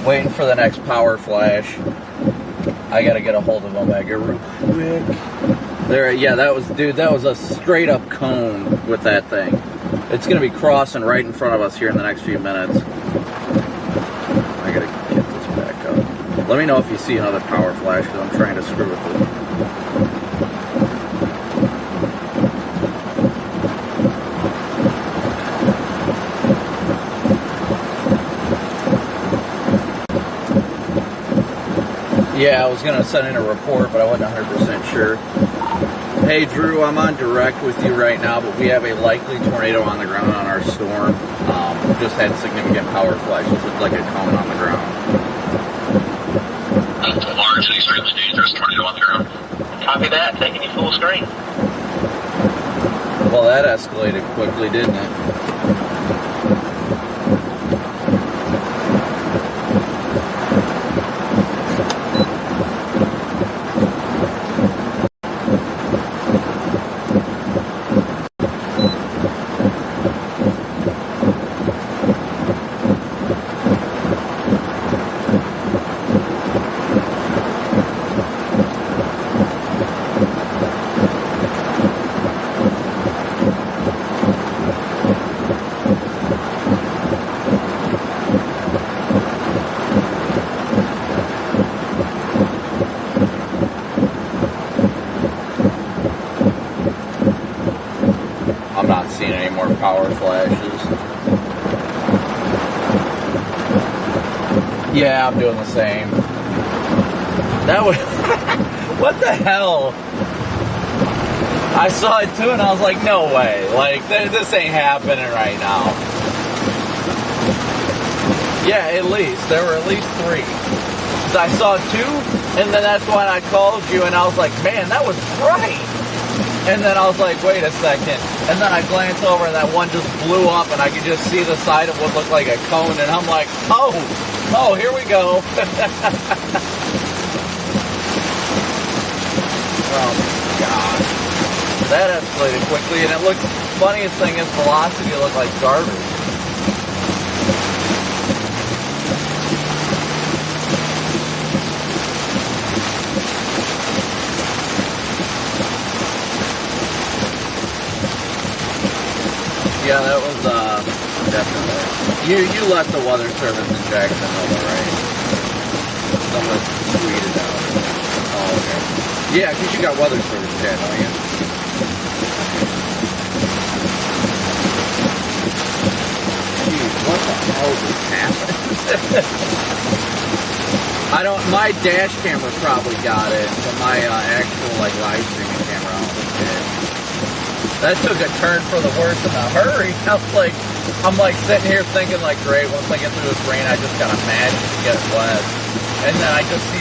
Waiting for the next power flash. I gotta get a hold of Omega real quick. There, yeah, that was a straight up cone with that thing. It's gonna be crossing right in front of us here in the next few minutes. I gotta get this back up. Let me know if you see another power flash, because I'm trying to screw with it. Yeah, I was going to send in a report, but I wasn't 100% sure. Hey, Drew, I'm on direct with you right now, but we have a likely tornado on the ground on our storm. Just had significant power flashes. Looks like a cone on the ground. A large and extremely dangerous tornado on the ground. Copy that. Taking you full screen. Well, that escalated quickly, didn't it? Power flashes. Yeah, I'm doing the same. That was what the hell? I saw it too, and I was like, no way! Like this ain't happening right now. Yeah, at least there were at least 3. I saw 2, and then that's when I called you, and I was like, man, that was bright. And then I was like, wait a second. And then I glanced over and that one just blew up and I could just see the side of what looked like a cone. And I'm like, oh, here we go. Oh my God. That escalated quickly and it looked, funniest thing is velocity looked like garbage. Yeah, that was definitely. You let the weather service in Jackson know, right? Someone tweeted out. Oh, okay. Yeah, because you got weather service chat, don't you? Jeez, what the hell just happened? I don't. My dash camera probably got it, but my actual live streaming camera, I don't think it did. That took a turn for the worse in a hurry. I'm like sitting here thinking like, great, once I get through this rain, I just gotta magically get wet. And then I just see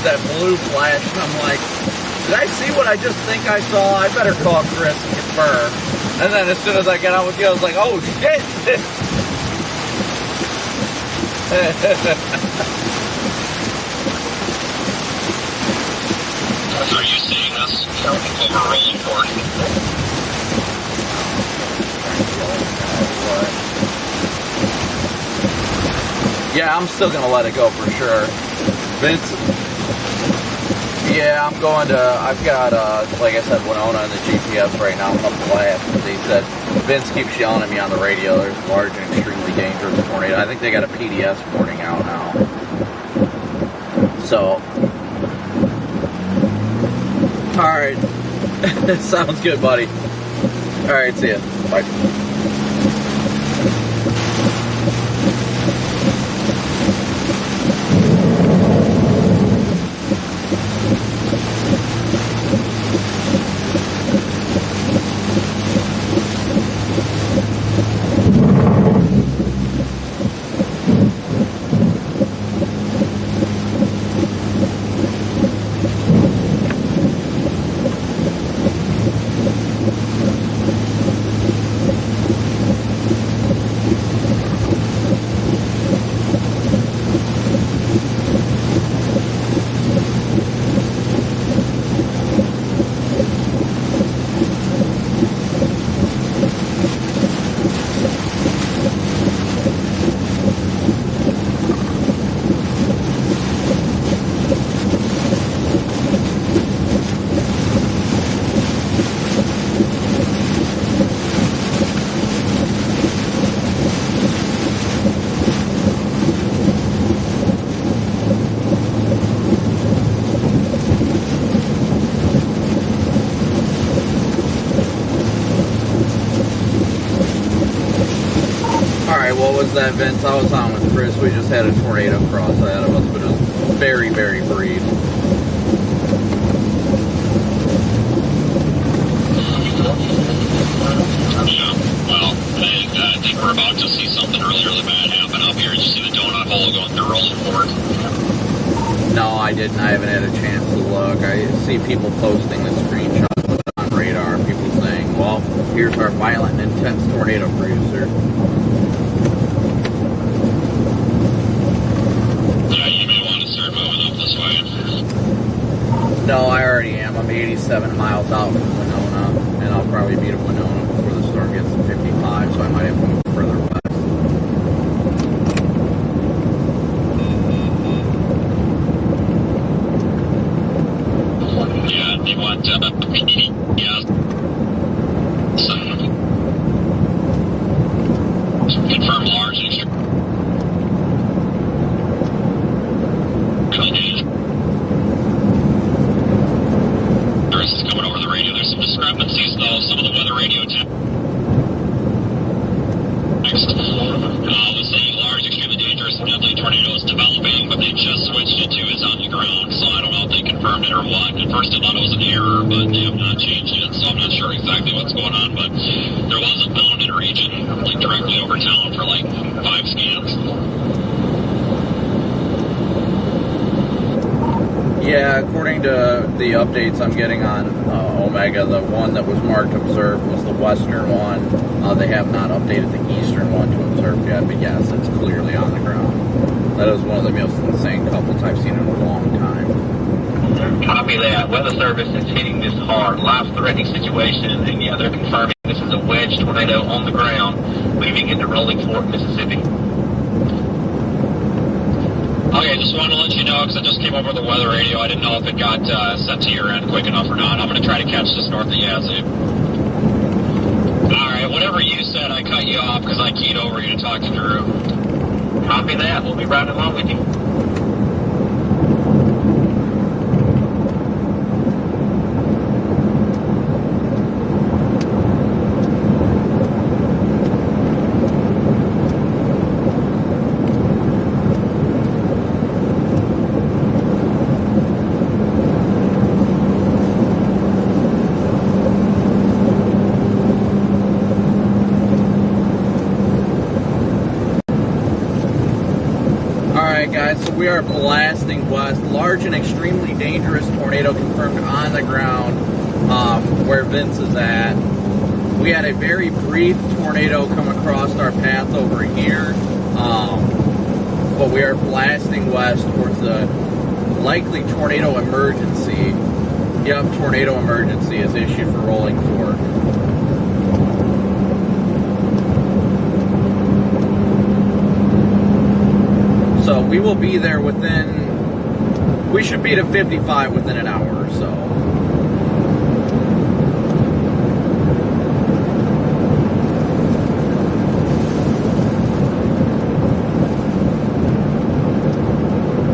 that blue flash, and I'm like, did I see what I just think I saw? I better call Chris and confirm. And then as soon as I get on with you, I was like, oh shit! So are you seeing us over rolling forward? Yeah, I'm still gonna let it go for sure. Vince, yeah, I'm going to, I've got, like I said, Winona in the GPS right now. I'm gonna blast because he said, Vince keeps yelling at me on the radio, there's a large and extremely dangerous tornado. I think they got a PDS warning out now. So, alright. Sounds good, buddy. Alright, see ya. Bye. that, Vince. I was on with Chris. We just had a tornado cross ahead of us, but it was very, very brief. Yeah, well, I think we're about to see something really, really bad happen up here. Did you see the donut hole going through Rolling Fork? No, I didn't. I haven't had a chance to look. I see people posting the screenshots on radar. People saying, well, here's our violent and intense tornado producer. Yeah, you may want to start moving up this way. No, I already am. I'm 87 miles out from Winona, and I'll probably be to Winona before the storm gets to 55, so I might have to move further west. Yeah, they want yeah. Some confirmed large and extreme. This is coming over the radio. There's some discrepancies, though. Some of the weather radio text was saying large, extremely dangerous, and deadly tornado is developing, but they just switched it to is on the ground, so I don't know if they confirmed it or what. At first, I thought it was an error, but they have not changed it, so I'm not sure exactly what's going on. But there was a bounded region, like directly over town, for like 5 scans. Yeah, according to the updates I'm getting on Omega, the one that was marked observed was the western one. They have not updated the eastern one to observe yet, but yes, it's clearly on the ground. That is one of the most insane couples I've seen in a long time. Copy that. Weather Service is hitting this hard, life-threatening situation, and yeah, they're confirming this is a wedge tornado on the ground, moving into Rolling Fork, Mississippi. Okay, just wanted to let you know, because I just came over the weather radio. I didn't know if it got sent to your end quick enough or not. I'm going to try to catch this north of Yazoo. All right, whatever you said, I cut you off because I keyed over you to talk to Drew. Copy that. We'll be right along with you. Guys, so we are blasting west. Large and extremely dangerous tornado confirmed on the ground where Vince is at. We had a very brief tornado come across our path over here, but we are blasting west towards the likely tornado emergency. Yep, tornado emergency is issued for Rolling Fork. So we will be there we should be to 55 within an hour or so.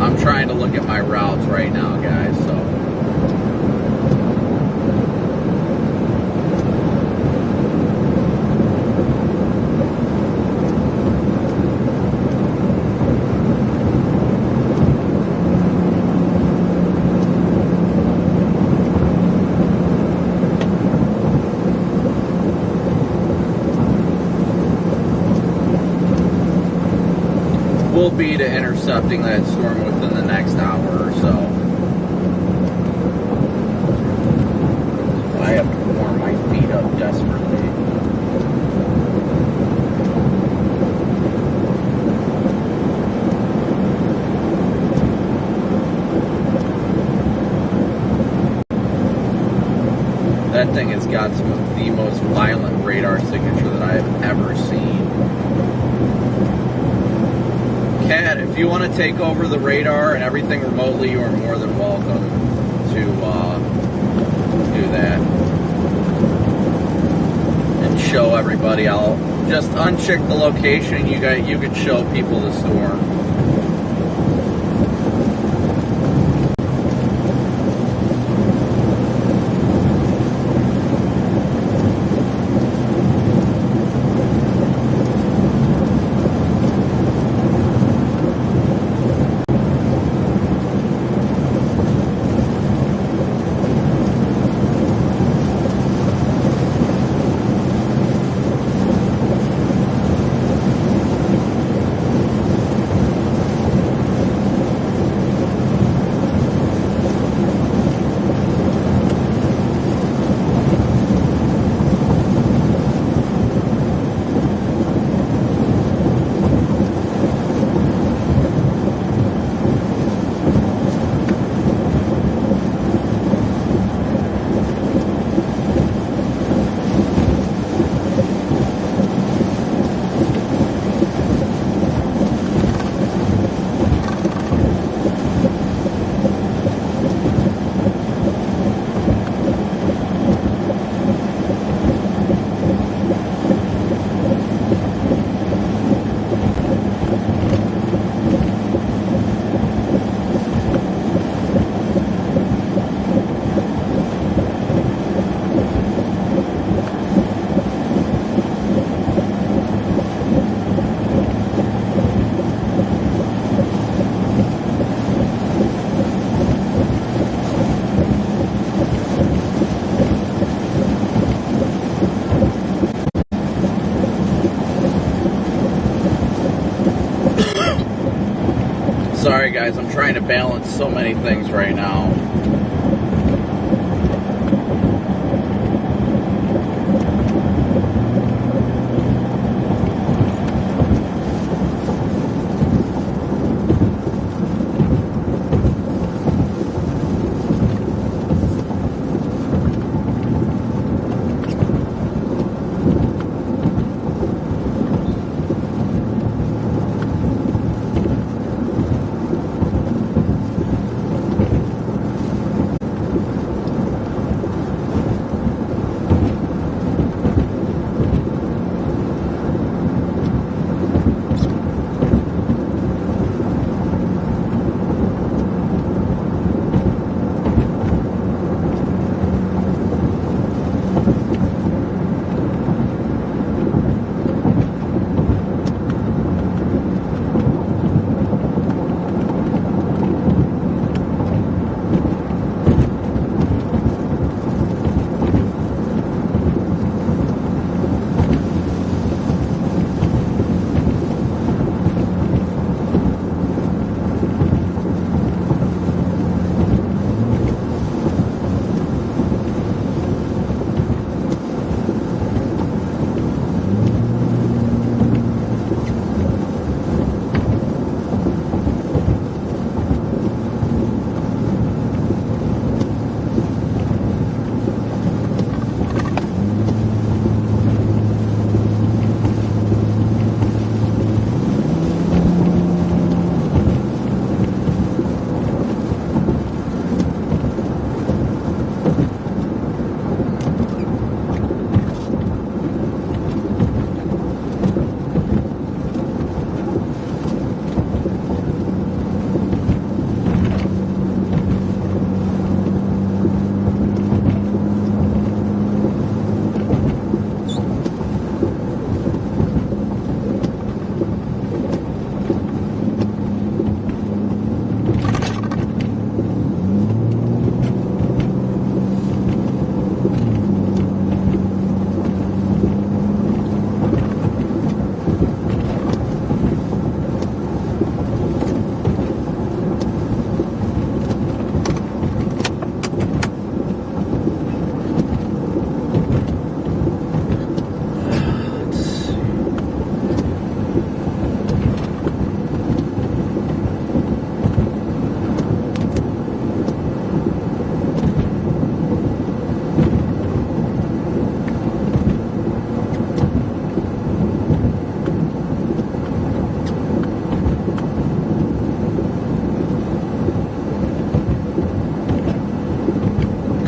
I'm trying to look at my routes right now, guys, so. Will be to intercepting that storm within the next hour or so. I have to warm my feet up desperately. That thing has got some of the most violent radar signature that I have ever seen. Kat, if you want to take over the radar and everything remotely, you are more than welcome to do that and show everybody. I'll just uncheck the location. You can show people the storm. Sorry guys, I'm trying to balance so many things right now.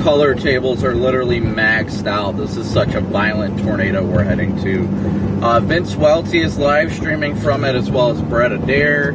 Color tables are literally maxed out. This is such a violent tornado we're heading to. Vince Welty is live streaming from it, as well as Brett Adair.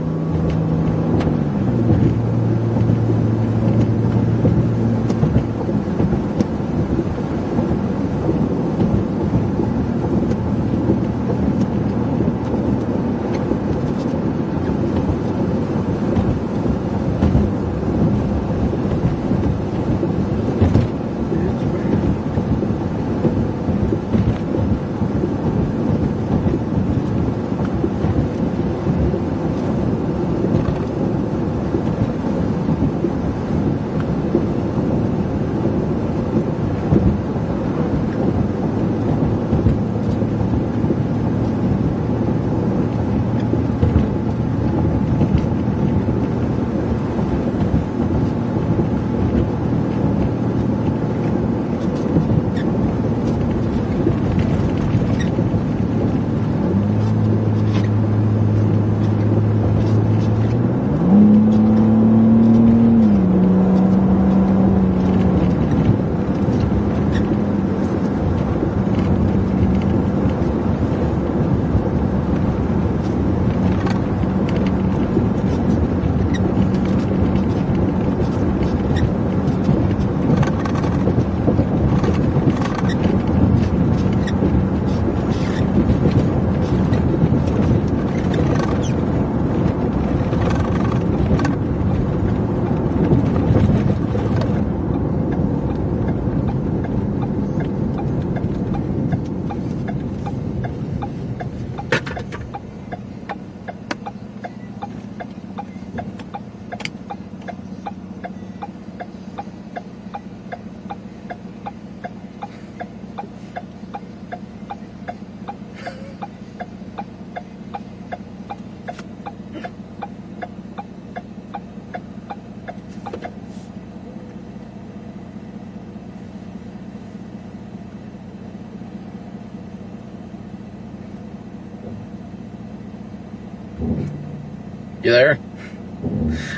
You there?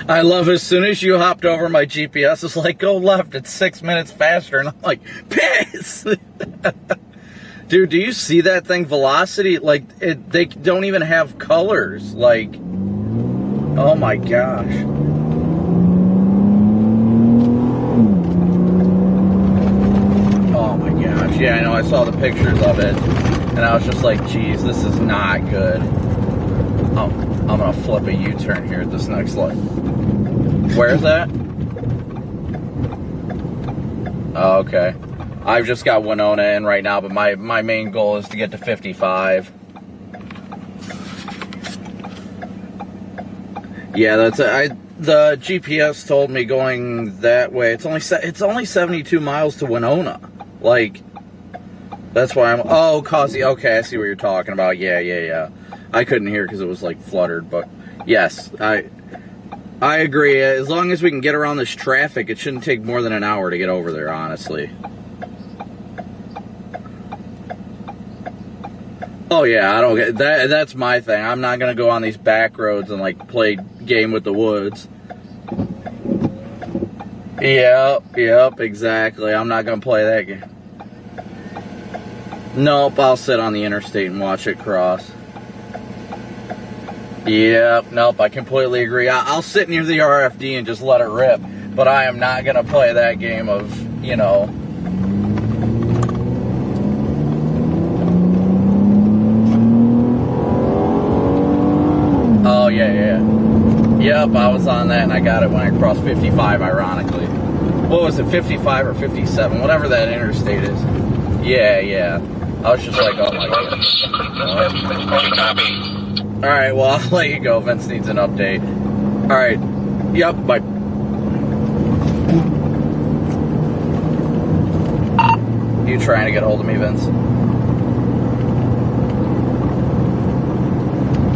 I love as soon as you hopped over, my GPS is like, go left, it's 6 minutes faster. And I'm like, piss! Dude, do you see that thing? Velocity, like, they don't even have colors. Like, oh my gosh. Oh my gosh. Yeah, I know, I saw the pictures of it. And I was just like, geez, this is not good. Oh, I'm gonna flip a U-turn here at this next light. Where's that? Oh, okay. I've just got Winona in right now, but my main goal is to get to 55. Yeah, the GPS told me going that way. It's only 72 miles to Winona. Like, that's why I'm. Oh, Causey. Okay, I see what you're talking about. Yeah. I couldn't hear because it was like fluttered, but yes, I agree. As long as we can get around this traffic, it shouldn't take more than an hour to get over there, honestly. Oh yeah, I don't get that. That's my thing. I'm not gonna go on these back roads and like play game with the woods. Yep, exactly. I'm not gonna play that game. Nope, I'll sit on the interstate and watch it cross. Yep, nope, I completely agree. I'll sit near the RFD and just let it rip, but I am not gonna play that game of, you know. Oh, yeah. Yep, I was on that and I got it when I crossed 55, ironically. What was it, 55 or 57? Whatever that interstate is. Yeah. I was just like, oh my god. Copy. Alright, well, I'll let you go. Vince needs an update. Alright. Yep, bye. You trying to get a hold of me, Vince?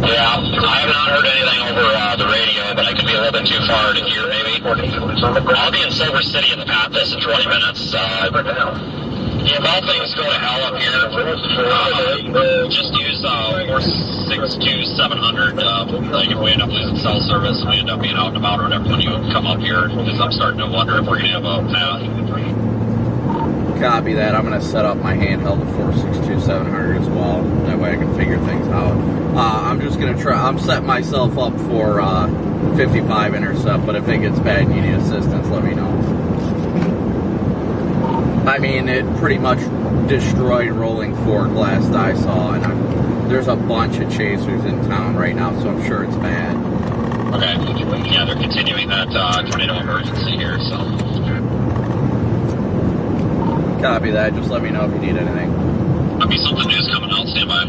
Yeah, I have not heard anything over the radio, but I could be a little bit too far to hear, maybe. I'll be in Silver City in the past this in 20 minutes. Yeah, if all things go to hell up here, just use 462-700. Like if we end up losing cell service, we end up being out and about or whatever when you come up here, because I'm starting to wonder if we're going to have a path. Copy that. I'm going to set up my handheld at 462-700 as well. That way I can figure things out. I'm just going to try. I'm setting myself up for 55 intercept, but if it gets bad and you need assistance, let me know. I mean, it pretty much destroyed Rolling Fork last I saw, and there's a bunch of chasers in town right now, so I'm sure it's bad. Okay. Yeah, they're continuing that tornado emergency here, so. Copy that. Just let me know if you need anything. Might be something new's coming out. Stand by.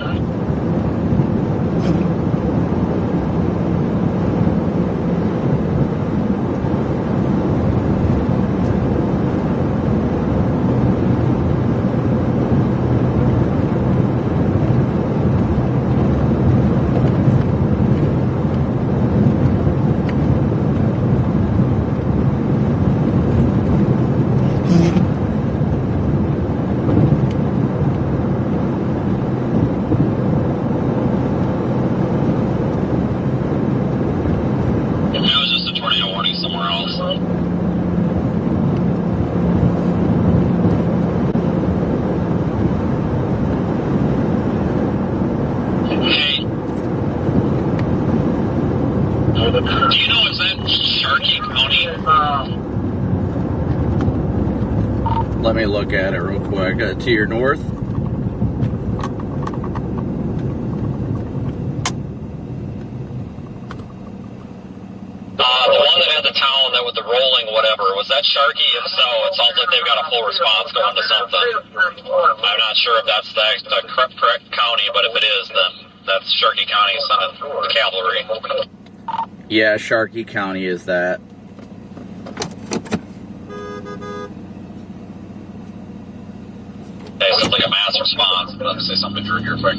Do you know, is that Sharkey County? Let me look at it real quick. To your north? The one that had the town that with the rolling whatever, was that Sharkey? If so, it sounds like they've got a full response going to something. I'm not sure if that's the correct county, but if it is, then that's Sharkey County sending the cavalry. Yeah, Sharkey County is that. Hey, sounds like a mass response. Let me say something to Drew here quick.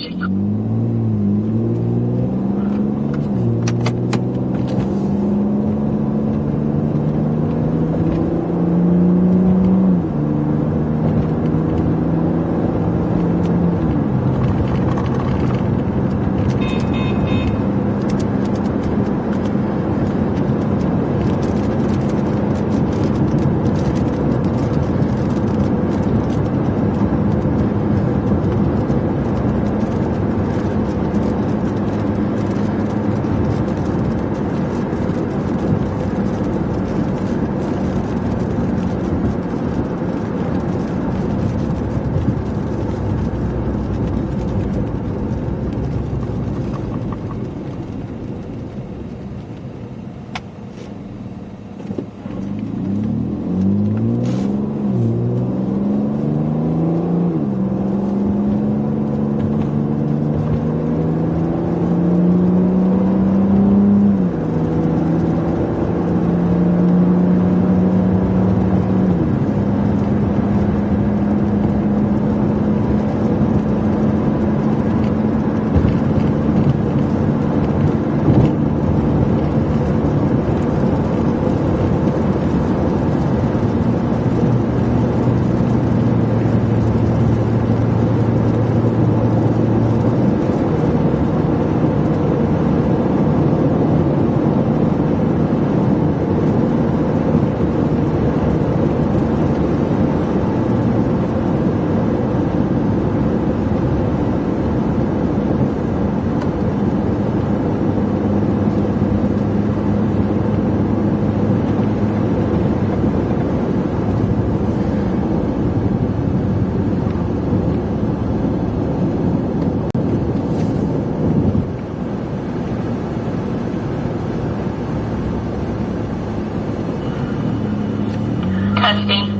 Custody.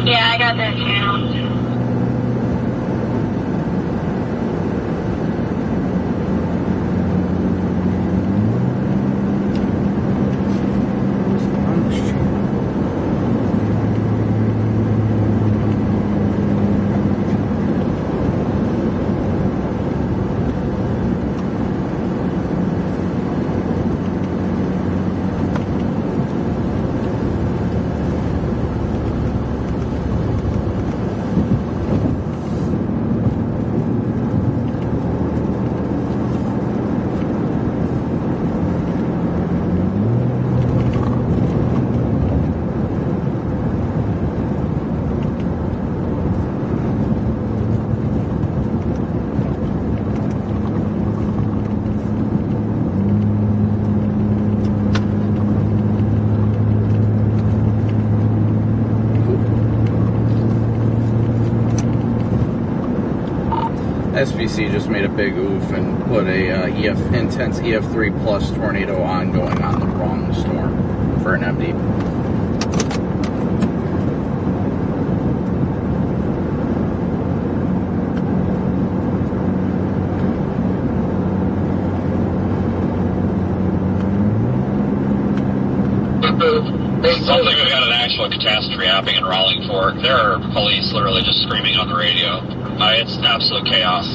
Yeah, I got that channel. SVC just made a big oof and put a intense EF3 plus tornado ongoing on the wrong storm for an MD. Something we've got an actual catastrophe happening in Raleigh Fork. There are police literally just screaming on the radio. It's absolute chaos.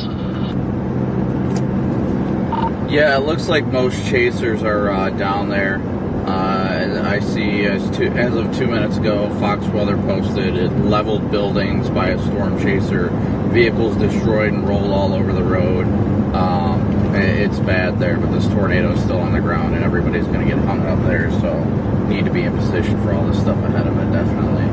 Yeah, it looks like most chasers are down there. I see as of 2 minutes ago, Fox Weather posted it leveled buildings by a storm chaser, vehicles destroyed and rolled all over the road. It's bad there, but this tornado is still on the ground and everybody's going to get hung up there, so need to be in position for all this stuff ahead of it, definitely.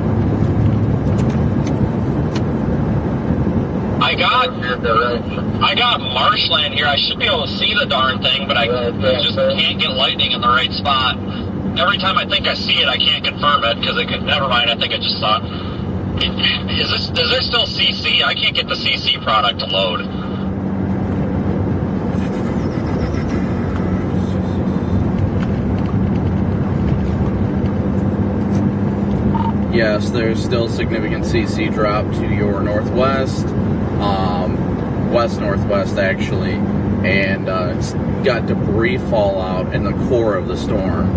I got marshland here. I should be able to see the darn thing, but I just can't get lightning in the right spot. Every time I think I see it, I can't confirm it because never mind. I think I just saw it. Is there still CC? I can't get the CC product to load. Yes, there's still significant CC drop to your northwest, west-northwest actually, and it's got debris fallout in the core of the storm.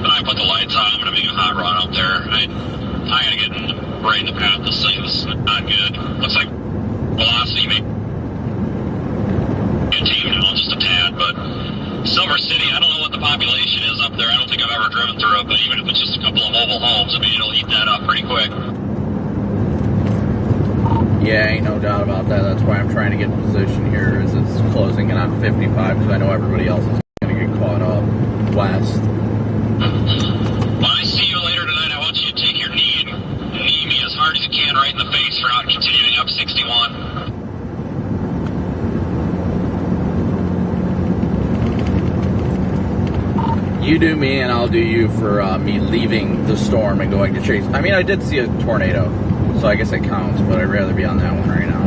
I put the lights on. I'm going to make a hot run up there. I got to get right in the path of this thing. This is not good. Looks like velocity may continue now just a tad, but Silver City, I don't know what the population is up there. I don't think I've ever driven through it, but even if it's just a couple of mobile homes, I mean, it'll eat that up pretty quick. Yeah, ain't no doubt about that. That's why I'm trying to get in position here as it's closing in on 55, because I know everybody else is going to get caught up west. When I see you later tonight, I want you to take your knee and knee me as hard as you can right in the face for not continuing up 61. You do me and I'll do you for me leaving the storm and going to chase. I mean, I did see a tornado, so I guess it counts, but I'd rather be on that one right now.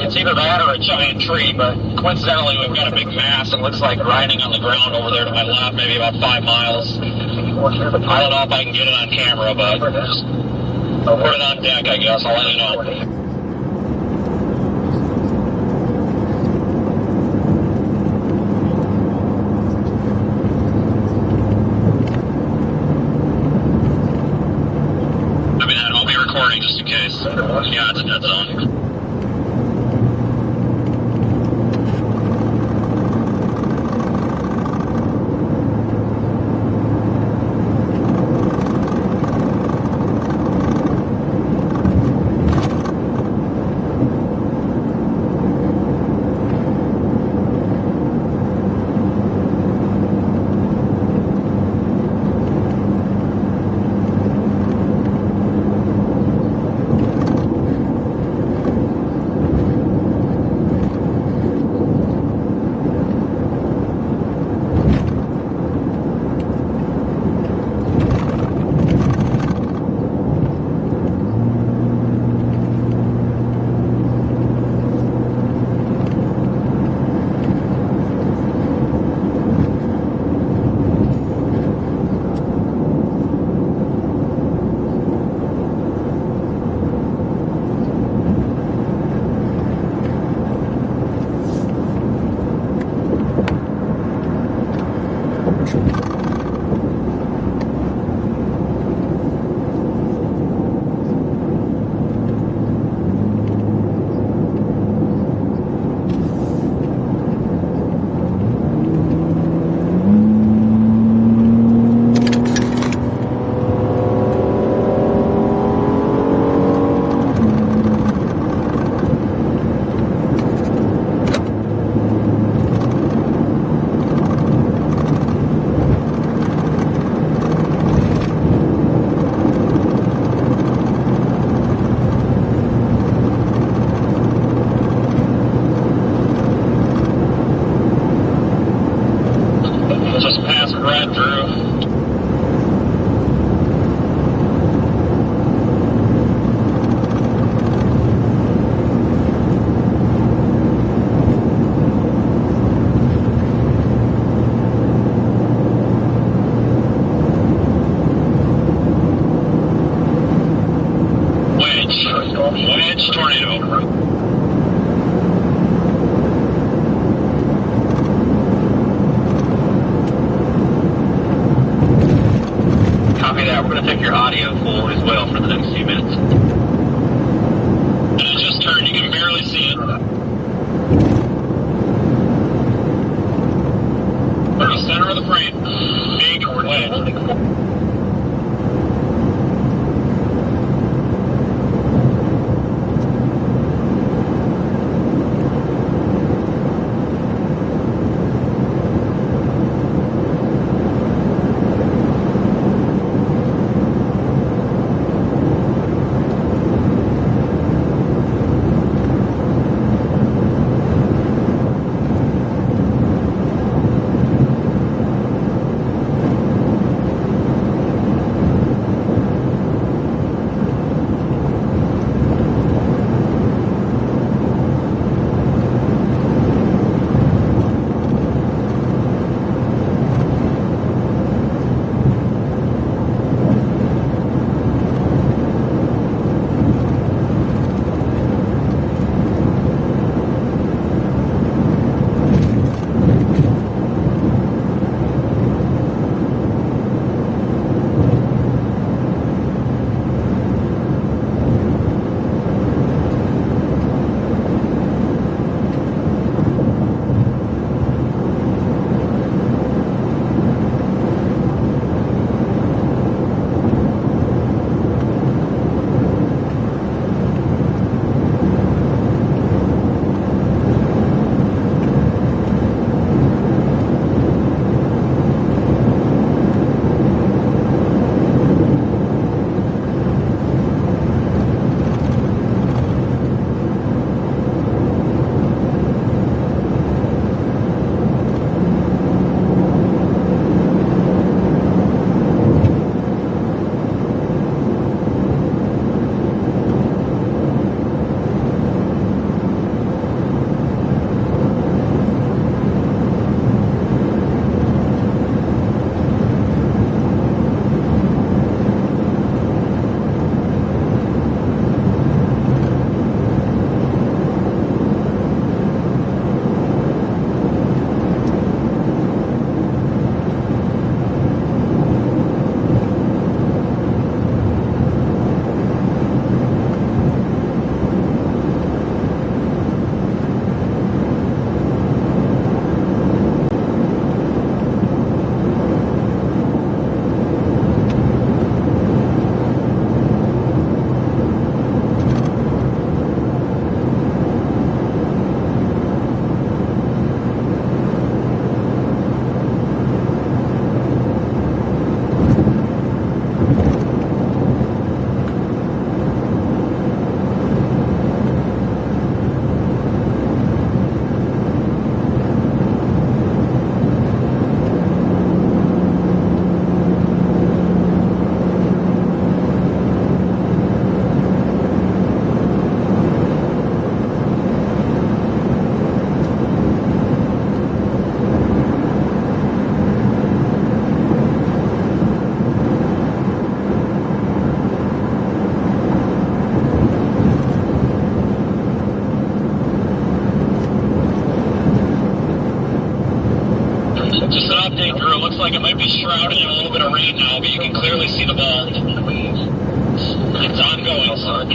it's either that or a giant tree, but coincidentally we've got a big mass that looks like grinding on the ground over there to my left, maybe about 5 miles. I don't know if I can get it on camera, but just put it on deck, I guess. I'll let you know. Just in case. Yeah, it's a dead zone. Wedge tornado. Copy that. We're going to take your audio full as well for the next few minutes. And it just turned. You can barely see it. We're in the center of the frame. Big wedge. shrouded in a little bit of rain now, but you can clearly see the ball. It's ongoing, son.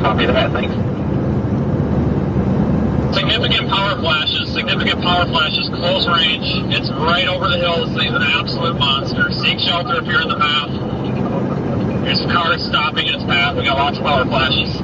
Copy that, thanks. Significant power flashes, close range. It's right over the hill. This thing's an absolute monster. Seek shelter if you're in the path. There's cars stopping in its path. We got lots of power flashes.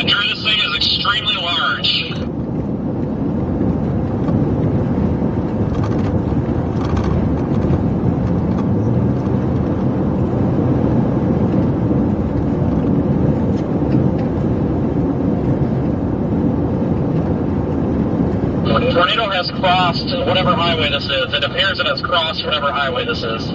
Drew, this thing is extremely large. Tornado has crossed whatever highway this is. It appears it has crossed whatever highway this is.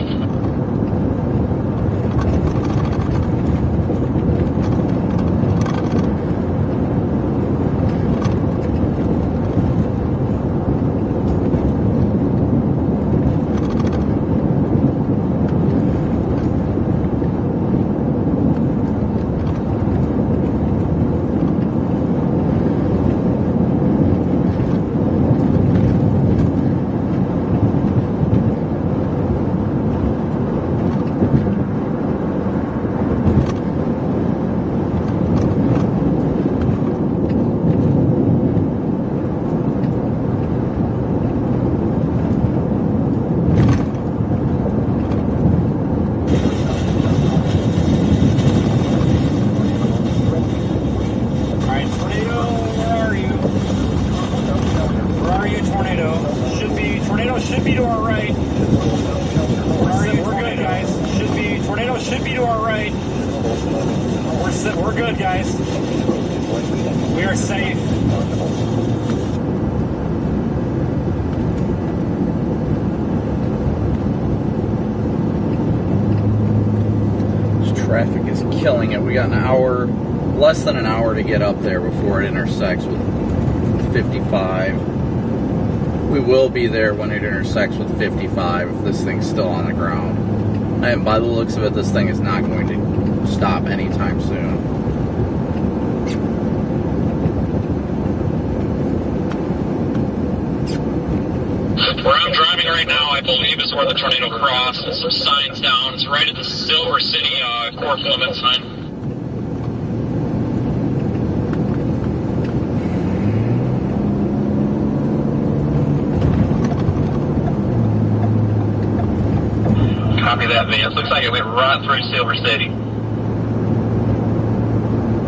Tornado should be to our right. We're good, guys. Tornado should be to our right. We're good, guys. We are safe. This traffic is killing it. We got less than an hour to get up there before it intersects with 55. We will be there when it intersects with 55 if this thing's still on the ground. And by the looks of it, this thing is not going to stop anytime soon. Where I'm driving right now, I believe is where the tornado crossed. There's some signs down. It's right at the Silver City course limit sign. Copy that, Vance. Looks like it went right through Silver City.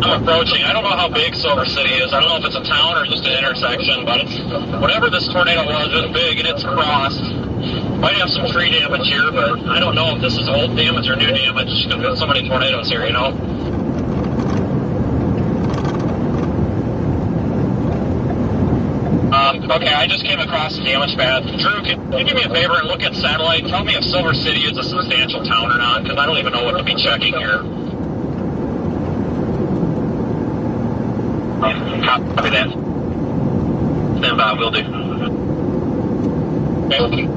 I'm approaching. I don't know how big Silver City is. I don't know if it's a town or just an intersection, but it's whatever this tornado was, it's big and it's crossed. Might have some tree damage here, but I don't know if this is old damage or new damage because there's so many tornadoes here, you know? Okay, I just came across the damage path. Drew, can you do me a favor and look at satellite? Tell me if Silver City is a substantial town or not, because I don't even know what to be checking here. Copy that. Stand by, will do. Okay.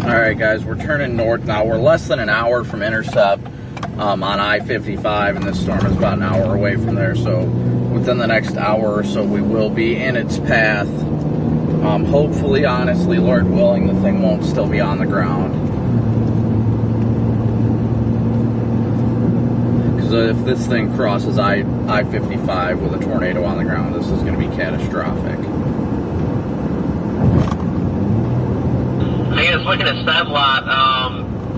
Alright guys, we're turning north now. We're less than an hour from intercept on I-55, and this storm is about an hour away from there, so within the next hour or so we will be in its path. Hopefully, honestly, Lord willing, the thing won't still be on the ground. Because if this thing crosses I-55 with a tornado on the ground, this is going to be catastrophic. I was looking at satellite.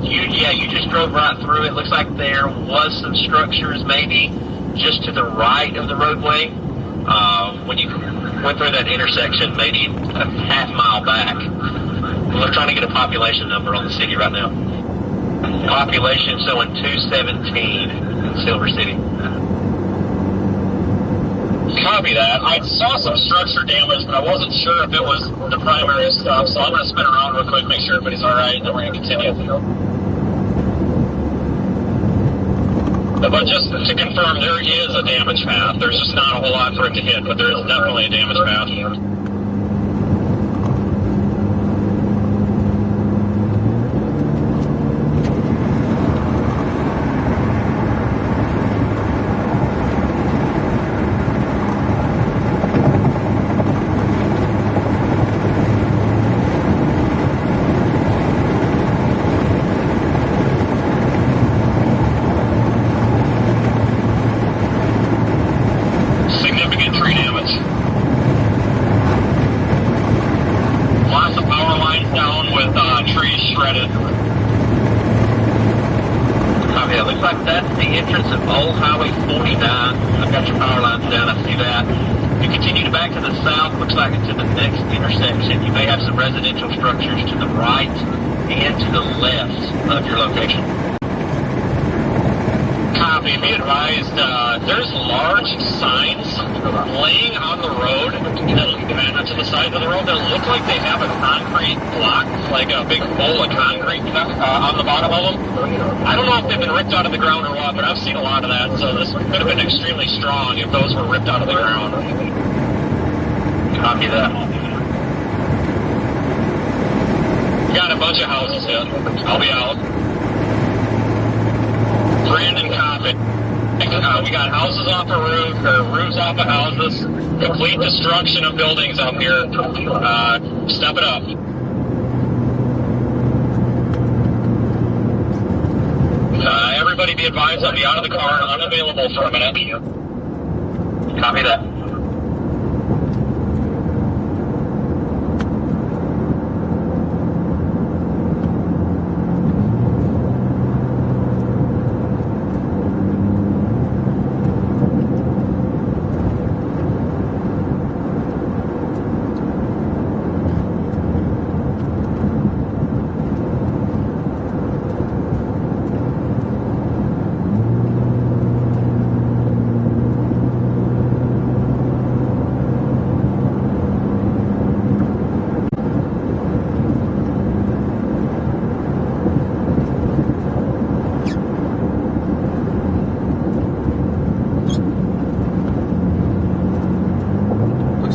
You just drove right through. It looks like there was some structures maybe just to the right of the roadway. When you went through that intersection, maybe a half mile back. We're trying to get a population number on the city right now. Population showing 217 in Silver City. Copy that. I saw some structure damage, but I wasn't sure if it was the primary stuff, so I'm going to spin around real quick, make sure everybody's all right, and then we're going to continue. But just to confirm, there is a damage path. There's just not a whole lot for it to hit, but there is definitely a damage path. Significant tree damage. Lots of power lines down with trees shredded. Okay, it looks like that's the entrance of Old Highway 49. I've got your power lines down, I see that. You continue back to the south, looks like to the next intersection. You may have some residential structures to the right and to the left of your location. Copy. Be advised, there's large signs laying on the road to the side of the road that look like they have a concrete block, like a big bowl of concrete on the bottom of them. I don't know if they've been ripped out of the ground or what, but I've seen a lot of that, so this could have been extremely strong if those were ripped out of the ground. Copy that. Got a bunch of houses hit. I'll be out. Brandon Copic. We got houses off the roof, or roofs off of houses. Complete destruction of buildings up here. Step it up. Everybody be advised I'll be out of the car and unavailable for a minute. Copy that.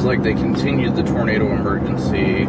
Like they continued the tornado emergency.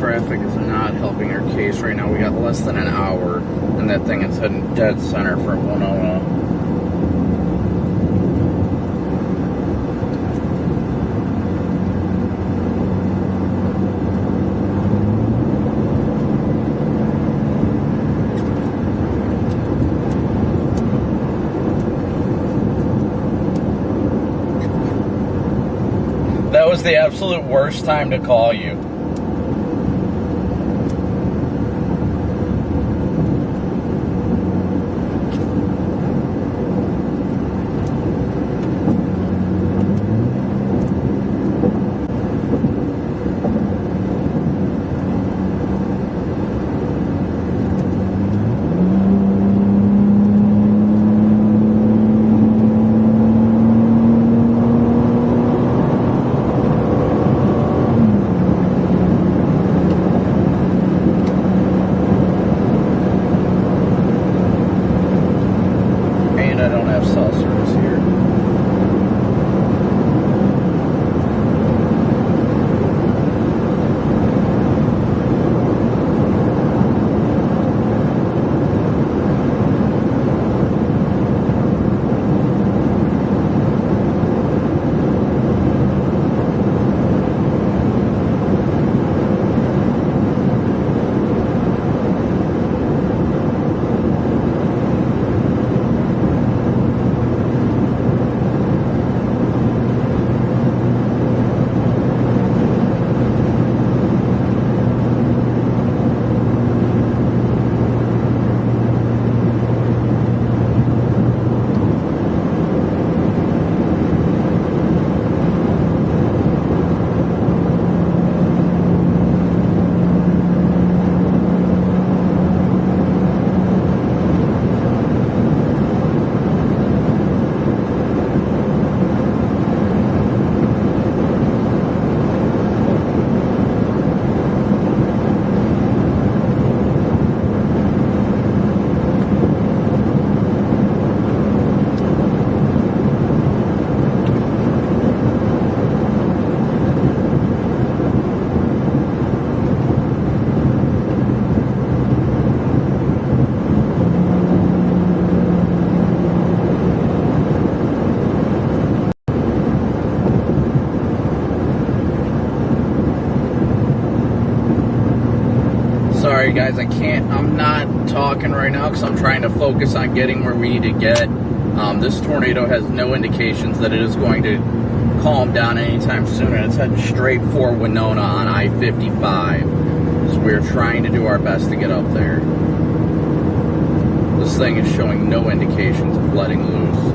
traffic is not helping our case right now. We got less than an hour, and that thing is heading dead center for Winona. That was the absolute worst time to call you. Sorry guys, I'm not talking right now because I'm trying to focus on getting where we need to get. This tornado has no indications that it is going to calm down anytime soon, and it's heading straight for Winona on I-55. So we're trying to do our best to get up there. This thing is showing no indications of letting loose.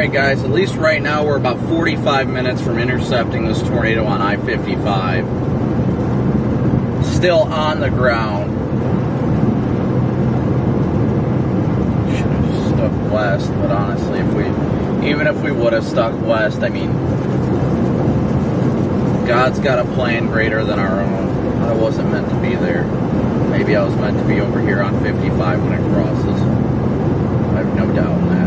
Alright guys, at least right now we're about 45 minutes from intercepting this tornado on I-55. Still on the ground. Should have stuck west, but honestly, even if we would have stuck west, I mean, God's got a plan greater than our own. I wasn't meant to be there. Maybe I was meant to be over here on 55 when it crosses. I have no doubt in that.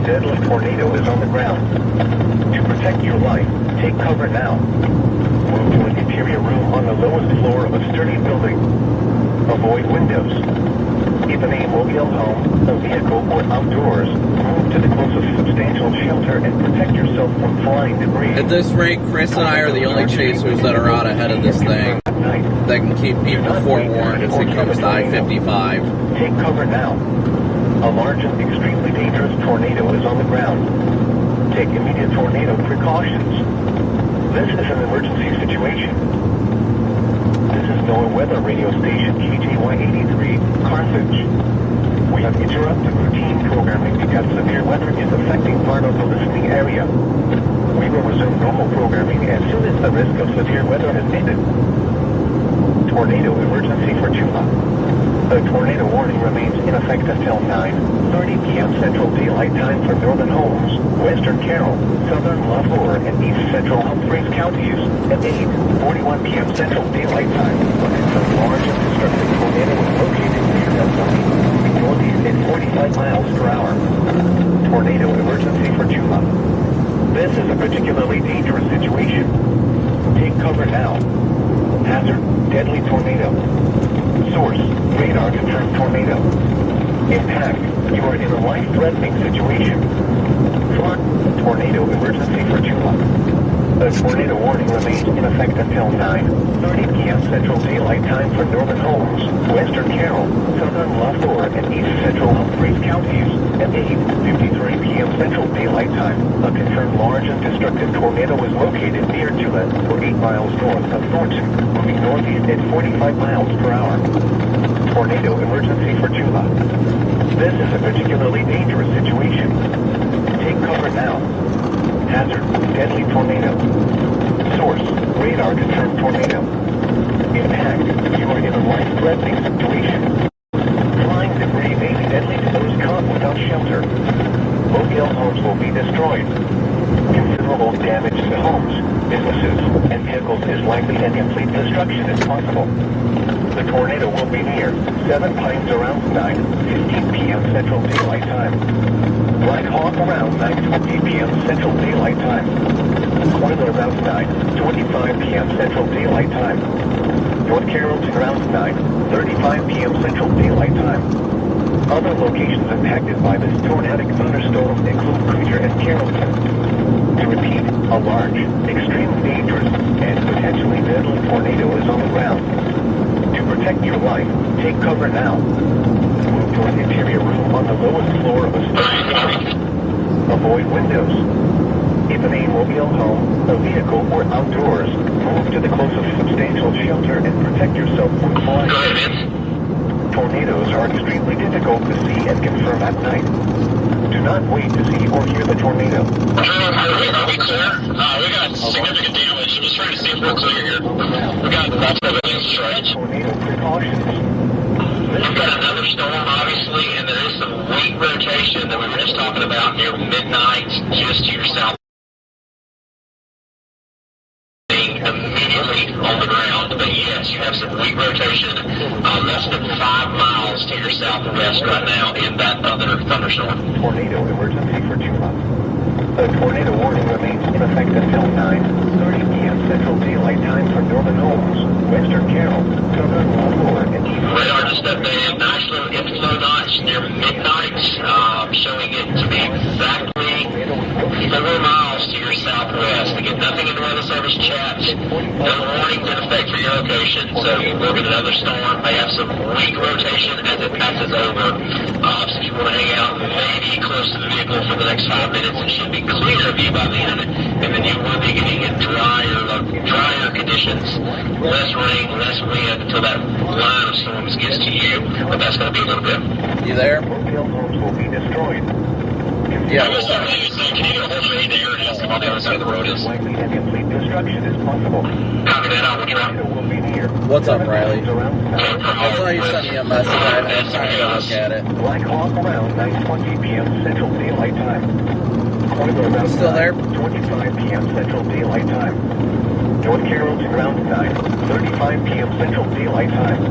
Deadly tornado is on the ground. To protect your life, take cover now. Move to an interior room on the lowest floor of a sturdy building. Avoid windows. If in a mobile home, a vehicle, or outdoors, move to the closest substantial shelter and protect yourself from flying debris. At this rate, Chris and I are the only chasers that are out ahead of this thing. That can keep people forewarned as it comes to I-55. Take cover now. A large and extremely dangerous tornado is on the ground. Take immediate tornado precautions. This is an emergency situation. This is NOAA Weather Radio Station KJY83, Carthage. We have interrupted routine programming because severe weather is affecting part of the listening area. We will resume normal programming as soon as the risk of severe weather has ended. Tornado emergency for Tula. The tornado warning remains in effect until 9:30 p.m. Central Daylight Time for northern Holmes, western Carroll, southern Lafleur, and east central Humphreys counties. At 8:41 p.m. Central Daylight Time, a large and destructive tornado is located near Deltoni, northeast at 45 miles per hour. Tornado emergency for Tula. This is a particularly dangerous situation. Take cover now. Hazard, deadly tornado. Source, radar confirmed tornado. Impact, you are in a life-threatening situation. Tornado emergency for Tula. The tornado warning remains in effect until 9:30 p.m. Central Daylight Time for northern Holmes, western Carroll, southern Lafleur, and east central Humphreys counties. At 8:53 p.m. Central Daylight Time, a confirmed large and destructive tornado is located near Tula, or 8 miles north of Thornton, moving northeast at 45 miles per hour. Tornado emergency for Tula. This is a particularly dangerous situation. Take cover now. Hazard, deadly tornado. Source, radar confirmed tornado. Impact, you are in a life-threatening situation. Flying debris may be deadly to those caught without shelter. Mobile homes will be destroyed. Considerable damage to homes, businesses, and vehicles is likely, and complete destruction is possible. The tornado will be near 7 Pines around 9:15 p.m. Central Daylight Time. Black Hawk around 9:20 p.m. Central Daylight Time. Coiler around 9:25 p.m. Central Daylight Time. North Carrollton around 9:35 p.m. Central Daylight Time. Other locations impacted by this tornadic thunderstorm include Cruiser and Carrollton. To repeat, a large, extremely dangerous, and potentially deadly tornado is on the ground. To protect your life, take cover now. Move to an interior room on the lowest floor of a sturdy building. Avoid windows. If in a mobile home, a vehicle, or outdoors, move to the closest substantial shelter and protect yourself from flying. Tornadoes are extremely difficult to see and confirm at night. Do not wait to see or hear the tornado. Are we clear? We got significant damage. I'm just trying to see if we're clear here. We got multiple buildings destroyed. Tornado precautions. We've got another storm, obviously, and there is some weak rotation that we were just talking about near midnight, just to your south. Immediately on the ground, but yes, you have some weak rotation, less than 5 miles to your southwest right now in that other thunderstorm. Tornado emergency for Tula. The tornado warning remains in effect until 9:30 p.m. Central Daylight Time for Northern Olds, Western Carroll, Southern Baltimore, and Eastern. Radar just updated. Nice little inflow notch near midnight, showing it to be exactly 4 miles to your southwest. Again, nothing in the weather service chat. No warnings in effect for your location. So you will get another storm. They have some weak rotation as it passes over. So if you want to hang out maybe close to the vehicle for the next 5 minutes, it should be clear of you by then. And then you will be getting in drier conditions. Less rain, less wind until that line of storms gets to you. But that's going to be a little bit. You there? Hotel homes will be destroyed. Yeah. Can you hold me there and ask him on the other side of the road is? Likely and complete destruction is possible. Copy that out, Tornado will be near. What's up, Riley? I I saw you sent me a message. I haven't had time to look at it. Black Hawk around 9:20 p.m. Central Daylight Time. Coiler around Still there? 25 p.m. Central Daylight Time. North Carrollton around 9:35 p.m. Central Daylight Time.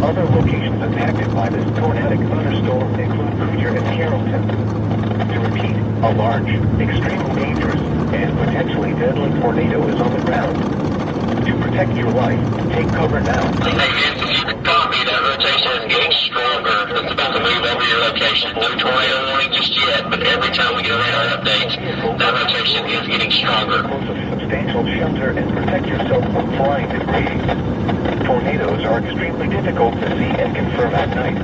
Other locations impacted by this tornadic thunderstorm include Cooter and Carrollton. To repeat, a large, extremely dangerous, and potentially deadly tornado is on the ground. To protect your life, take cover now. Hey, Vince, if you can copy, that rotation is getting stronger. It's about to move over your location. No tornado warning just yet, but every time we get a radar update, that rotation is getting stronger. Close a substantial shelter and protect yourself from flying debris. Tornadoes are extremely difficult to see and confirm at night.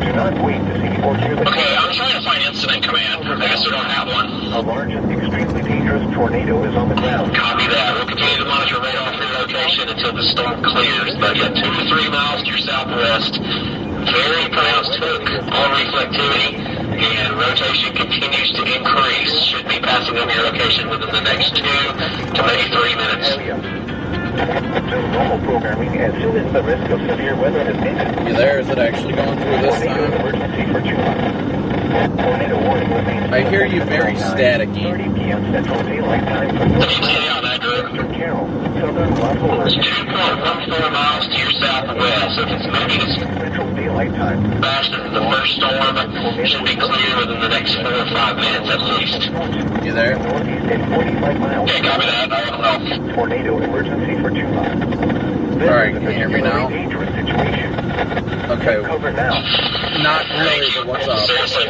Do not wait to see or hear the... Okay, I'm trying to find incident command. I guess we don't have one. A large and extremely dangerous tornado is on the ground. Copy that. We'll continue to monitor radar for your location until the storm clears. But yeah, 2 to 3 miles to your southwest. Very pronounced hook on reflectivity, and rotation continues to increase. Should be passing over your location within the next 2 to maybe 3 minutes. Resume normal programming as soon as the risk of severe weather has ended. You there? Is it actually going through this Tornado time? emergency for Tula. Tornado warning remains. I hear you very staticky. 30 p.m. Central Daylight Time for North Western Carroll, Southern Baltimore. It's 2.14 miles to your southwest, so if it's moving as Central Daylight Time. fast as the first storm, it should be clear within the next 4 or 5 minutes at least. You there? Northeast at 45 miles. Okay, copy that. I don't know. Tornado emergency for Tula. Alright, can you hear me now? Dangerous situation. Okay. Cover now. Not really, but what's up? Seriously.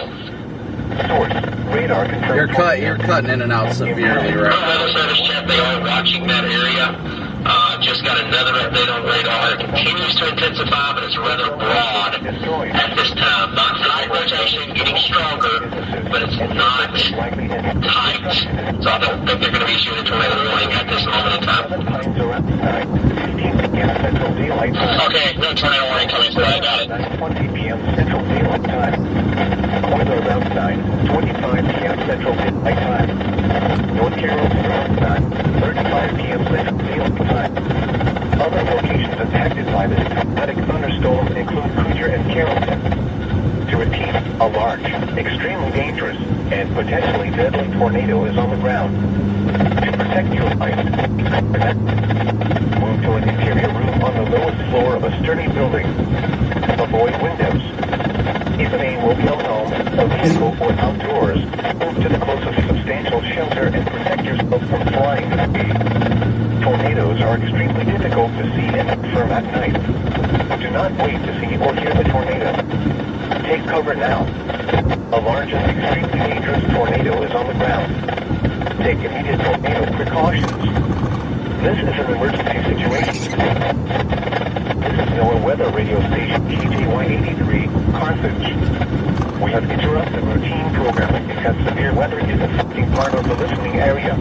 Source. Radar confirmed. You're cutting in and out severely right now. Weather service check, they are watching that area. Just got another update on radar. It continues to intensify, but it's rather broad at this time. Not tight rotation, getting stronger, but it's not tight. So I don't think they're going to be issuing a tornado warning at this moment in time. Okay, no tornado warning coming through. I got it. 9:20 p.m. Central Daylight Time. Coiler around 9:25 p.m. Central Daylight Time. North Carrollton around 9:35 p.m. Central Daylight Time. Other locations impacted by this tornadic thunderstorm include Cooter and Carrollton. To repeat, a large, extremely dangerous, and potentially deadly tornado is on the ground. To protect your life, move to an interior room on the lowest floor of a sturdy building. Avoid windows. If in a mobile home, a vehicle, or outdoors, move to the closest substantial shelter and protect yourself from flying debris. Tornadoes are extremely difficult to see and confirm at night. Do not wait to see or hear the tornado. Take cover now. A large and extremely dangerous tornado is on the ground. Take immediate tornado precautions. This is an emergency situation. This is NOAA Weather Radio Station KJY83, Carthage. We have interrupted routine programming because severe weather is affecting part of the listening area.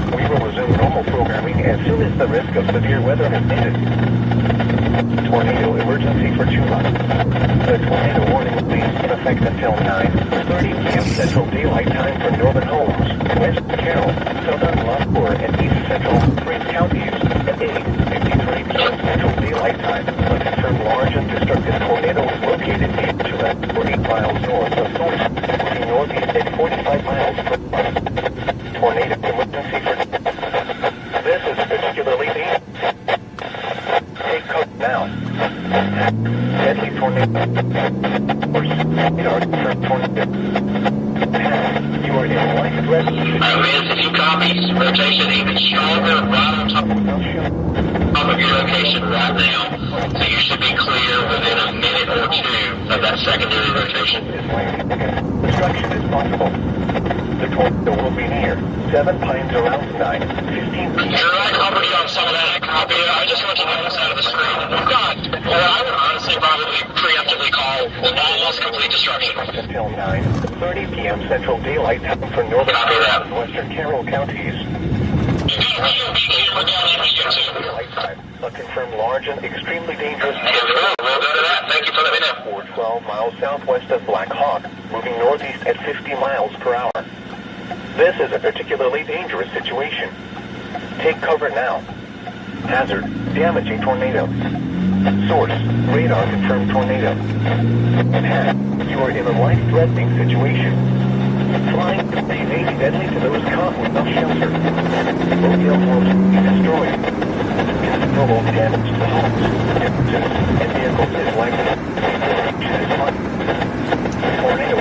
We will resume normal programming as soon as the risk of severe weather has ended. Tornado emergency for Chula. The tornado warning will be in effect until 9:30 p.m. Central Daylight Time for Northern Holmes, West Carroll, Southern Lockport, and East Central Prince counties at 8:53 p.m. Central Daylight Time. A confirmed large and destructive tornado is located in Chula, 8 miles north of Source, moving northeast at 45 miles per hour. Tornado emergency for This is particularly dangerous. Take cover now. Deadly tornado. Radar confirmed tornado. You are in light threat. Vince, if you copies, rotation even stronger, right on top of your location right now. So you should be clear within a minute or two of that secondary rotation. Destruction is possible. The tornado will be near 7 Pines around 9:15 p.m. You're right, I'll be on some of that copy. I just want you to notice out of the screen. We've got, well, I would honestly probably preemptively call almost complete destruction. Until 9:30 p.m. Central Daylight Time for Northern and Western Carroll counties. A confirmed large and extremely dangerous tornado. We'll go to that. Thank you for letting me know. 12 miles southwest of Black Hawk, moving northeast at 50 miles per hour. This is a particularly dangerous situation. Take cover now. Hazard, damaging tornado. Source, radar confirmed tornado. You are in a life-threatening situation. Flying may be deadly to those caught without shelter. Hotel homes be destroyed. Considerable damage to homes, businesses, and vehicles is likely. Tornado,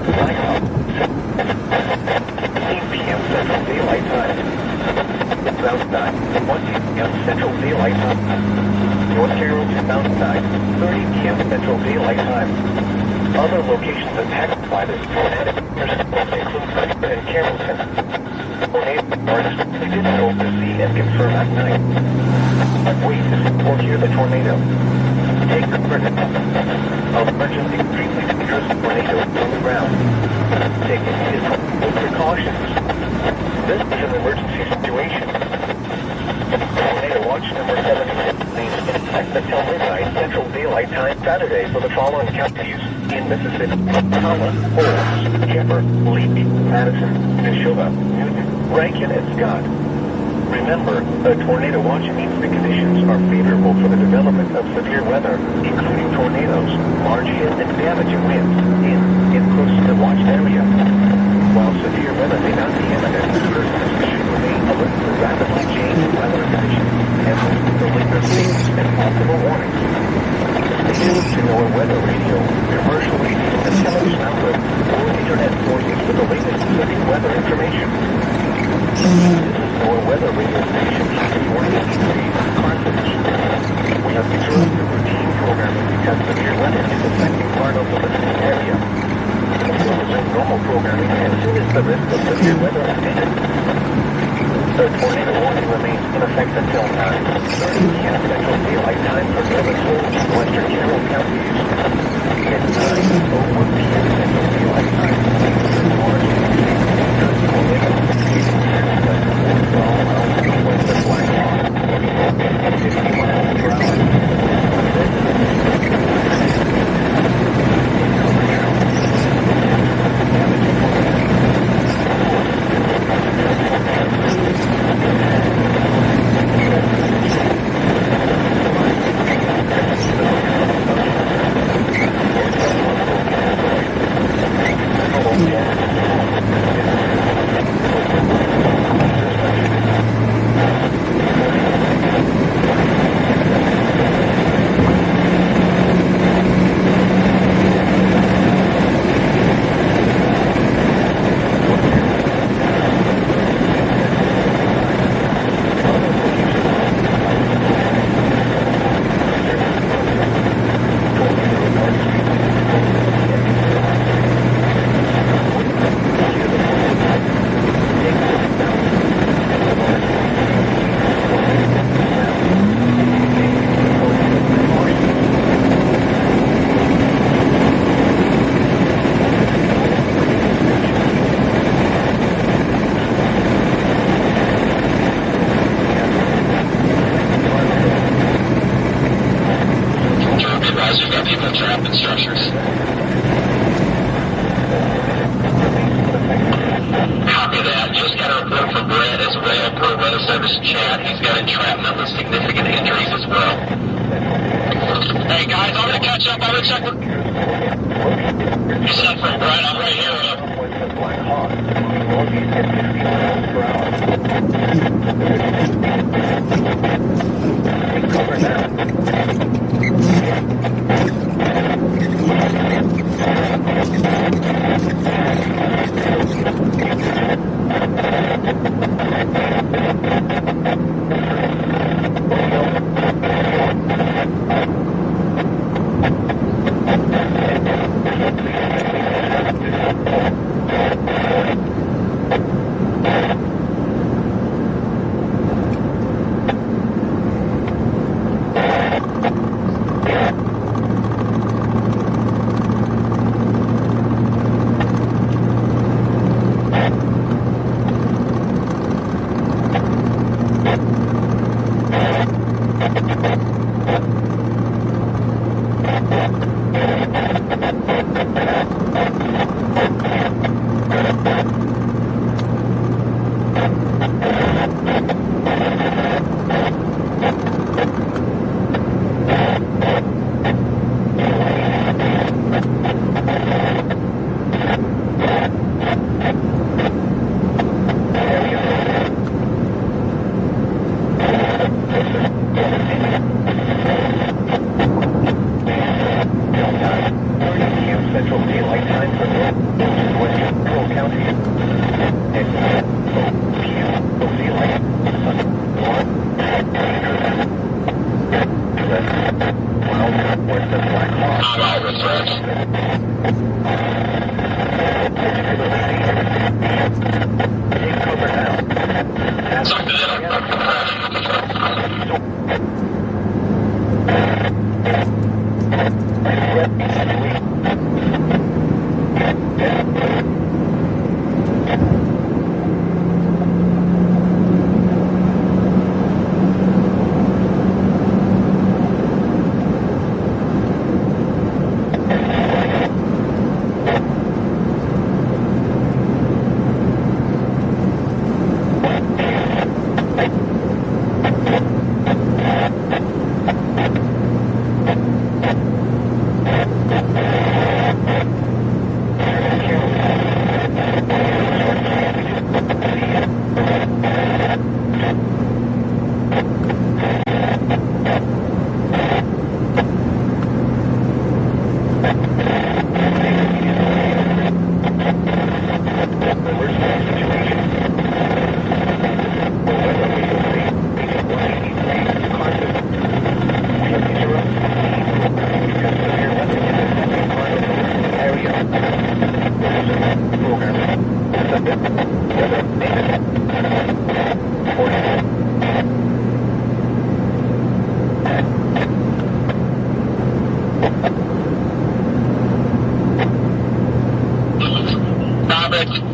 Black Hawk, 15 p.m. Central Daylight Time. South 9, 1 p.m. Central Daylight Time. North Carroll to South 9, 30 p.m. Central Daylight Time. Other locations impacted by this tornado include Preston and Carrollton. Tornadoes are extremely difficult to see and confirm at night. Wait to see or hear the tornado. Take cover now. Emergent extremely dangerous tornado on the ground. Take immediate precautions. This is an emergency situation. Tornado watch number 76 means in effect until midnight Central Daylight Time Saturday for the following counties in Mississippi: Holland, Holmes, Kemper, Lee, Madison, Neshoba, Newton, Rankin, and Scott. Remember, a tornado watch means the conditions are favorable for the development of severe weather, including tornadoes, large hail, and damaging winds in close to the watched area. While severe weather may not be imminent, persons should remain alert to rapidly changing weather conditions and listen to later statements and possible warnings. Stay tuned to NOAA weather radio, commercial radio, and television outlet, or internet sources for the latest severe weather information. This is NOAA weather radio station 483, Carthage. We have interrupted routine programming because severe weather is affecting part of the listening area. We'll resume normal programming as soon as the risk of severe weather is ended. The tornado warning remains in effect until 9:30 p.m. Central Daylight Time for Northern Holmes and Western Carroll counties. At 9:01 p.m. Central Daylight Time, large dangerous tornado all miles west of Black Hawk, 50 miles per Yes, we've got people trapped in structures. Copy that. Just got a report from Brett as well per weather service chat. He's got entrapment with significant injuries as well. Hey guys, I'm going to catch up. I'm going to check with... You said from Brett, I'm right here. Black Hawk, moving northeast at 60 miles per hour. Take cover now.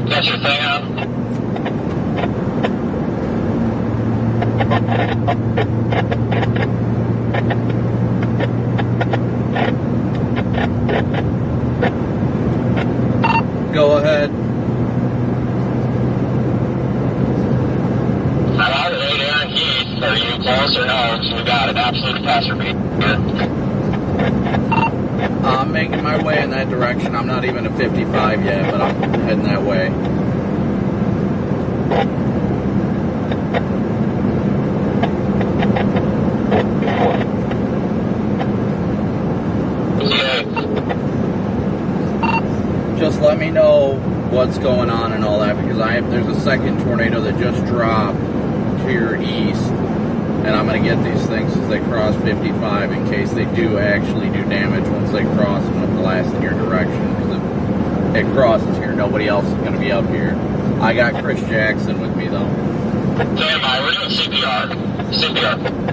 Got your thing on? Go ahead. I'm out of 8 Aaron Heath. Are you close or no? So we got an absolute catastrophe here. I'm making my way in that direction. I'm not even at 55 yet, but I'm heading that way. Just let me know what's going on and all that, because there's a second tornado that just dropped to your east, and I'm going to get these things as they cross 55 in case they do actually do damage once they cross. I'm going to blast in your direction, because if it crosses here, nobody else is going to be up here. I got Chris Jackson with me though. Stand by, we're doing CPR. CPR.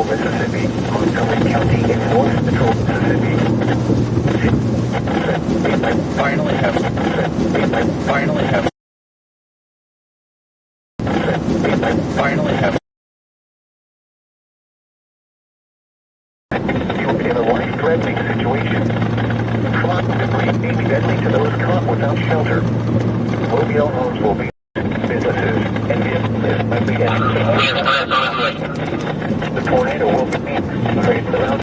central Mississippi, Montgomery County in north central Mississippi. Finally have You're in a life-threatening situation. Flying debris may be deadly to those caught without shelter. Mobile homes will be businesses, and vehicles might be the tornado will be straight around.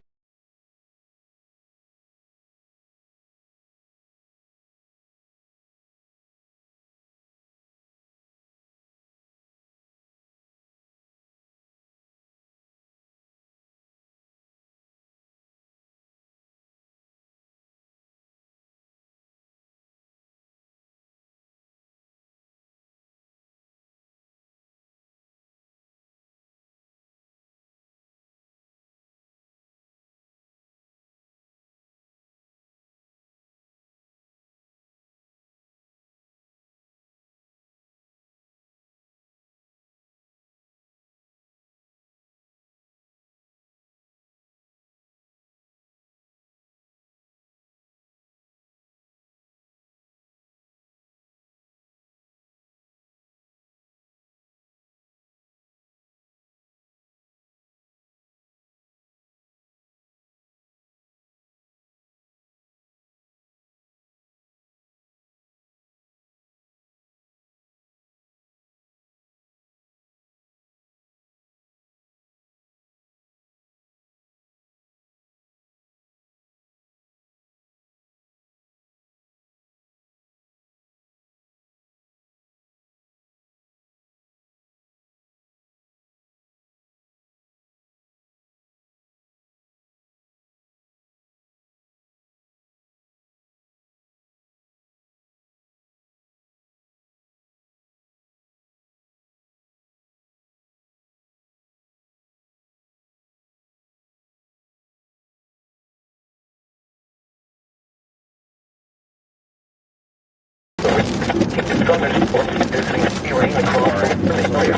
Thunderstorms visiting rain across the area.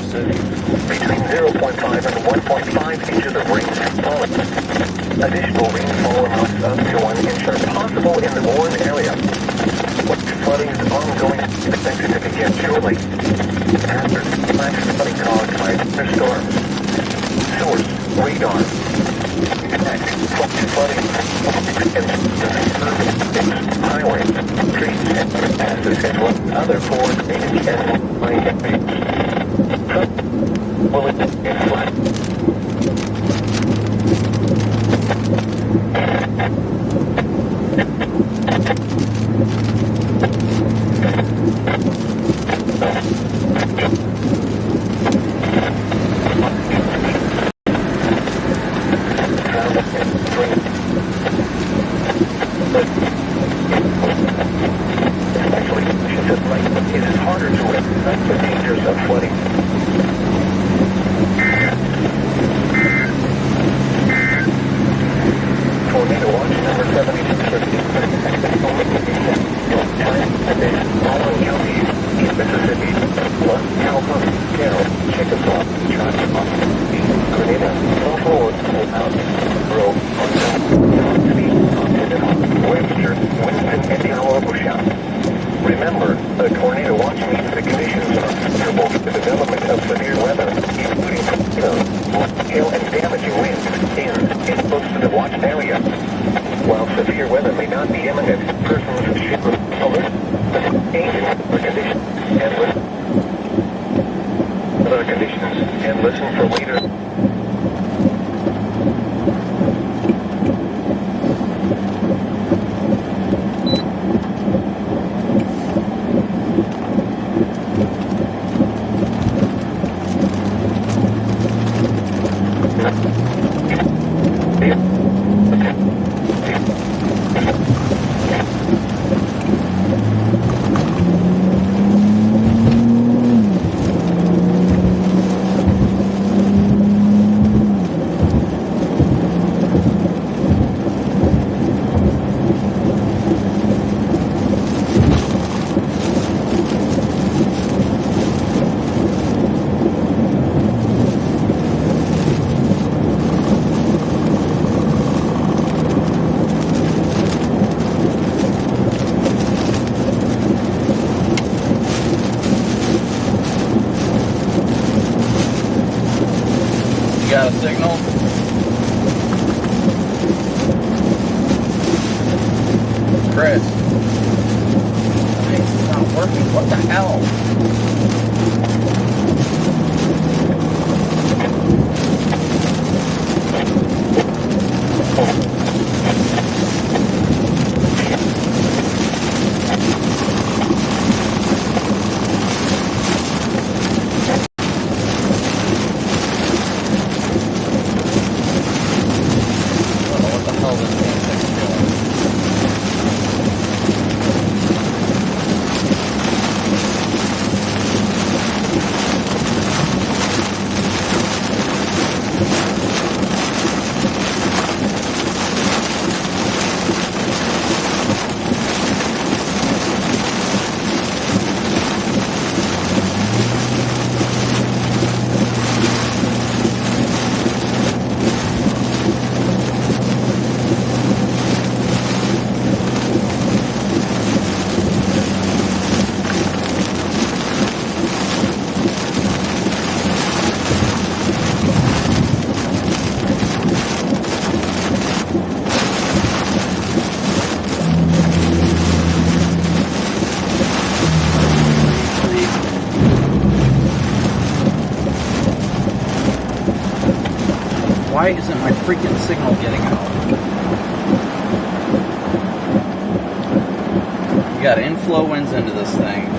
Between 0.5 and 1.5 inches of rain is falling. Additional rainfall amounts up to 1 inch are possible in the Warren area. Flooding is ongoing, expected to begin shortly. Hazard, flash flooding caused by thunderstorms. Source, radar. Connect, flash flooding, and highways, streets, and passes, and other coordinated and will it be flood? It is harder to recognize the dangers of flooding. Tornado watch number 7650. Following counties, East Mississippi, Blunt, Calhoun, Carroll, Chickasaw, Choctaw, Grenada, Gulf Lord, Out, Grove, Webster, Winston, and Yellow-Bushot. Remember, a tornado watch means the conditions are favorable to the development of severe weather, including tornadoes, hail, and damaging winds in close to the watched area. While severe weather may not be imminent, persons should alert the changes in weather conditions and listen for later. got a signal? Chris. It's not working. What the hell? Why isn't my freaking signal getting out? You got inflow winds into this thing.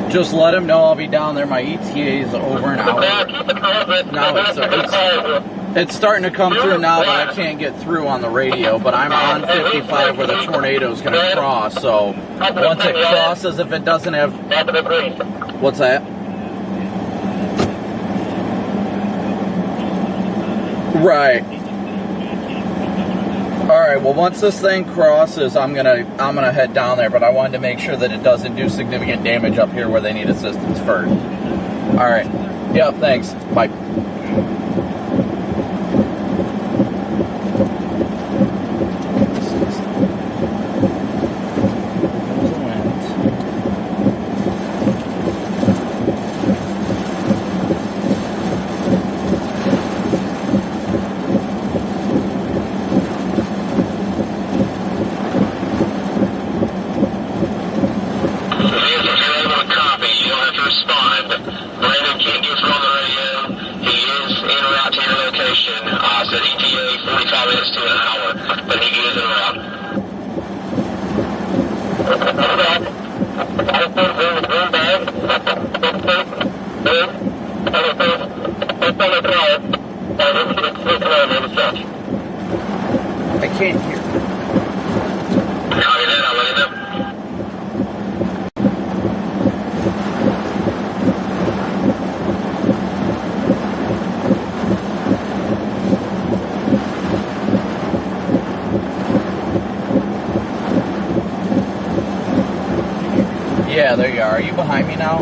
Just let him know I'll be down there. My ETA is over an hour. Now it's starting to come through now, but I can't get through on the radio. But I'm on 55 where the tornado is going to cross. So once it crosses, if it doesn't have... What's that? Right. Alright, well once this thing crosses, I'm gonna head down there, but I wanted to make sure that it doesn't do significant damage up here where they need assistance first. Alright. Yep, thanks. Bye. I can't hear. Yeah, there you are. Are you behind me now?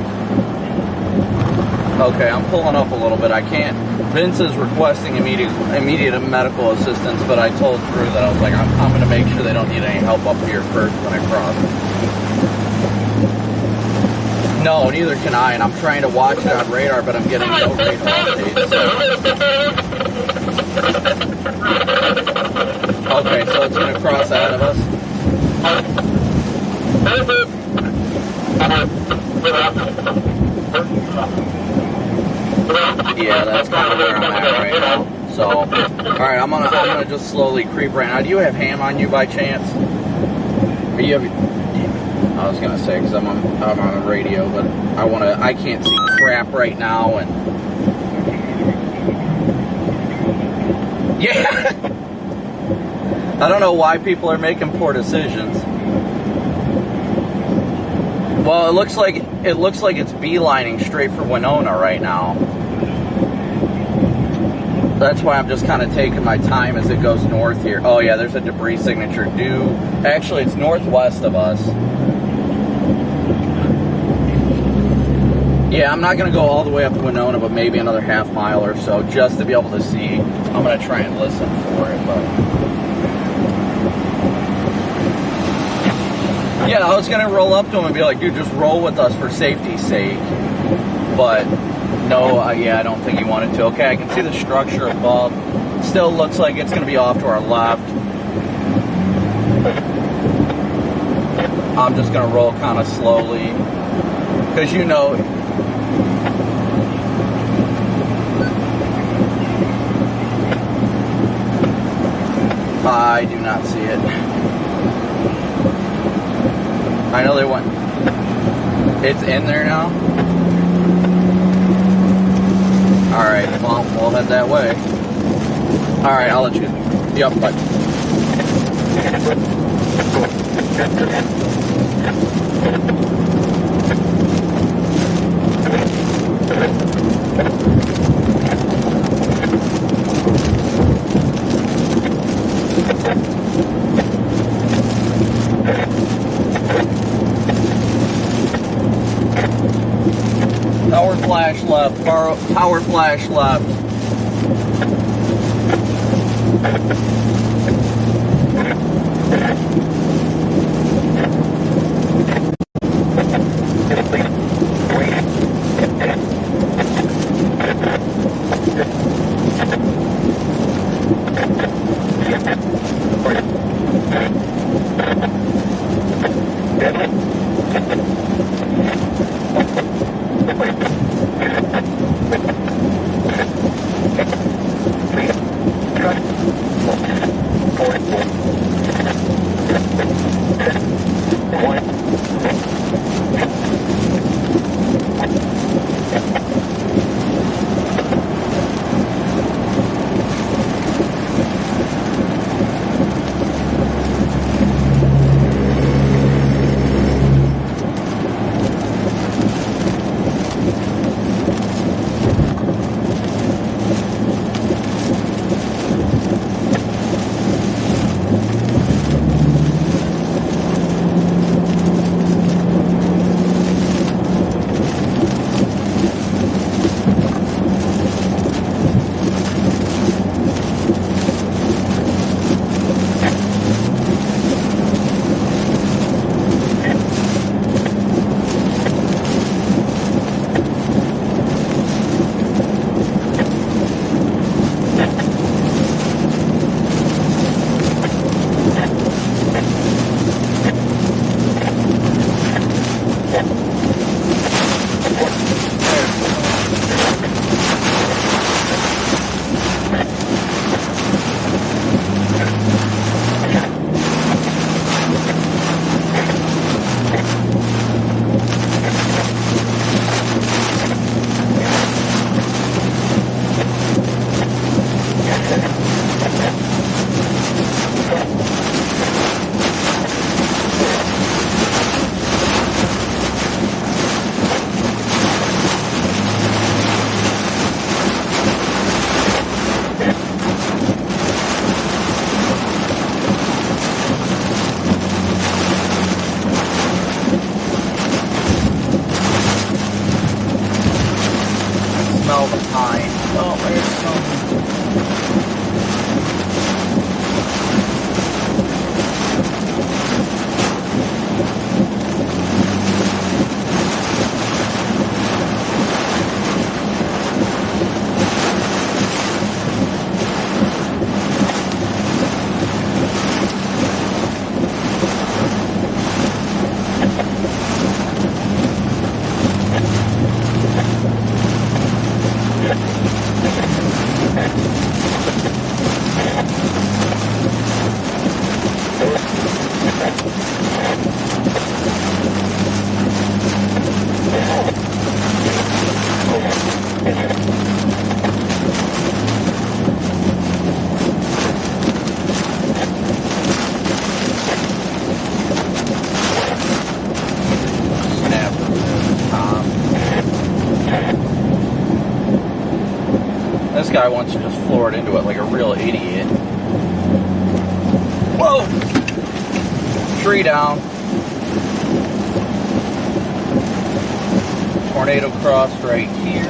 Okay, I'm pulling up a little bit. I can't. Vince is requesting immediate medical assistance, but I told Drew that I was like, I'm going to make sure they don't need any help up here first when I cross. No, neither can I, and I'm trying to watch it on radar, but I'm getting no radar updates. Okay, so it's going to cross out of us. Yeah, that's kind of where I'm at right now. So, all right, I'm gonna just slowly creep right now. Do you have ham on you by chance? Or you have? I was gonna say because I'm on the radio, but I can't see crap right now, and yeah, I don't know why people are making poor decisions. Well, it looks like it's beelining straight for Winona right now. That's why I'm just kind of taking my time as it goes north here. Oh yeah, there's a debris signature due. Actually, it's northwest of us. Yeah, I'm not going to go all the way up to Winona, but maybe another half mile or so just to be able to see. I'm going to try and listen for it, but yeah, I was going to roll up to him and be like, dude, just roll with us for safety's sake. But no, yeah, I don't think he wanted to. Okay, I can see the structure above. Still looks like it's going to be off to our left. I'm just going to roll kind of slowly. Because you know, I do not see it. I know they went. It's in there now? Alright, well, we'll head that way. Alright, I'll let you. Yep, bye. Power flash left, power flash left. This guy wants to just floor it into it like a real idiot. Whoa! Tree down. Tornado cross right here.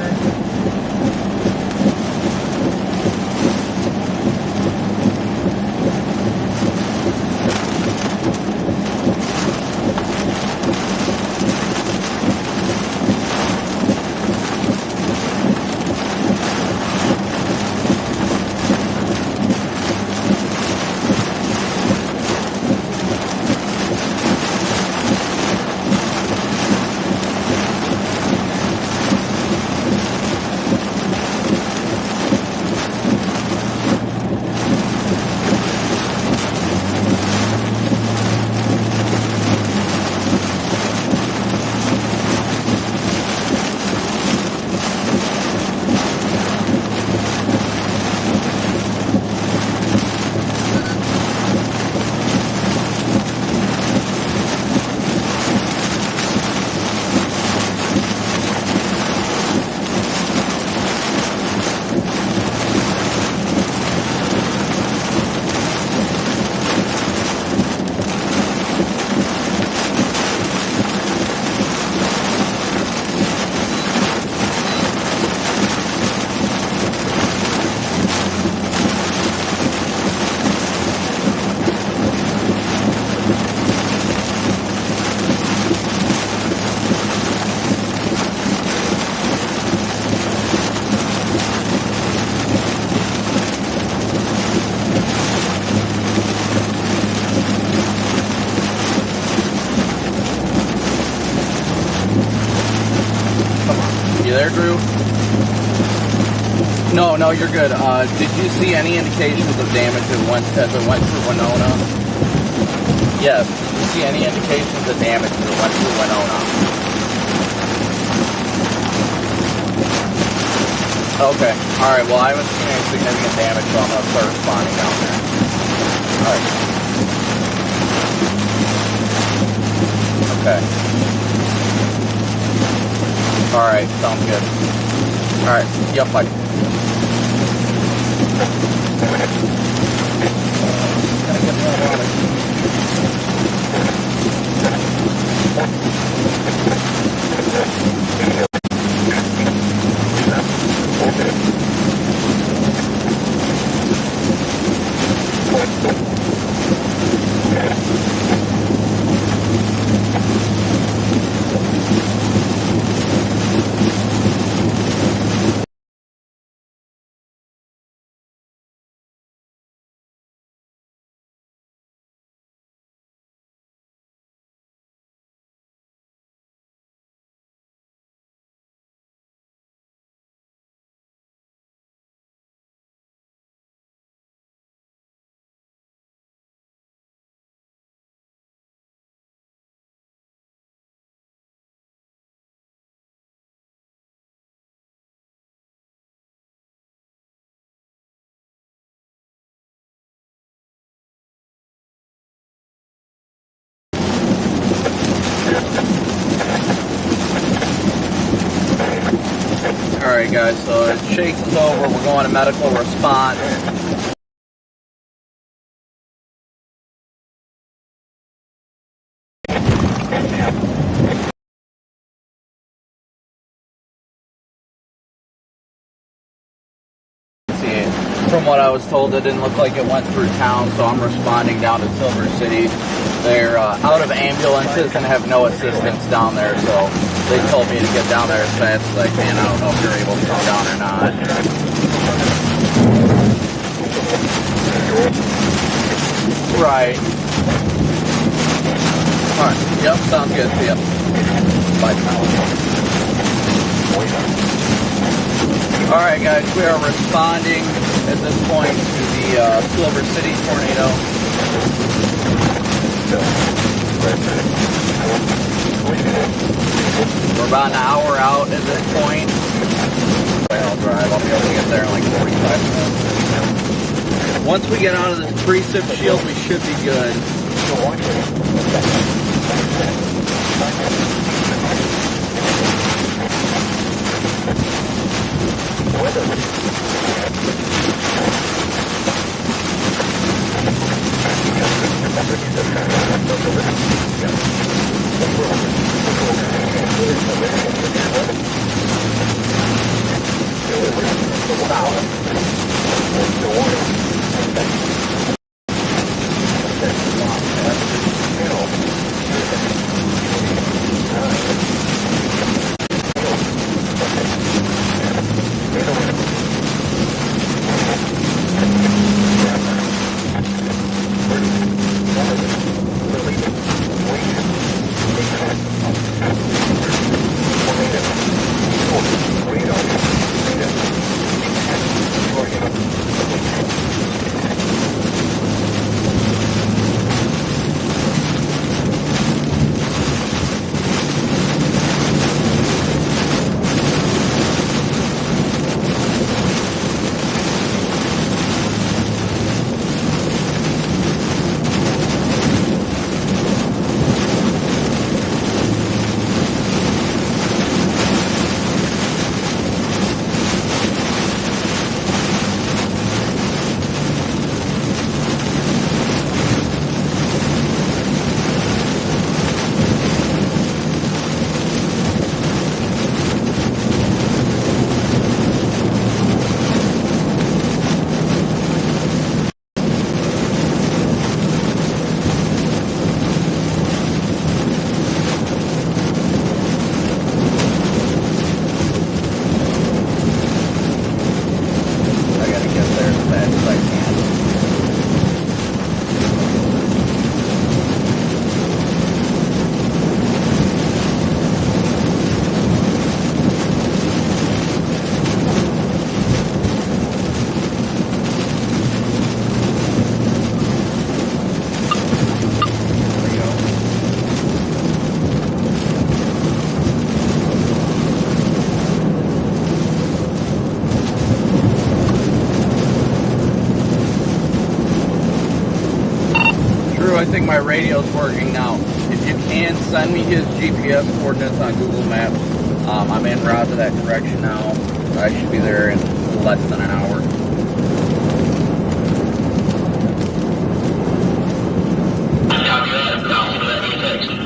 You there, Drew? No, you're good. Did you see any indications of damage as it went through Winona? Yes. Did you see any indications of damage as it went through Winona? Okay. Alright, well, I haven't seen any significant damage, so I'm going to start responding down there. Alright. Okay. Alright, sounds good. Alright, yep, bye. Gotta get more water. Alright guys, so it shakes is over, we're going to medical response. See, from what I was told, it didn't look like it went through town, so I'm responding down to Silver City. They're out of ambulances and have no assistance down there, so they told me to get down there as fast as I can. I don't know if you're able to come down or not. Right. Alright. Yep, sounds good. See ya. Bye. Alright guys, we are responding at this point to the Silver City tornado. We're about an hour out at this point. I'll drive. I'll be able to get there in like 45 minutes. Once we get out of this precip shield, we should be good. think my radio's working now. If you can, send me his GPS coordinates on Google Maps. I'm en route to that direction now. I should be there in less than an hour. Copy that. I'll send that via text.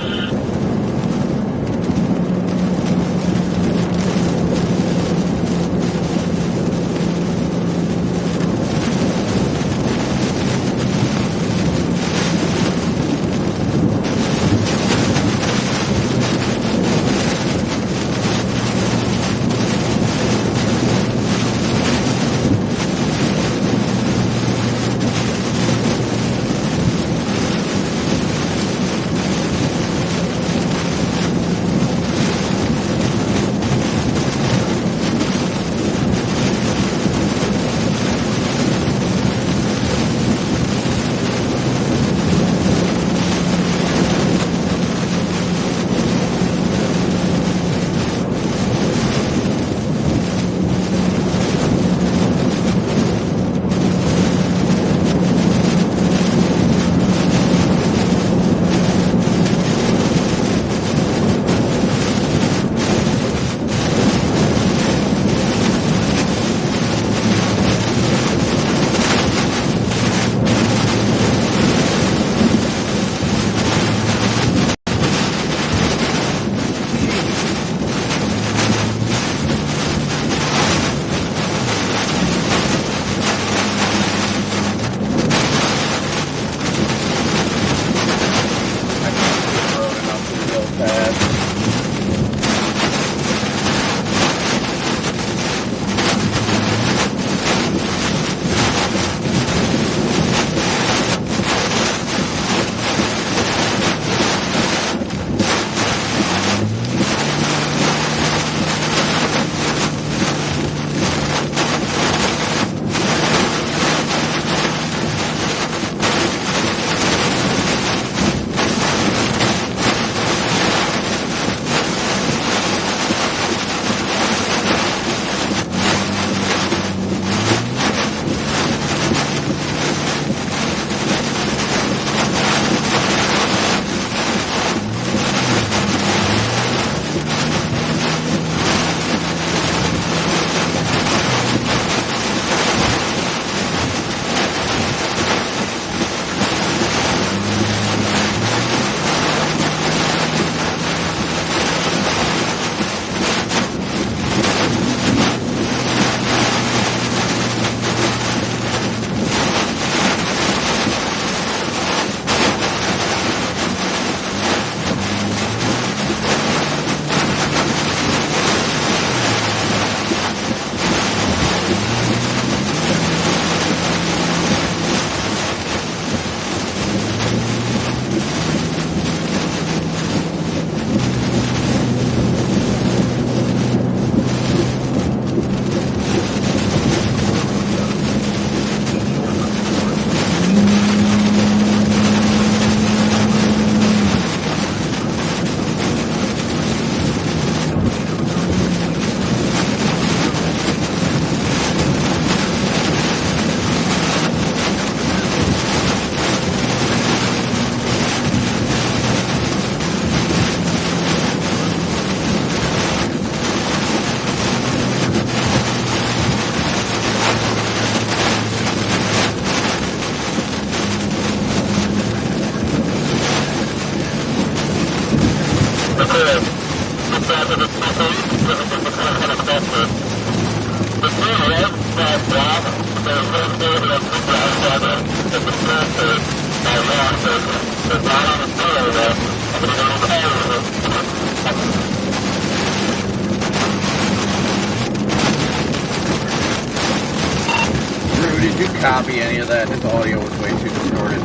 Did you copy any of that? His audio was way too distorted.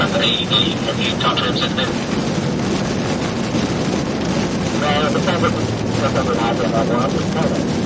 with the AED. Have you talked to him since then? No, the public was over I was kind of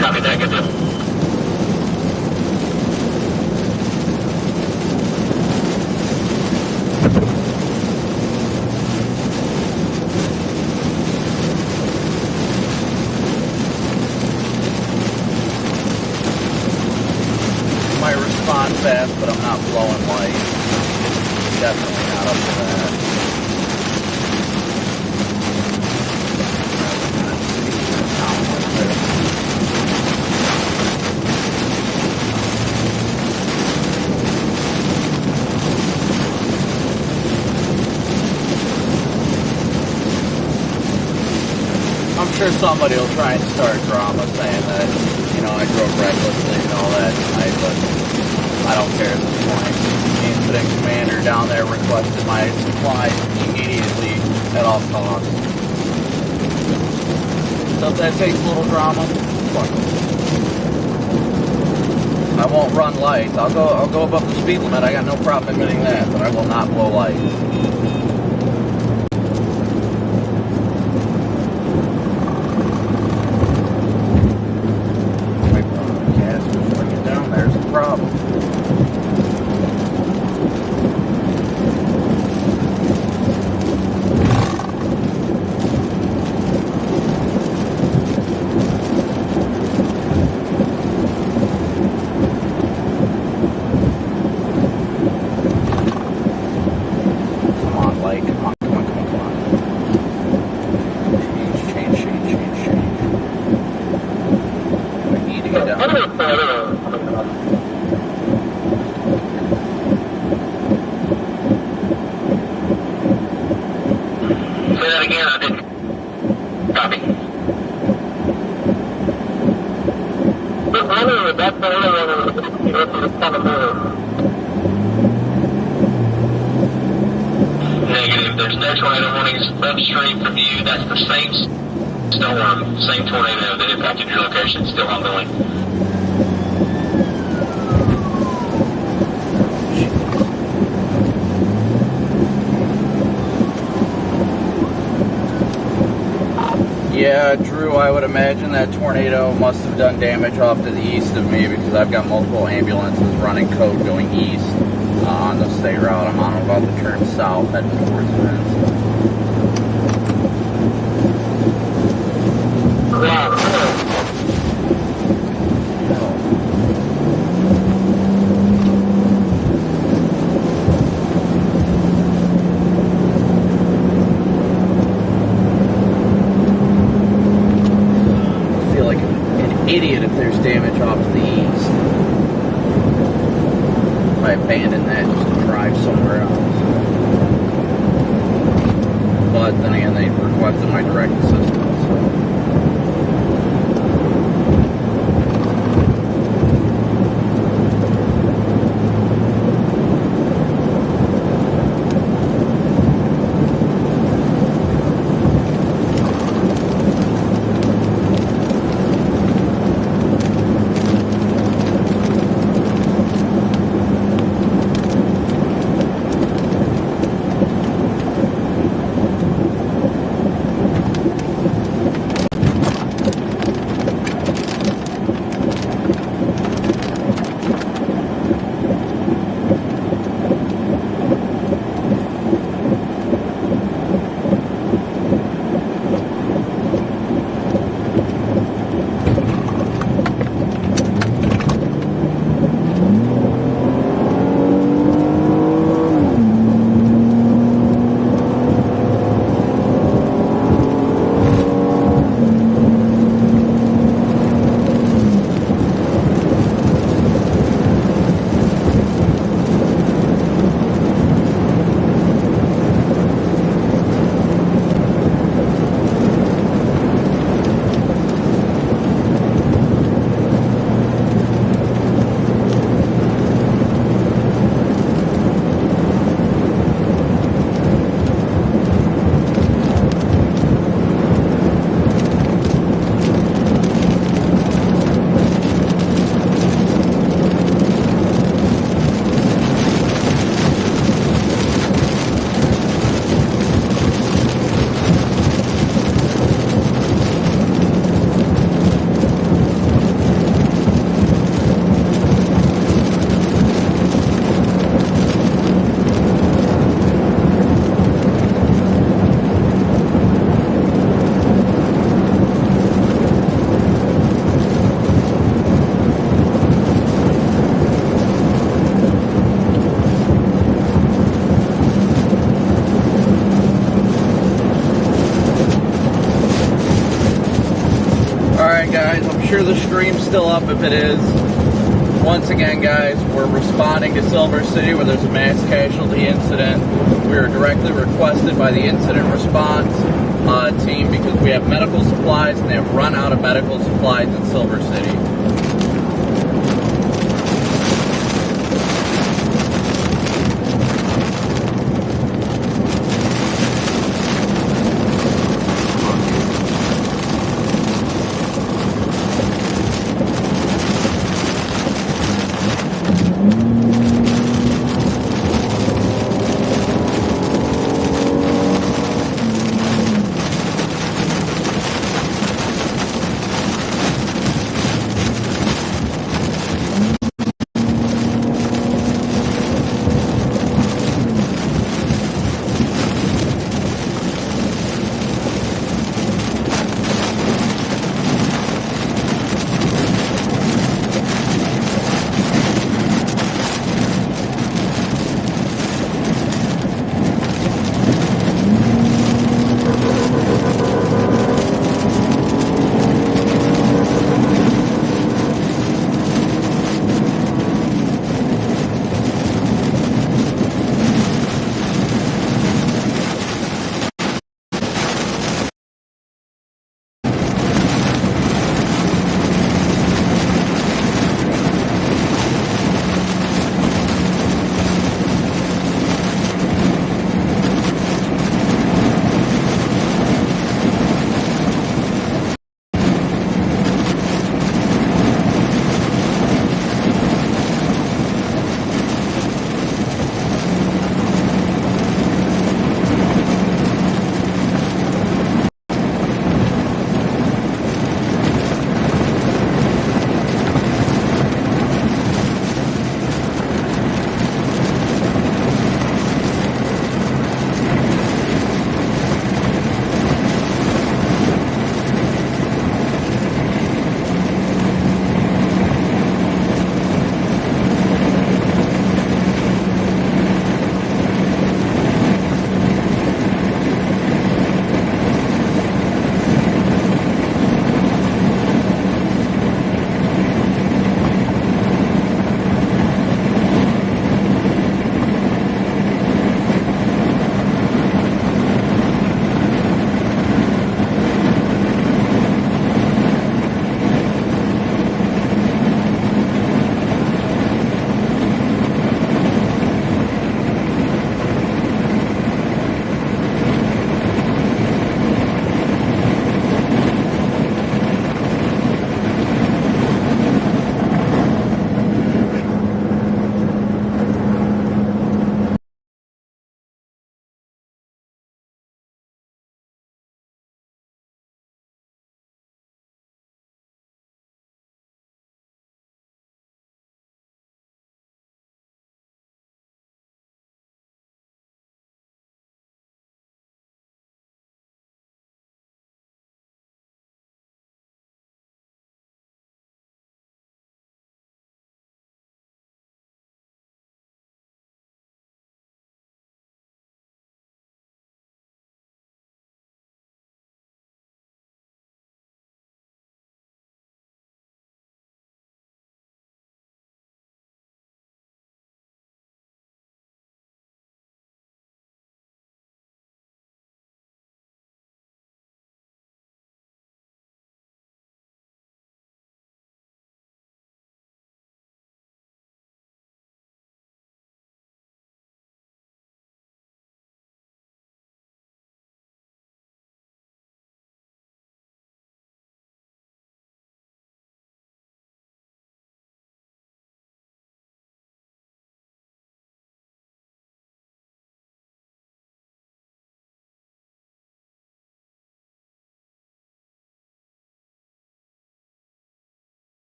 Copy that, good deal. Might respond fast, but I'm not blowing light. Definitely not up to that. I'm sure somebody will try and start drama saying that, you know, I drove recklessly and all that tonight, but I don't care at this point. The incident commander down there requested my supplies immediately at all costs. So if that takes a little drama, fuck it. I won't run lights. I'll go above the speed limit. I got no problem admitting that, but I will not blow lights. Negative. There's no tornado warnings upstream from you. That's the same storm, same tornado that impacted your location, still ongoing. Yeah, Drew, I would imagine that tornado must have done damage off to the east of me because I've got multiple ambulances running code going east on the state route I'm on. I'm about to turn south heading towards Vince. Idiot if there's damage off to the east. If I abandon that just to drive somewhere else. But then again, they requested my direct assistance. So. sure the stream's still up if it is. Once again, guys, we're responding to Silver City where there's a mass casualty incident. We are directly requested by the incident response team because we have medical supplies and they have run out of medical supplies in Silver City.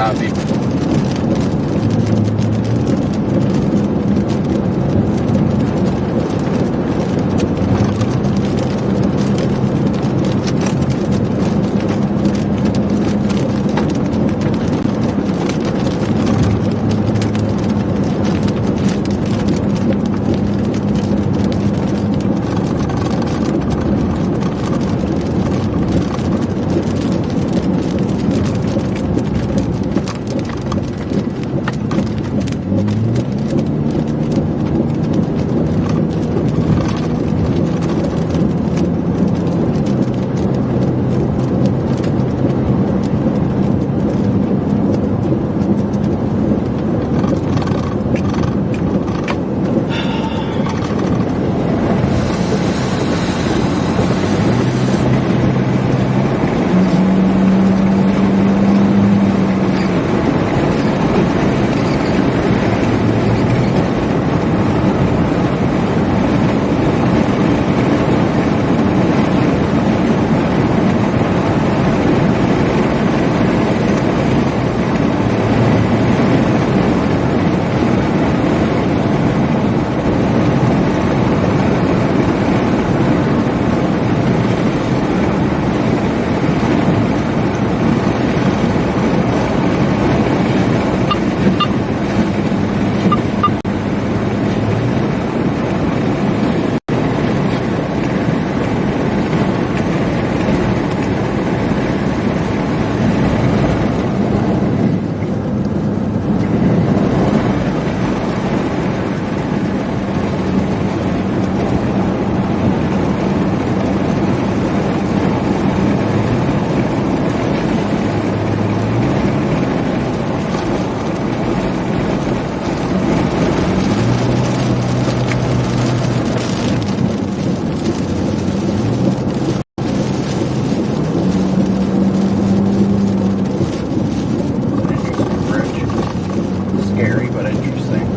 Copy. Scary, but interesting.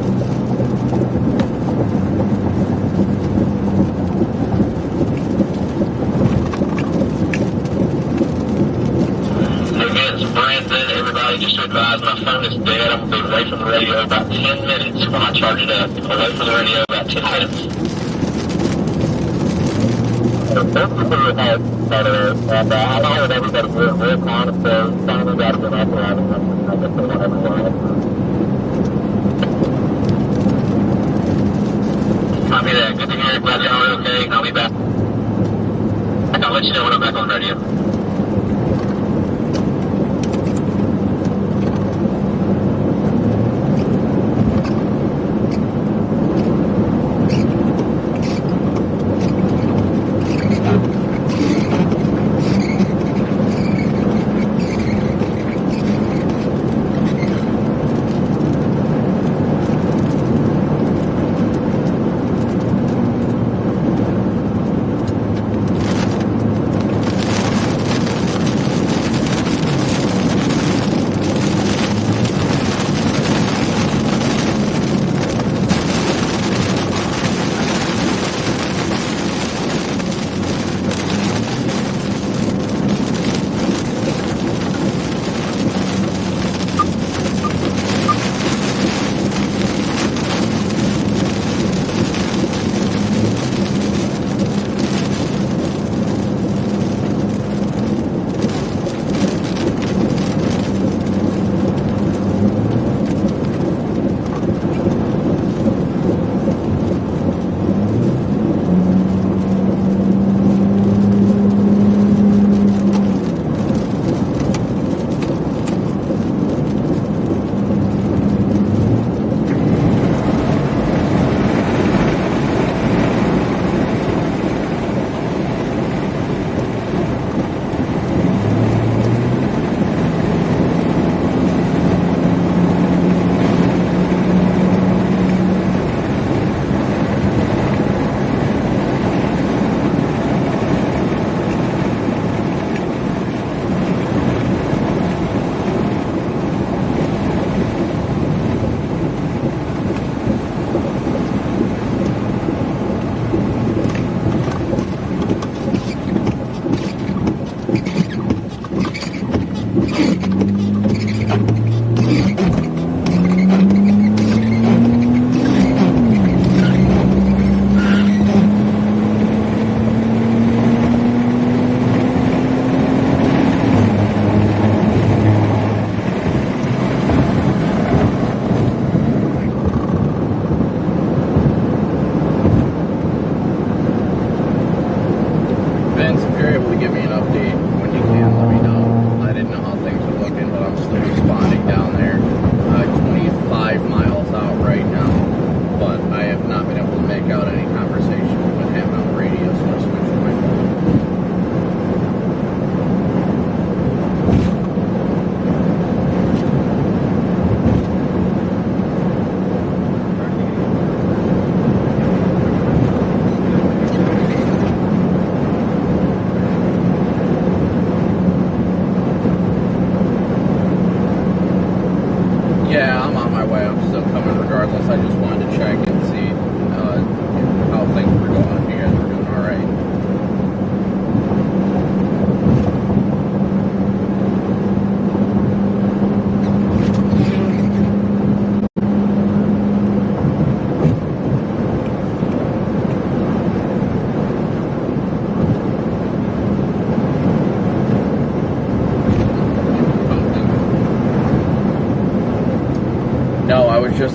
Just to advise, my phone is dead. I'm going to be away from the radio about 10 minutes when I charge it up. Away from the radio about 10 minutes. And I know that everybody's real calm, so finally got to get up and I guess they want everyone. Copy that. Good to hear it. Glad y'all are okay. I'll be back. I'll let you know when I'm back on radio.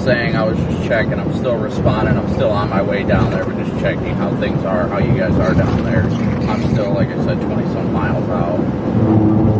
saying, I was just checking. I'm still responding. I'm still on my way down there. We're just checking how things are, how you guys are down there. I'm still, like I said, 20-some miles out.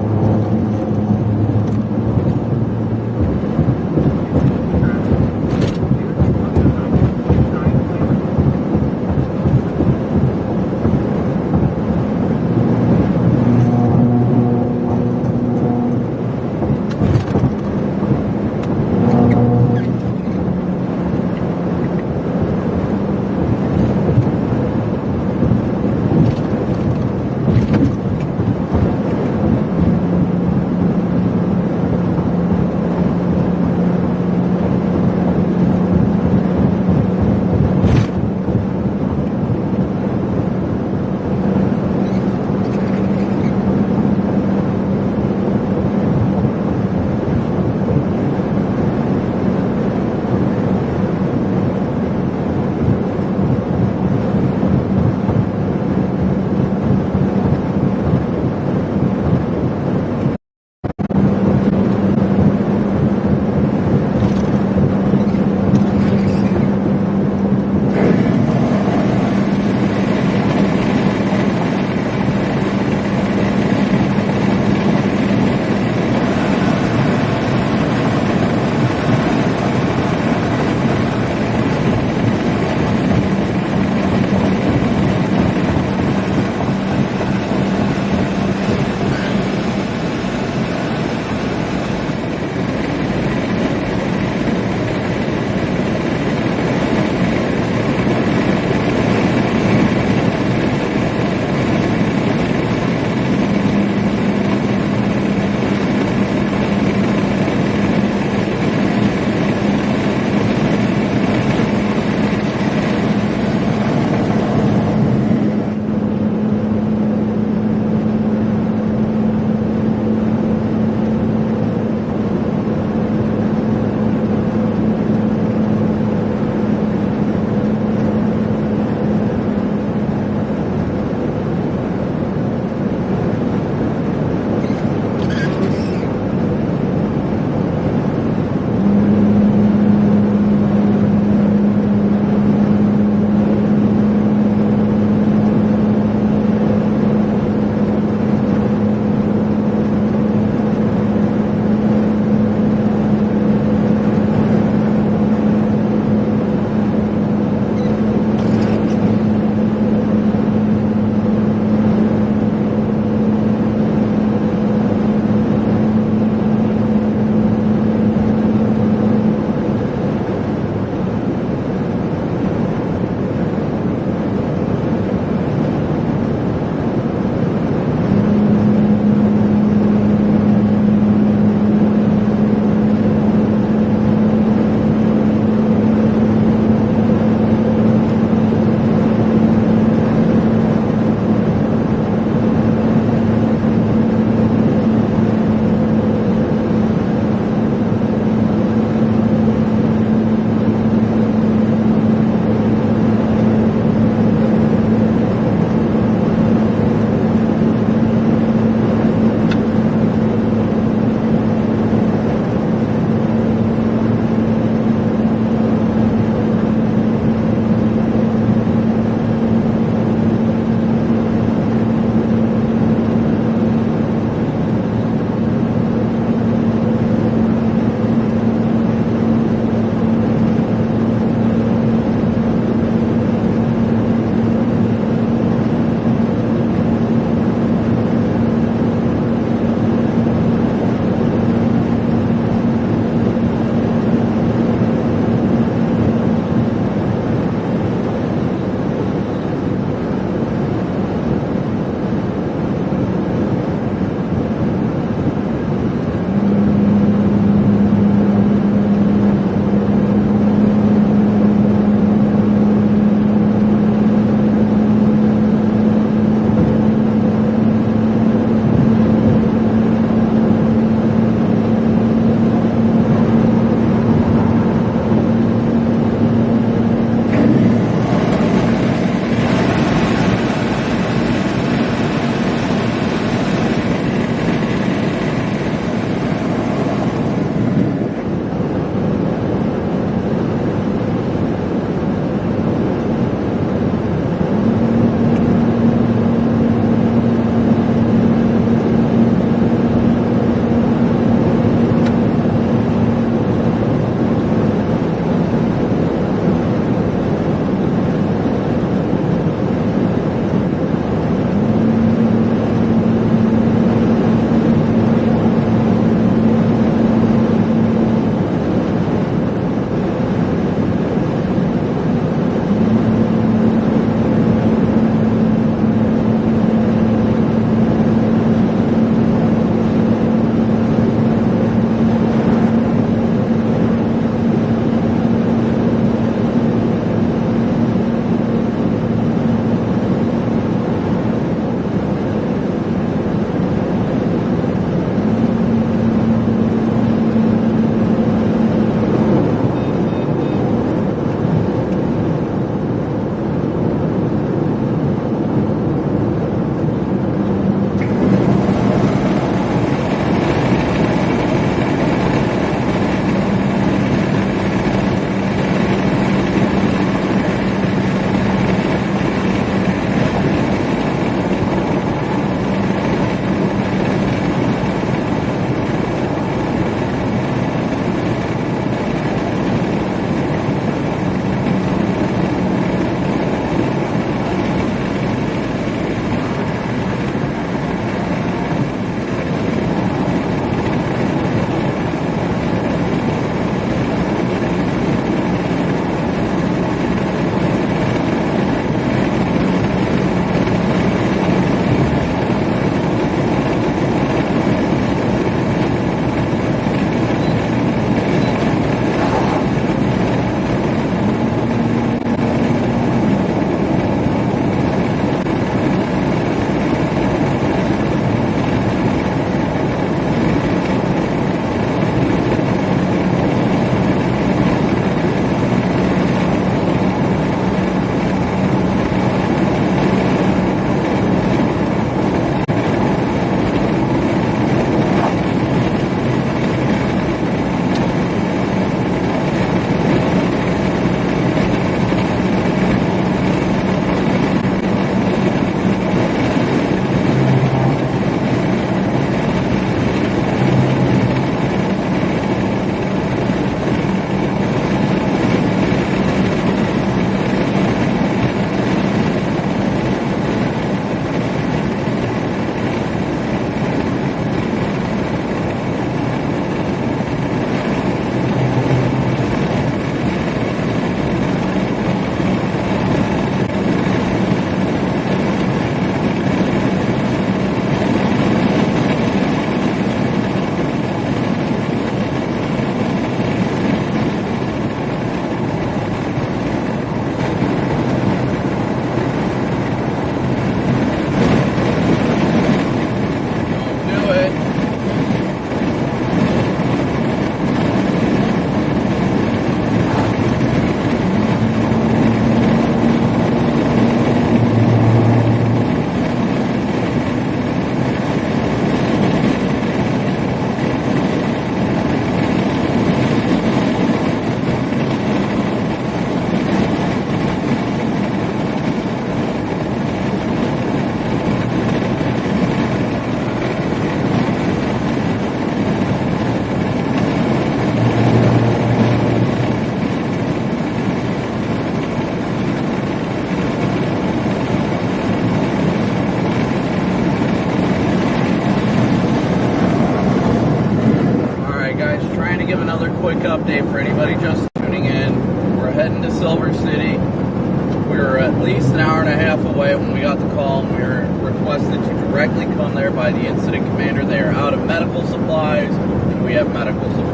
update for anybody just tuning in. We're heading to Silver City. We were at least an hour and a half away when we got the call, and we were requested to directly come there by the incident commander. They are out of medical supplies, and we have medical supplies.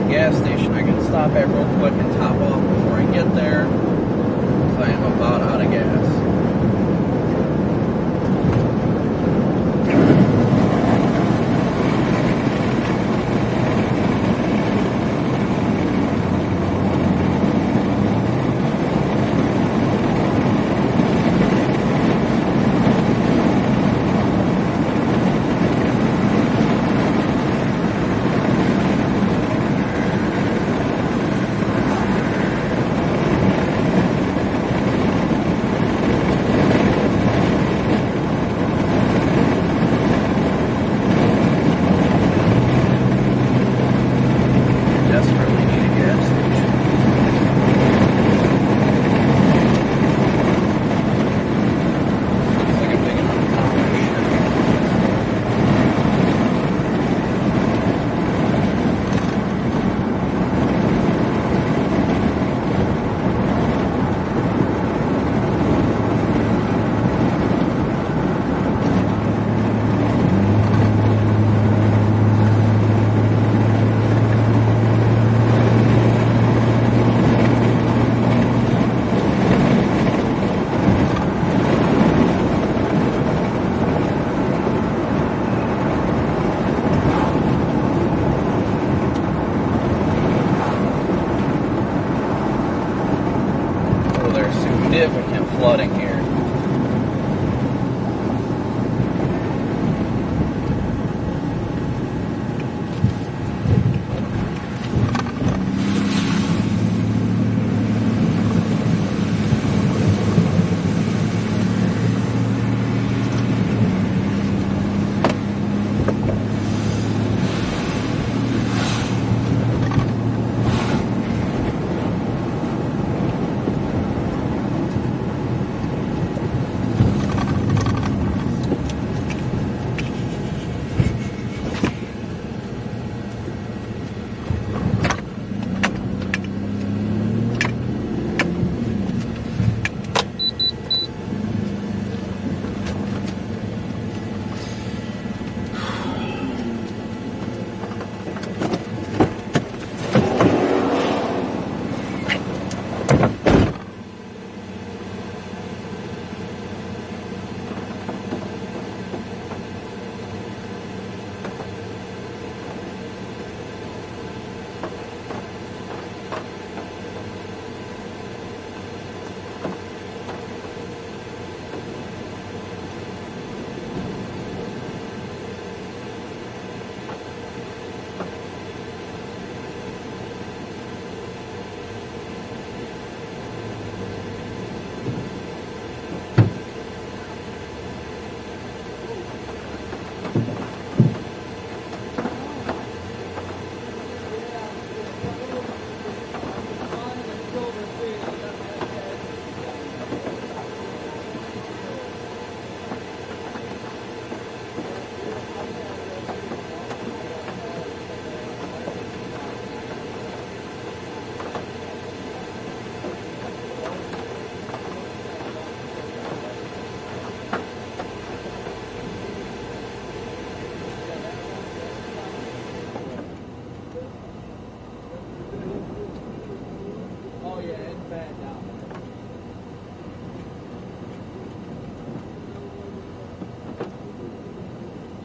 Gas station I can stop at real quick and top off before I get there, because I am about out of gas. Significant flooding here.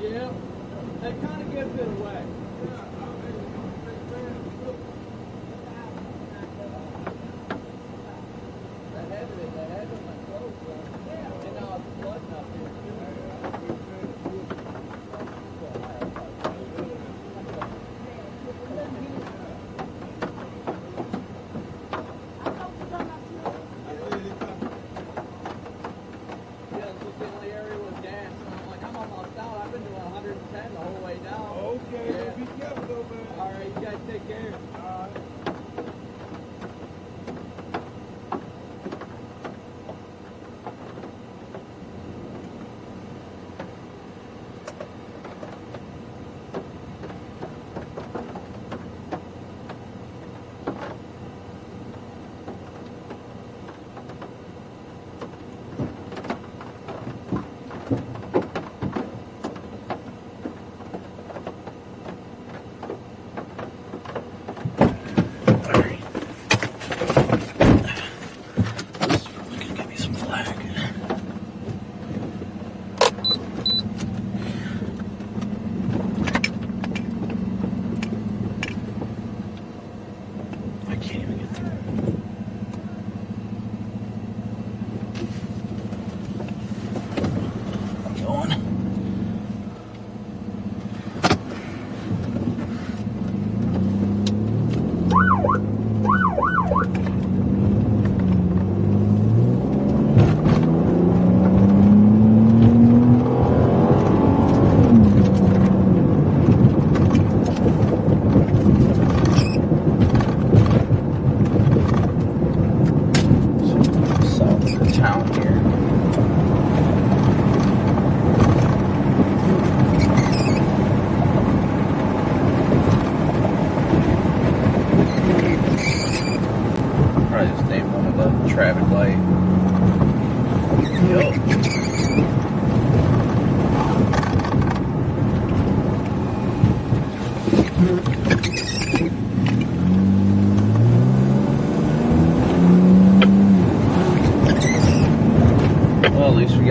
Yeah, that kind of gives it away. Okay, be careful though, man. All right, you got guys take care.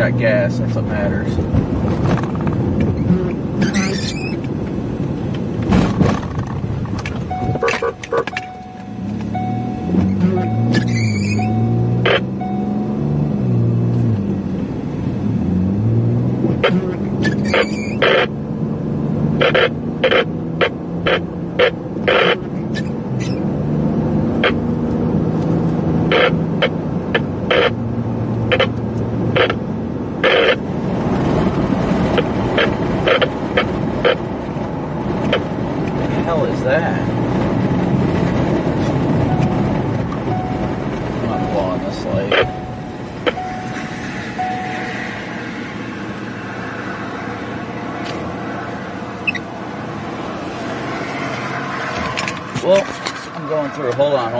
Got gas, that's what matters. Well, I'm going through. Hold on.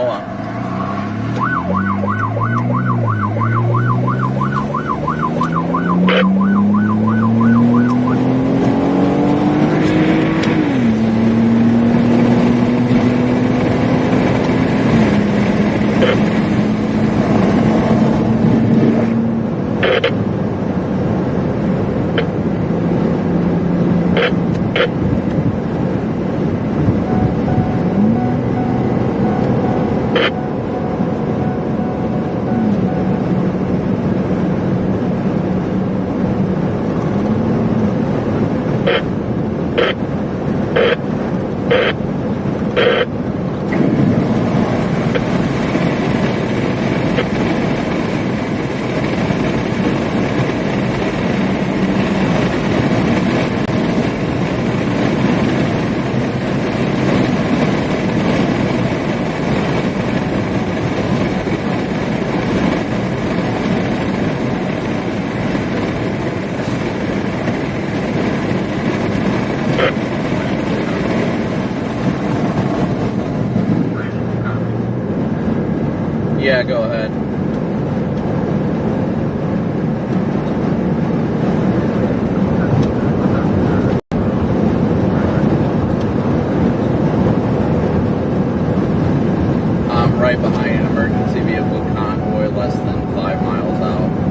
Yeah, go ahead. I'm right behind an emergency vehicle convoy less than 5 miles out.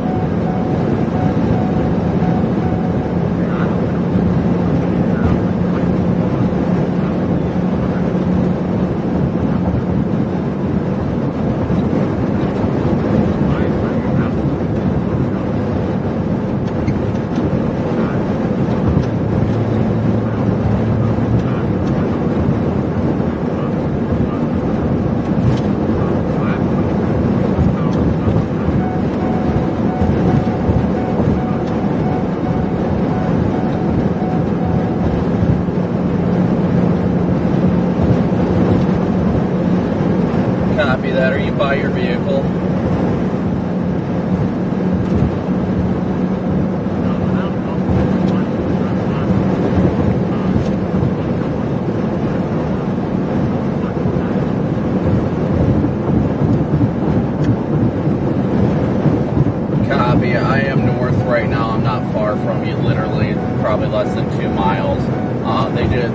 Copy. I am north right now. I'm not far from you, literally, probably less than 2 miles.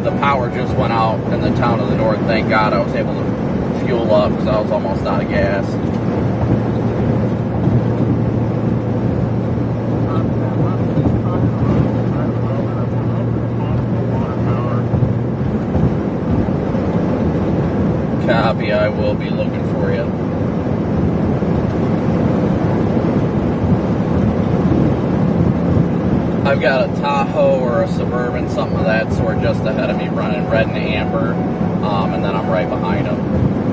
The power just went out in the town of the north. Thank God I was able to fuel up because I was almost out of gas. Copy. I will be looking for you. I've got a Tahoe or a Suburban, something of that sort, just ahead of me, running red and amber, and then I'm right behind them.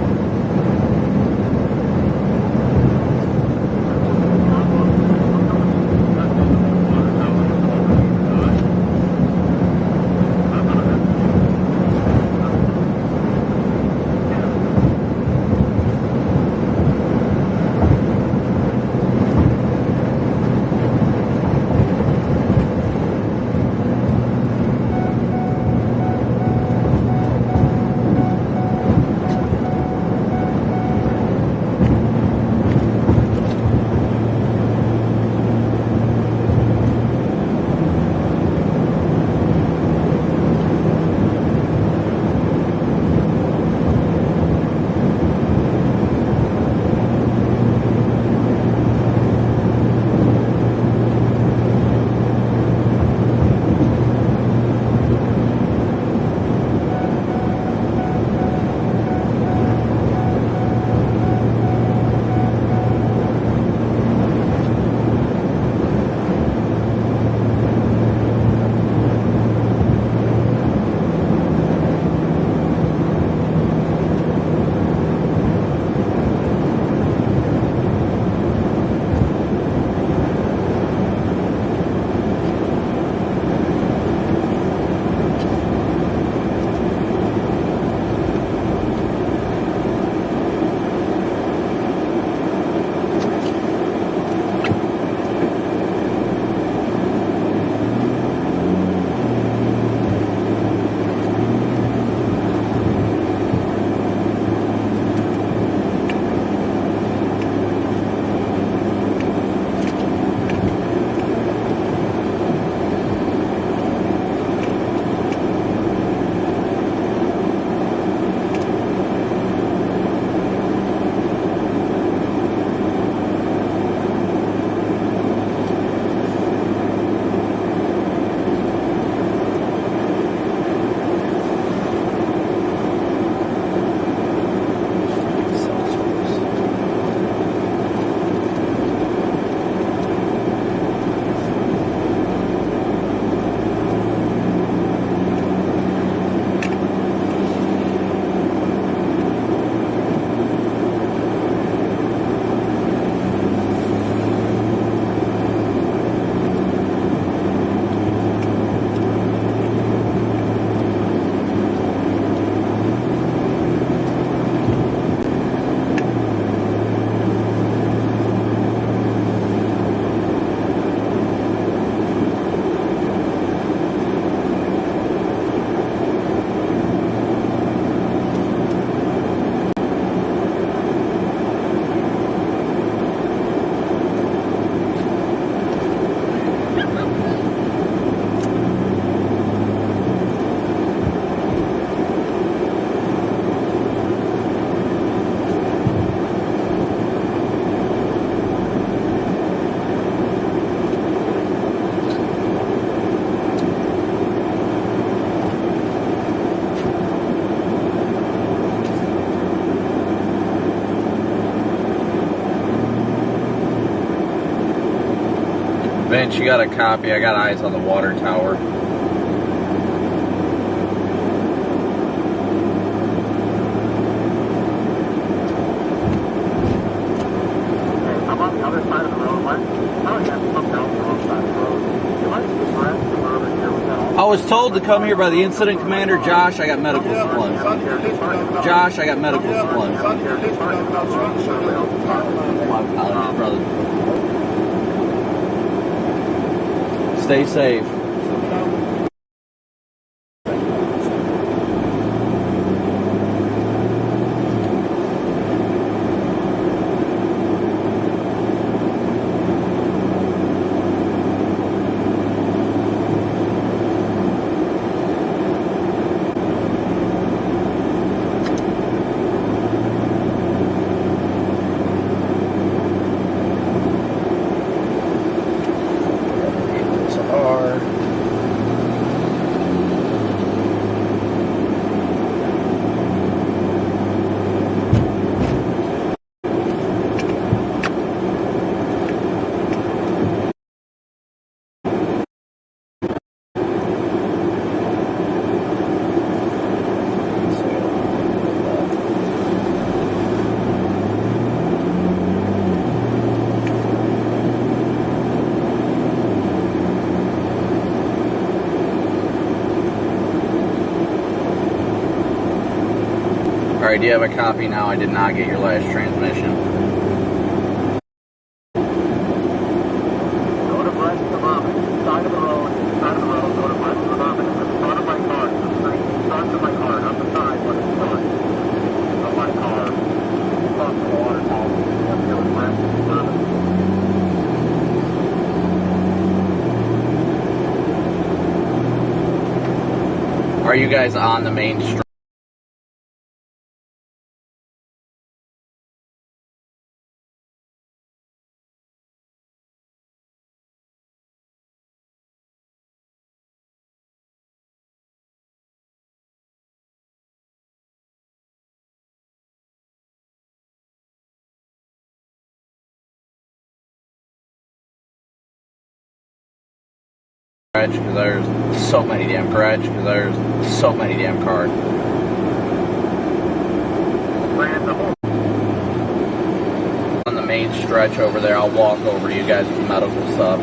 Vince, you got a copy. I got eyes on the water tower. I'm on the other side of the road. I have to come down the wrong side of the road. You might be correct. I was told to come here by the incident commander, Josh. I got medical supplies. Josh, I got medical supplies. My apologies, brother. Stay safe. Alright, do you have a copy now? I did not get your last transmission. Go to Brett Vermont, side of the road, go to Brett Vermont, it's in front of my car, it's front of my car, not the side, but it's front of my car. Across the water tower, up here with Brett Vermont. Are you guys on the main street? Because there's so many damn cars. On the main stretch over there, I'll walk over to you guys with medical stuff.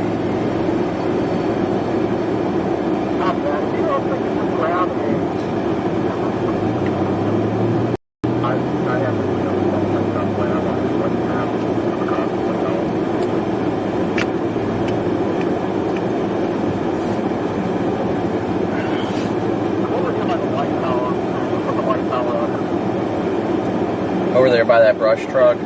Over there by that brush truck.